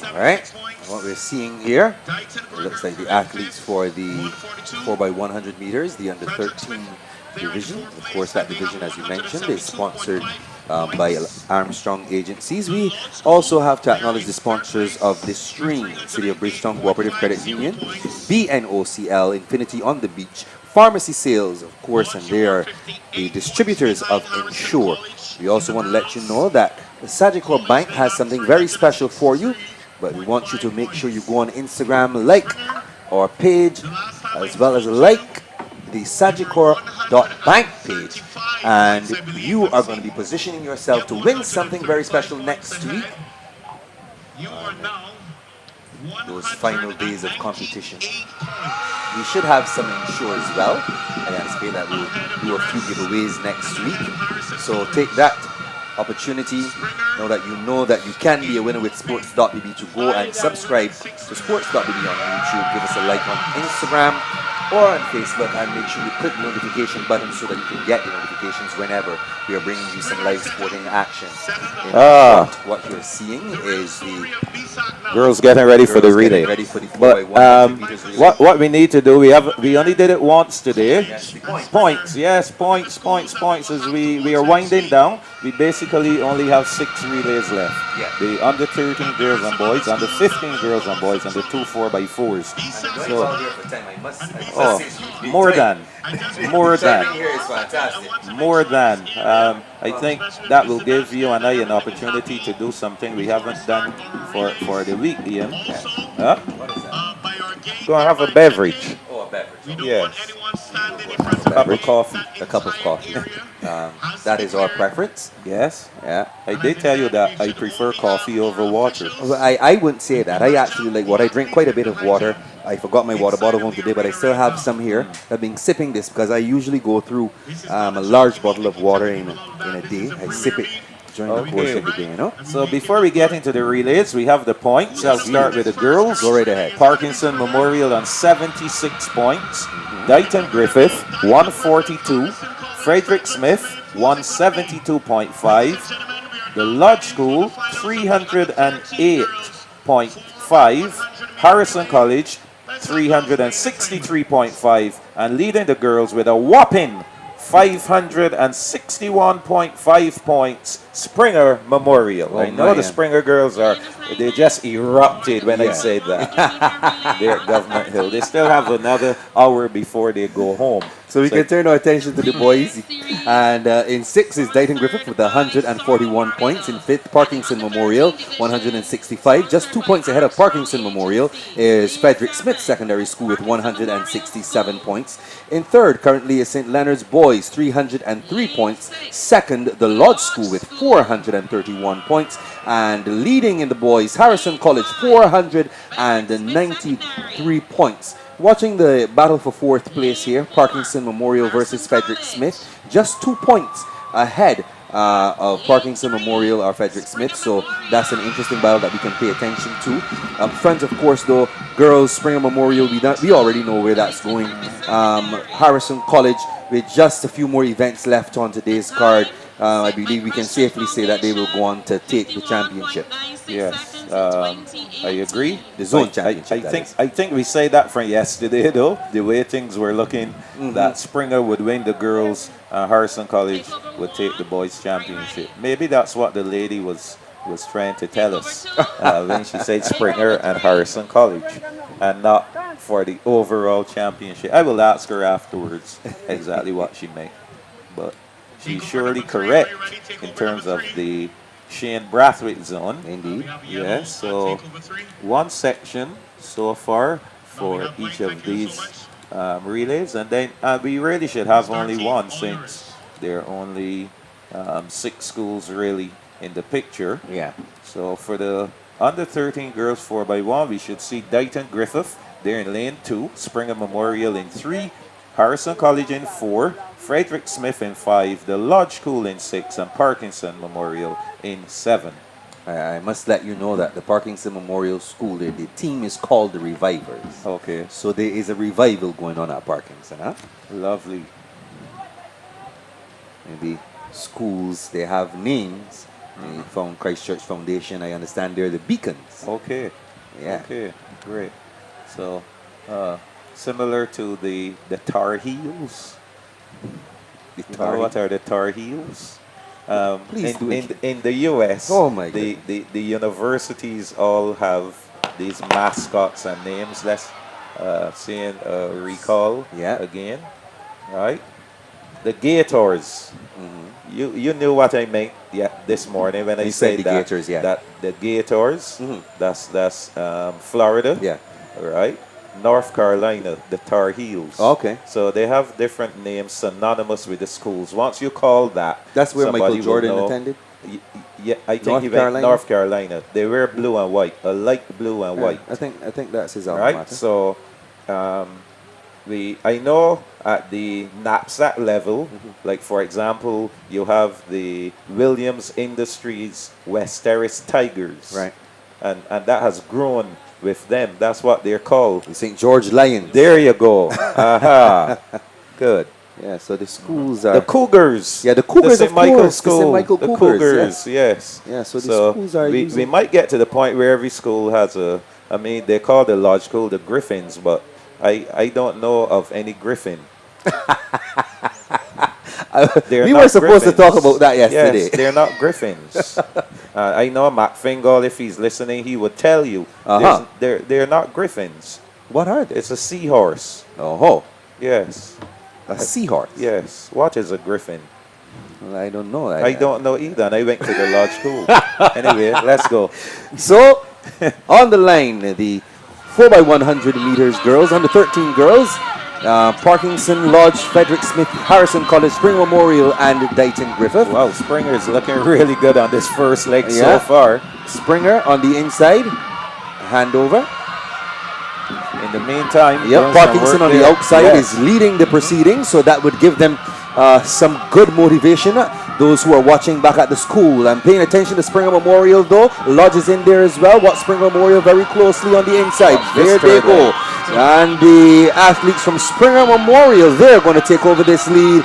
All right. What we're seeing here, it looks like the athletes for the 4x100 meters, the under-13 division. Of course, that division, as you mentioned, is sponsored by Armstrong Agencies. We also have to acknowledge the sponsors of the Stream, City of Bridgetown Cooperative Credit Union, BNOCL, Infinity on the Beach, Pharmacy Sales, of course, and they are the distributors of Insure. We also want to let you know that the Sagicor Bank has something very special for you, but we want you to make sure you go on Instagram, like our page, as well as like the Sagicor.bank page, and you are going to be positioning yourself to win something very special next week. Those final days of competition. We should have some Insure as well. I anticipate that we'll do a few giveaways next week. So take that opportunity. Know that you can be a winner with Sports.bb. To go and subscribe to Sports.bb on YouTube. Give us a like on Instagram or on Facebook, and make sure you click the notification button so that you can get the notifications whenever we are bringing you some live sporting action. What you're seeing is the girls getting ready for the relay. But what we need to do, we only did it once today. Yes, points. As we are winding down, we basically only have 6 relays left. Yeah. The under-13 girls and boys, under-15 girls and boys, and the 2 4x4s. So here for time, I must Oh, more than. More than. Here is fantastic. More than. I think that will give you and I an opportunity to do something we haven't done for the week, Ian. Huh? Go and have a beverage. Oh, a beverage. Yes. Cup of coffee. A cup of coffee. That is our preference. Yes. Yeah. I did tell you that I prefer coffee over water. Well, I wouldn't say that. I actually like what I drink quite a bit of water. I forgot my water bottle home today, but I still have some here. I've been sipping this because I usually go through a large bottle of water in a day. I sip it during the course of the day, you know? So before we get into the relays, we have the points. I'll start with the girls. Go right ahead. Parkinson Memorial on 76 points. Dighton Griffith, 142. Frederick Smith, 172.5. The Lodge School, 308.5. Harrison College, 363.5. And leading the girls with a whopping 561.5 points, Springer Memorial. I know the Springer girls they just erupted when I said that. They're at Government Hill. They still have another hour before they go home. So we can turn our attention to the boys. And in sixth is Dighton Griffith with 141 points. In fifth, Parkinson Memorial, 165. Just 2 points ahead of Parkinson Memorial is Frederick Smith Secondary School with 167 points. In third, currently is St. Leonard's Boys, 303 points. Second, the Lodge School with 431 points. And leading in the boys, Harrison College, 493 points. Watching the battle for fourth place here, Parkinson Memorial versus Frederick Smith, just 2 points ahead of Parkinson Memorial or Frederick Smith, so that's an interesting battle that we can pay attention to. Friends, of course, though, girls Springer Memorial, we already know where that's going. Harrison College, with just a few more events left on today's card, I believe we can safely say that they will go on to take the championship. Yes, I agree. The zone championship. I think we said that from yesterday, though. The way things were looking, that Springer would win the girls, Harrison College would take the boys championship. Maybe that's what the lady was trying to tell us when she said Springer and Harrison College, and not for the overall championship. I will ask her afterwards exactly what she meant, but she's surely correct in terms of the Shane Brathwaite zone. Indeed. Yes, so one section so far for each of these relays, and then we really should have only one since there are only 6 schools really in the picture. Yeah. So for the under 13 girls 4x1, we should see Dighton Griffith there in lane 2, Springer Memorial in 3, Harrison College in 4, Frederick Smith in 5, the Lodge School in 6, and Parkinson Memorial in 7. I must let you know that the Parkinson Memorial School, the team is called the Revivers. Okay. So there is a revival going on at Parkinson, huh? Lovely. Maybe schools, they have names. From Christchurch Foundation, I understand they're the Beacons. Okay. Yeah. Okay, great. So, similar to the Tar Heels. What are the Tar Heels? In the U.S., oh my the universities all have these mascots and names. Let's see and recall again. Right? The Gators. You knew what I meant this morning when I said the that, Gators, that the Gators, that's Florida, right? North Carolina, the Tar Heels. Okay. So they have different names synonymous with the schools. Once you call that, that's where Michael Jordan attended? Yeah, I think he went North Carolina. They wear blue and white, a light blue and white. I think that's his alma right? mater. So I know at the knapsack level, like for example, you have the Williams Industries West Terrace Tigers. Right. And that has grown with them. That's what they're called. The St. George Lions. There you go. Aha. Good. Yeah, so the schools are... The Cougars. Yeah, the Cougars, the of St. course. School. The St. Michael the Cougars, yes. Yeah, so the schools are we might get to the point where every school has I mean, they call the Lodge School the Griffins, but I don't know of any Griffin. We were supposed to talk about that yesterday. Yes, they're not Griffins. I know Matt Fingal, if he's listening, he would tell you. They're not Griffins. What are they? It's a seahorse. Oh, Yes. a seahorse. Yes. What is a griffin? Well, I don't know. I don't know either, and I went to the lodge school. Anyway, let's go. So, on the line, the 4x100 meters girls, under 13 girls, Parkinson Lodge, Frederick Smith, Harrison College, Spring Memorial, and Dighton Griffith. Wow, Springer's looking really good on this first leg Yeah. so far. Springer on the inside, handover. In the meantime, Yep, doing some Parkinson work on the there. outside Yes. is leading the proceedings, so that would give them some good motivation. Those who are watching back at the school and paying attention to Springer Memorial, though, Lodge is in there as well. Watch Springer Memorial very closely on the inside. Watch this There they third go. leg. And the athletes from Springer Memorial, they're going to take over this lead.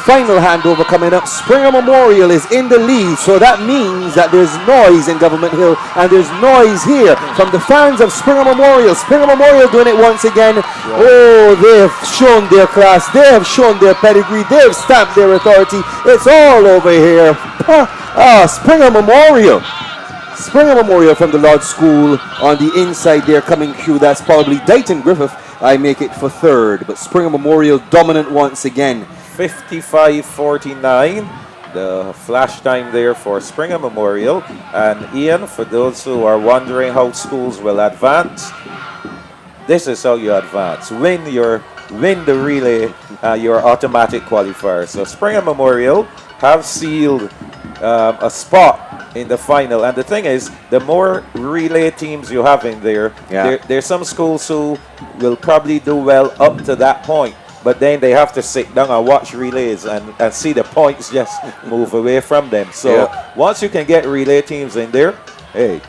Final handover coming up. Springer Memorial is in the lead, so that means that there's noise in Government Hill, and there's noise here from the fans of Springer Memorial. Springer Memorial doing it once again. Oh, they have shown their class, they have shown their pedigree, they have stamped their authority. It's all over here. Springer Memorial. Springer Memorial from the Lodge School on the inside there coming through. That's probably Dighton Griffith. I make it for third, but Springer Memorial dominant once again. 55-49, the flash time there for Springer Memorial. And Ian, for those who are wondering how schools will advance, this is how you advance. Win the relay, your automatic qualifier. So Springer Memorial have sealed a spot in the final. And the thing is, the more relay teams you have in there, there's some schools who will probably do well up to that point. But then they have to sit down and watch relays and see the points just move away from them. So once you can get relay teams in there, hey,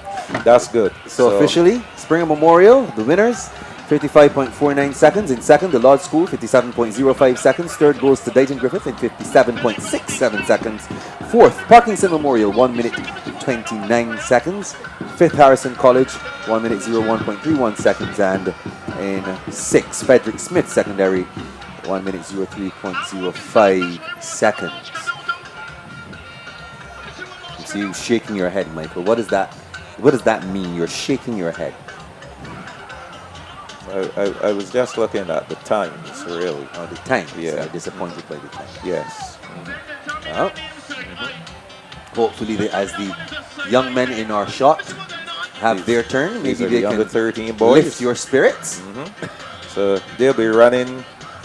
that's good. So officially, Springer Memorial, the winners, 55.49 seconds. In second, the Lodge School, 57.05 seconds. Third goes to Dighton Griffith in 57.67 seconds. Fourth, Parkinson Memorial, 1 minute 29 seconds. Fifth, Harrison College, 1 minute 01.31 seconds. And in sixth, Frederick Smith Secondary, 1 minute 03.05 seconds. You see you shaking your head, Michael. What does that mean? You're shaking your head. I was just looking at the times, really. Oh, the time. Yeah. So you're disappointed by the time. Yes. Well, hopefully, as the young men in our shot have their turn, maybe they the can under 13 boys. lift your spirits. So they'll be running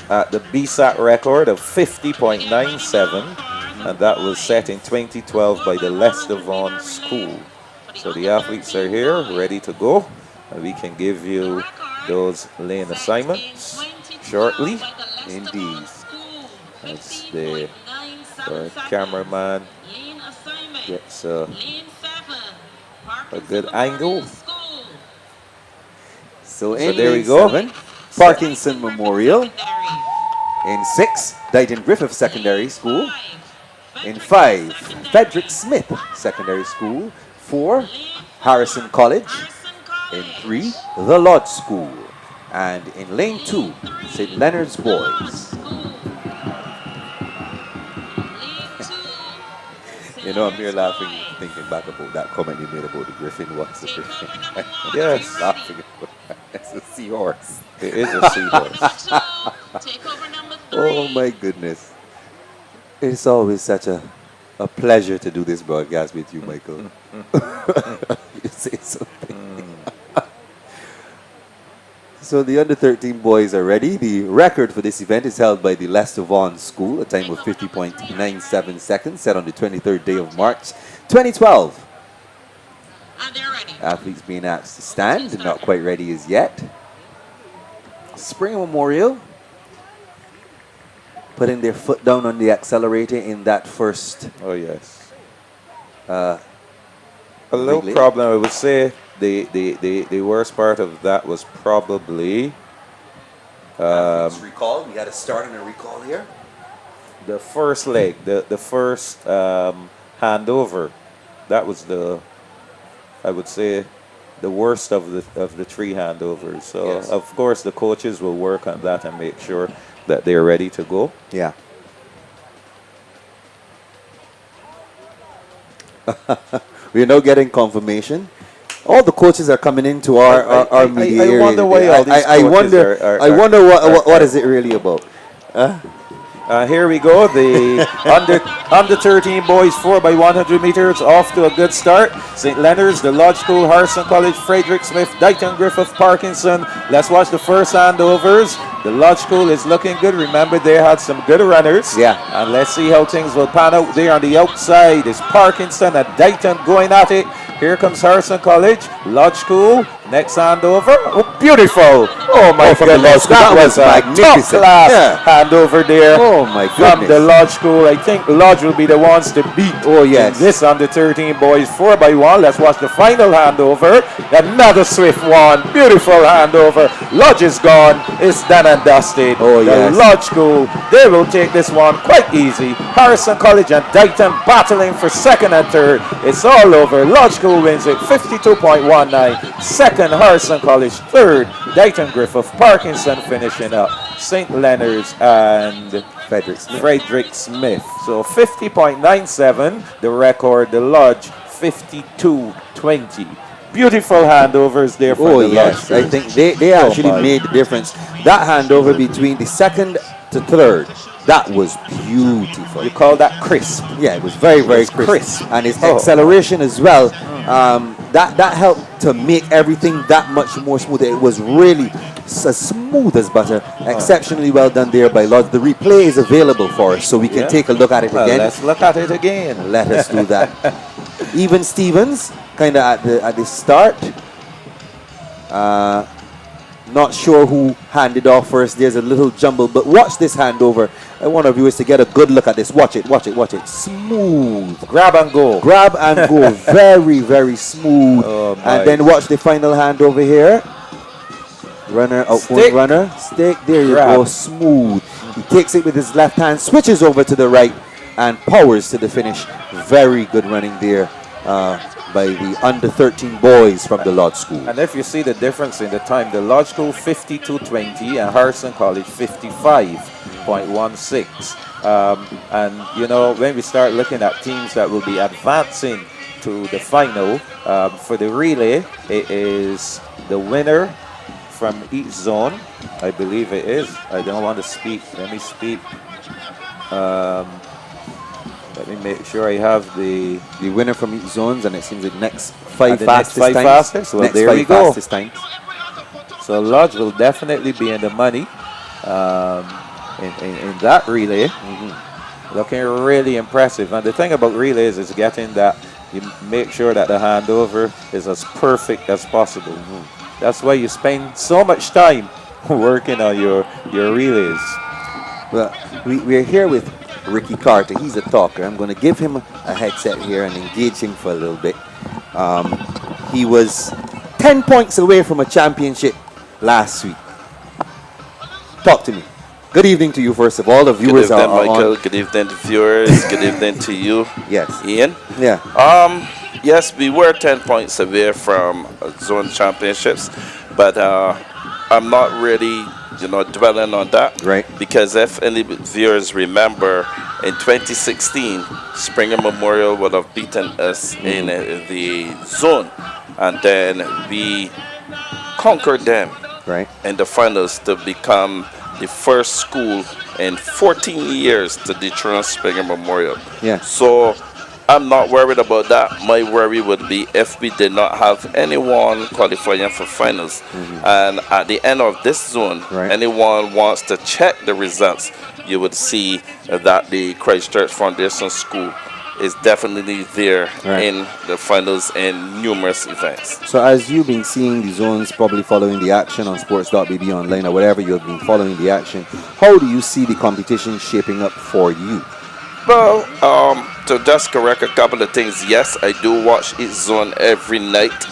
at the BSAC record of 50.97, and that was set in 2012 by the Leicester Vaughan School. So the athletes are here, ready to go, and we can give you those lane assignments shortly. Indeed. As the cameraman gets a good angle. So in there we lane go. 7, Parkinson Memorial. In 6, Dighton Griffith Secondary School. In 5, Frederick Smith Secondary School. 4, Harrison College. In 3, the Lodge School. And in lane 2, St. Leonard's Boys. You know, I'm here laughing, thinking back about that comment you made about the Griffin. What's the Griffin? Yes. Laughing about that. It's a seahorse. It is a seahorse. Oh my goodness. It's always such a pleasure to do this broadcast with you, Michael. You say something. So the under 13 boys are ready. The record for this event is held by the Leicester Vaughan School, a time of 50.97 seconds, set on the 23rd day of March, 2012. Athletes being asked to stand, not quite ready as yet. Springer Memorial putting their foot down on the accelerator in that first. Oh, yes. A little relay. problem, I would say. The worst part of that was probably Recall. We had a start and a recall here. the first leg, the first handover. That was I would say, the worst of the three handovers. So Yes. of course the coaches will work on that and make sure that they're ready to go. Yeah. We're now getting confirmation all the coaches are coming into our media I area wonder why today. all these I coaches wonder. are- I wonder what is it really about. Here we go. The under 13 boys 4x100 meters off to a good start. St. Leonard's, the Lodge School, Harrison College, Frederick Smith, Dighton Griffith, Parkinson. Let's watch the first handovers. The Lodge School is looking good. Remember, they had some good runners. Yeah. And let's see how things will pan out there on the outside. Is Parkinson and Dighton going at it. Here comes Harrison College, Lodge School. Next handover. Oh, beautiful. Oh, my goodness. That was a magnificent. top-class Yeah. handover there. Oh my From the goodness. Lodge School. I think Lodge will be the ones to beat. Oh, yes. in this under 13 boys 4x1. Let's watch the final handover. Another swift one. Beautiful handover. Lodge is gone. It's done and dusted. Oh, the yes. Lodge School, they will take this one quite easy. Harrison College and Dighton battling for second and third. It's all over. Lodge School wins it 52.19. Second, Harrison College. Third, Dighton Griffith. Parkinson finishing up. St. Leonard's and Frederick Smith. So 50.97, the record. The Lodge 52.20. Beautiful handovers there for Oh the yes, Lodge. I think they actually my. made the difference. That handover between the second to third, that was beautiful. You call that crisp? Yeah, it was very crisp. And his acceleration as well. That helped to make everything that much more smooth. It was really as smooth as butter. Exceptionally well done there by Lodge. The replay is available for us, so we can take a look at it again. Let's look at it again. Let us do that. Even Stevens, kind of at the start. Not sure who handed off first. There's a little jumble, but watch this handover. I want our viewers to get a good look at this. Watch it. Smooth. Grab and go. Very smooth. And then watch the final handover here. Runner, outgoing runner. Stick. There you go. Smooth. He takes it with his left hand, switches over to the right, and powers to the finish. Very good running there by the under 13 boys from the Lodge School. And if you see the difference in the time, the Lodge School 52.20 and Harrison College 55.16. And you know, when we start looking at teams that will be advancing to the final for the relay, it is the winner from each zone. I believe it is. I don't want to speak. Let me speak. Let me make sure I have the winner from each zones, and it seems the next five fastest next five times. fastest. Well, next there five we go. fastest times. So Lodge will definitely be in the money in that relay. Looking really impressive. And the thing about relays is getting that, you make sure that the handover is as perfect as possible. That's why you spend so much time working on your relays. Well, we're here with Ricky Carter. He's a talker. I'm going to give him a headset here and engage him for a little bit. He was 10 points away from a championship last week. Talk to me. Good evening to you, first of all. The viewers good evening, are Michael. on. Good evening to viewers. Good evening to you. Yes. Ian. Yeah. Yes, we were 10 points away from zone championships, but I'm not really, dwelling on that. Right. Because if any viewers remember, in 2016, Springer Memorial would have beaten us in the zone, and then we conquered them in the finals to become the first school in 14 years to dethrone Springer Memorial. Yeah. So I'm not worried about that. My worry would be if we did not have anyone qualifying for finals. And at the end of this zone, anyone wants to check the results, you would see that the Christchurch Foundation School is definitely there in the finals in numerous events. So as you've been seeing the zones, probably following the action on sports.bb online or whatever you've been following the action, how do you see the competition shaping up for you? Well, to just correct a couple of things, yes, I do watch each zone every night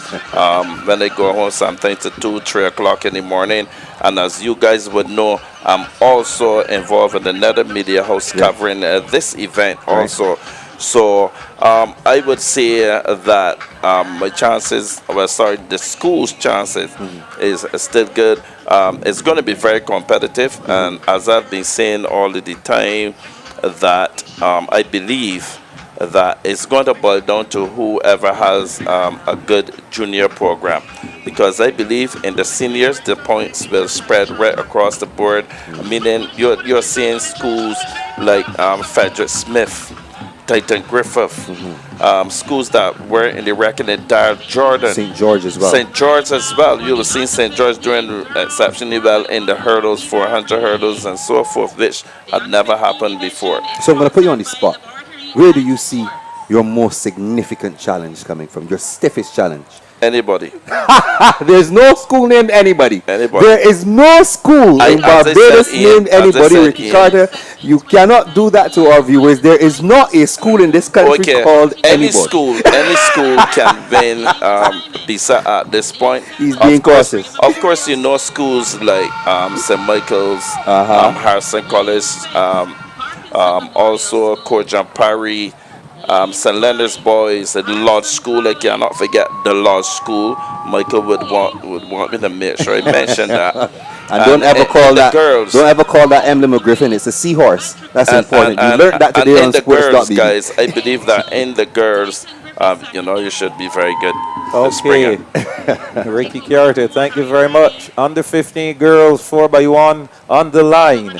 when I go home, sometimes to 2, 3 o'clock in the morning. And as you guys would know, I'm also involved in another media house covering this event also. So I would say that my chances, the school's chances is still good. It's going to be very competitive. And as I've been saying all of the time, that I believe that it's going to boil down to whoever has a good junior program, because I believe in the seniors the points will spread right across the board. Meaning you're seeing schools like Frederick Smith, Titan Griffith, schools that were in the reckoning, Dar Jordan, St. George as well. St. George as well. You'll have seen St. George doing exceptionally well in the hurdles, 400 hurdles and so forth, which had never happened before. So I'm going to put you on the spot. Where do you see your most significant challenge coming from? Your stiffest challenge? Anybody. There's no school named anybody. Anybody. There is no school in Barbados named anybody, Ricky Carter. You cannot do that to our viewers. There is not a school in this country called any anybody. Any school can win BSSAC at this point. He's being cautious. Of course, you know schools like St. Michael's, Harrison College, also Courtjam Parry, St. Leonard's Boys, the Lodge School. I cannot forget the Lodge School. Michael would want me to make sure I mention that. And don't ever call that girls. Don't ever call that emblem of Griffin. It's a seahorse. That's important. You learned that today on sports. Guys, I believe that in the girls, you should be very good. Okay, Ricky Carter, thank you very much. Under 15 girls, 4x1 on the line.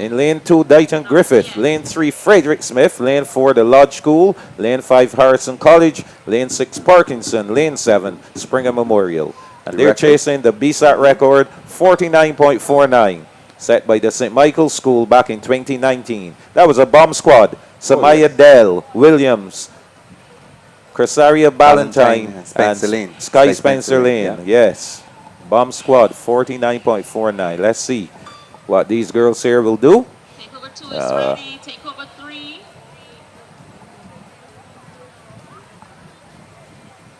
In lane 2, Dighton Griffith. Lane 3, Frederick Smith. Lane 4, the Lodge School. Lane 5, Harrison College. Lane 6, Parkinson. Lane 7, Springer Memorial. And they're chasing the BSAT record, 49.49, set by the St. Michael's School back in 2019. That was a bomb squad. Samaya Dell, Williams, Cresaria Ballantyne, and Sky Spencer Lane. Yes, bomb squad, 49.49. Let's see what these girls here will do. Takeover 2 is ready. Takeover 3.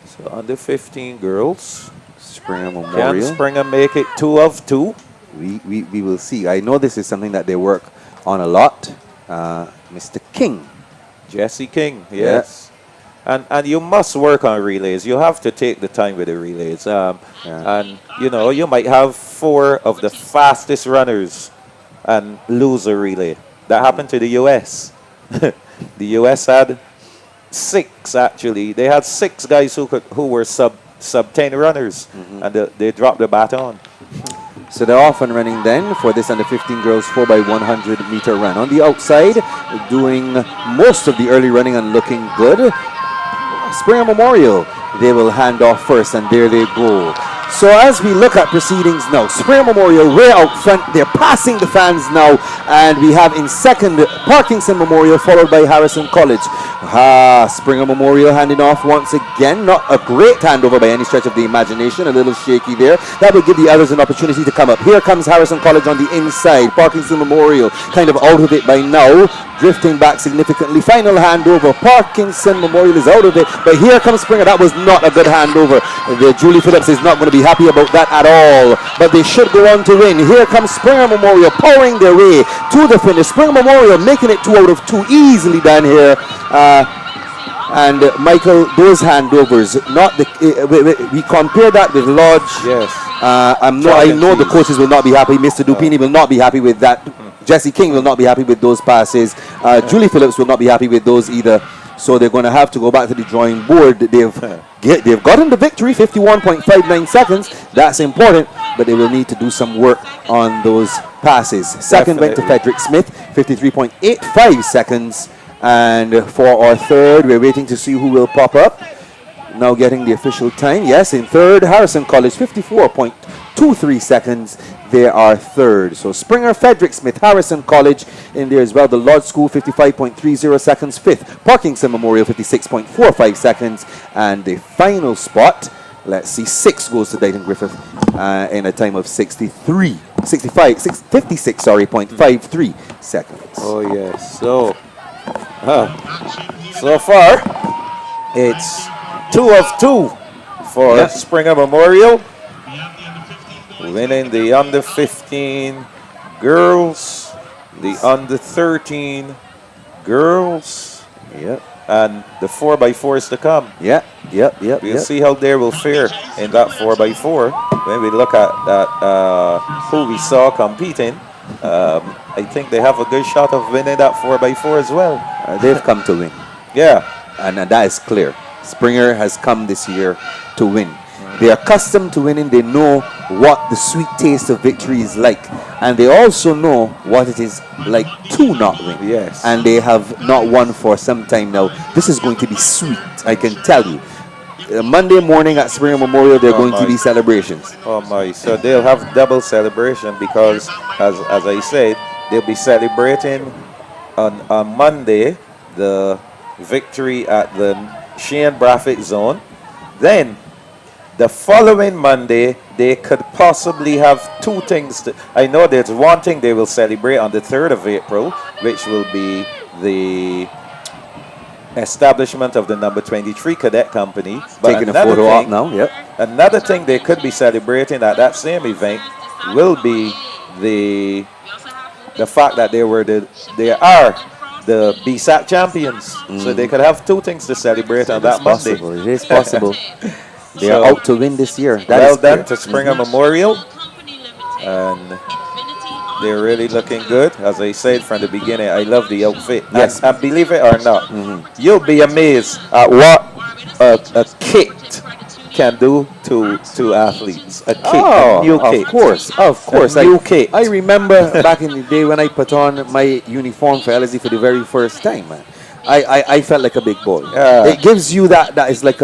So under 15 girls. Springer Memorial. Can Springer make it 2 of 2? We will see. I know this is something that they work on a lot. Mr. King. Jesse King, yes. Yeah. And you must work on relays. You have to take the time with the relays. And, you might have 4 of the fastest runners and lose a relay. That happened to the U.S. The U.S. had 6, actually. They had 6 guys who were sub 10 runners, and they dropped the baton. So they're off and running then for this under 15 girls 4x100 meter run. On the outside, doing most of the early running and looking good, Springer Memorial. They will hand off first, and there they go. So as we look at proceedings now, Springer Memorial way out front. They're passing the fans now, and we have in second Parkinson Memorial, followed by Harrison College. Springer Memorial handing off once again. Not a great handover by any stretch of the imagination. A little shaky there. That will give the others an opportunity to come up. Here comes Harrison College on the inside. Parkinson Memorial kind of out of it by now, drifting back significantly. Final handover. Parkinson Memorial is out of it, but here comes Springer. That was not a good handover. Julie Phillips is not going to be happy about that at all, but they should go on to win. Here comes Springer Memorial powering their way to the finish. Springer Memorial making it 2 out of 2, easily done here. And Michael, those handovers, not the we compare that with Lodge. Yes. I know the coaches will not be happy. Mr. Dupini will not be happy with that. Jesse King will not be happy with those passes. Julie Phillips will not be happy with those either. So they're going to have to go back to the drawing board. They've gotten the victory, 51.59 seconds. That's important, but they will need to do some work on those passes. Second went to Frederick Smith, 53.85 seconds. And for our third, we're waiting to see who will pop up. Now getting the official time. Yes, in third, Harrison College, 54.23 seconds. They are third. So Springer, Frederick Smith, Harrison College in there as well. The Lodge School, 55.30 seconds. Fifth, Parkinson Memorial, 56.45 seconds. And the final spot, let's see, 6 goes to Dighton Griffith in a time of 56.53 seconds. Oh, yes. So far, it's 2 of 2 for Springer Memorial, winning the under 15 girls, the under 13 girls, and the 4x4s to come. We'll see how they will fare in that 4x4 when we look at that who we saw competing. I think they have a good shot of winning that 4x4 as well. They've come to win. Yeah. And that is clear. Springer has come this year to win. They are accustomed to winning. They know what the sweet taste of victory is like. And they also know what it is like to not win. Yes. And they have not won for some time now. This is going to be sweet, I can tell you. Monday morning at Springer Memorial, there are going to be celebrations. Oh my! So they'll have double celebration because, as I said, they'll be celebrating on Monday the victory at the Shane Brathwaite zone. Then the following Monday, they could possibly have two things. I know there's one thing they will celebrate on the 3rd of April, which will be the establishment of the number 23 cadet company. But Taking a photo out now, yep. Another thing they could be celebrating at that same event will be the fact that they are the BSSAC champions. So they could have two things to celebrate on that Monday. It is possible. They are out to win this year. Well done to Springer Memorial. And they're really looking good. As I said from the beginning, I love the outfit. Yes. And believe it or not, you'll be amazed at what a kit can do to athletes. A kit, a new kit. Of course. A new kit. I remember back in the day when I put on my uniform for LSD for the very first time, man. I felt like a big boy. It gives you that is like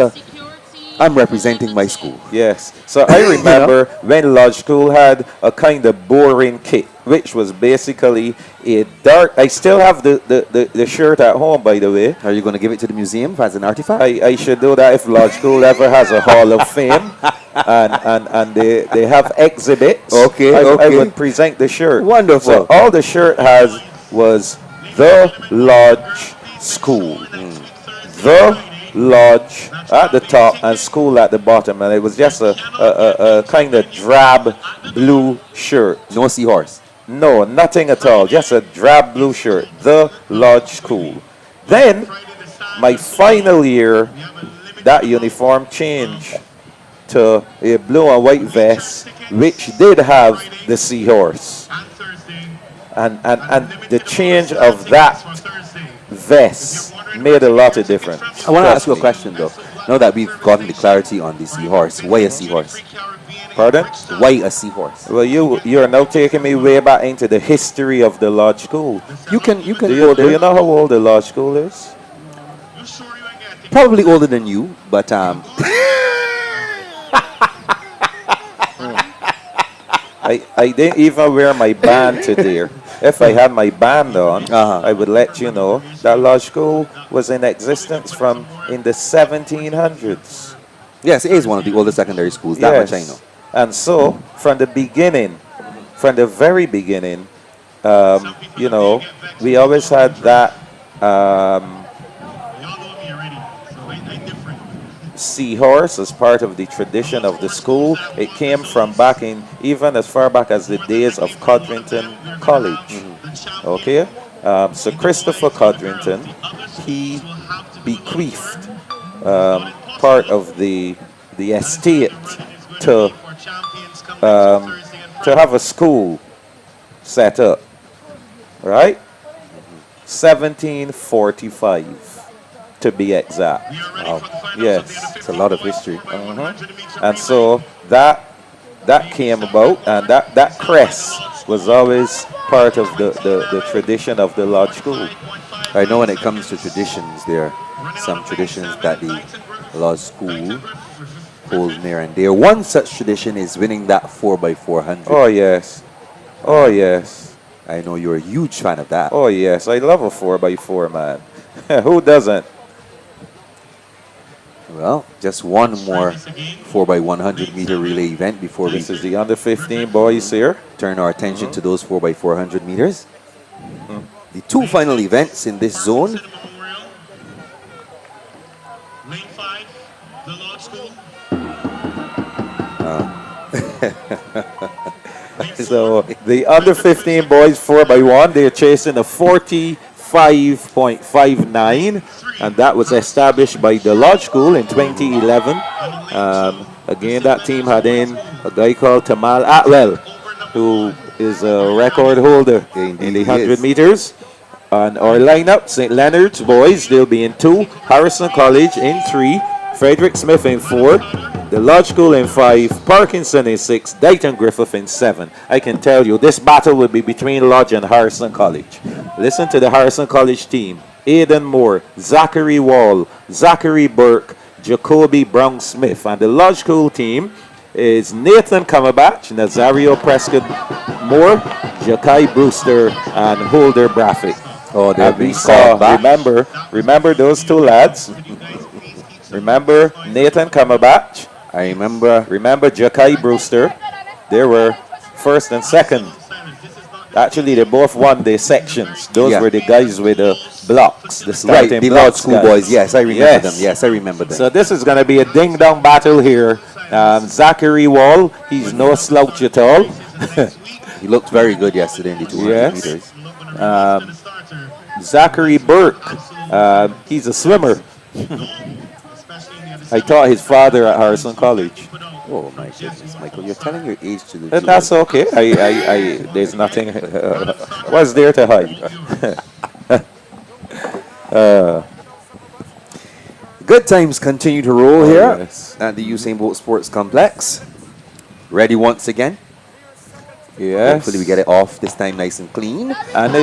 I'm representing my school. Yes. So I remember when Lodge School had a kind of boring kit, which was basically a dark. I still have the shirt at home, by the way. Are you going to give it to the museum as an artifact? I should do that if Lodge School ever has a Hall of Fame and they have exhibits. Okay, I would present the shirt. Wonderful. So all the shirt has was the Lodge School. The Lodge at the top and school at the bottom, and it was just a kind of drab blue shirt. No seahorse. No, nothing at all. Just a drab blue shirt. The Lodge School. Then, my final year, that uniform changed to a blue and white vest, which did have the seahorse. And the change of that vest made a lot of difference. I want to ask you a question though. Now that we've gotten the clarity on the seahorse, why a seahorse? Pardon? Why a seahorse? Well, you're now taking me way back into the history of the Lodge School. You can Do go there. you know how old the Lodge School is? Probably older than you, but I didn't even wear my band today. If I had my band on, I would let you know that Lodge School was in existence from in the 1700s. yes, it is one of the oldest secondary schools. That much I know. And so, from the beginning, from the very beginning, we always had that seahorse as part of the tradition of the school. It came from back in, even as far back as the days of Codrington College. Okay? So Christopher Codrington, he bequeathed part of the estate to have a school set up. Right? 1745. To be exact. Wow. Yes. It's a lot of history. And so that came about, and that crest was always part of the tradition of the Lodge School. I know when it comes to traditions, there are some traditions that the Lodge School holds near and dear. One such tradition is winning that 4x400. Oh yes. Oh yes. I know you're a huge fan of that. Oh yes. I love a 4x4, man. Who doesn't? Well, just one more 4x100 meter relay event before This is the under 15 boys here. turn our attention to those 4x400 meters. The two final events in this zone. Lane 5, the Lodge School. So the under 15 boys 4x1, they're chasing a 45.59, and that was established by the Lodge School in 2011. Again, that team had in a guy called Tamal Atwell, who is a record holder in the 100 meters. on our lineup, St. Leonard's boys, they'll be in 2, Harrison College in 3, Frederick Smith in 4, the Lodge School in 5, Parkinson in 6, Dighton Griffith in 7. I can tell you, this battle will be between Lodge and Harrison College. Listen to the Harrison College team. Aidan Moore, Zachary Wall, Zachary Burke, Jacoby Brown-Smith. And the Lodge School team is Nathan Cumberbatch, Nazario Prescott Moore, Jakai Brewster, and Holder Brathwaite. Oh, they're being saw, called back. remember those 2 lads? Remember Nathan Cumberbatch? I remember. Remember Jakai Brewster? They were first and second. Actually, they both won their sections. Those were the guys with the blocks, the starting the blocks Lodge School guys. boys. Yes, I remember them. Yes, I remember them. So this is going to be a ding-dong battle here. Zachary Wall, he's no slouch at all. He looked very good yesterday in the 200 meters. Zachary Burke, he's a swimmer. I taught his father at Harrison College. Oh my goodness, Michael, you're telling your age to the That's okay. There's nothing. What's there to hide? Good times continue to roll here yes. at the Usain Bolt Sports Complex. Ready once again. Yes. Hopefully we get it off this time nice and clean. And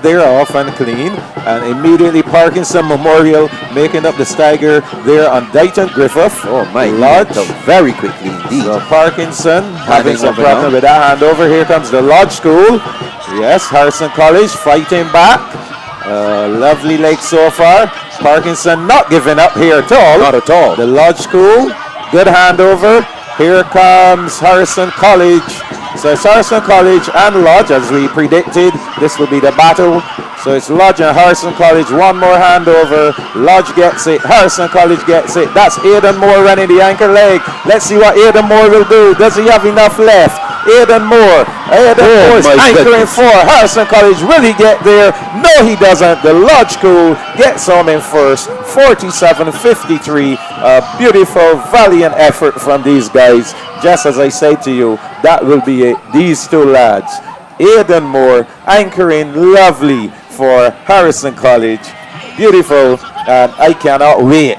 they're off and clean. And immediately Parkinson Memorial making up the stagger there on Dighton Griffith. Oh my Lodge. Very quickly indeed. So Parkinson having some over problem now. with that handover. Here comes the Lodge School. Yes, Harrison College fighting back. Lovely leg so far. Parkinson not giving up here at all. Not at all. The Lodge School, good handover. Here comes Harrison College. So it's Harrison College and Lodge, as we predicted. This will be the battle. So it's Lodge and Harrison College. One more handover. Lodge gets it. Harrison College gets it. That's Aidan Moore running the anchor leg. Let's see what Aidan Moore will do. Does he have enough left? Aidan Moore. Aidan Moore is anchoring for Harrison College. Will he get there? No, he doesn't. The Lodge School gets home in first. 47-53. A beautiful, valiant effort from these guys. Just as I say to you, that will be it. These 2 lads. Aidan Moore anchoring lovely for Harrison College. Beautiful. And I cannot wait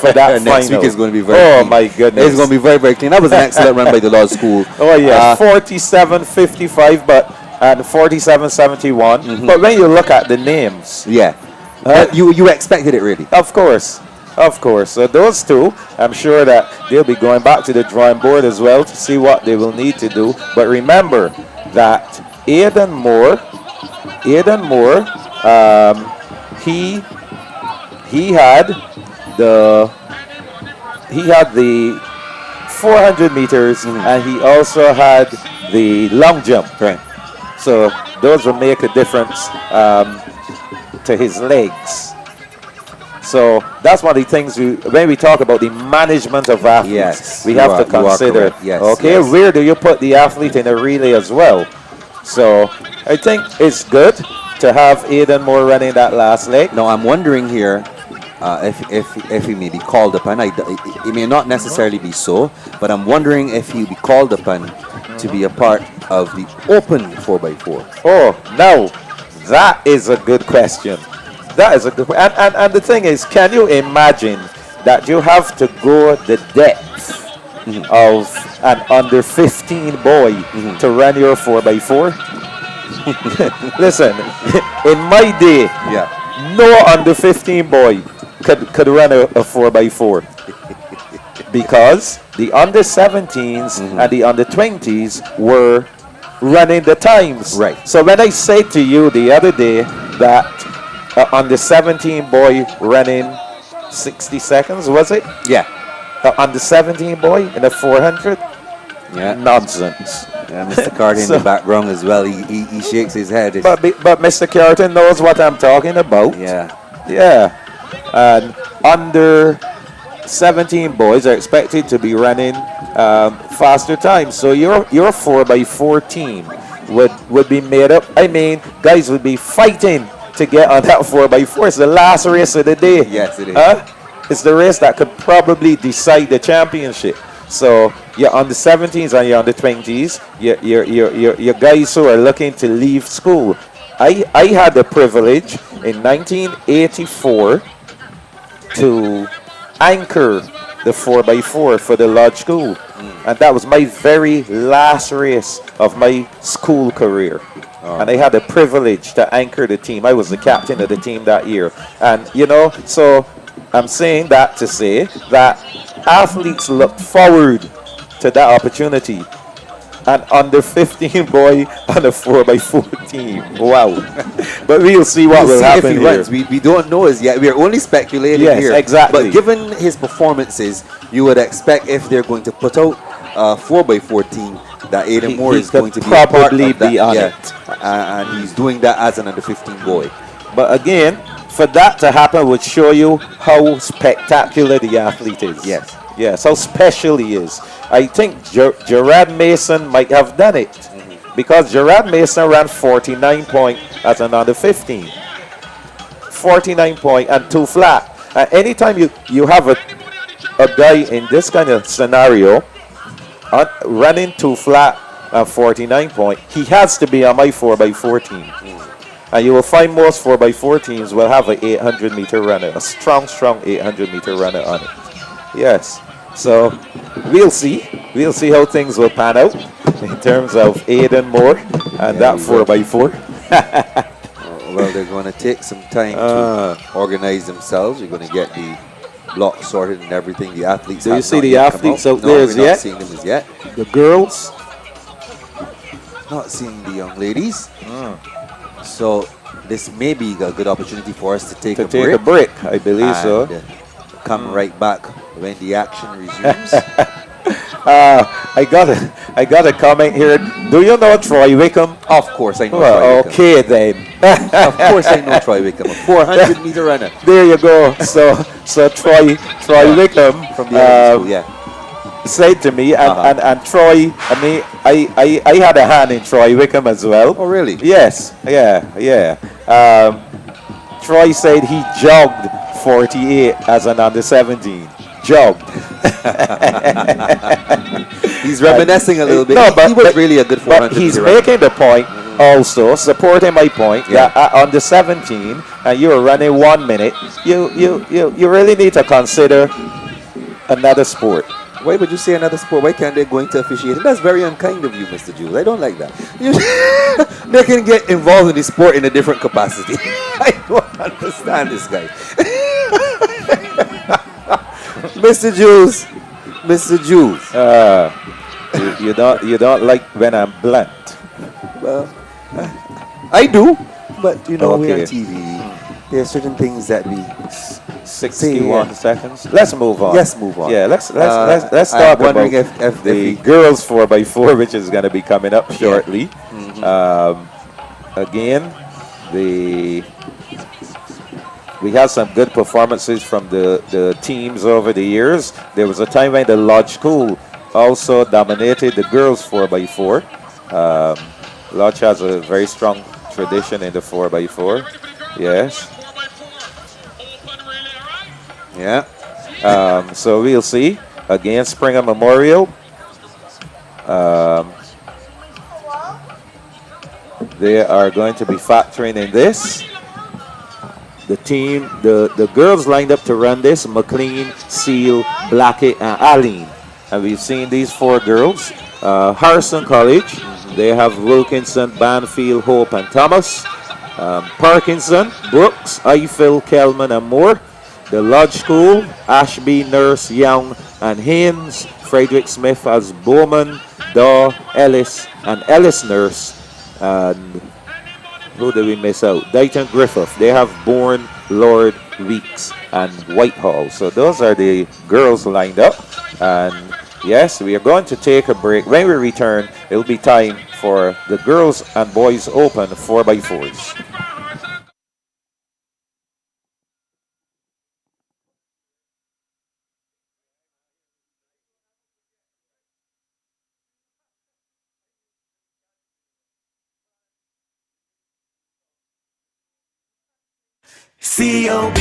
for that Next final. week is going to be very clean. My goodness. It's going to be very, very clean. That was an excellent run by the Lodge School. Oh, yeah. 47-55 and 47-71. But when you look at the names. Yeah. You expected it, really. Of course. Of course. So those 2, I'm sure that they'll be going back to the drawing board as well to see what they will need to do. But remember that Aidan Moore, he had the 400 meters and he also had the long jump. Right. So those will make a difference to his legs. So that's one of the things when we talk about the management of athletes, we have to consider. Yes, okay, yes. Where do you put the athlete in a relay as well? So I think it's good to have Aidan Moore running that last leg. Now I'm wondering here if he may be called upon. It may not necessarily be so, but I'm wondering if he'll be called upon to be a part of the open 4x4. Oh, now that is a good question. That is a good question. And the thing is, can you imagine that you have to go the depth of an under 15 boy to run your 4x4? Listen, in my day, no under 15 boy could run a 4x4 because the under 17s and the under 20s were running the times. Right. So when I say to you the other day that under 17 boy running 60 seconds, was it? Yeah. Under 17 boy in a 400? Yeah. Nonsense. Yeah, Mr. Carter in the background as well. He shakes his head. But Mr. Carter knows what I'm talking about. Yeah. Yeah. And under 17 boys are expected to be running faster times. So your 4x4 team would be made up. I mean, guys would be fighting to get on that 4x4. It's the last race of the day. Yes, it is. It's the race that could probably decide the championship. So you're on the 17s and you're on the 20s. You're guys who are looking to leave school. I had the privilege in 1984 to anchor the 4x4 for the Lodge School. And that was my very last race of my school career. And I had the privilege to anchor the team. I was the captain of the team that year. And, you know, so I'm saying that to say that athletes look forward to that opportunity. An under 15 boy on a 4x4 team. Wow. But we'll see what will happen if he here. runs. We don't know as yet. We are only speculating Yes, here. exactly. But given his performances, you would expect if they're going to put out a 4x4 team, that Aiden Moore is going to be probably a part of be that, on yeah. it. And he's doing that as an under 15 boy. But again, for that to happen would show you how spectacular the athlete is. Yes. Yes, how special he is. I think Gerard Mason might have done it because Gerard Mason ran 49 point as an under 15. 49 point and 2 flat. And anytime you have a guy in this kind of scenario running 2 flat and 49 point, he has to be on my 4x4 team. And you will find most 4x4 teams will have an 800-meter runner, a strong 800-meter runner on it. Yes. So we'll see. We'll see how things will pan out in terms of Aiden Moore and that 4x4. Well, they're going to take some time to organize themselves. You're going to get the block sorted and everything. The athletes. Do you have see not the yet come athletes out. out there No, as we're not yet? seeing them as yet. The girls. Not seeing the young ladies. So this may be a good opportunity for us to take a break. I believe so. Come right back when the action resumes. I got a comment here. Do you know Troy Wickham? Of course I know Well, Troy Wickham. okay then. Of course I know Troy Wickham, a 400-meter runner. There you go. So Troy Wickham From the school, yeah. said to me, and Troy, I mean, I had a hand in Troy Wickham as well. Oh, really? Yes, yeah. Troy said he jogged 48 as an under 17. Jogged. He's reminiscing a little bit. No, but he was really a good 400 But he's meter runner. making the point also, supporting my point, that under 17, and you were running 1 minute, you really need to consider another sport. Why would you say another sport? Why can't they go into officiating? That's very unkind of you, Mr. Jules. I don't like that. They can get involved in the sport in a different capacity. I don't understand this guy. Mr. Jules. You don't like when I'm blunt. Well, I do, but you know, we're on Okay. TV. There are certain things that we 61 seconds. Let's move on. Yes, move on. Yeah, let's I'm talk about wondering if the girls 4x4, which is going to be coming up shortly. Again, we had some good performances from the teams over the years. There was a time when the Lodge School also dominated the girls 4x4. Lodge has a very strong tradition in the 4x4. Yes. Yeah. So we'll see. Again, Springer Memorial. They are going to be factoring in this. The team, the girls lined up to run this: McLean, Seal, Blackett, and Aline. And we've seen these 4 girls. Harrison College, they have Wilkinson, Banfield, Hope, and Thomas. Parkinson, Brooks, Eiffel, Kelman, and Moore. The Lodge School, Ashby, Nurse, Young, and Haynes. Frederick Smith has Bowman, Daw, Ellis, and Ellis Nurse. And who did we miss out? Dighton Griffith. They have Bourne, Lord, Weeks, and Whitehall. So those are the girls lined up. And yes, we are going to take a break. When we return, it will be time for the girls and boys open 4x4s. COB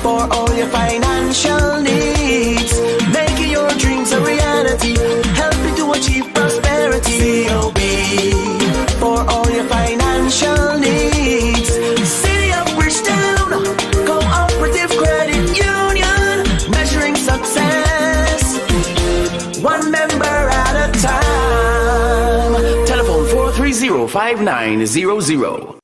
for all your financial needs, making your dreams a reality, helping to achieve prosperity. COB for all your financial one member at a time. Telephone 430-5900.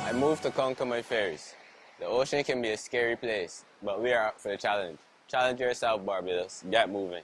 I moved to conquer my fears. The ocean can be a scary place, but we are up for the challenge. Challenge yourself, Barbados. Get moving.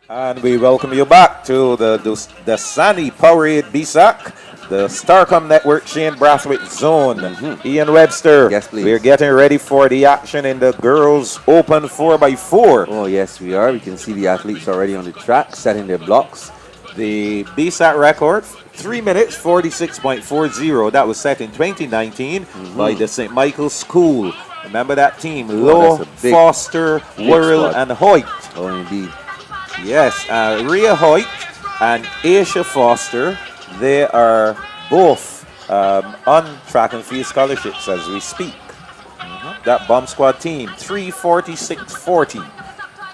And we welcome you back to the Dasani-Powerade BSSAC, the Starcom Network Shane Brathwaite Zone. Ian Webster. Yes, please. We're getting ready for the action in the Girls Open 4x4. Oh, yes, we are. We can see the athletes already on the track, setting their blocks. The BSAT record, 3 minutes, 46.40. That was set in 2019 by the St. Michael's School. Remember that team? Lowe, Foster, Worrell, and Hoyt. Oh, indeed. Yes, Rhea Hoyt and Aisha Foster, they are both on track and field scholarships as we speak. That bomb squad team, 346.40.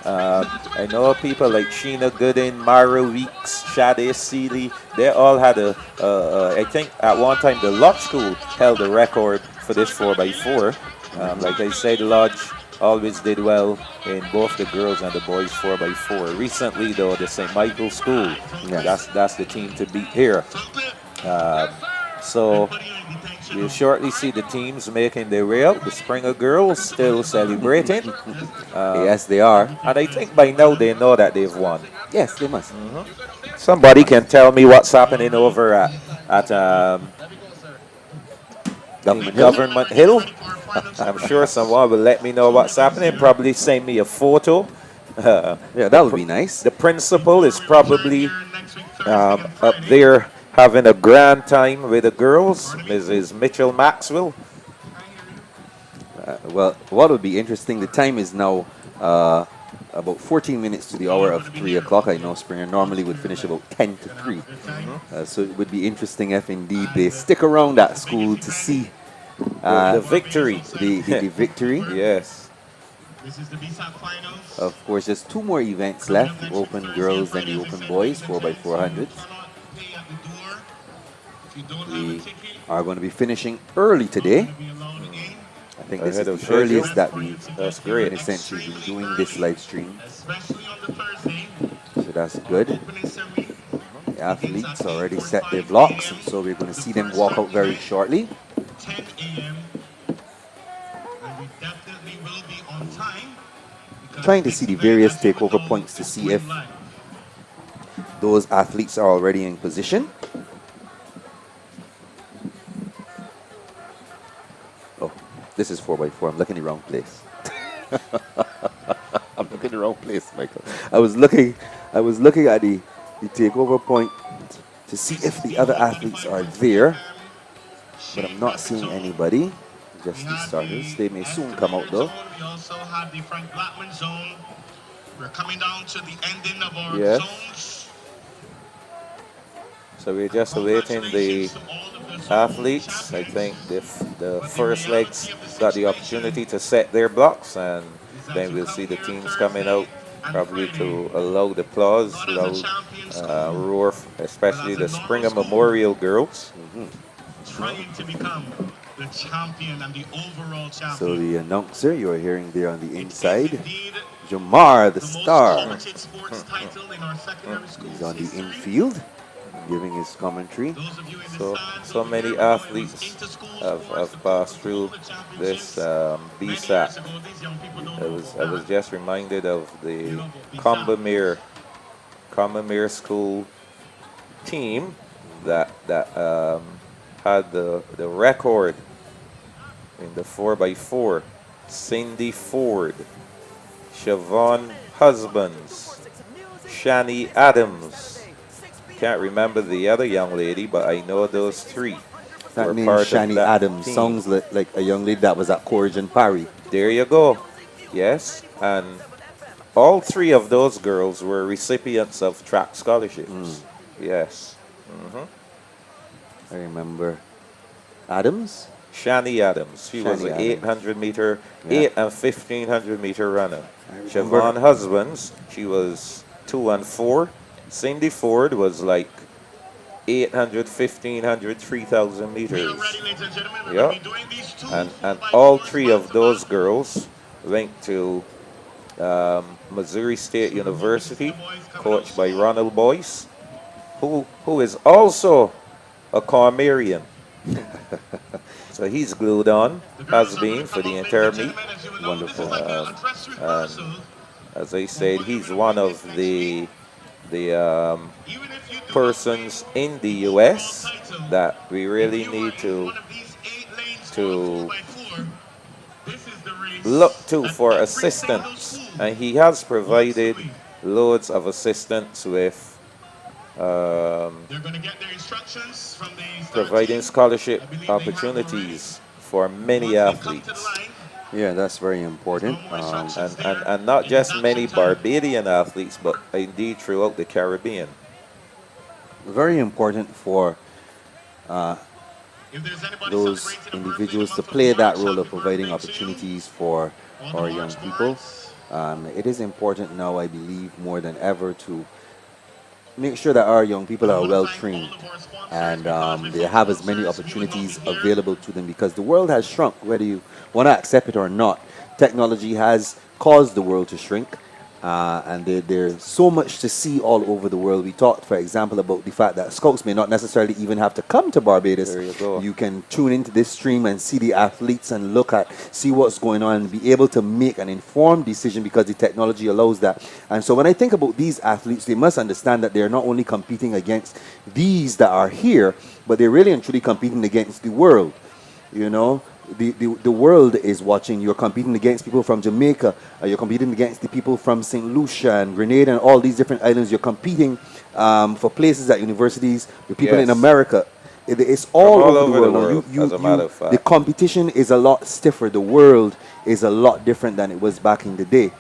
I know people like Sheena Gooden, Mara Weeks, Shade Seeley, they all had I think at one time the Lodge School held the record for this 4x4. Like I said, Lodge always did well in both the girls and the boys 4x4. Recently, though, the St. Michael School, that's the team to beat here. So we'll shortly see the teams making their way out. The Springer girls still celebrating. Yes, they are. And I think by now they know that they've won. Yes, they must. Somebody can tell me what's happening over at Government Hill. I'm sure someone will let me know what's happening. Probably send me a photo. Yeah, that would be nice. The principal is probably up there having a grand time with the girls. Mrs. Mitchell Maxwell. Well, what would be interesting, the time is now about 14 minutes to the hour of 3 o'clock. I know Springer normally would finish about 10 to 3. So it would be interesting if indeed they stick around at school to see the victory. The victory. Yes. This is the BSSAC finals. Of course, there's 2 more events left, the Open Girls and the Open Boys, 4x400s. We are going to be finishing early today. I think this is the earliest that that's great. Essentially been doing this live stream. So that's good. The athletes already set their blocks, and so we're going to see them walk out very shortly. 10 a.m. And we definitely will be on time. Trying to see the various takeover points to see if those athletes are already in position. Oh, this is 4x4. I'm looking in the wrong place. I'm looking in the wrong place, Michael. I was looking at the takeover point to see if the other athletes are there, but I'm not seeing anybody. Just the starters. They may soon come out though. We also have the Frank Blackman zone. We're coming down to the ending of our zones. So we're just awaiting the athletes. I think the first legs got the opportunity to set their blocks, and then we'll see the teams coming out probably to a loud applause, loud roar, especially the Springer Memorial girls. Trying to become the champion and the overall champion. So the announcer you are hearing there on the inside, Jamar the Star. He's on the infield, giving his commentary. So many athletes have passed through this BSAC. I was just reminded of the Combermere School team that had the record in the 4x4. Cindy Ford, Siobhan Husbands, Shani Adams. Can't remember the other young lady, but I know those 3. That name Shani Adams sounds like a young lady that was at Courage and Parry. There you go. Yes, and all 3 of those girls were recipients of track scholarships. Yes. I remember Adams. Shani Adams. She was an 800 meter, 8 and 1500 meter runner. Siobhan Husbands, she was 2 and 4. Cindy Ford was like 800, 1500, 3000 meters. Yeah. And all 3 of those girls went to Missouri State University, coached by Ronald Boyce, who is also a Cormerian. So he's glued on, has been for the entire meet. Wonderful. And as I said, he's one of the persons in the U.S. that we really need to look to for assistance. And he has provided loads of assistance with providing scholarship opportunities for many athletes. Yeah, that's very important. And not just many Barbadian athletes, but indeed throughout the Caribbean. Very important for those individuals to play that role of providing opportunities for our young people. It is important now, I believe, more than ever to make sure that our young people are well trained and they have as many opportunities available to them because the world has shrunk, whether you want to accept it or not. Technology has caused the world to shrink. And there's so much to see all over the world. We talked, for example, about the fact that scouts may not necessarily even have to come to Barbados. There you go. You can tune into this stream and see the athletes and see what's going on and be able to make an informed decision because the technology allows that. And so when I think about these athletes, they must understand that they're not only competing against these that are here, but they're really and truly competing against the world. You know, the world is watching. You're competing against people from Jamaica. You're competing against the people from St. Lucia and Grenada and all these different islands. You're competing for places at universities with people in America. It's all over the world. As a matter of fact. The competition is a lot stiffer. The world is a lot different than it was back in the day.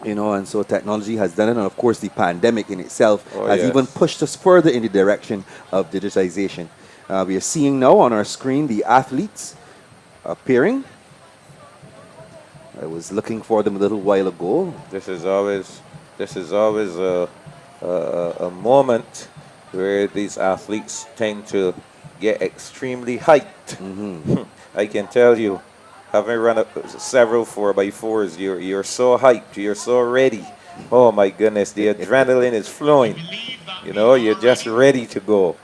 You know, and so technology has done it. And of course, the pandemic in itself has even pushed us further in the direction of digitization. We are seeing now on our screen the athletes appearing. I was looking for them a little while ago. This is always a moment where these athletes tend to get extremely hyped. I can tell you, having run up several 4x4s, you're so hyped, you're so ready. Oh my goodness, the adrenaline is flowing. You know, you're just ready to go.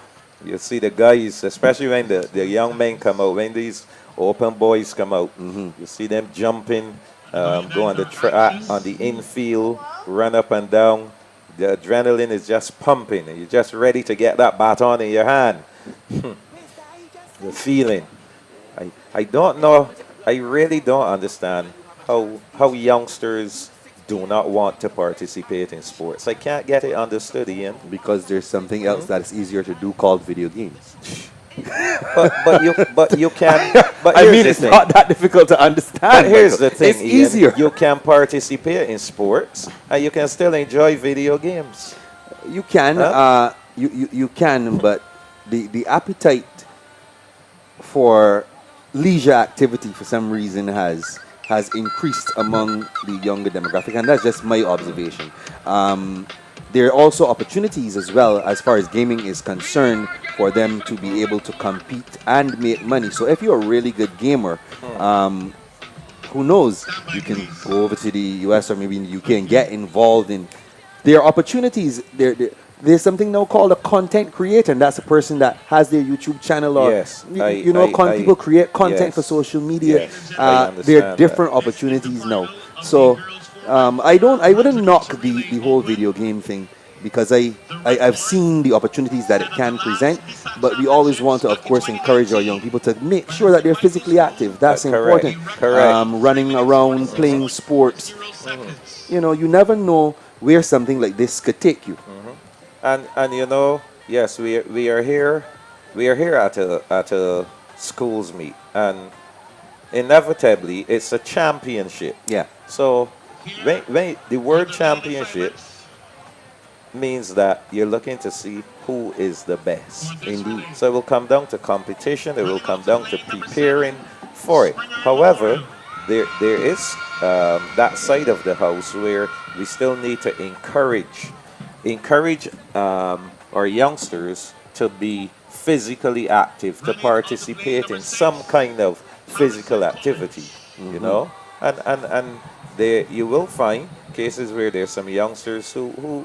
You see the guys, especially when the young men come out, when these open boys come out, you see them jumping, go on the track, on the infield, run up and down. The adrenaline is just pumping, and you're just ready to get that baton in your hand. The feeling. I don't know, I really don't understand how youngsters do not want to participate in sports. I can't get it understood, Ian. Because there's something else that's easier to do called video games. but you can. But I mean, it's not that difficult to understand. But here's the thing, it's Ian. easier. You can participate in sports, and you can still enjoy video games. You can, you can, but the appetite for leisure activity for some reason has increased among the younger demographic, and that's just my observation. There are also opportunities as well as far as gaming is concerned for them to be able to compete and make money. So if you're a really good gamer, who knows, you can go over to the US or maybe in the UK and get involved in. There are opportunities. There's something now called a content creator, and that's a person that has their YouTube channel or people create content for social media. There are different opportunities now. So I wouldn't knock the whole video game thing because I've seen the opportunities that it can present, but we always want to, of course, encourage our young people to make sure that they're physically active. That's important. Correct. Running around, playing sports. You know, you never know where something like this could take you. And you know, yes, we are here at a schools meet, and inevitably it's a championship. Yeah. So when the word championship means that you're looking to see who is the best. Indeed. So it will come down to competition. It will come down to preparing for it. However, there is that side of the house where we still need to encourage our youngsters to be physically active, to participate in some kind of physical activity, you know, and there you will find cases where there's some youngsters who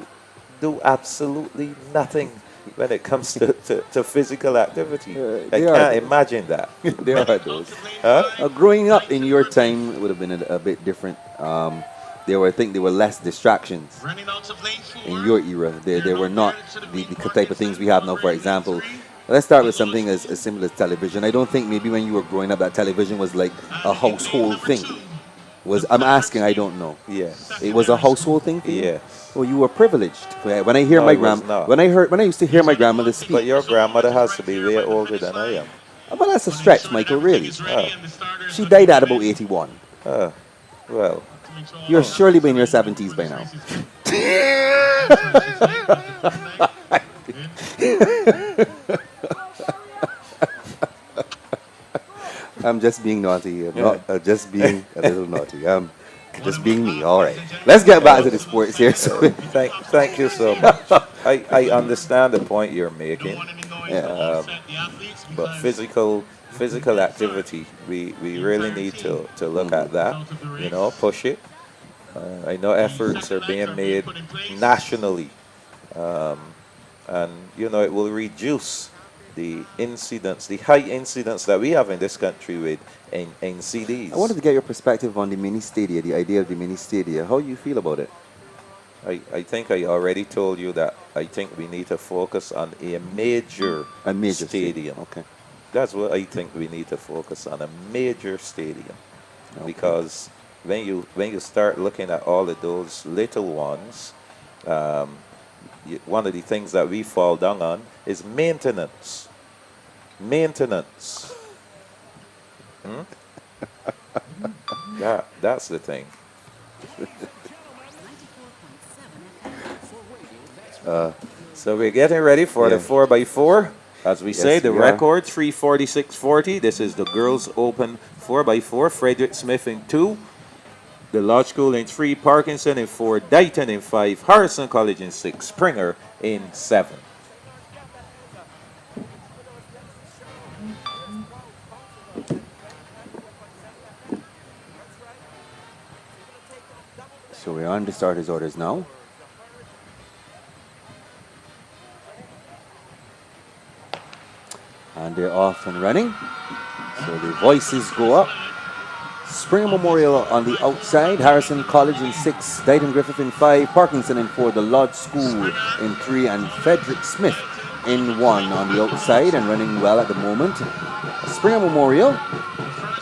do absolutely nothing when it comes to physical activity. I can't imagine that. There are those. Growing up in your time would have been a bit different. There were less distractions in your era. There were not the type of things we have now. For example, let's start with something as simple as television. I don't think maybe when you were growing up that television was like a household thing. I'm asking, I don't know. Yes. It was a household thing for you? Yes. Oh, you were privileged. When I hear when I used to hear my grandmother speak. But your grandmother has to be way older than I am. But that's a stretch, Michael, really. She died at about 81. Well. You're surely in your 70s by now. I'm just being naughty. I'm just being a little naughty. I'm just being me. All right. Let's get back to the sports here. So thank you so much. I understand the point you're making. But physical activity, we really need to look at that. You know, push it. I know efforts are being made nationally, and you know it will reduce the incidents, the high incidents that we have in this country with NCDs. I wanted to get your perspective on the mini stadia, the idea of the mini stadia. How you feel about it? I think I already told you that I think we need to focus on a major stadium. Okay. That's what I think we need to focus on, a major stadium. Okay. Because when you start looking at all of those little ones, one of the things that we fall down on is maintenance. Maintenance. That's the thing. So we're getting ready for the 4x4. As we say, the record 3:46.40. This is the girls' open 4x4. Frederick Smith in 2. The Lodge School in 3. Parkinson in 4. Dighton in 5. Harrison College in 6. Springer in 7. So we're on the starters' orders now. And they're off and running. So the voices go up. Springer Memorial on the outside. Harrison College in 6. Dighton Griffith in 5. Parkinson in 4. The Lodge School in 3. And Frederick Smith in 1 on the outside and running well at the moment. Springer Memorial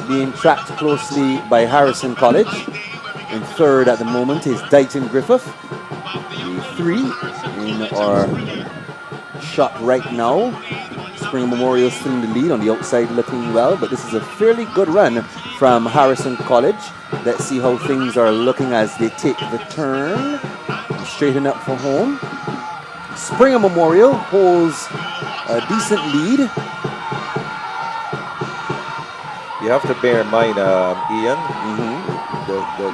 being tracked closely by Harrison College. In 3rd at the moment is Dighton Griffith. The 3 in our shot right now. Springer Memorial still in the lead on the outside, looking well, but this is a fairly good run from Harrison College. Let's see how things are looking as they take the turn. Straighten up for home. Springer Memorial holds a decent lead. You have to bear in mind, Ian,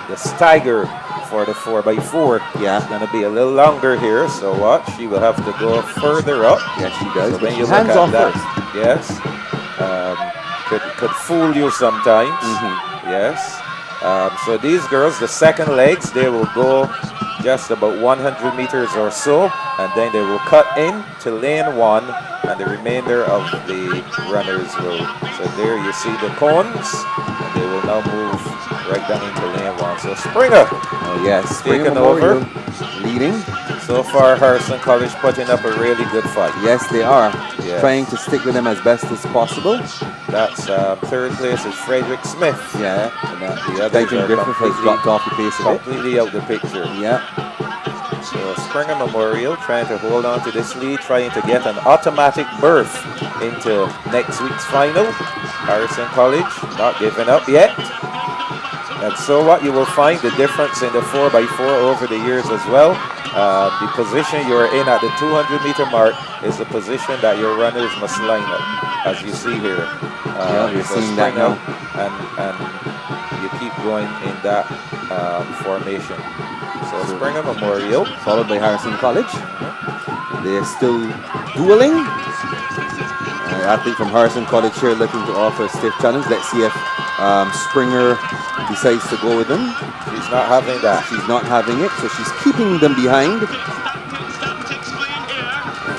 the stagger for the 4x4 is going to be a little longer here, so watch, she will have to go further up. Yes, she does. So when you hands look off at that, first. Yes, could fool you sometimes. Yes. So these girls, the second legs, they will go just about 100 meters or so, and then they will cut in to lane 1, and the remainder of the runners will. So there you see the cones, and they will now move right down into lane 1. So Springer, yes, taking over, leading. So far, Harrison College putting up a really good fight. Yes, they are. Yes. Trying to stick with them as best as possible. That's 3rd place is Frederick Smith. Yeah. And the other Dighton Griffith has dropped off the pace a bit. Completely out the picture. Yeah. So Springer Memorial trying to hold on to this lead, trying to get an automatic berth into next week's final. Harrison College not giving up yet. And so what you will find the difference in the 4x4 over the years as well. The position you're in at the 200-meter mark is the position that your runners must line up, as you see here. You're seeing that now. And you keep going in that formation. So Springer Memorial, followed by Harrison College. They're still dueling. Athlete from Harrison College here looking to offer a stiff challenge. Let's see if Springer decides to go with them. She's not having that. She's not having it, so she's keeping them behind.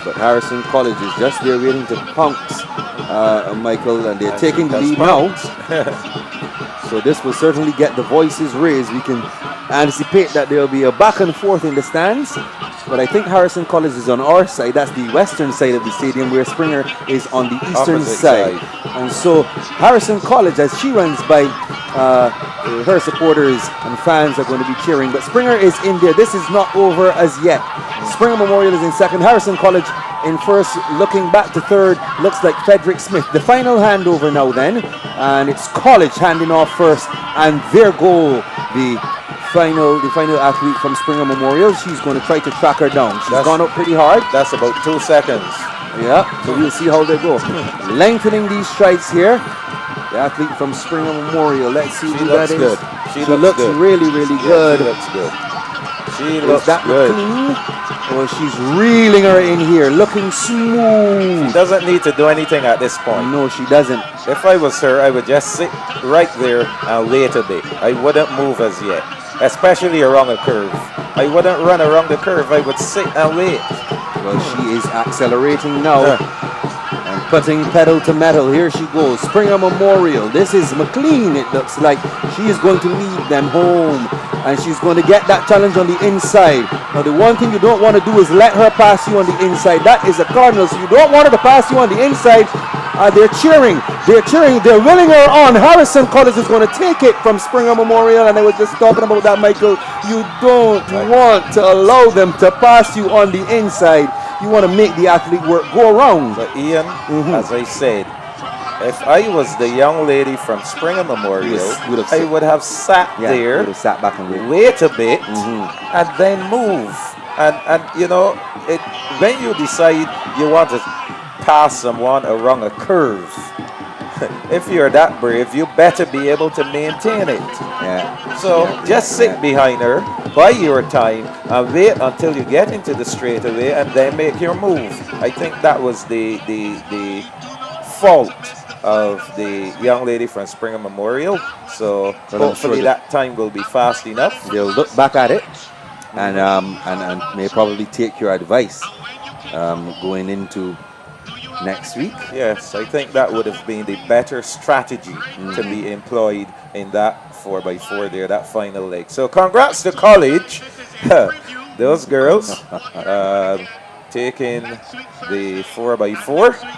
But Harrison College is just there waiting to pounce Michael, and they're taking the lead now. So this will certainly get the voices raised. We can anticipate that there will be a back and forth in the stands. But I think Harrison College is on our side. That's the western side of the stadium, where Springer is on the eastern side. And so Harrison College, as she runs by, her supporters and fans are going to be cheering. But Springer is in there. This is not over as yet. Springer Memorial is in 2nd. Harrison College in 1st. Looking back to 3rd, looks like Frederick Smith. The final handover now then. And it's College handing off 1st. And there go the final athlete from Springer Memorial. She's going to try to track her down. She's gone up pretty hard. That's about 2 seconds. Yeah, so we'll see how they go. Lengthening these strides here. The athlete from Springer Memorial. Let's see who that is. Good. She looks good. Really, really good. She looks good. She looks that good. Clean? Oh, she's reeling her in here, looking smooth. She doesn't need to do anything at this point. No, she doesn't. If I was her, I would just sit right there and wait a bit. I wouldn't move as yet, especially around a curve. I wouldn't run around the curve. I would sit and wait. Well, she is accelerating now and putting pedal to metal. Here she goes. Springer Memorial. This is McLean, it looks like. She is going to lead them home. And she's going to get that challenge on the inside. Now, the one thing you don't want to do is let her pass you on the inside. That is a cardinal. So you don't want her to pass you on the inside. They're cheering. They're cheering. They're willing her on. Harrison College is going to take it from Springer Memorial. And I was just talking about that, Michael. You don't want to allow them to pass you on the inside. You want to make the athlete work go around. But Ian, as I said, if I was the young lady from Springer Memorial, I would have sat there, would have sat back and wait a bit, and then move. And you know, when you decide you want to pass someone around a curve, if you're that brave, you better be able to maintain it. So just sit behind her, buy your time, and wait until you get into the straightaway, and then make your move. I think that was the fault of the young lady from Springer Memorial. So hopefully that time will be fast enough. They'll look back at it and may probably take your advice going into next week. Yes, I think that would have been the better strategy to be employed in that 4x4 there, that final leg. So congrats to college. Those girls taking the 4x4.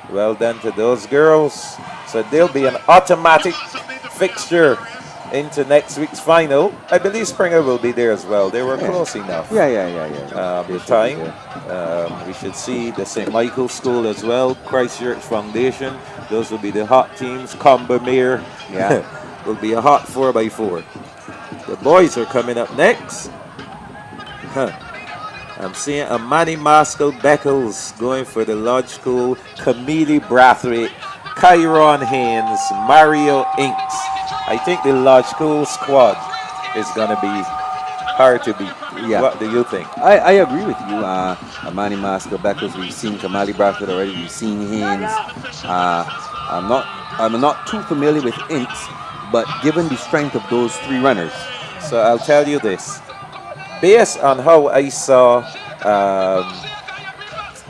Well done to those girls. So they'll be an automatic fixture into next week's final. I believe Springer will be there as well. They were close enough. The time. We should see the St. Michael's School as well. Christchurch Foundation. Those will be the hot teams. Combermere. Will be a hot 4x4. The boys are coming up next. I'm seeing Amani Maskell Beckles going for the Lodge School, Camille Brathwaite, Kyron Haynes, Mario Inks. I think the Lodge School squad is going to be hard to beat. What do you think? I agree with you. Amani Maskell Beckles, we've seen Kamali Brathwaite already, we've seen Haynes. I'm not too familiar with Inks, but given the strength of those three runners. So I'll tell you this. Based on how I saw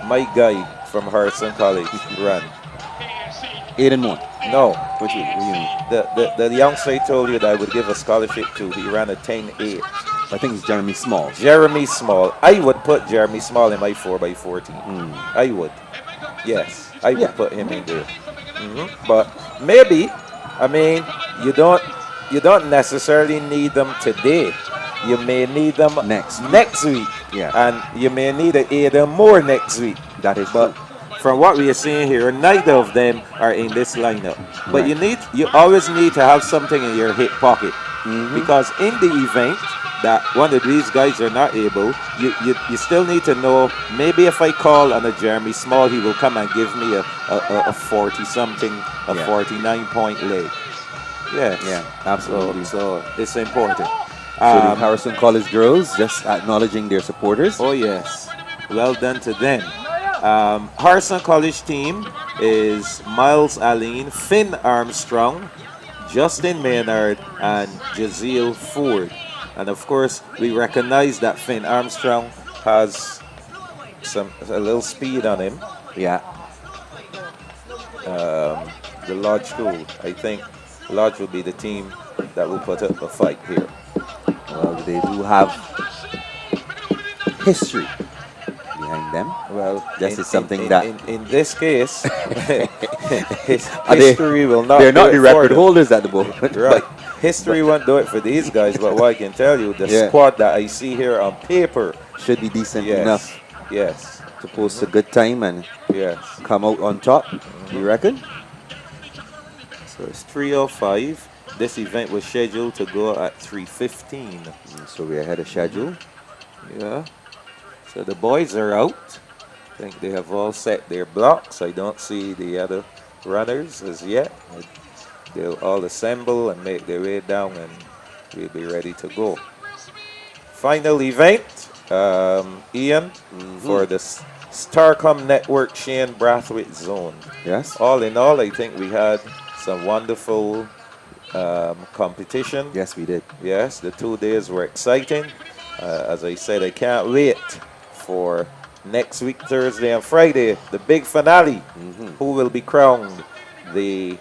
my guy from Harrison College run. 8 and 1. No. What do you mean? The youngster I told you that I would give a scholarship to, he ran a 10-8. I think it's Jeremy Small. Jeremy Small. I would put Jeremy Small in my 4x4 team. I would. Yes, I would put him in there. But maybe, I mean, you don't necessarily need them today. You may need them next week. And you may need to aid them more next week. That is but from what we are seeing here, neither of them are in this lineup. But you always need to have something in your hip pocket. Because in the event that one of these guys are not able, you still need to know, maybe if I call on a Jeremy Small, he will come and give me a 40-something, a 49-point leg. Yes. Absolutely. So it's important. So the Harrison College girls just acknowledging their supporters. Oh yes, well done to them. Harrison College team is Miles Aline, Finn Armstrong, Justin Maynard, and Jazeel Ford. And of course, we recognize that Finn Armstrong has a little speed on him. The Lodge School, I think Lodge will be the team that will put up a fight here. Well, they do have history behind them. Well, this is something in this case, history will not. They're not the record holders at the moment. Right. History won't do it for these guys, but what I can tell you, the squad that I see here on paper should be decent enough. Yes. To post a good time and come out on top. You reckon? So it's 3:05. This event was scheduled to go at 3:15. So we're ahead of schedule. Yeah. So the boys are out. I think they have all set their blocks. I don't see the other runners as yet. They'll all assemble and make their way down and we'll be ready to go. Final event. Ian, for the Starcom Network Shane Brathwaite zone. Yes. All in all, I think we had some wonderful competition. Yes, we did. Yes, the 2 days were exciting. As I said, I can't wait for next week, Thursday and Friday, the big finale. Who will be crowned the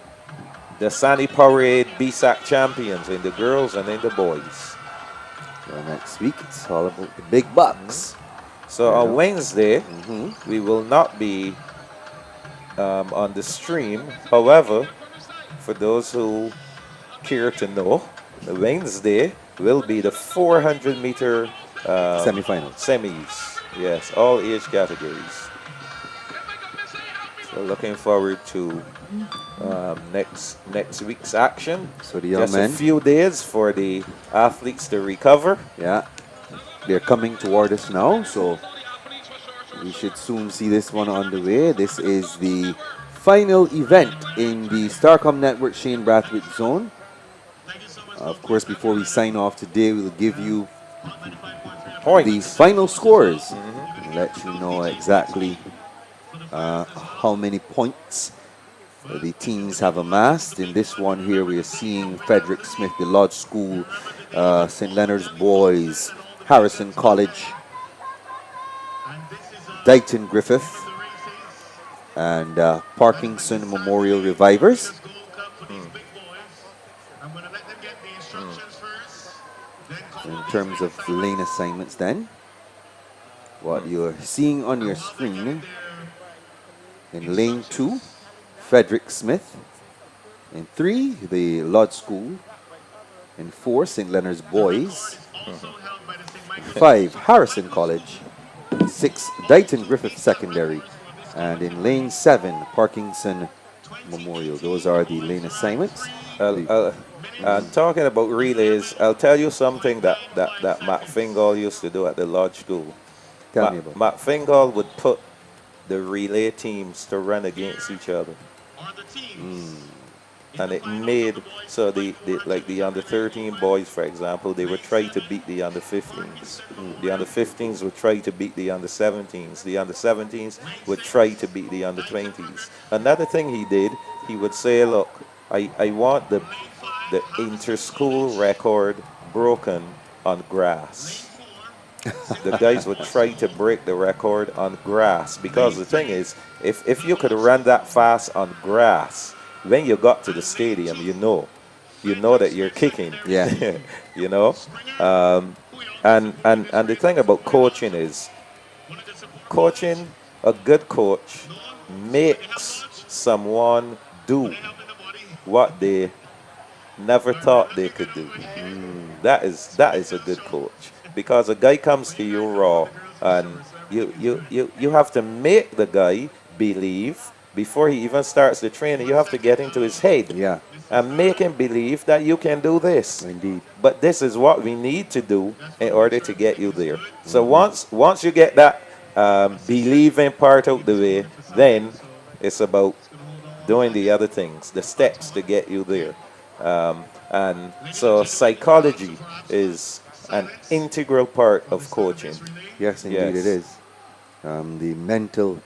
Dasani-Powerade BSSAC champions in the girls and in the boys. So next week, it's all about the big bucks. So on Wednesday, we will not be on the stream. However, for those who care to know, the Wednesday will be the 400-meter semis. Yes, all age categories. So looking forward to next week's action. So the young Just men, a few days for the athletes to recover. yeah, they're coming toward us now, so we should soon see this one on the way. This is the final event in the Starcom Network Shane Brathwaite zone. Of course, before we sign off today, we'll give you the final scores. Let you know exactly how many points the teams have amassed. In this one here, we are seeing Frederick Smith, the Lodge School, St. Leonard's Boys, Harrison College, Dighton Griffith, and Parkinson Memorial Revivers. In terms of lane assignments then, what you're seeing on your screen, in lane 2, Frederick Smith. In 3, the Lodge School. In 4, St. Leonard's Boys. 5, Harrison College. 6, Dighton Griffith Secondary. And in lane 7, Parkinson Memorial. Those are the lane assignments. Talking about relays, I'll tell you something that Matt Fingal used to do at the Lodge School. Tell me about it. Matt Fingal would put the relay teams to run against each other. And it made, so the under 13 boys, for example, they would try to beat the under 15s. The under 15s would try to beat the under 17s. The under 17s would try to beat the under 20s. Another thing he did, he would say, look, I want the inter-school record broken on grass. The guys would try to break the record on grass, because the thing is, if you could run that fast on grass, when you got to the stadium, you know that you're kicking. Yeah. You know, and the thing about coaching is, a good coach makes someone do what they never thought they could do. That is a good coach, because a guy comes to you raw, and you have to make the guy believe before he even starts the training. You have to get into his head, and make him believe that you can do this. Indeed. But this is what we need to do in order to get you there. So once you get that believing part out the way, then it's about doing the other things, the steps to get you there. And so psychology is an integral part of coaching. Yes, indeed it is. The mental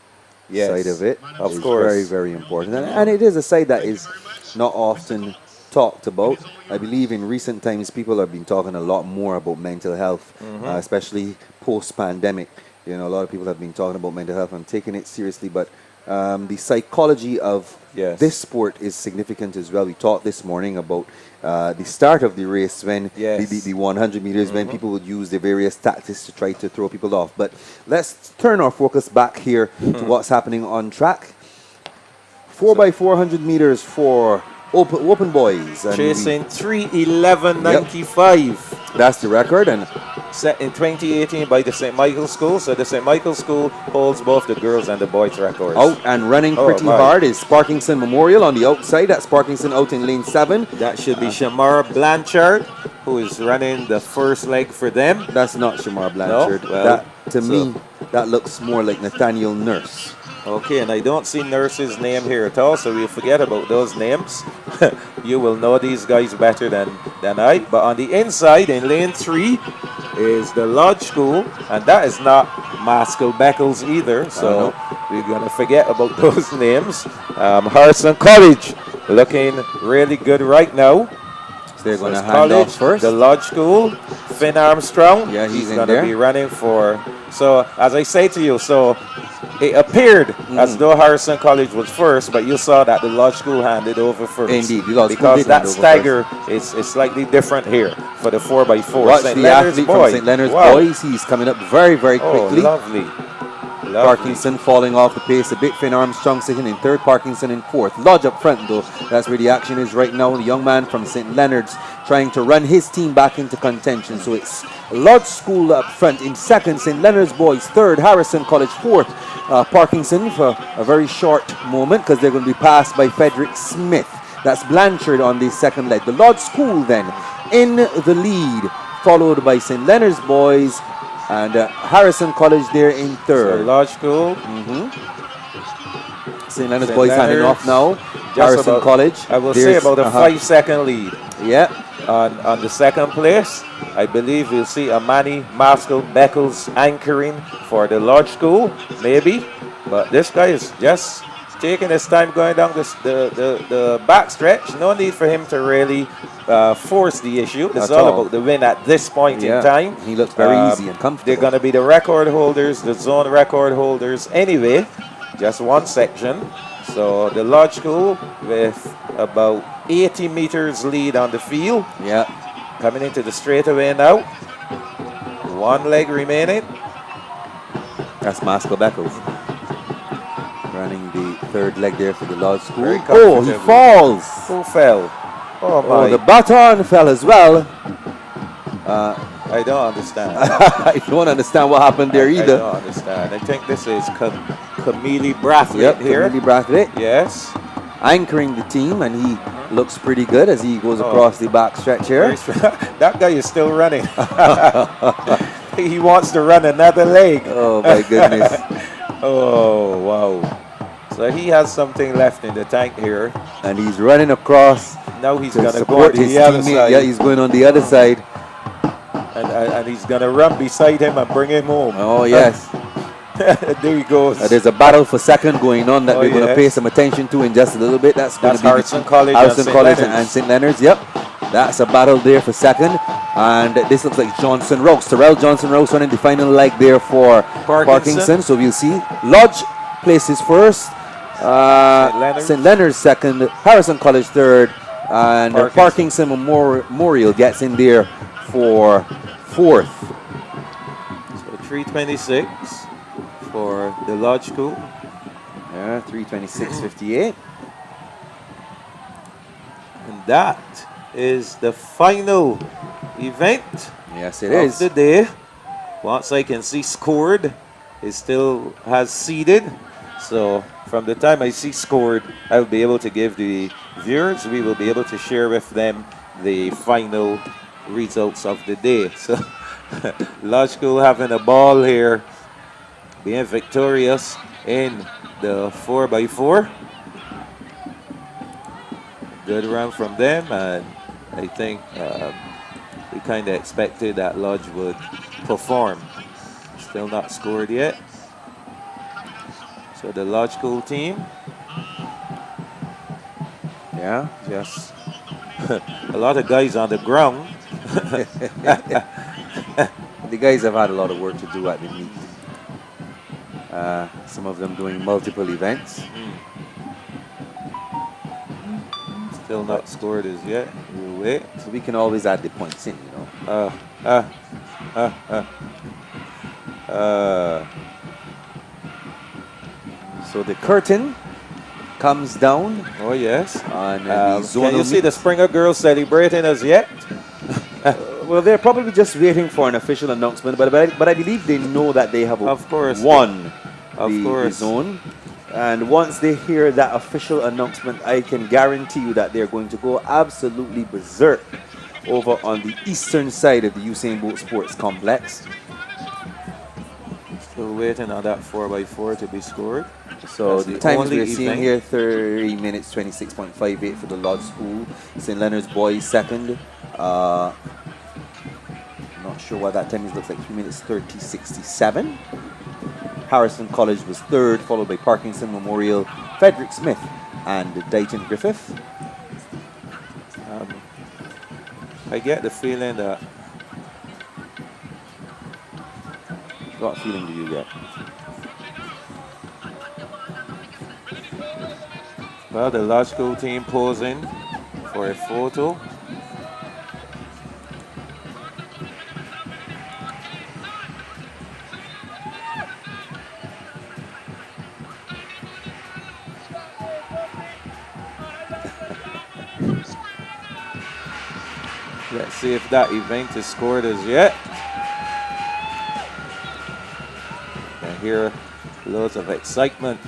side of it of is course. very, very important. And it is a side that is not often talked about. I believe in recent times people have been talking a lot more about mental health, especially post-pandemic. You know, a lot of people have been talking about mental health and taking it seriously, but the psychology of this sport is significant as well. We talked this morning about the start of the race, when the 100 meters, when people would use their various tactics to try to throw people off. But let's turn our focus back here to what's happening on track. 4x400 meters for open boys. And chasing 3:11.95. That's the record, and set in 2018 by the St. Michael's School. So the St. Michael's School holds both the girls and the boys records. Out and running pretty hard is Parkinson Memorial on the outside. That's Parkinson out in lane 7. That should be Shamara Blanchard, who is running the first leg for them. That's not Shamara Blanchard. No? Well, that, to me, that looks more like Nathaniel Nurse. Okay, and I don't see Nurse's name here at all, so we'll forget about those names. You will know these guys better than I. But on the inside, in lane 3, is the Lodge School, and that is not Maskell Beckles either, so we're going to forget about those names. Harrison College looking really good right now. So they're going to it's hand College, off first. The Lodge School, Finn Armstrong. Yeah, he's in going there. to be running for. So as I say to you, so it appeared as though Harrison College was first, but you saw that the Lodge School handed over first. Indeed, the Lodge School because did that hand over stagger is slightly different here for the 4x4. Watch St. the Leonard's athlete boy. from St. Leonard's Wow. Boys. He's coming up very, very quickly. Lovely. Parkinson falling off the pace a bit. Finn Armstrong sitting in third. Parkinson in fourth. Lodge up front, though. That's where the action is right now. The young man from St. Leonard's trying to run his team back into contention. So it's Lodge School up front in second. St. Leonard's Boys third. Harrison College fourth. Parkinson for a very short moment because they're going to be passed by Frederick Smith. That's Blanchard on the second leg. The Lodge School then in the lead, followed by St. Leonard's Boys and Harrison College there in third. So Lodge School. St. Leonard's Boys handing off now. Just Harrison about, College. I will say about a 5-second lead. Yeah. On the second place, I believe we'll see Amani Maskell Beckles anchoring for the Lodge School, maybe. But this guy is just taking his time going down the back stretch. No need for him to really force the issue. It's all about the win at this point in time. He looks very easy and comfortable. They're going to be the record holders, the zone record holders anyway. Just one section. So the Lodge School with about 80 meters lead on the field. Yeah. Coming into the straightaway now. One leg remaining. That's Maskell Beckles running the third leg there for the Lodge School. Oh, he falls. Who fell? Oh my. The baton fell as well. I don't understand. I don't understand what happened there either. I don't understand. I think this is Camille Brathwaite here. Camille Brathwaite. Yes. Anchoring the team, and he looks pretty good as he goes across the back stretch here. That guy is still running. He wants to run another leg. Oh my goodness. Oh wow. So he has something left in the tank here. And he's running across. Now he's to going to go support on his the other teammate. side. Yeah, he's going on the other side. And he's going to run beside him and bring him home. Oh, yes. There he goes. There's a battle for second going on that we're going to pay some attention to in just a little bit. That's going to be Harrison College and St. Leonard's. Yep. That's a battle there for second. And this looks like Johnson Rouse. Terrell Johnson Rouse running the final leg there for Parkinson. So we'll see. Lodge places first. St. Leonard's second. Harrison College third. And Parkinson Memorial gets in there for fourth. So 326 for the Lodge School. Yeah, 326.58. And that is the final event. Yes, it is. Of the day. Once I can see scored, it still has seeded. So from the time I see scored, I'll be able to give the viewers, we will be able to share with them the final results of the day. So Lodge School having a ball here, being victorious in the 4x4. Good run from them, and I think we kind of expected that Lodge would perform. Still not scored yet. So the Lodge School team, yeah, just a lot of guys on the ground. The guys have had a lot of work to do at the meet. Some of them doing multiple events. Still not scored as yet. We'll wait. So we can always add the points in, you know. So the curtain comes down. Oh yes. On the zone. Can you see the Springer girls celebrating as yet? Well, they're probably just waiting for an official announcement, but I believe they know that they have won the zone. And once they hear that official announcement, I can guarantee you that they're going to go absolutely berserk over on the eastern side of the Usain Bolt Sports Complex. Still waiting on that 4x4 to be scored. So the times we're seeing here, 30 minutes, 26.58 for the Lodge School. St. Leonard's Boys second. No Not sure what that time is. Looks like 3 minutes 30:67. Harrison College was third, followed by Parkinson Memorial, Frederick Smith, and Dighton Griffith. I get the feeling that. What feeling do you get? Well, the Lodge School team posing for a photo. Let's see if that event is scored as yet. I hear loads of excitement.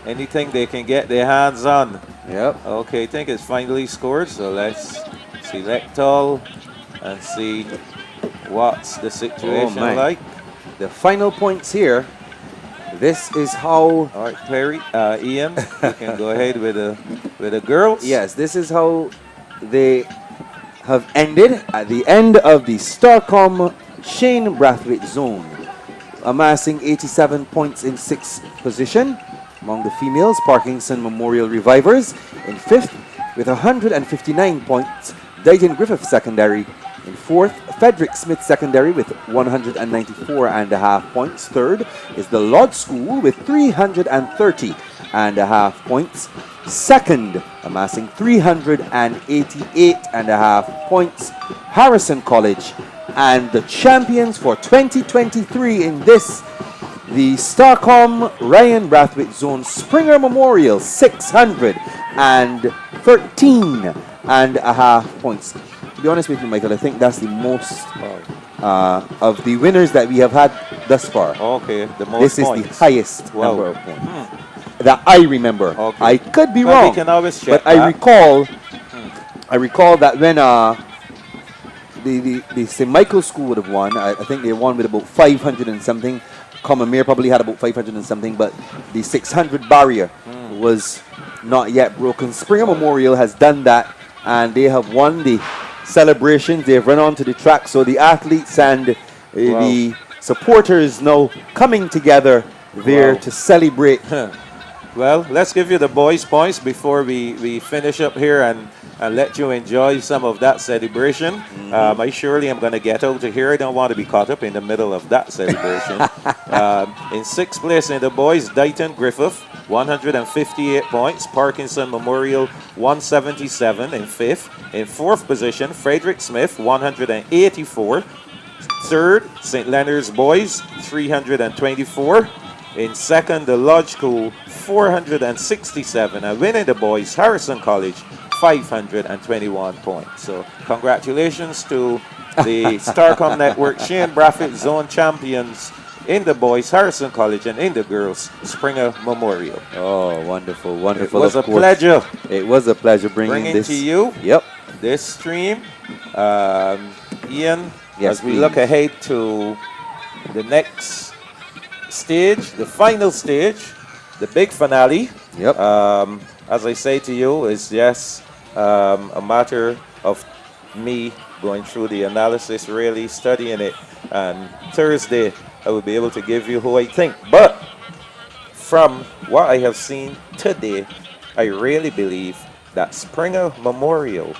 Anything they can get their hands on. Yep. Okay, I think it's finally scored, so let's select all and see what's the situation like. The final points here. This is how. All right, Perry, Ian, you can go ahead with the girls. Yes, this is how they have ended at the end of the Starcom Shane Brathwaite zone, amassing 87 points in 6th position. Among the females, Parkinson Memorial Revivers in 5th with 159 points. Dighton Griffith Secondary in 4th. Frederick Smith Secondary with 194.5 points. 3rd is the Lodge School with 330.5 points. 2nd, amassing 388.5 points, Harrison College. And the champions for 2023 in this, the Starcom Ryan Brathwaite Zone Springer Memorial, 613.5 points. To be honest with you, Michael, I think that's the most of the winners that we have had thus far. Okay, the most This points. is the highest number of points. That I remember. Okay. I could be Well, wrong, we can always check but I that. recall that when the St. Michael School would have won, I think they won with about 500 and something. Commonmere probably had about 500 and something, but the 600 barrier was not yet broken. Springer Memorial has done that, and they have won the celebrations. They've run onto the track, so the athletes and the supporters now coming together there to celebrate. Well, let's give you the boys' points before we finish up here and let you enjoy some of that celebration. I surely am going to get out of here. I don't want to be caught up in the middle of that celebration. In 6th place in the boys, Dighton Griffith, 158 points. Parkinson Memorial, 177 in 5th. In 4th position, Frederick Smith, 184. 3rd, St. Leonard's Boys, 324. In 2nd, the Lodge School, 467. And winning the boys, Harrison College, 521 points. So congratulations to the Starcom Network Shane Brathwaite Zone champions in the boys, Harrison College, and in the girls, Springer Memorial. Oh, wonderful, wonderful. It was a pleasure. It was a pleasure bringing this to you. Yep. This stream. Ian, yes, as we look ahead to the next stage, the final stage, the big finale. Yep. As I say to you, it's just a matter of me going through the analysis, really studying it, and Thursday I will be able to give you who I think. But from what I have seen today, I really believe that Springer Memorial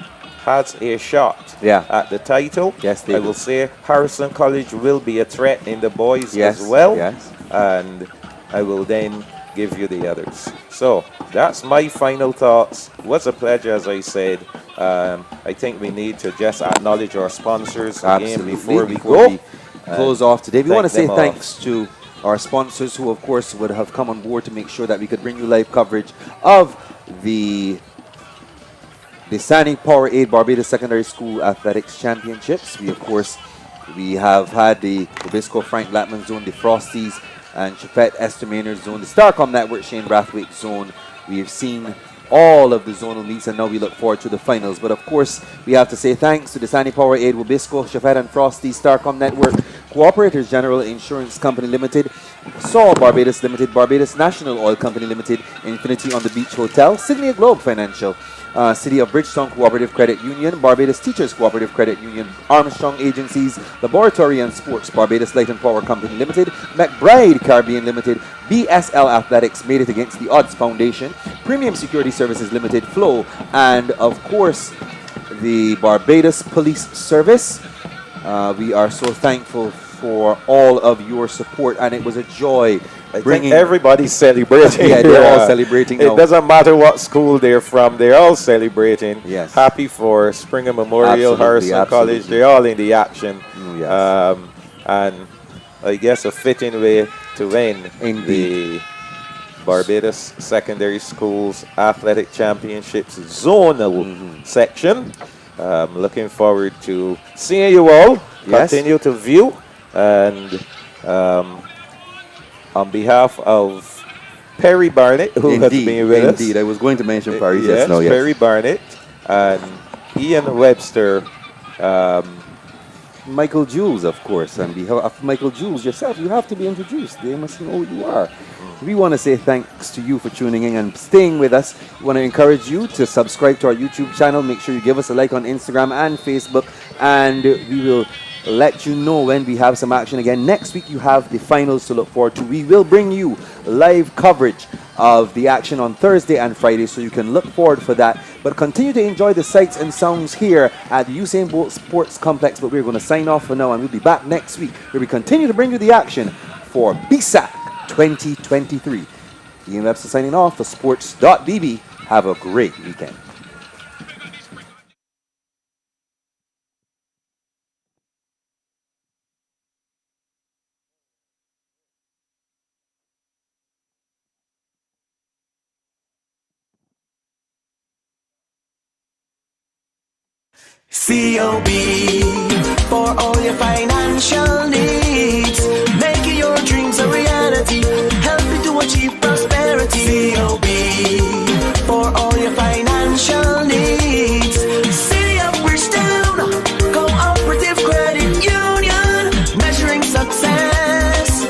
has a shot at the title. Yes, they I do. will say Harrison College will be a threat in the boys Yes, as well. yes. And I will then give you the others. So that's my final thoughts. It was a pleasure, as I said. I think we need to just acknowledge our sponsors again before we go. Close off today. We want to say them thanks to our sponsors who, of course, would have come on board to make sure that we could bring you live coverage of the Dasani-Powerade Barbados Secondary School Athletics Championships. We have had the Obisco Frank Blackman Zone, the Frosties and Chafette Estimator Zone, the Starcom Network Shane Brathwaite Zone. We have seen all of the zonal meets, and now we look forward to the finals. But of course, we have to say thanks to the Dasani-Powerade, Wabisco, Chafette and Frosty, Starcom Network, Cooperators General Insurance Company Limited, Sol Barbados Limited, Barbados National Oil Company Limited, Infinity on the Beach Hotel, Sydney Globe Financial, City of Bridgetown Cooperative Credit Union, Barbados Teachers Cooperative Credit Union, Armstrong Agencies, Laboratory and Sports, Barbados Light and Power Company Limited, McBride Caribbean Limited, BSL Athletics Made It Against the Odds Foundation, Premium Security Services Limited, Flow, and of course the Barbados Police Service. We are so thankful for all of your support, and it was a joy. I think everybody's celebrating. Yeah, they're all celebrating now. It doesn't matter what school they're from, they're all celebrating. Yes. Happy for Springer Memorial, Harrison College, they're all in the action. Yes. And I guess a fitting way to end the Barbados Secondary Schools Athletic Championships zonal section. Looking forward to seeing you all. Yes. Continue to view, and on behalf of Perry Barnett, who has been with us. Indeed, I was going to mention Perry Yes, just now. Yes. Perry Barnett and Ian Webster. Michael Jules, of course, and behalf of Michael Jules yourself, you have to be introduced. They must know who you are. We want to say thanks to you for tuning in and staying with us. We want to encourage you to subscribe to our YouTube channel. Make sure you give us a like on Instagram and Facebook, and we will let you know when we have some action again. Next week, you have the finals to look forward to. We will bring you live coverage of the action on Thursday and Friday, so you can look forward for that. But continue to enjoy the sights and sounds here at the Usain Bolt Sports Complex. But we're going to sign off for now, and we'll be back next week where we continue to bring you the action for BSSAC 2023. Ian Webster signing off for sports.bb. Have a great weekend. COB for all your financial needs, making your dreams a reality, help you to achieve prosperity. COB for all your financial needs. City of Bridgetown Cooperative Credit Union, measuring success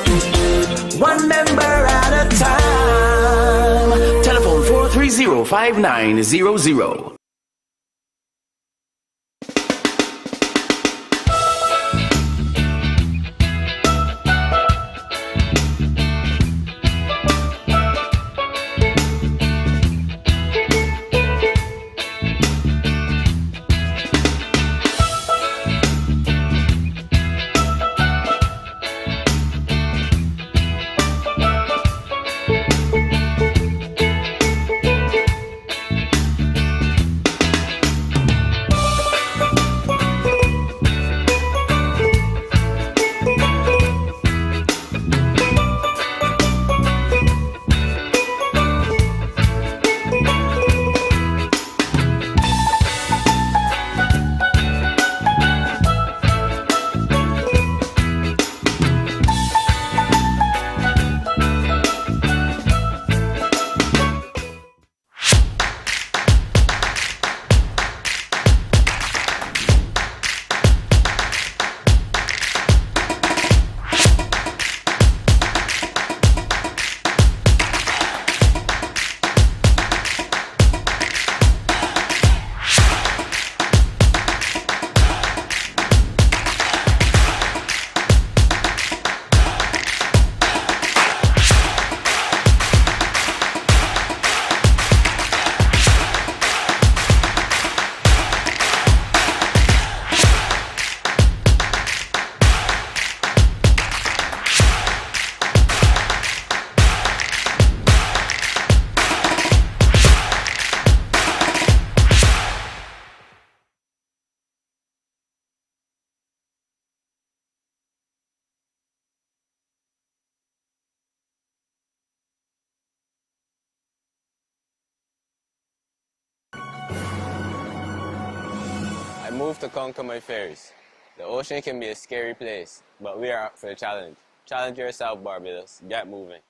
one member at a time. Telephone 430-5900. I moved to conquer my fears. The ocean can be a scary place, but we are up for the challenge. Challenge yourself, Barbados. Get moving.